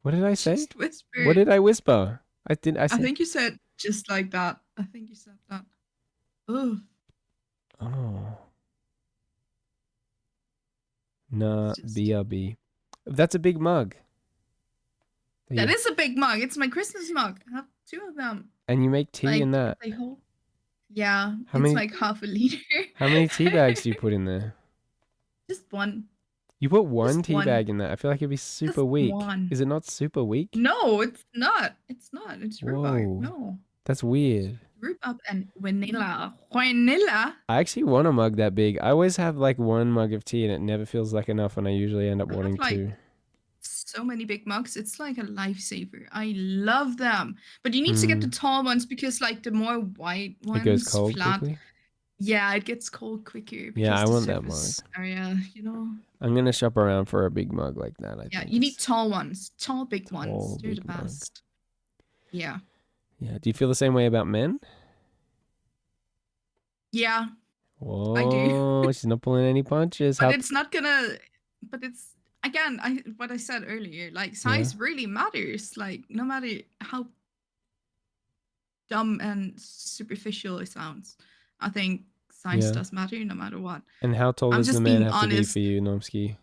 What did I say? Just whisper. What did I whisper? I said. think you said just like that. I think you said that. Oh. Oh. Nah, It's just- BRB. That's a big mug. That is a big mug. It's my Christmas mug. I have 2 of them. And you make tea in that. They hold. Yeah, How it's many- like half a liter. How many tea bags do you put in there? Just one. You put one Just tea one. bag in that. I feel like it'd be super weak. one. Is it not super weak? No, it's not. It's not. It's rhubarb. Whoa. No. That's weird. Rhubarb and vanilla. Vanilla? I actually want a mug that big. I always have like one mug of tea and it never feels like enough, and I usually end up I have, wanting like, two. So many big mugs. It's like a lifesaver. I love them. But you need to get the tall ones because like the more white ones, It goes cold flat, quickly. yeah, it gets cold quicker. Yeah, I the want that surface area, you know. I'm gonna shop around for a big mug like that. I Yeah, think you need it's- tall ones, tall big Tall, ones. They're the big mug. best. Yeah. Yeah. Do you feel the same way about men? Yeah, Whoa, I do. she's not pulling any punches. But How? it's not gonna. But it's again, what I said earlier. Like size really matters. Like no matter how dumb and superficial it sounds, I think size Yeah. does matter no matter what. And how tall I'm does the just man being have to be honest. for you, Nomsky?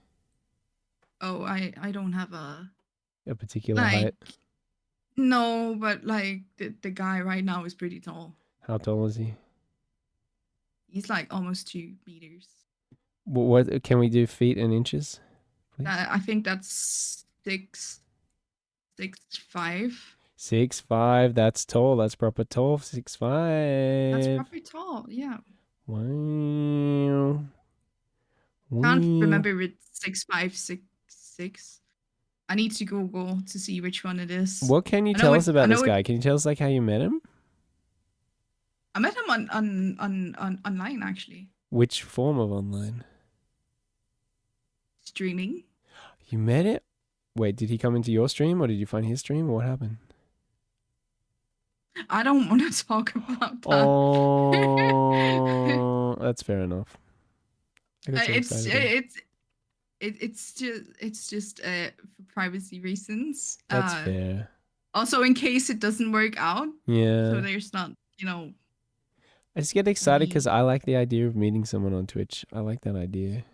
Oh, I don't have a particular like. height? No, but like the guy right now is pretty tall. How tall is he? He's like almost 2 meters. What can we do? Feet and inches, please? I think that's 6'5". 6'5". That's tall. That's proper tall. 6'5". That's probably tall. Yeah. Wow. Can't Wow. remember if it's 6'5", 6'6". I need to Google to see which one it is. What can you I know tell it- us about I know this it- guy? Can you tell us like how you met him? I met him on online actually, Which form of online? streaming. You met it? Wait, did he come into your stream or did you find his stream or what happened? I don't want to talk about that. Oh, that's fair enough. I got so it's excited there. it's just for privacy reasons. That's fair. Also, in case it doesn't work out, Yeah. so there's not, I just get excited because me. I like the idea of meeting someone on Twitch. I like that idea.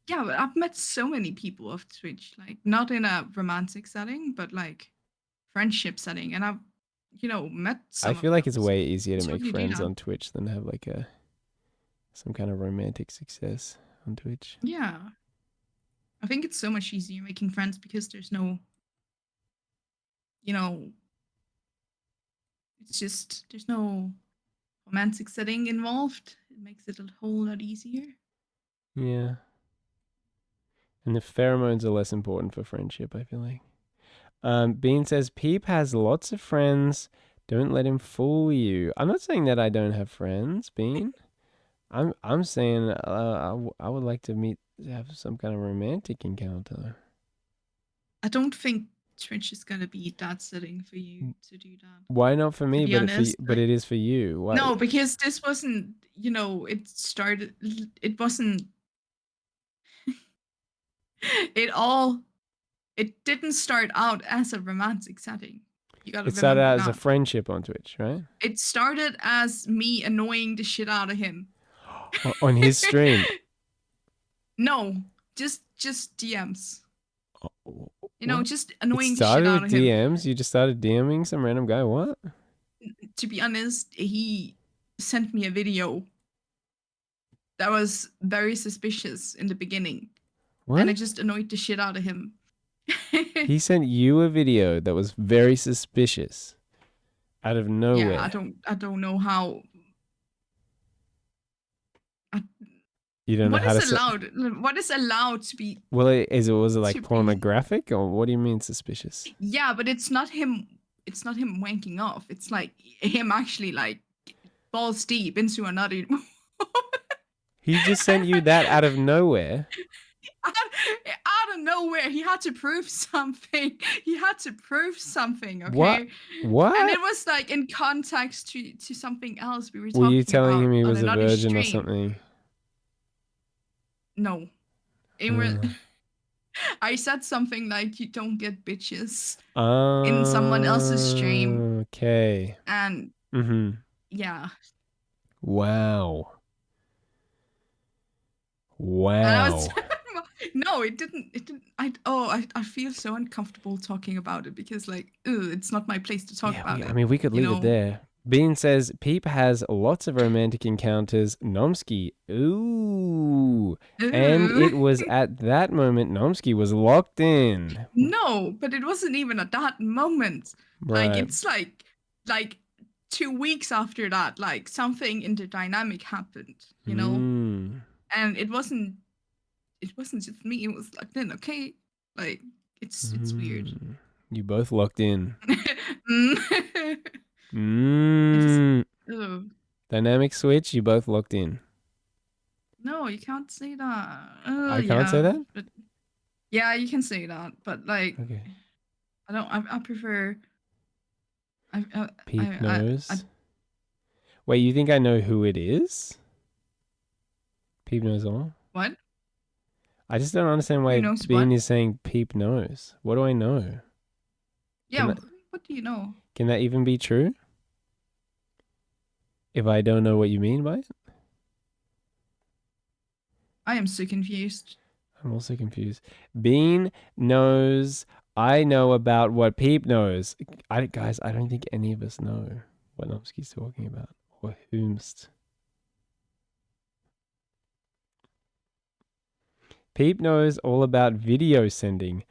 Yeah, but I've met so many people off Twitch, like not in a romantic setting, but like friendship setting, and I've, met some. I feel like it's way. way easier to Totally make do friends that. on Twitch than have like some kind of romantic success on Twitch. Yeah, I think it's so much easier making friends because there's no, it's just there's no romantic setting involved. It makes it a whole lot easier. Yeah. And the pheromones are less important for friendship, I feel like. Bean says, Peep has lots of friends. Don't let him fool you. I'm not saying that I don't have friends, Bean. I'm saying I would like to have some kind of romantic encounter. I don't think Twitch is gonna be that setting for you to do that. Why not for me, be but honest, but it is for you? Why? No, because this wasn't, it wasn't, it didn't start out as a romantic setting. You gotta It started remember out as a that. friendship on Twitch, right? It started as me annoying the shit out of him. On his stream. No, just DMs. What? Just annoying It the shit started out with of him. DMs? You just started DMing some random guy? What? To be honest, he sent me a video that was very suspicious in the beginning. What? And I just annoyed the shit out of him. He sent you a video that was very suspicious out of nowhere. Yeah, I don't know how. You don't know how to allowed? What is allowed to be? Well, was it like pornographic, or what do you mean suspicious? Yeah, but it's not him. It's not him wanking off. It's like him actually like balls deep into another. He just sent you that out of nowhere. Out of nowhere, he had to prove something. Okay. What? And it was like in context to something else we were talking Were about. you telling him he was a virgin stream. or something? No. I said something like, you don't get bitches in someone else's stream. Okay. And yeah. Wow. No, it didn't. I feel so uncomfortable talking about it because it's not my place to talk about it. I mean, we could leave it there. Bean says, Peep has lots of romantic encounters. Nomsky, ooh. And it was at that moment Nomsky was locked in. No, but it wasn't even at that moment. Right. Like, it's like 2 weeks after that, like something in the dynamic happened, And it wasn't just me, it was locked in, okay? Like, it's weird. You both locked in. Dynamic switch, you both locked in. No, you can't say that. I can't say that? But, yeah, you can say that, but like, okay. I prefer. Peep knows. Wait, you think I know who it is? Peep knows all? What? I just don't understand why Bean is saying Peep knows. What do I know? Yeah, what do you know? Can that even be true? If I don't know what you mean by it? I am so confused. I'm also confused. Bean knows I know about what Peep knows. Guys, I don't think any of us know what Nomsky's talking about or whomst. Peep knows all about video sending.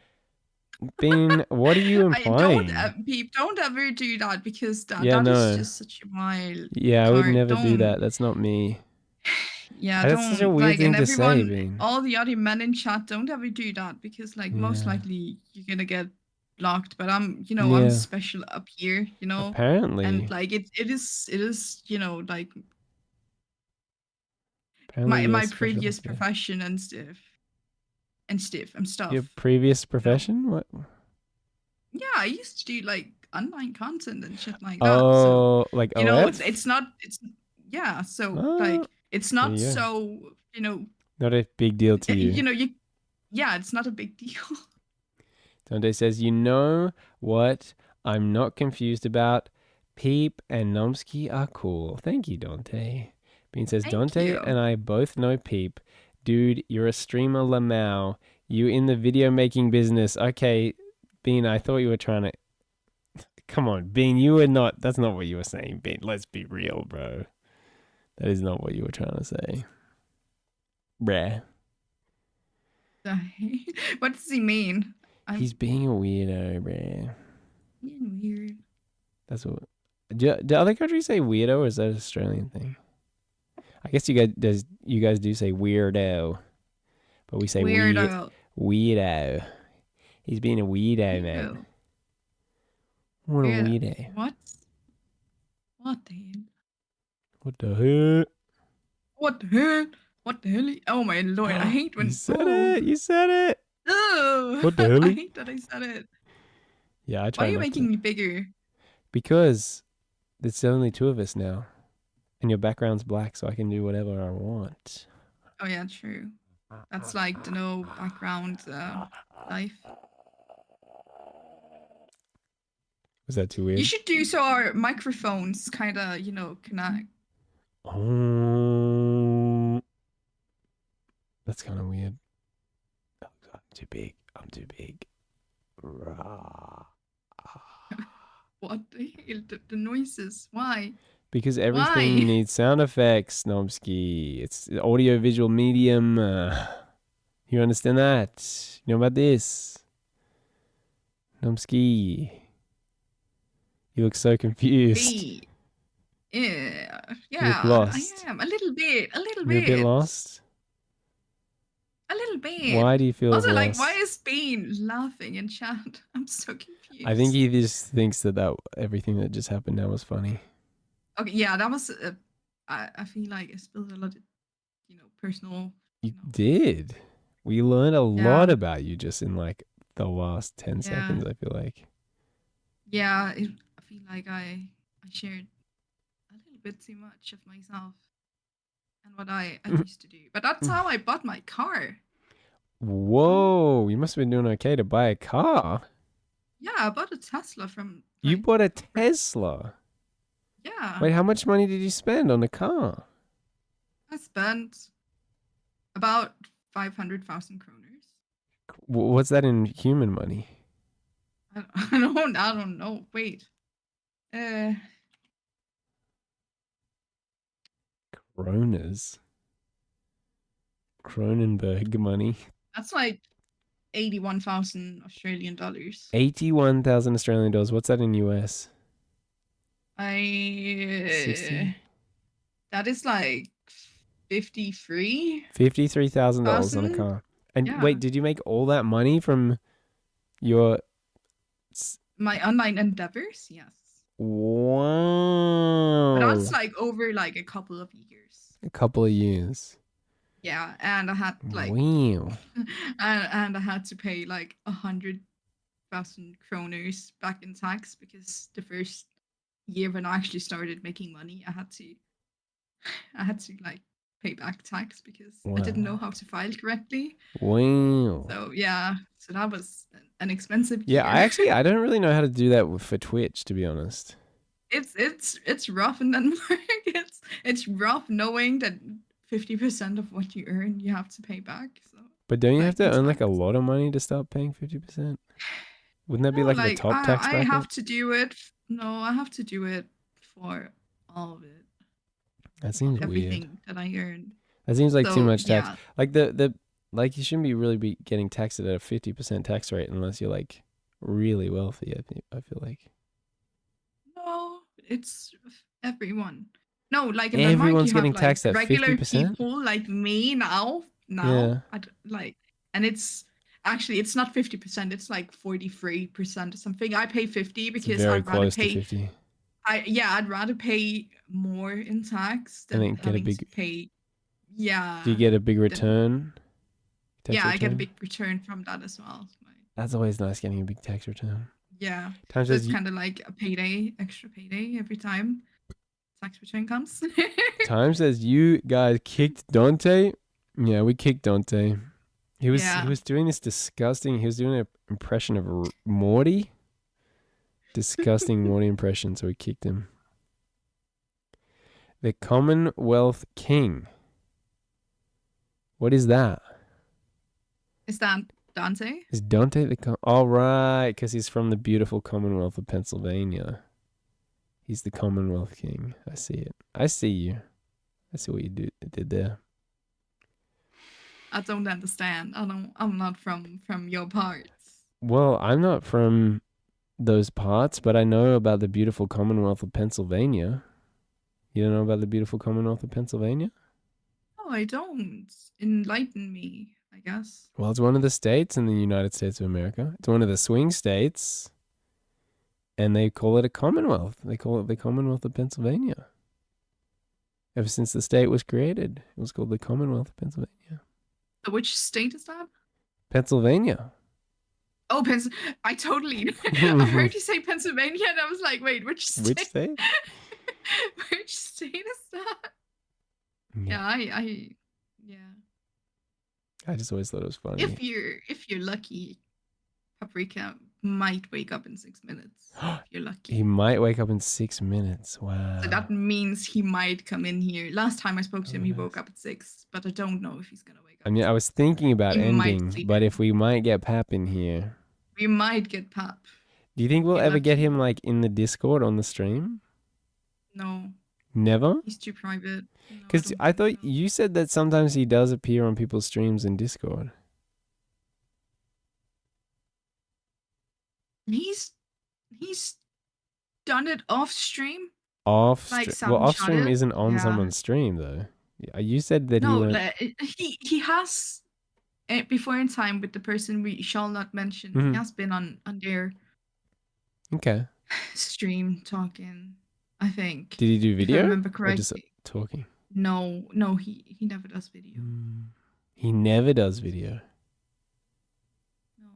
Bean, what are you implying? Peep, don't ever do that because that is just such a wild. Yeah, I would never do that. That's not me. Yeah, that's such a weird thing to say, Bean. All the other men in chat, don't ever do that because, like, most likely you're gonna get blocked. But I'm special up here, Apparently. And like it is, like apparently my previous profession and stuff. Your previous profession? What? Yeah, I used to do like online content and shit like that. Oh, so, like OF? It's not. It's not so, Not a big deal to you. It's not a big deal. Dante says, you know what I'm not confused about? Peep and Nomsky are cool. Thank you, Dante. Bean says, Dante and I both know Peep. Dude, you're a streamer Lamau. You in the video making business. Okay, Bean, I thought you were trying to... Come on, Bean, you were not... That's not what you were saying, Bean. Let's be real, bro. That is not what you were trying to say. Bruh. What does he mean? He's being a weirdo, bruh. Being weird. That's what... Do other countries say weirdo, or is that an Australian thing? I guess you guys do say weirdo, but we say Weirdo. weirdo. He's being a weirdo, man. Weirdo. What a Weirdo. weirdo. What? What the hell? What the heck? What the hell? What the hell? Oh my lord! I hate when You said it. You said it. Oh, What the hell? I hate that I said it. Yeah, I Why try are you not making to. me bigger? Because there's only two of us now, and your background's black, so I can do whatever I want. Oh yeah, true. That's like the no background life. Was that too weird? You should do so our microphones kind of, connect. Oh, that's kind of weird. Oh, I'm too big. I'm too big. Rah. What the hell? The noises. Why? Because everything needs sound effects, Nomsky. It's an audio-visual medium. You understand that? You know about this? Nomsky. You look so confused. Yeah, You look lost. I am a little bit. You're a bit lost? A little bit. Why do you feel also, lost? why is Bean laughing in chat? I'm so confused. I think he just thinks that everything that just happened now was funny. Okay, yeah, that was. I feel like I spilled a lot of, personal. You did. We learned a lot about you just in like the last 10 seconds, I feel like. Yeah, I feel like I shared a little bit too much of myself and what I used to do. But that's how I bought my car. Whoa, you must have been doing okay to buy a car. Yeah, I bought a Tesla from. You bought a Tesla? Yeah. Wait, how much money did you spend on the car? I spent about 500,000 kroners. What's that in human money? I don't know. Wait. Kronas. Cronenberg money. That's like 81,000 Australian dollars. 81,000 Australian dollars. What's that in US? 60? That is like 53,000 on a car. And wait, did you make all that money from your my online endeavors? Yes. Wow. But that's like over like a couple of years. A couple of years. Yeah, and I had like wow. and I had to pay like 100,000 kroners back in tax because the first year when I actually started making money, I had to like pay back tax because I didn't know how to file correctly. Wow. So yeah, so that was an expensive year. Yeah, I don't really know how to do that for Twitch, to be honest. It's rough in Denmark. It's rough knowing that 50% of what you earn you have to pay back. So. But don't you have to earn like a lot of money to start paying 50%? Wouldn't that be like the top tax bracket? I have to do it. No, I have to do it for all of it. That seems everything weird. That I earned. That seems like too much tax. Yeah. Like like you shouldn't be getting taxed at a 50% tax rate unless you're like really wealthy. I feel like. No, it's everyone. No, like in everyone's Denmark, getting taxed at regular 50%? people like me now. Yeah. And it's actually it's not 50%. It's like 43% or something. I pay 50 because I'd rather pay 50. I'd rather pay more in tax than get a big pay. Yeah. Do you get a big return? I get a big return from that as well. That's always nice getting a big tax return. Yeah. So it's kind of like a payday, extra payday every time tax return comes. Time says you guys kicked Dante. Yeah, we kicked Dante. He was doing this disgusting. He was doing an impression of Morty. Disgusting Morty impression, so we kicked him. The Commonwealth King. What is that? Is that Dante? Is Dante the right, because he's from the beautiful Commonwealth of Pennsylvania. He's the Commonwealth King. I see it. I see you. I see what you did there. I don't understand. I'm not from your parts. Well, I'm not from those parts, but I know about the beautiful Commonwealth of Pennsylvania. You don't know about the beautiful Commonwealth of Pennsylvania? Oh, I don't. Enlighten me, I guess. Well, it's one of the states in the United States of America. It's one of the swing states, and they call it a Commonwealth. They call it the Commonwealth of Pennsylvania. Ever since the state was created, it was called the Commonwealth of Pennsylvania. So which state is that? Pennsylvania. Oh, I totally. I heard you say Pennsylvania, and I was like, wait, which state? Which state? Which state is that? Yeah. Yeah. I just always thought it was funny. If you're lucky, Paprika might wake up in 6 minutes. If you're lucky. He might wake up in 6 minutes. Wow. So that means he might come in here. Last time I spoke to him, he woke up at 6, but I don't know if he's gonna wake up. I mean, I was thinking about He might ending, sleep but in. if we might get Pap in here, We might get Pap. do you think we'll You're ever get lucky. him like in the Discord on the stream? No, Never? he's too private. No, Because don't I think thought so. you said that sometimes he does appear on people's streams in Discord. He's done it off stream. Off Like stream. Well, off stream Soundshot it? isn't on Yeah. someone's stream though. Yeah, you said that No, he went. he has before in time with the person we shall not mention. Mhm. He has been on their Okay. stream talking. I think. Did he do If I video? remember Or just correctly. talking? No, he never does video. He never does video. No.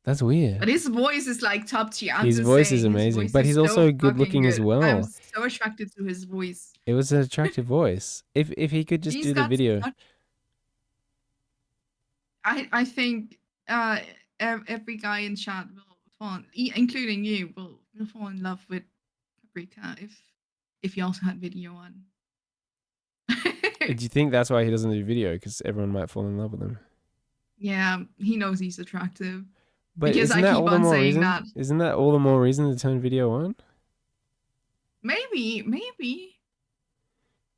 That's weird. But his voice is like top tier. I'm His just voice saying, is his amazing, voice but is he's so also good fucking looking as good. well. I'm so attracted to his voice. It was an attractive voice. If he could just He's do the got video. I think every guy in chat will fall, including you, will fall in love with Paprika if he also had video on. Do you think that's why he doesn't do video? Because everyone might fall in love with him. Yeah, he knows he's attractive. But Because isn't I that keep all the on more saying reason? that. Isn't that all the more reason to turn video on? Maybe.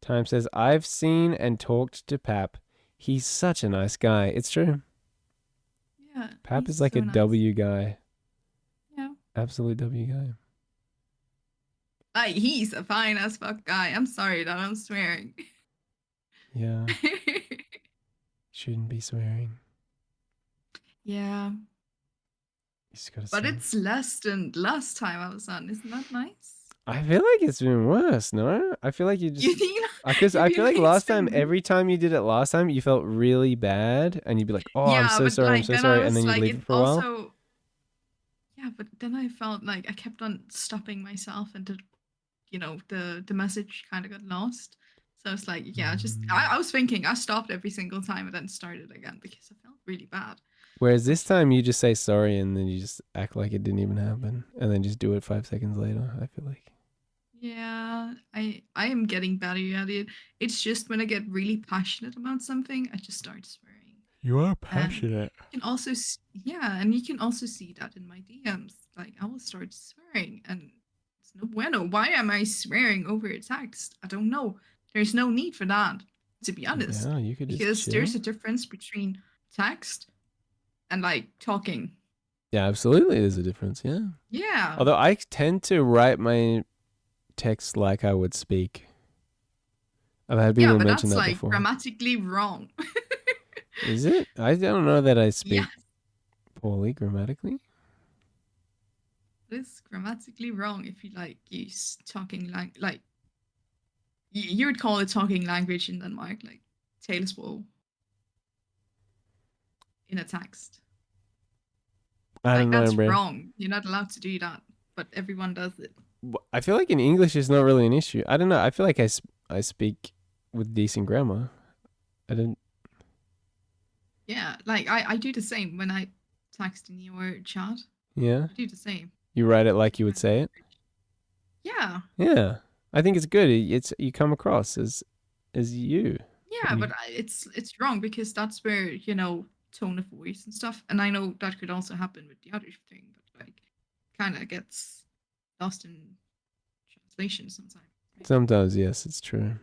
Time says, I've seen and talked to Pap. He's such a nice guy. It's true. Yeah. Pap he's is like so a nice. W guy. Yeah. Absolute W guy. Like he's a fine as fuck guy. I'm sorry that I'm swearing. Yeah. Shouldn't be swearing. Yeah. You just gotta But say. it's less than last time I was on. Isn't that nice? I feel like it's been worse, no? I feel like you just... You think? Because I you feel like think last it's been- time, every time you did it last time, you felt really bad. And you'd be like, oh, I'm so but, sorry, like, I'm so then I sorry. was And then you'd like, leave it it for a while. also, yeah, but then I felt like I kept on stopping myself, and the message kind of got lost. So it's like, yeah, I was thinking I stopped every single time and then started again because I felt really bad. Whereas this time you just say sorry and then you just act like it didn't even happen. And then just do it 5 seconds later, I feel like. Yeah, I am getting better at it. It's just when I get really passionate about something, I just start swearing. You are passionate. You can also and you can also see that in my DMs. Like I will start swearing, and it's no bueno. Why am I swearing over a text? I don't know. There's no need for that, to be honest. Yeah, you could just Because chill. there's a difference between text and like talking. Yeah, absolutely there's a difference, yeah. Yeah. Although I tend to write my text like I would speak. I've had people but mention that's that like before. grammatically wrong. Is it? I don't know that I speak Yes. poorly grammatically. It's grammatically wrong if you like use talking like you would call it talking language in Denmark, like talesprog in a text. I don't know, That's bro. wrong. You're not allowed to do that, but everyone does it. I feel like in English it's not really an issue. I don't know. I feel like I speak with decent grammar. I don't. Yeah, like I do the same when I text in your chat. Yeah. I do the same. You write it like you would say it. Yeah. Yeah. I think it's good. It's you come across as you. Yeah, but it's wrong because that's where tone of voice and stuff. And I know that could also happen with the other thing, but like kind of gets lost in translation sometimes. Right? Sometimes, yes, it's true.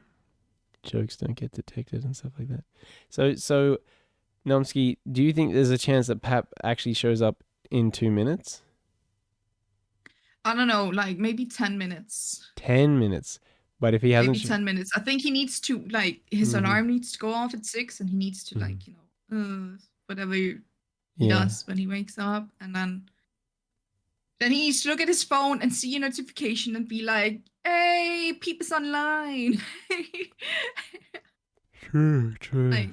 Jokes don't get detected and stuff like that. So, Nomsky, do you think there's a chance that Pap actually shows up in 2 minutes? I don't know, like maybe 10 minutes. 10 minutes. But if he hasn't... Maybe 10 minutes. I think he needs to, like, his alarm needs to go off at 6, and he needs to, like, whatever he does when he wakes up. And then he needs to look at his phone and see a notification and be like, hey, Peep is online. True. Like,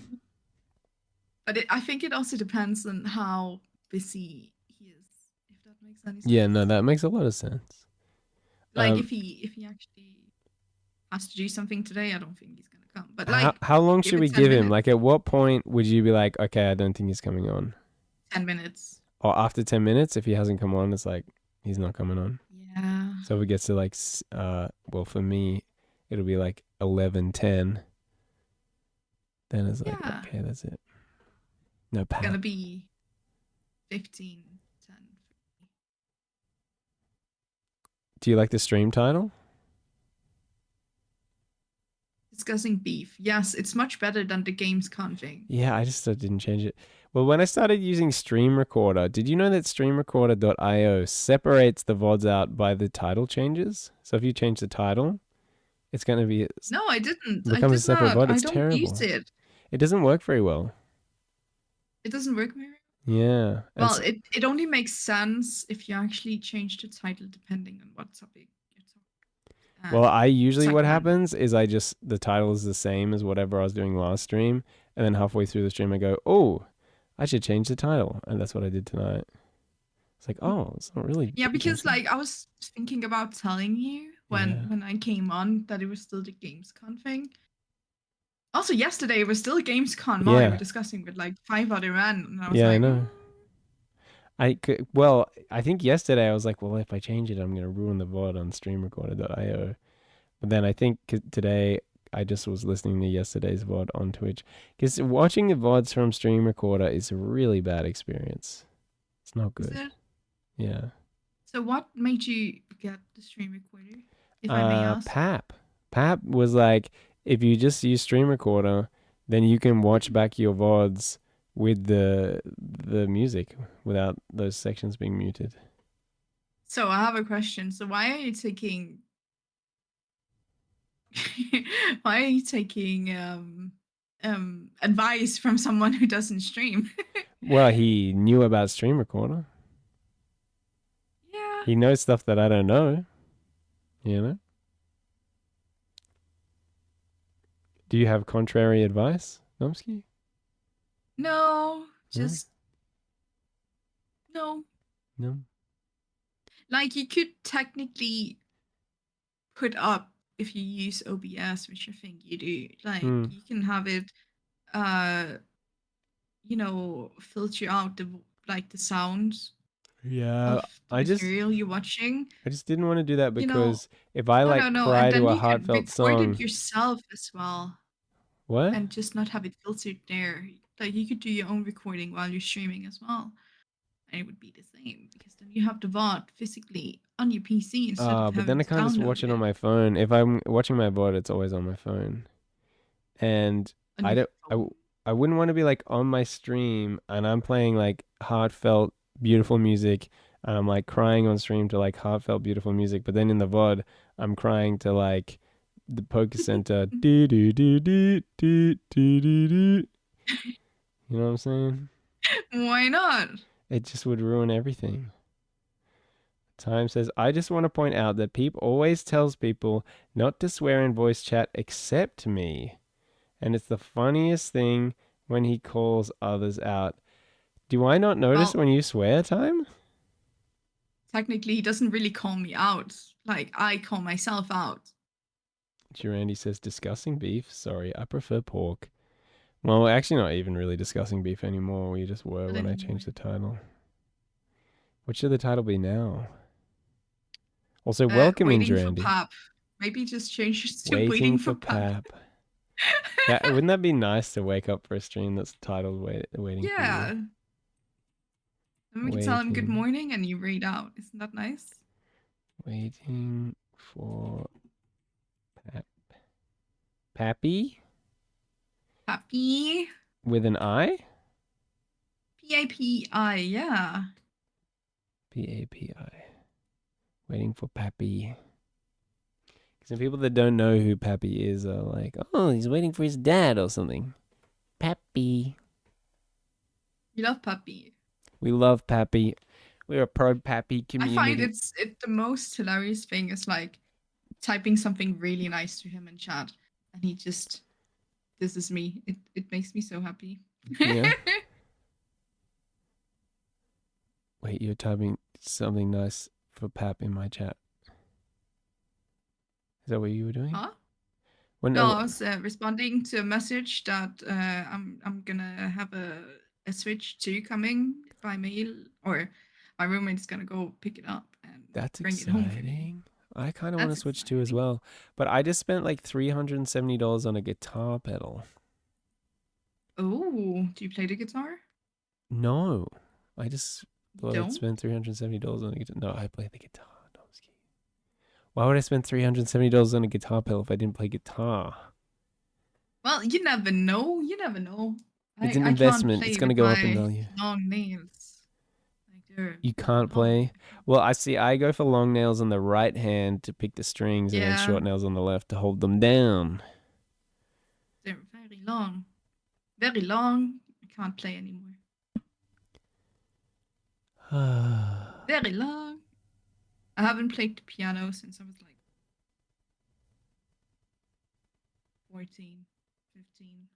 but I think it also depends on how busy he is, if that makes any sense. Yeah, no, that makes a lot of sense. Like, if he actually has to do something today, I don't think he's gonna come. But like, how long should we give him? minutes. Like, at what point would you be like, okay, I don't think he's coming on? 10 minutes. Or after 10 minutes, if he hasn't come on, it's like he's not coming on. Yeah. So if it gets to like, well, for me, it'll be like 11:10. Then it's like, okay, that's it. No, It's gonna be 15:10. Do you like the stream title? Discussing beef. Yes, it's much better than the Gamescom thing. Yeah, I just didn't change it. Well, when I started using Stream Recorder, did you know that streamrecorder.io separates the VODs out by the title changes? So if you change the title, it's going to be... No, I didn't. Becomes a separate VOD. It's I don't terrible. use it. It doesn't work very well. It doesn't work very well? Yeah. Well, it only makes sense if you actually change the title depending on what topic you're talking. Well, I usually what happens is the title is the same as whatever I was doing last stream, and then halfway through the stream I go, oh, I should change the title, and that's what I did tonight. It's like, oh, it's not really... Yeah, because like I was thinking about telling you when I came on that it was still the Gamescom thing. Also, yesterday it was still Gamescom. We were discussing with like 5 other men, and I was like, I know. I think yesterday I was like, well, if I change it, I'm going to ruin the VOD on streamrecorder.io. But then I think today I just was listening to yesterday's VOD on Twitch. Because watching the VODs from Stream Recorder is a really bad experience. It's not good. Is it? Yeah. So what made you get the Stream Recorder, if I may ask? Pap. Pap was like, if you just use Stream Recorder, then you can watch back your VODs with the music without those sections being muted. So I have a question. So why are you taking advice from someone who doesn't stream? Well, he knew about Stream Recorder. Yeah. He knows stuff that I don't know. You know? Do you have contrary advice, Nomsky? No, just no. Like, you could technically put up, if you use OBS, which I think you do, like you can have it filter out the sounds of the material you're watching. I just didn't want to do that because if I cry to a heartfelt song, record it yourself as well. What? And just not have it filtered there. Like, you could do your own recording while you're streaming as well, and it would be the same, because then you have the VOD physically on your PC instead of but then I can't just watch it on my phone. If I'm watching my VOD, it's always on my phone, and I wouldn't want to be like on my stream and I'm playing like heartfelt, beautiful music, and I'm like crying on stream to like heartfelt, beautiful music, but then in the VOD I'm crying to like the Poker Center. Do do do do do do do do. You know what I'm saying? Why not? It just would ruin everything. Time says, I just want to point out that Peep always tells people not to swear in voice chat except me. And it's the funniest thing when he calls others out. Do I not notice when you swear, Time? Technically, he doesn't really call me out. Like, I call myself out. Durandi says, discussing beef? Sorry, I prefer pork. Well, we're actually not even really discussing beef anymore. We just were when I changed the title. What should the title be now? Also, welcome in, Durandi. Waiting for Pap. Maybe just change it to Waiting for Pap. Wouldn't that be nice to wake up for a stream that's titled Waiting for You? Yeah. Then we can tell him good morning and you read out. Isn't that nice? Waiting for Pap. Pappy? Pappy. With an I? P-A-P-I, yeah. P-A-P-I. Waiting for Pappy. Some people that don't know who Pappy is are like, oh, he's waiting for his dad or something. Pappy. You love Puppy. We love Pappy. We're a pro Pappy community. I find the most hilarious thing is like typing something really nice to him in chat, and he just, this is me. It makes me so happy. Yeah. Wait, you're typing something nice for Pap in my chat. Is that what you were doing? Huh? When, No, I was responding to a message that I'm gonna have a Switch 2 coming by mail, or my roommate's gonna go pick it up and that's bring exciting. it home for me. I kind of want to Switch 2 as well, but I just spent like $370 on a guitar pedal. Oh, do you play the guitar? No, I just thought I'd Don't? spend $370 on a guitar. No, I play the guitar. No, I'm just kidding. Why would I spend $370 on a guitar pedal if I didn't play guitar? Well, you never know. You never know. It's an I investment. Can't It's play going to with go up in my value. long nails. Like You can't play? Well, I see. I go for long nails on the right hand to pick the strings, and then short nails on the left to hold them down. They're very long. Very long. I can't play anymore. Very long. I haven't played the piano since I was like 14, 15.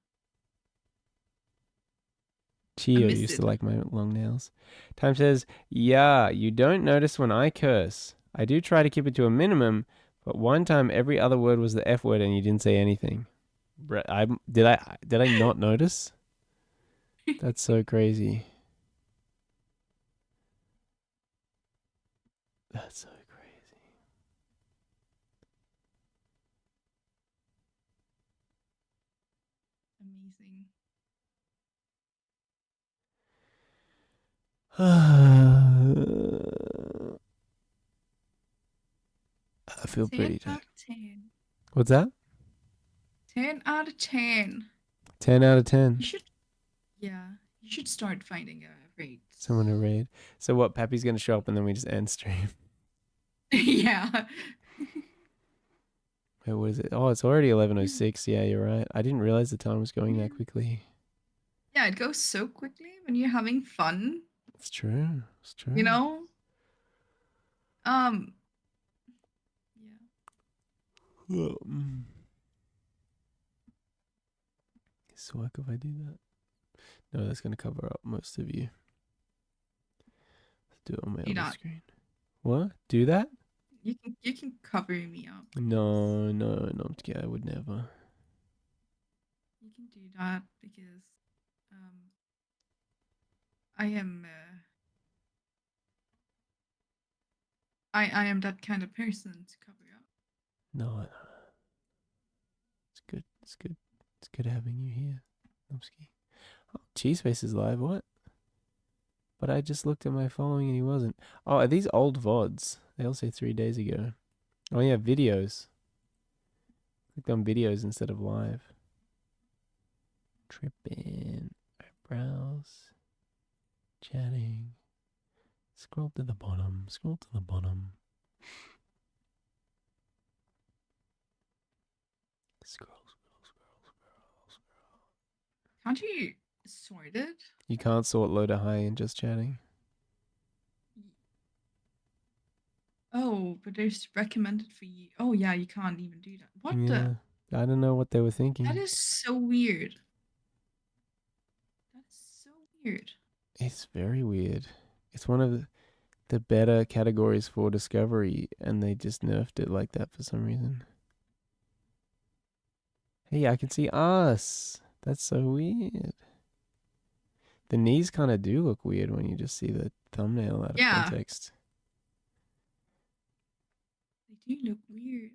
Chio used to like my long nails. Time says, yeah, you don't notice when I curse. I do try to keep it to a minimum, but one time every other word was the F word and you didn't say anything. Did I not notice? That's so crazy. That's so crazy. Amazing. I feel pretty. 10 out of 10. What's that? 10 out of 10. 10 out of 10. You should start finding a raid. Someone to raid. So what, Pappy's going to show up and then we just end stream? Yeah. Wait, what is it? Oh, it's already 11:06. Yeah, you're right. I didn't realize the time was going that quickly. Yeah, it goes so quickly when you're having fun. It's true. It's true. You know? Yeah. So if I do that? No, that's going to cover up most of you. Let's do it on my other screen. What? Do that? You can cover me up. No, yeah, I would never. You can do that because I am I am that kind of person to cover up. No. It's good. It's good. It's good having you here. Nomsky. Oh, Cheeseface is live. What? But I just looked at my following and he wasn't. Oh, are these old VODs? They all say 3 days ago. Oh yeah, videos. Clicked on videos instead of live. Tripping. Eyebrows. Chatting. Scroll to the bottom. Scroll to the bottom. Scroll. Can't you sort it? You can't sort low to high in just chatting. Oh, but there's recommended for you. Oh yeah, you can't even do that. What the? I don't know what they were thinking. That is so weird. That's so weird. It's very weird. It's one of the better categories for Discovery, and they just nerfed it like that for some reason. Hey, I can see us. That's so weird. The knees kind of do look weird when you just see the thumbnail out of context. They do look weird.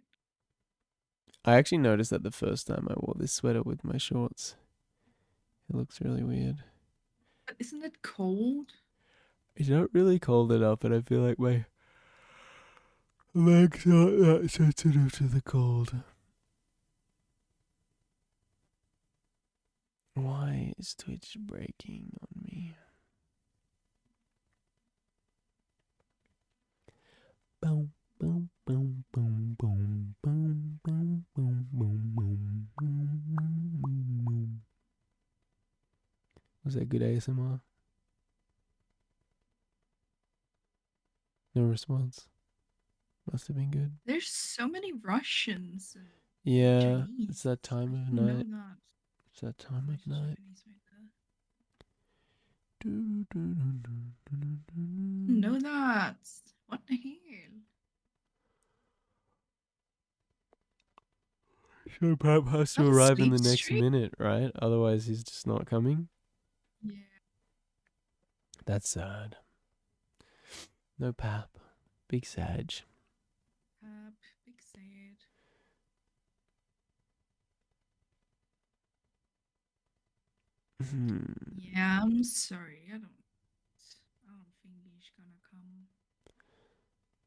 I actually noticed that the first time I wore this sweater with my shorts. It looks really weird. But isn't it cold? It's not really cold enough, and I feel like my legs aren't that sensitive to the cold. Why is Twitch breaking on me? Boom, boom, boom, boom, boom, boom, boom, boom, boom, boom, boom, boom, boom. Was that good ASMR? No response. Must have been good. There's so many Russians. Yeah, Chinese. it's that time of Know night. that. It's that time of night. Japanese right there. Know that. What the hell? So Pap has to Not a arrive in the sleep next streak? minute, right? Otherwise, he's just not coming. Yeah. That's sad. No Pap. Big Sag. Big sad. Yeah, I'm sorry. I don't think he's gonna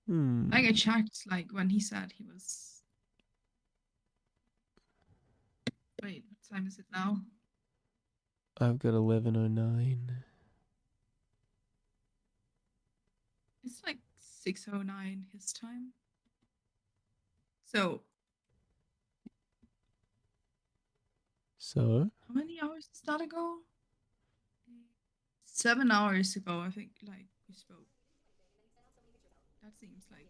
come. Like I checked, like when he said he was. Wait, what time is it now? I've got 11:09. It's like 6:09 his time. So. How many hours does that ago? 7 hours ago, I think. Like we spoke. That seems like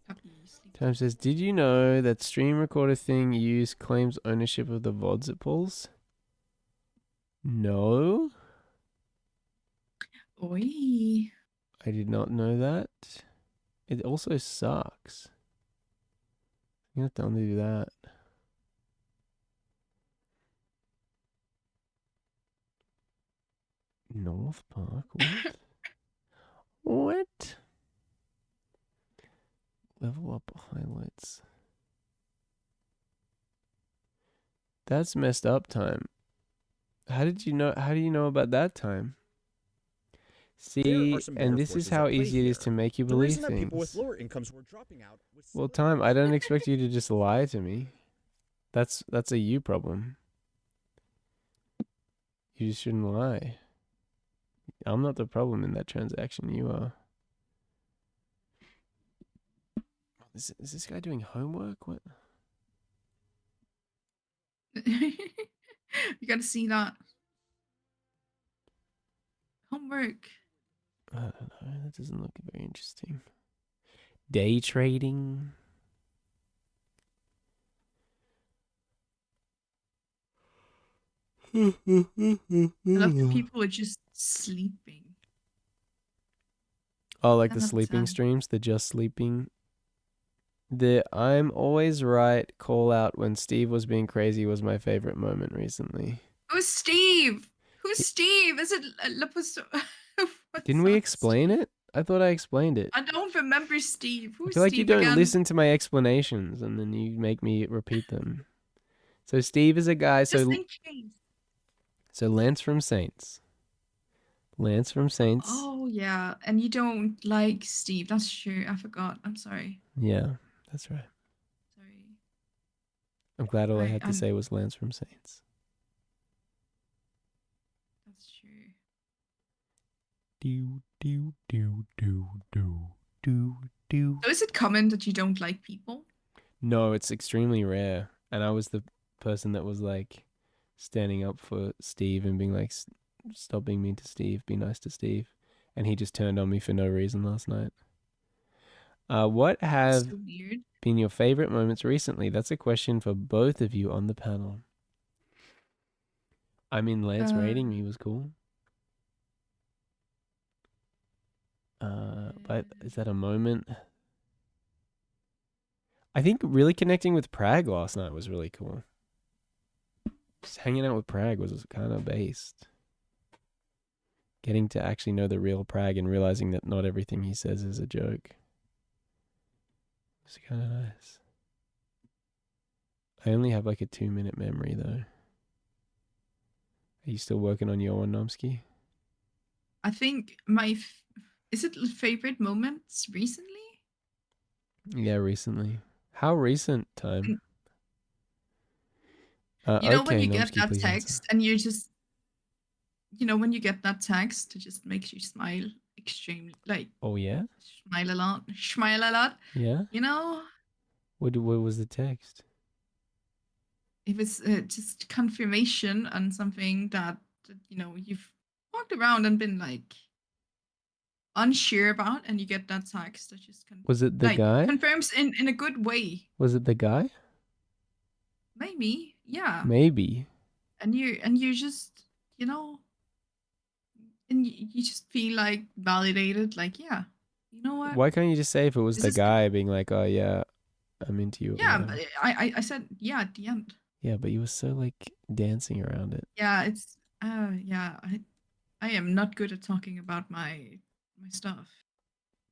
happy sleep. Time says, did you know that stream recorder thing you use claims ownership of the VODs it pulls? No. Oi. I did not know that. It also sucks. You have to undo that. North Park? What? What? Level up highlights. That's messed up time. How do you know about that time? See, and this is how easy it is to make you believe things. People with lower incomes were dropping out. Well, Time, I don't expect you to just lie to me. That's a you problem. You just shouldn't lie. I'm not the problem in that transaction. You are. Is this guy doing homework? What? You gotta see that. Homework. I don't know. That doesn't look very interesting. Day trading. I love the people who are just sleeping. Oh, like the sleeping streams, the just sleeping. The I'm always right call out when Steve was being crazy was my favorite moment recently. Who's Steve? Who's Steve? Is it Didn't we explain it? I thought I explained it. I don't remember Steve. Who's I feel like Steve you don't again? listen to my explanations and then you make me repeat them. So Steve is a guy. Just in case. So Lance from Saints. Lance from Saints. Oh yeah, and you don't like Steve. That's true. I forgot. I'm sorry. Yeah, that's right. Sorry. I'm glad all I had to say was Lance from Saints. That's true. So is it common that you don't like people? No, it's extremely rare. And I was the person that was like standing up for Steve and being like, stop being mean to Steve, be nice to Steve. And he just turned on me for no reason last night. What have so weird. Been your favorite moments recently? That's a question for both of you on the panel. I mean, Lance rating me was cool. But is that a moment? I think really connecting with Prague last night was really cool. Just hanging out with Prague was kind of based. Getting to actually know the real Prague and realizing that not everything he says is a joke. It's kind of nice. I only have like a 2-minute memory though. Are you still working on your one, Nomsky? I think is it favorite moments recently? Yeah, recently. How recent time? You know, okay, when you Nomsky, get that text answer. and you just, when you get that text, it just makes you smile extremely like Oh yeah. smile a lot, smile a lot. Yeah. You know, What was the text? it was just confirmation on something that you've walked around and been like unsure about, and you get that text that just Was it the guy? confirms in a good way. Was it the guy? Maybe, yeah. Maybe. And you just and you just feel like validated, like, yeah, you know what? Why can't you just say if it was This the is guy being like, oh yeah, I'm into you? Or yeah, whatever. but I said yeah at the end. Yeah, but you were so like dancing around it. Yeah, it's yeah, I am not good at talking about my stuff.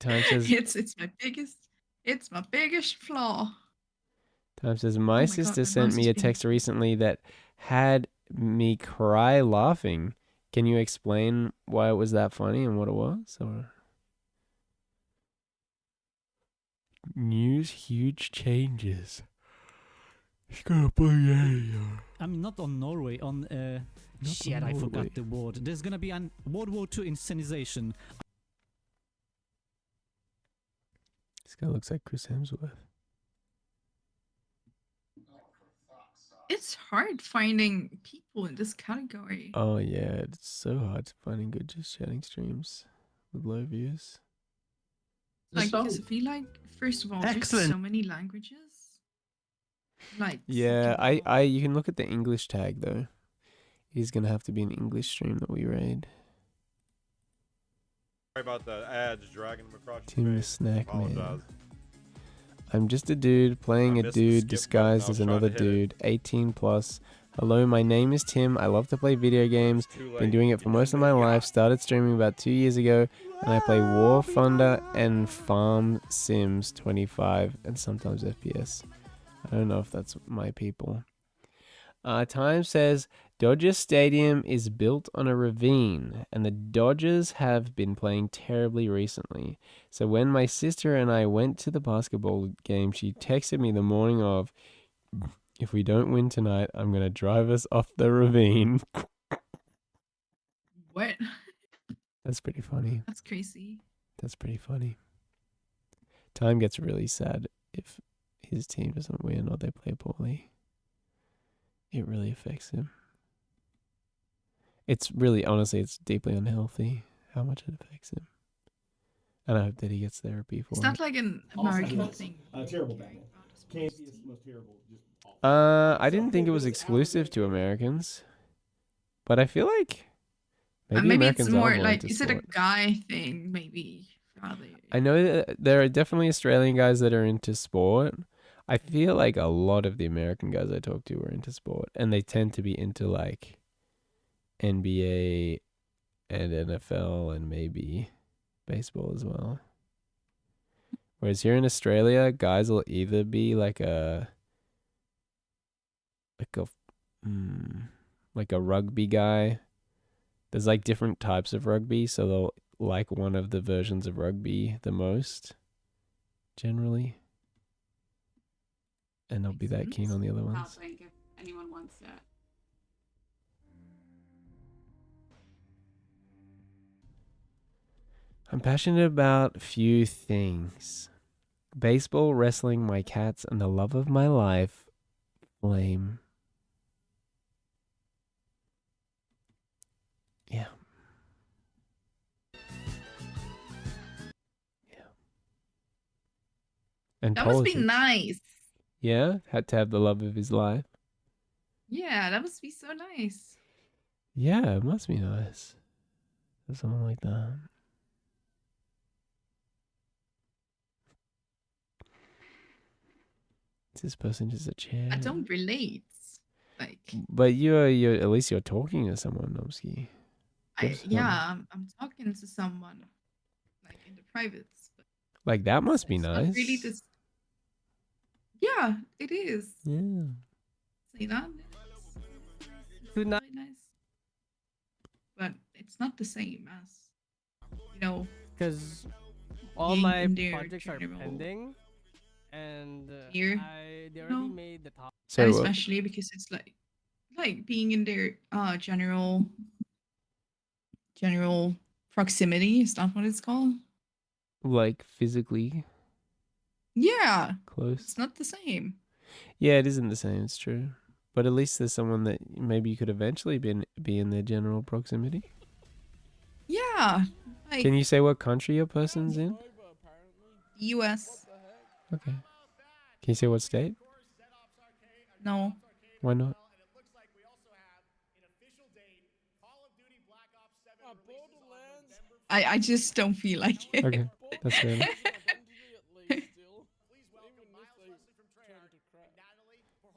Time says it's my biggest flaw. Time says Oh my my sister God, my sent mouse me is a being text recently that had me cry laughing. Can you explain why it was that funny and what it was? Or news huge changes. It's gonna play. I mean, not on Norway, on shit, I forgot the word. There's gonna be an World War II inscenization. This guy looks like Chris Hemsworth. It's hard finding people in this category. Oh yeah, it's so hard finding good just chatting streams with low views. Like, because I feel like, first of all, there's so many languages. Like, Yeah, second of all, you can look at the English tag though. He's gonna have to be an English stream that we raid. Sorry about the ads dragging them across your Tim the face. Snack Man. Apologize. I'm just a dude playing I a missed the dude skip disguised button. I as was another trying to hit it. dude, 18 plus. Hello, my name is Tim. I love to play video games. Too Been late. doing it for most of my life. Started streaming about 2 years ago, and I play War Thunder and Farm Sims 25 and sometimes FPS. I don't know if that's my people. Time says Dodger Stadium is built on a ravine, and the Dodgers have been playing terribly recently. So when my sister and I went to the basketball game, she texted me the morning of, if we don't win tonight, I'm going to drive us off the ravine. what? That's pretty funny. That's crazy. That's pretty funny. Time gets really sad if his team doesn't win or they play poorly. It really affects him. It's really, honestly, it's deeply unhealthy how much it affects him. And I hope that he gets therapy for Is it. that like an American thing? Terrible battle. Can't be the most terrible. Just awful. I didn't think it was exclusive to Americans, but I feel like maybe Americans it's more are like, into is it a sport. guy thing? Maybe. I know that there are definitely Australian guys that are into sport. I feel like a lot of the American guys I talk to are into sport, and they tend to be into like NBA and NFL and maybe baseball as well. Whereas here in Australia, guys will either be like a rugby guy. There's like different types of rugby, so they'll like one of the versions of rugby the most, generally. And they'll be that keen on the other ones. Think if anyone wants that. I'm passionate about few things. Baseball, wrestling, my cats, and the love of my life, Flame. Yeah. Yeah. And That politics. must be nice. Yeah, had to have the love of his life. Yeah, that must be so nice. Yeah, it must be nice for someone like that. Is this person just a chair? I don't relate. Like, but you're at least you're talking to someone, Nomsky. I'm talking to someone like in the privates. But like that must be it's nice. not really this. Yeah, it is. Yeah. See that? It's really nice. But it's not the same as, because all being my in their projects are general pending, and Here, they already made the top. So and especially because it's like being in their general proximity. Is that what it's called? Like physically Yeah, close. it's not the same. Yeah, it isn't the same. It's true, but at least there's someone that maybe you could eventually be in their general proximity. Yeah, like Can you say what country your person's in? U.S. Okay. Can you say what state? No. Why not? I just don't feel like it. Okay, that's fair enough.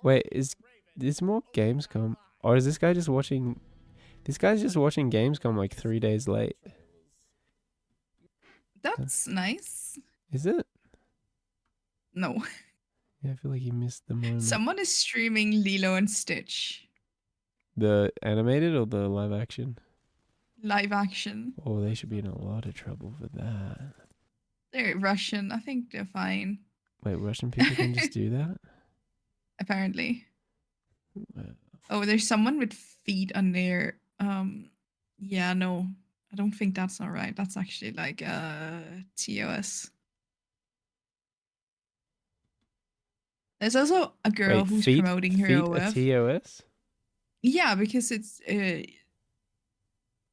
Wait, is this more Gamescom, or is this guy just watching? This guy's just watching Gamescom like 3 days late. That's nice. Is it? No. Yeah, I feel like he missed the moment. Someone is streaming Lilo and Stitch. The animated or the live action? Live action. Oh, they should be in a lot of trouble for that. They're Russian. I think they're fine. Wait, Russian people can just do that? Apparently. Oh, there's someone with feet on their yeah, no. I don't think that's all right. That's actually like TOS. There's also a girl who's promoting her OF. Feet a TOS? Yeah, because it's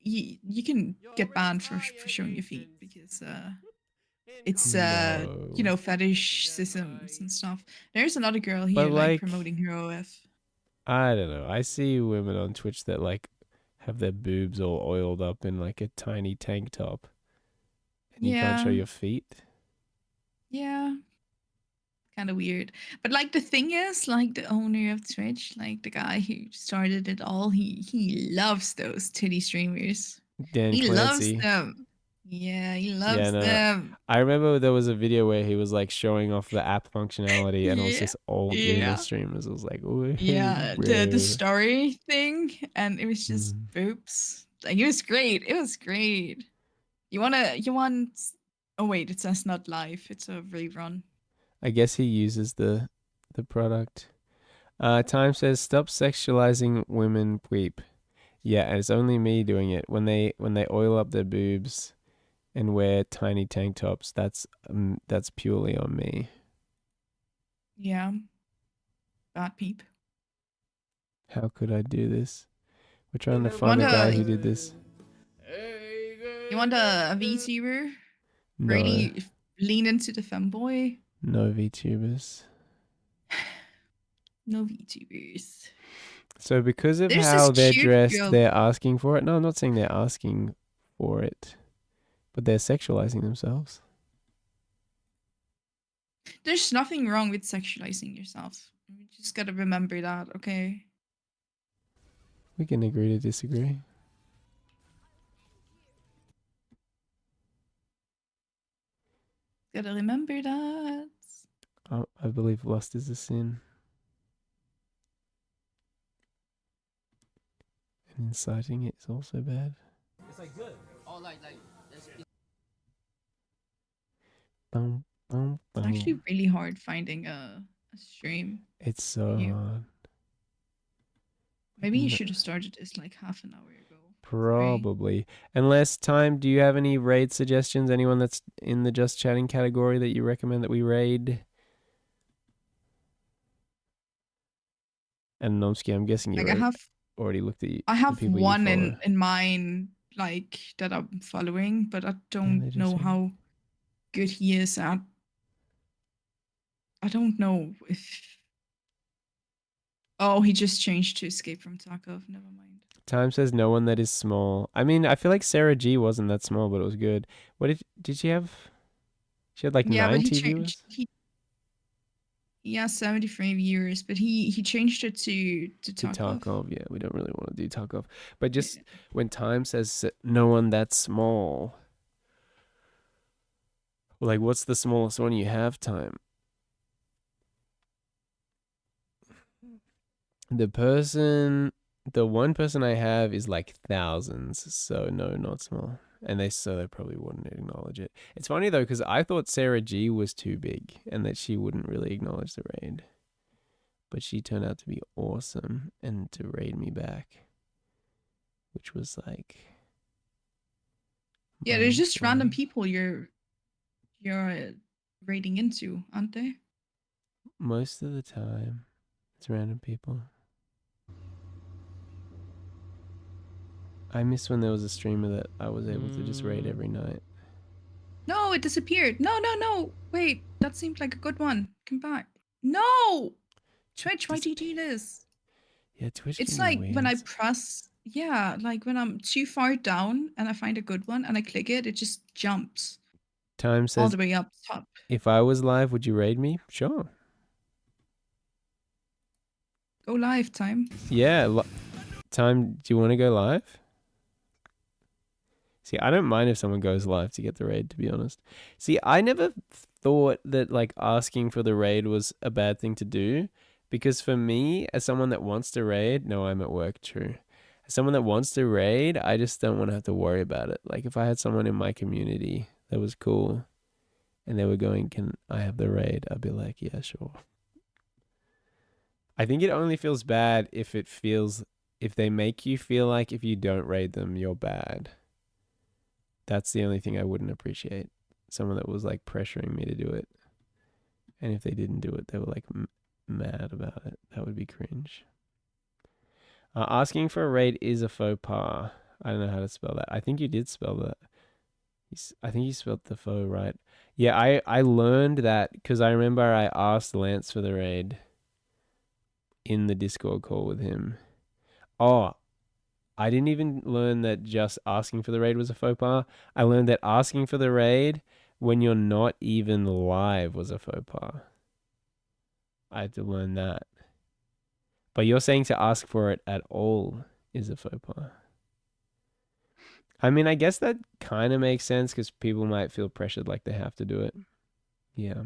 you can get banned for showing your feet because it's you know, fetishisms and stuff. There's another girl here like promoting her OF. I don't know. I see women on Twitch that like have their boobs all oiled up in like a tiny tank top. And you can't show your feet. Yeah. Kind of weird. But like the thing is, like the owner of Twitch, like the guy who started it all, he loves those titty streamers. Dan Clancy. Loves them. Yeah, he loves them. I remember there was a video where he was like showing off the app functionality and it was just all gamer streamers. It was like, ooh, yeah, the story thing, and it was just boobs. Like it was great. It was great. You want oh wait, it says not live, it's a rerun. I guess he uses the product. Time says stop sexualizing women, weep. Yeah, and it's only me doing it. When they oil up their boobs and wear tiny tank tops, that's purely on me. Yeah. Bad peep. How could I do this? We're trying to find a guy who did this. You want a VTuber? No. Really lean into the femboy? No VTubers. No VTubers. So because of how they're dressed, they're asking for it. No, I'm not saying they're asking for it, but they're sexualizing themselves. There's nothing wrong with sexualizing yourself. You just gotta remember that, okay? We can agree to disagree. Gotta remember that. I believe lust is a sin. And inciting it is also bad. It's like good. Oh, like It's actually really hard finding a stream. It's so hard. Maybe you should have started this like half an hour ago. Probably. Unless Time, do you have any raid suggestions? Anyone that's in the Just Chatting category that you recommend that we raid? And Nomsky, I'm guessing you already looked at I have one in mind, like that I'm following, but I don't know how good he is at. I don't know if. Oh, he just changed to Escape from Tarkov. Never mind. Time says no one that is small. I mean, I feel like Sarah G wasn't that small, but it was good. What did she have? She had like 90 viewers. He has 73 viewers, but he changed it to Tarkov. Yeah, we don't really want to do Tarkov. But just when Time says no one that small, like what's the smallest one you have, Time? The one person I have is like thousands, so no, not small. And they probably wouldn't acknowledge it. It's funny though, because I thought Sarah G was too big and that she wouldn't really acknowledge the raid. But she turned out to be awesome and to raid me back, which was like Yeah, there's just random people you're raiding into, aren't they? Most of the time, it's random people. I miss when there was a streamer that I was able to just raid every night. No, it disappeared. No. Wait, that seemed like a good one. Come back. No! Try to do this. Yeah, Twitch It's can be like weird. when I press, yeah, like when I'm too far down and I find a good one and I click it, it just jumps Time all says, the way up top. if I was live, would you raid me? Sure. Go live, Time. Yeah. Time, do you want to go live? See, I don't mind if someone goes live to get the raid, to be honest. See, I never thought that like asking for the raid was a bad thing to do, because for me, as someone that wants to raid, no, I'm at work, true. As someone that wants to raid, I just don't want to have to worry about it. Like if I had someone in my community that was cool and they were going, can I have the raid? I'd be like, yeah, sure. I think it only feels bad if they make you feel like if you don't raid them, you're bad. That's the only thing I wouldn't appreciate. Someone that was like pressuring me to do it. And if they didn't do it, they were like mad about it. That would be cringe. Asking for a raid is a faux pas. I don't know how to spell that. I think you did spell that. I think you spelled the faux right. Yeah, I learned that because I remember I asked Lance for the raid in the Discord call with him. Oh, I didn't even learn that just asking for the raid was a faux pas. I learned that asking for the raid when you're not even live was a faux pas. I had to learn that. But you're saying to ask for it at all is a faux pas. I mean, I guess that kind of makes sense because people might feel pressured like they have to do it. Yeah.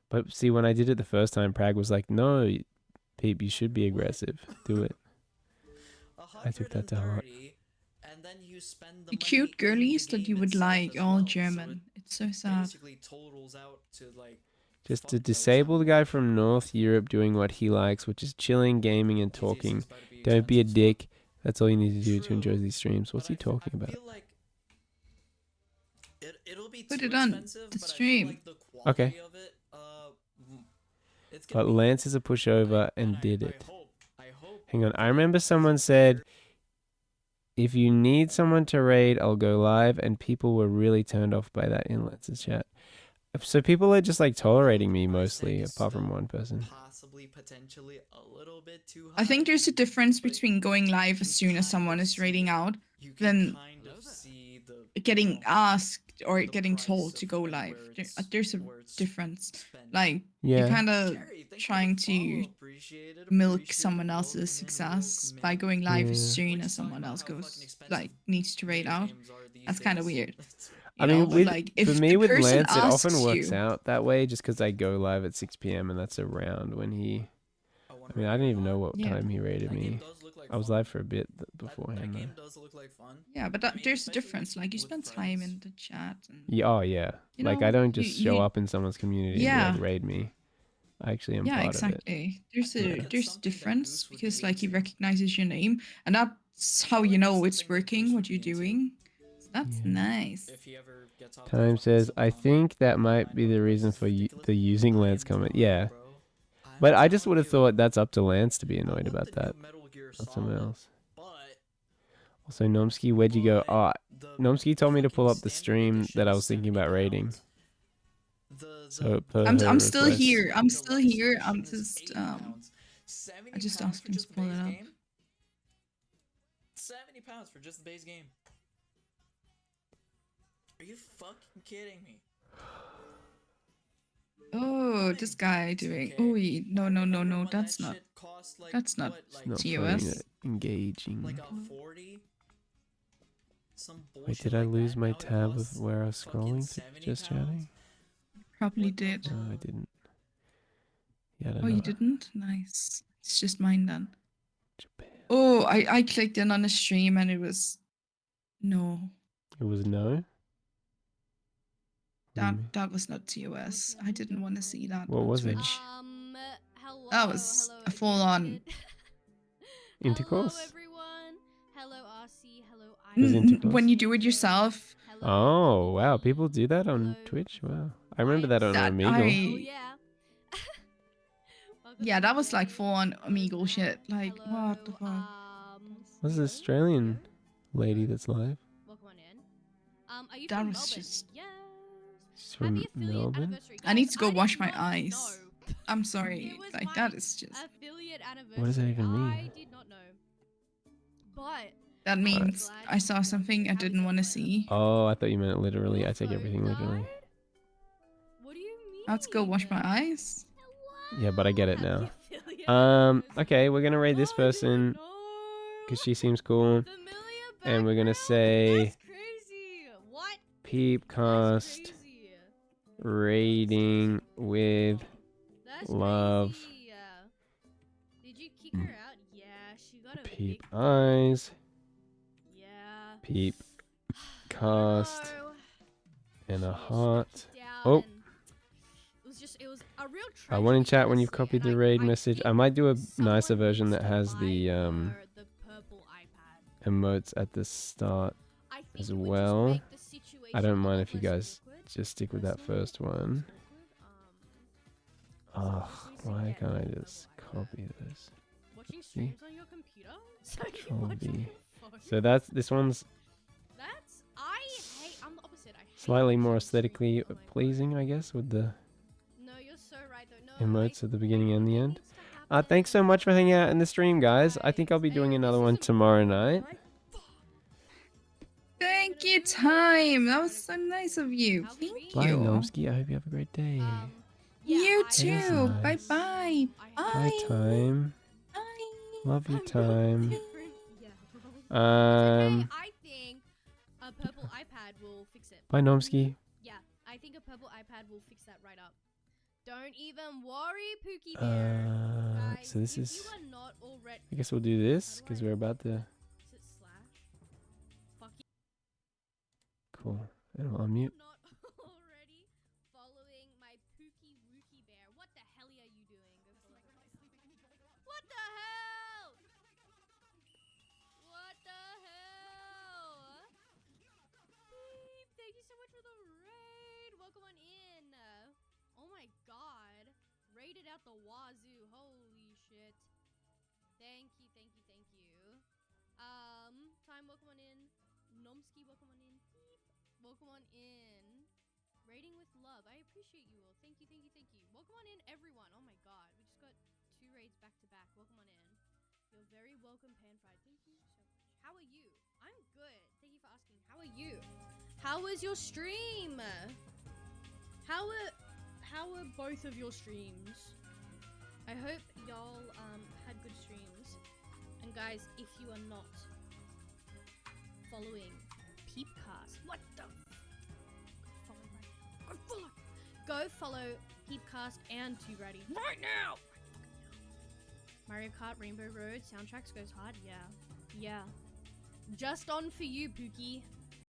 But see, when I did it the first time, Prague was like, no, Peep, you should be aggressive. Do it. I took that to heart. And then you spend The cute girlies that you would like, all German. It's so sad. Basically totals out to like just to disable the guy from North Europe doing what he likes, which is chilling, gaming, and talking. Don't be a dick. That's all you need to do to enjoy these streams. What's he talking about? It'll be Put it on the stream. Okay. But Lance is a pushover and did it. Hang on. I remember someone said, if you need someone to raid, I'll go live. And people were really turned off by that in Lance's chat. So people are just like tolerating me mostly, apart from one person. Potentially a little bit too I think there's a difference between going live as soon as someone is raiding out than getting asked or getting told to go live. There's a difference. Like, you're kind of trying to milk someone else's success by going live as soon as someone else needs to raid out. That's kind of weird. I mean, for me with Lance, it often works out that way just because I go live at 6 p.m. and that's around when he... I mean, I didn't even know what time he raided me. I was live for a bit beforehand. Yeah, but there's a difference. Like, you spend time in the chat. And, yeah. Like, I don't just show up in someone's community and be like, raid me. I actually am part of it. Yeah, exactly. There's a difference because, like, he recognizes your name. And that's how you know it's working, what you're doing. That's nice. Time says, I think that might be the reason for the using Lance comment. Yeah. But I just would have thought that's up to Lance to be annoyed about that. Not someone else. Also, Nomsky, where'd you go? Oh, Nomsky told me to pull up the stream that I was thinking about raiding. So I'm still here. I'm still here. I'm just I just asked him to pull it up. £70 for just the base game. Are you fucking kidding me? Oh, this guy doing. Oh, no. That's not TOS. Engaging. Like a 40. Wait, did I lose my tab with where I was scrolling through just chatting? Probably did. No, I didn't. Yeah, I don't know. You didn't? Nice. It's just mine then. Japan. Oh, I clicked in on a stream and it was no. It was no? That was not TOS. I didn't want to see that. What was it? Hello, that was a full-on intercourse. Hello everyone. Hello Aussie. Hello Who's into clothes? When you do it yourself. Oh wow, people do that on Twitch. Wow, I remember that on Omegle. Yeah, that was like full on Omegle shit. Like, what the fuck? What's this Australian lady that's live? That was just. She's from Melbourne. I need to go wash my eyes. I'm sorry. Like, that is just. What does that even mean? That means I saw something I didn't want to see. Oh, I thought you meant literally. I take everything literally. Let's go wash my eyes. Yeah, but I get it now. Okay, we're gonna raid this person because she seems cool, and we're gonna say Peepcast raiding with love. Peep eyes. Peep cast and a heart. Oh. I want in chat when you've copied the raid message. I might do a nicer version that has the emotes at the start as well. I don't mind if you guys just stick with that first one. Oh, why can't I just copy this? See? Control V. So this one's slightly more aesthetically pleasing, I guess, with the emotes at the beginning and the end. Thanks so much for hanging out in the stream, guys. I think I'll be doing another one tomorrow night. Thank you, Time. That was so nice of you. Thank Bye, you. Nomsky. I hope you have a great day. You too. Nice. Bye-bye. Bye, Time. Bye. Love you, Time. I think a purple iPad will fix it. Bye, Nomsky. Yeah, I think a purple iPad will fix that right up. Don't even worry, Pookie Bear. Guys, so this if is. you are not already. I guess we'll do this because we're about to. Is it slash? Fuck you. Cool. And I'll unmute. Not already following my Pookie Wookie Bear. What the hell are you doing? What the hell? What the hell? Beep, thank you so much for the raid. Welcome on in. Oh my god. Raided out the wazoo. Holy shit. Thank you, thank you, thank you. Time, welcome on in. Nomsky, welcome on in. Beep. Welcome on in. Raiding with love. I appreciate you all. Thank you, thank you, thank you. Welcome on in, everyone. Oh my god. We just got 2 raids back to back. Welcome on in. You're very welcome, Panfried. Thank you so much. How are you? I'm good. Thank you for asking. How are you? How was your stream? How were both of your streams? I hope y'all had good streams. And guys, if you are not following Peepcast, what the go follow Peepcast and Too Ready right now. Mario Kart Rainbow Road soundtracks goes hard. Yeah. Just on for you, Pookie.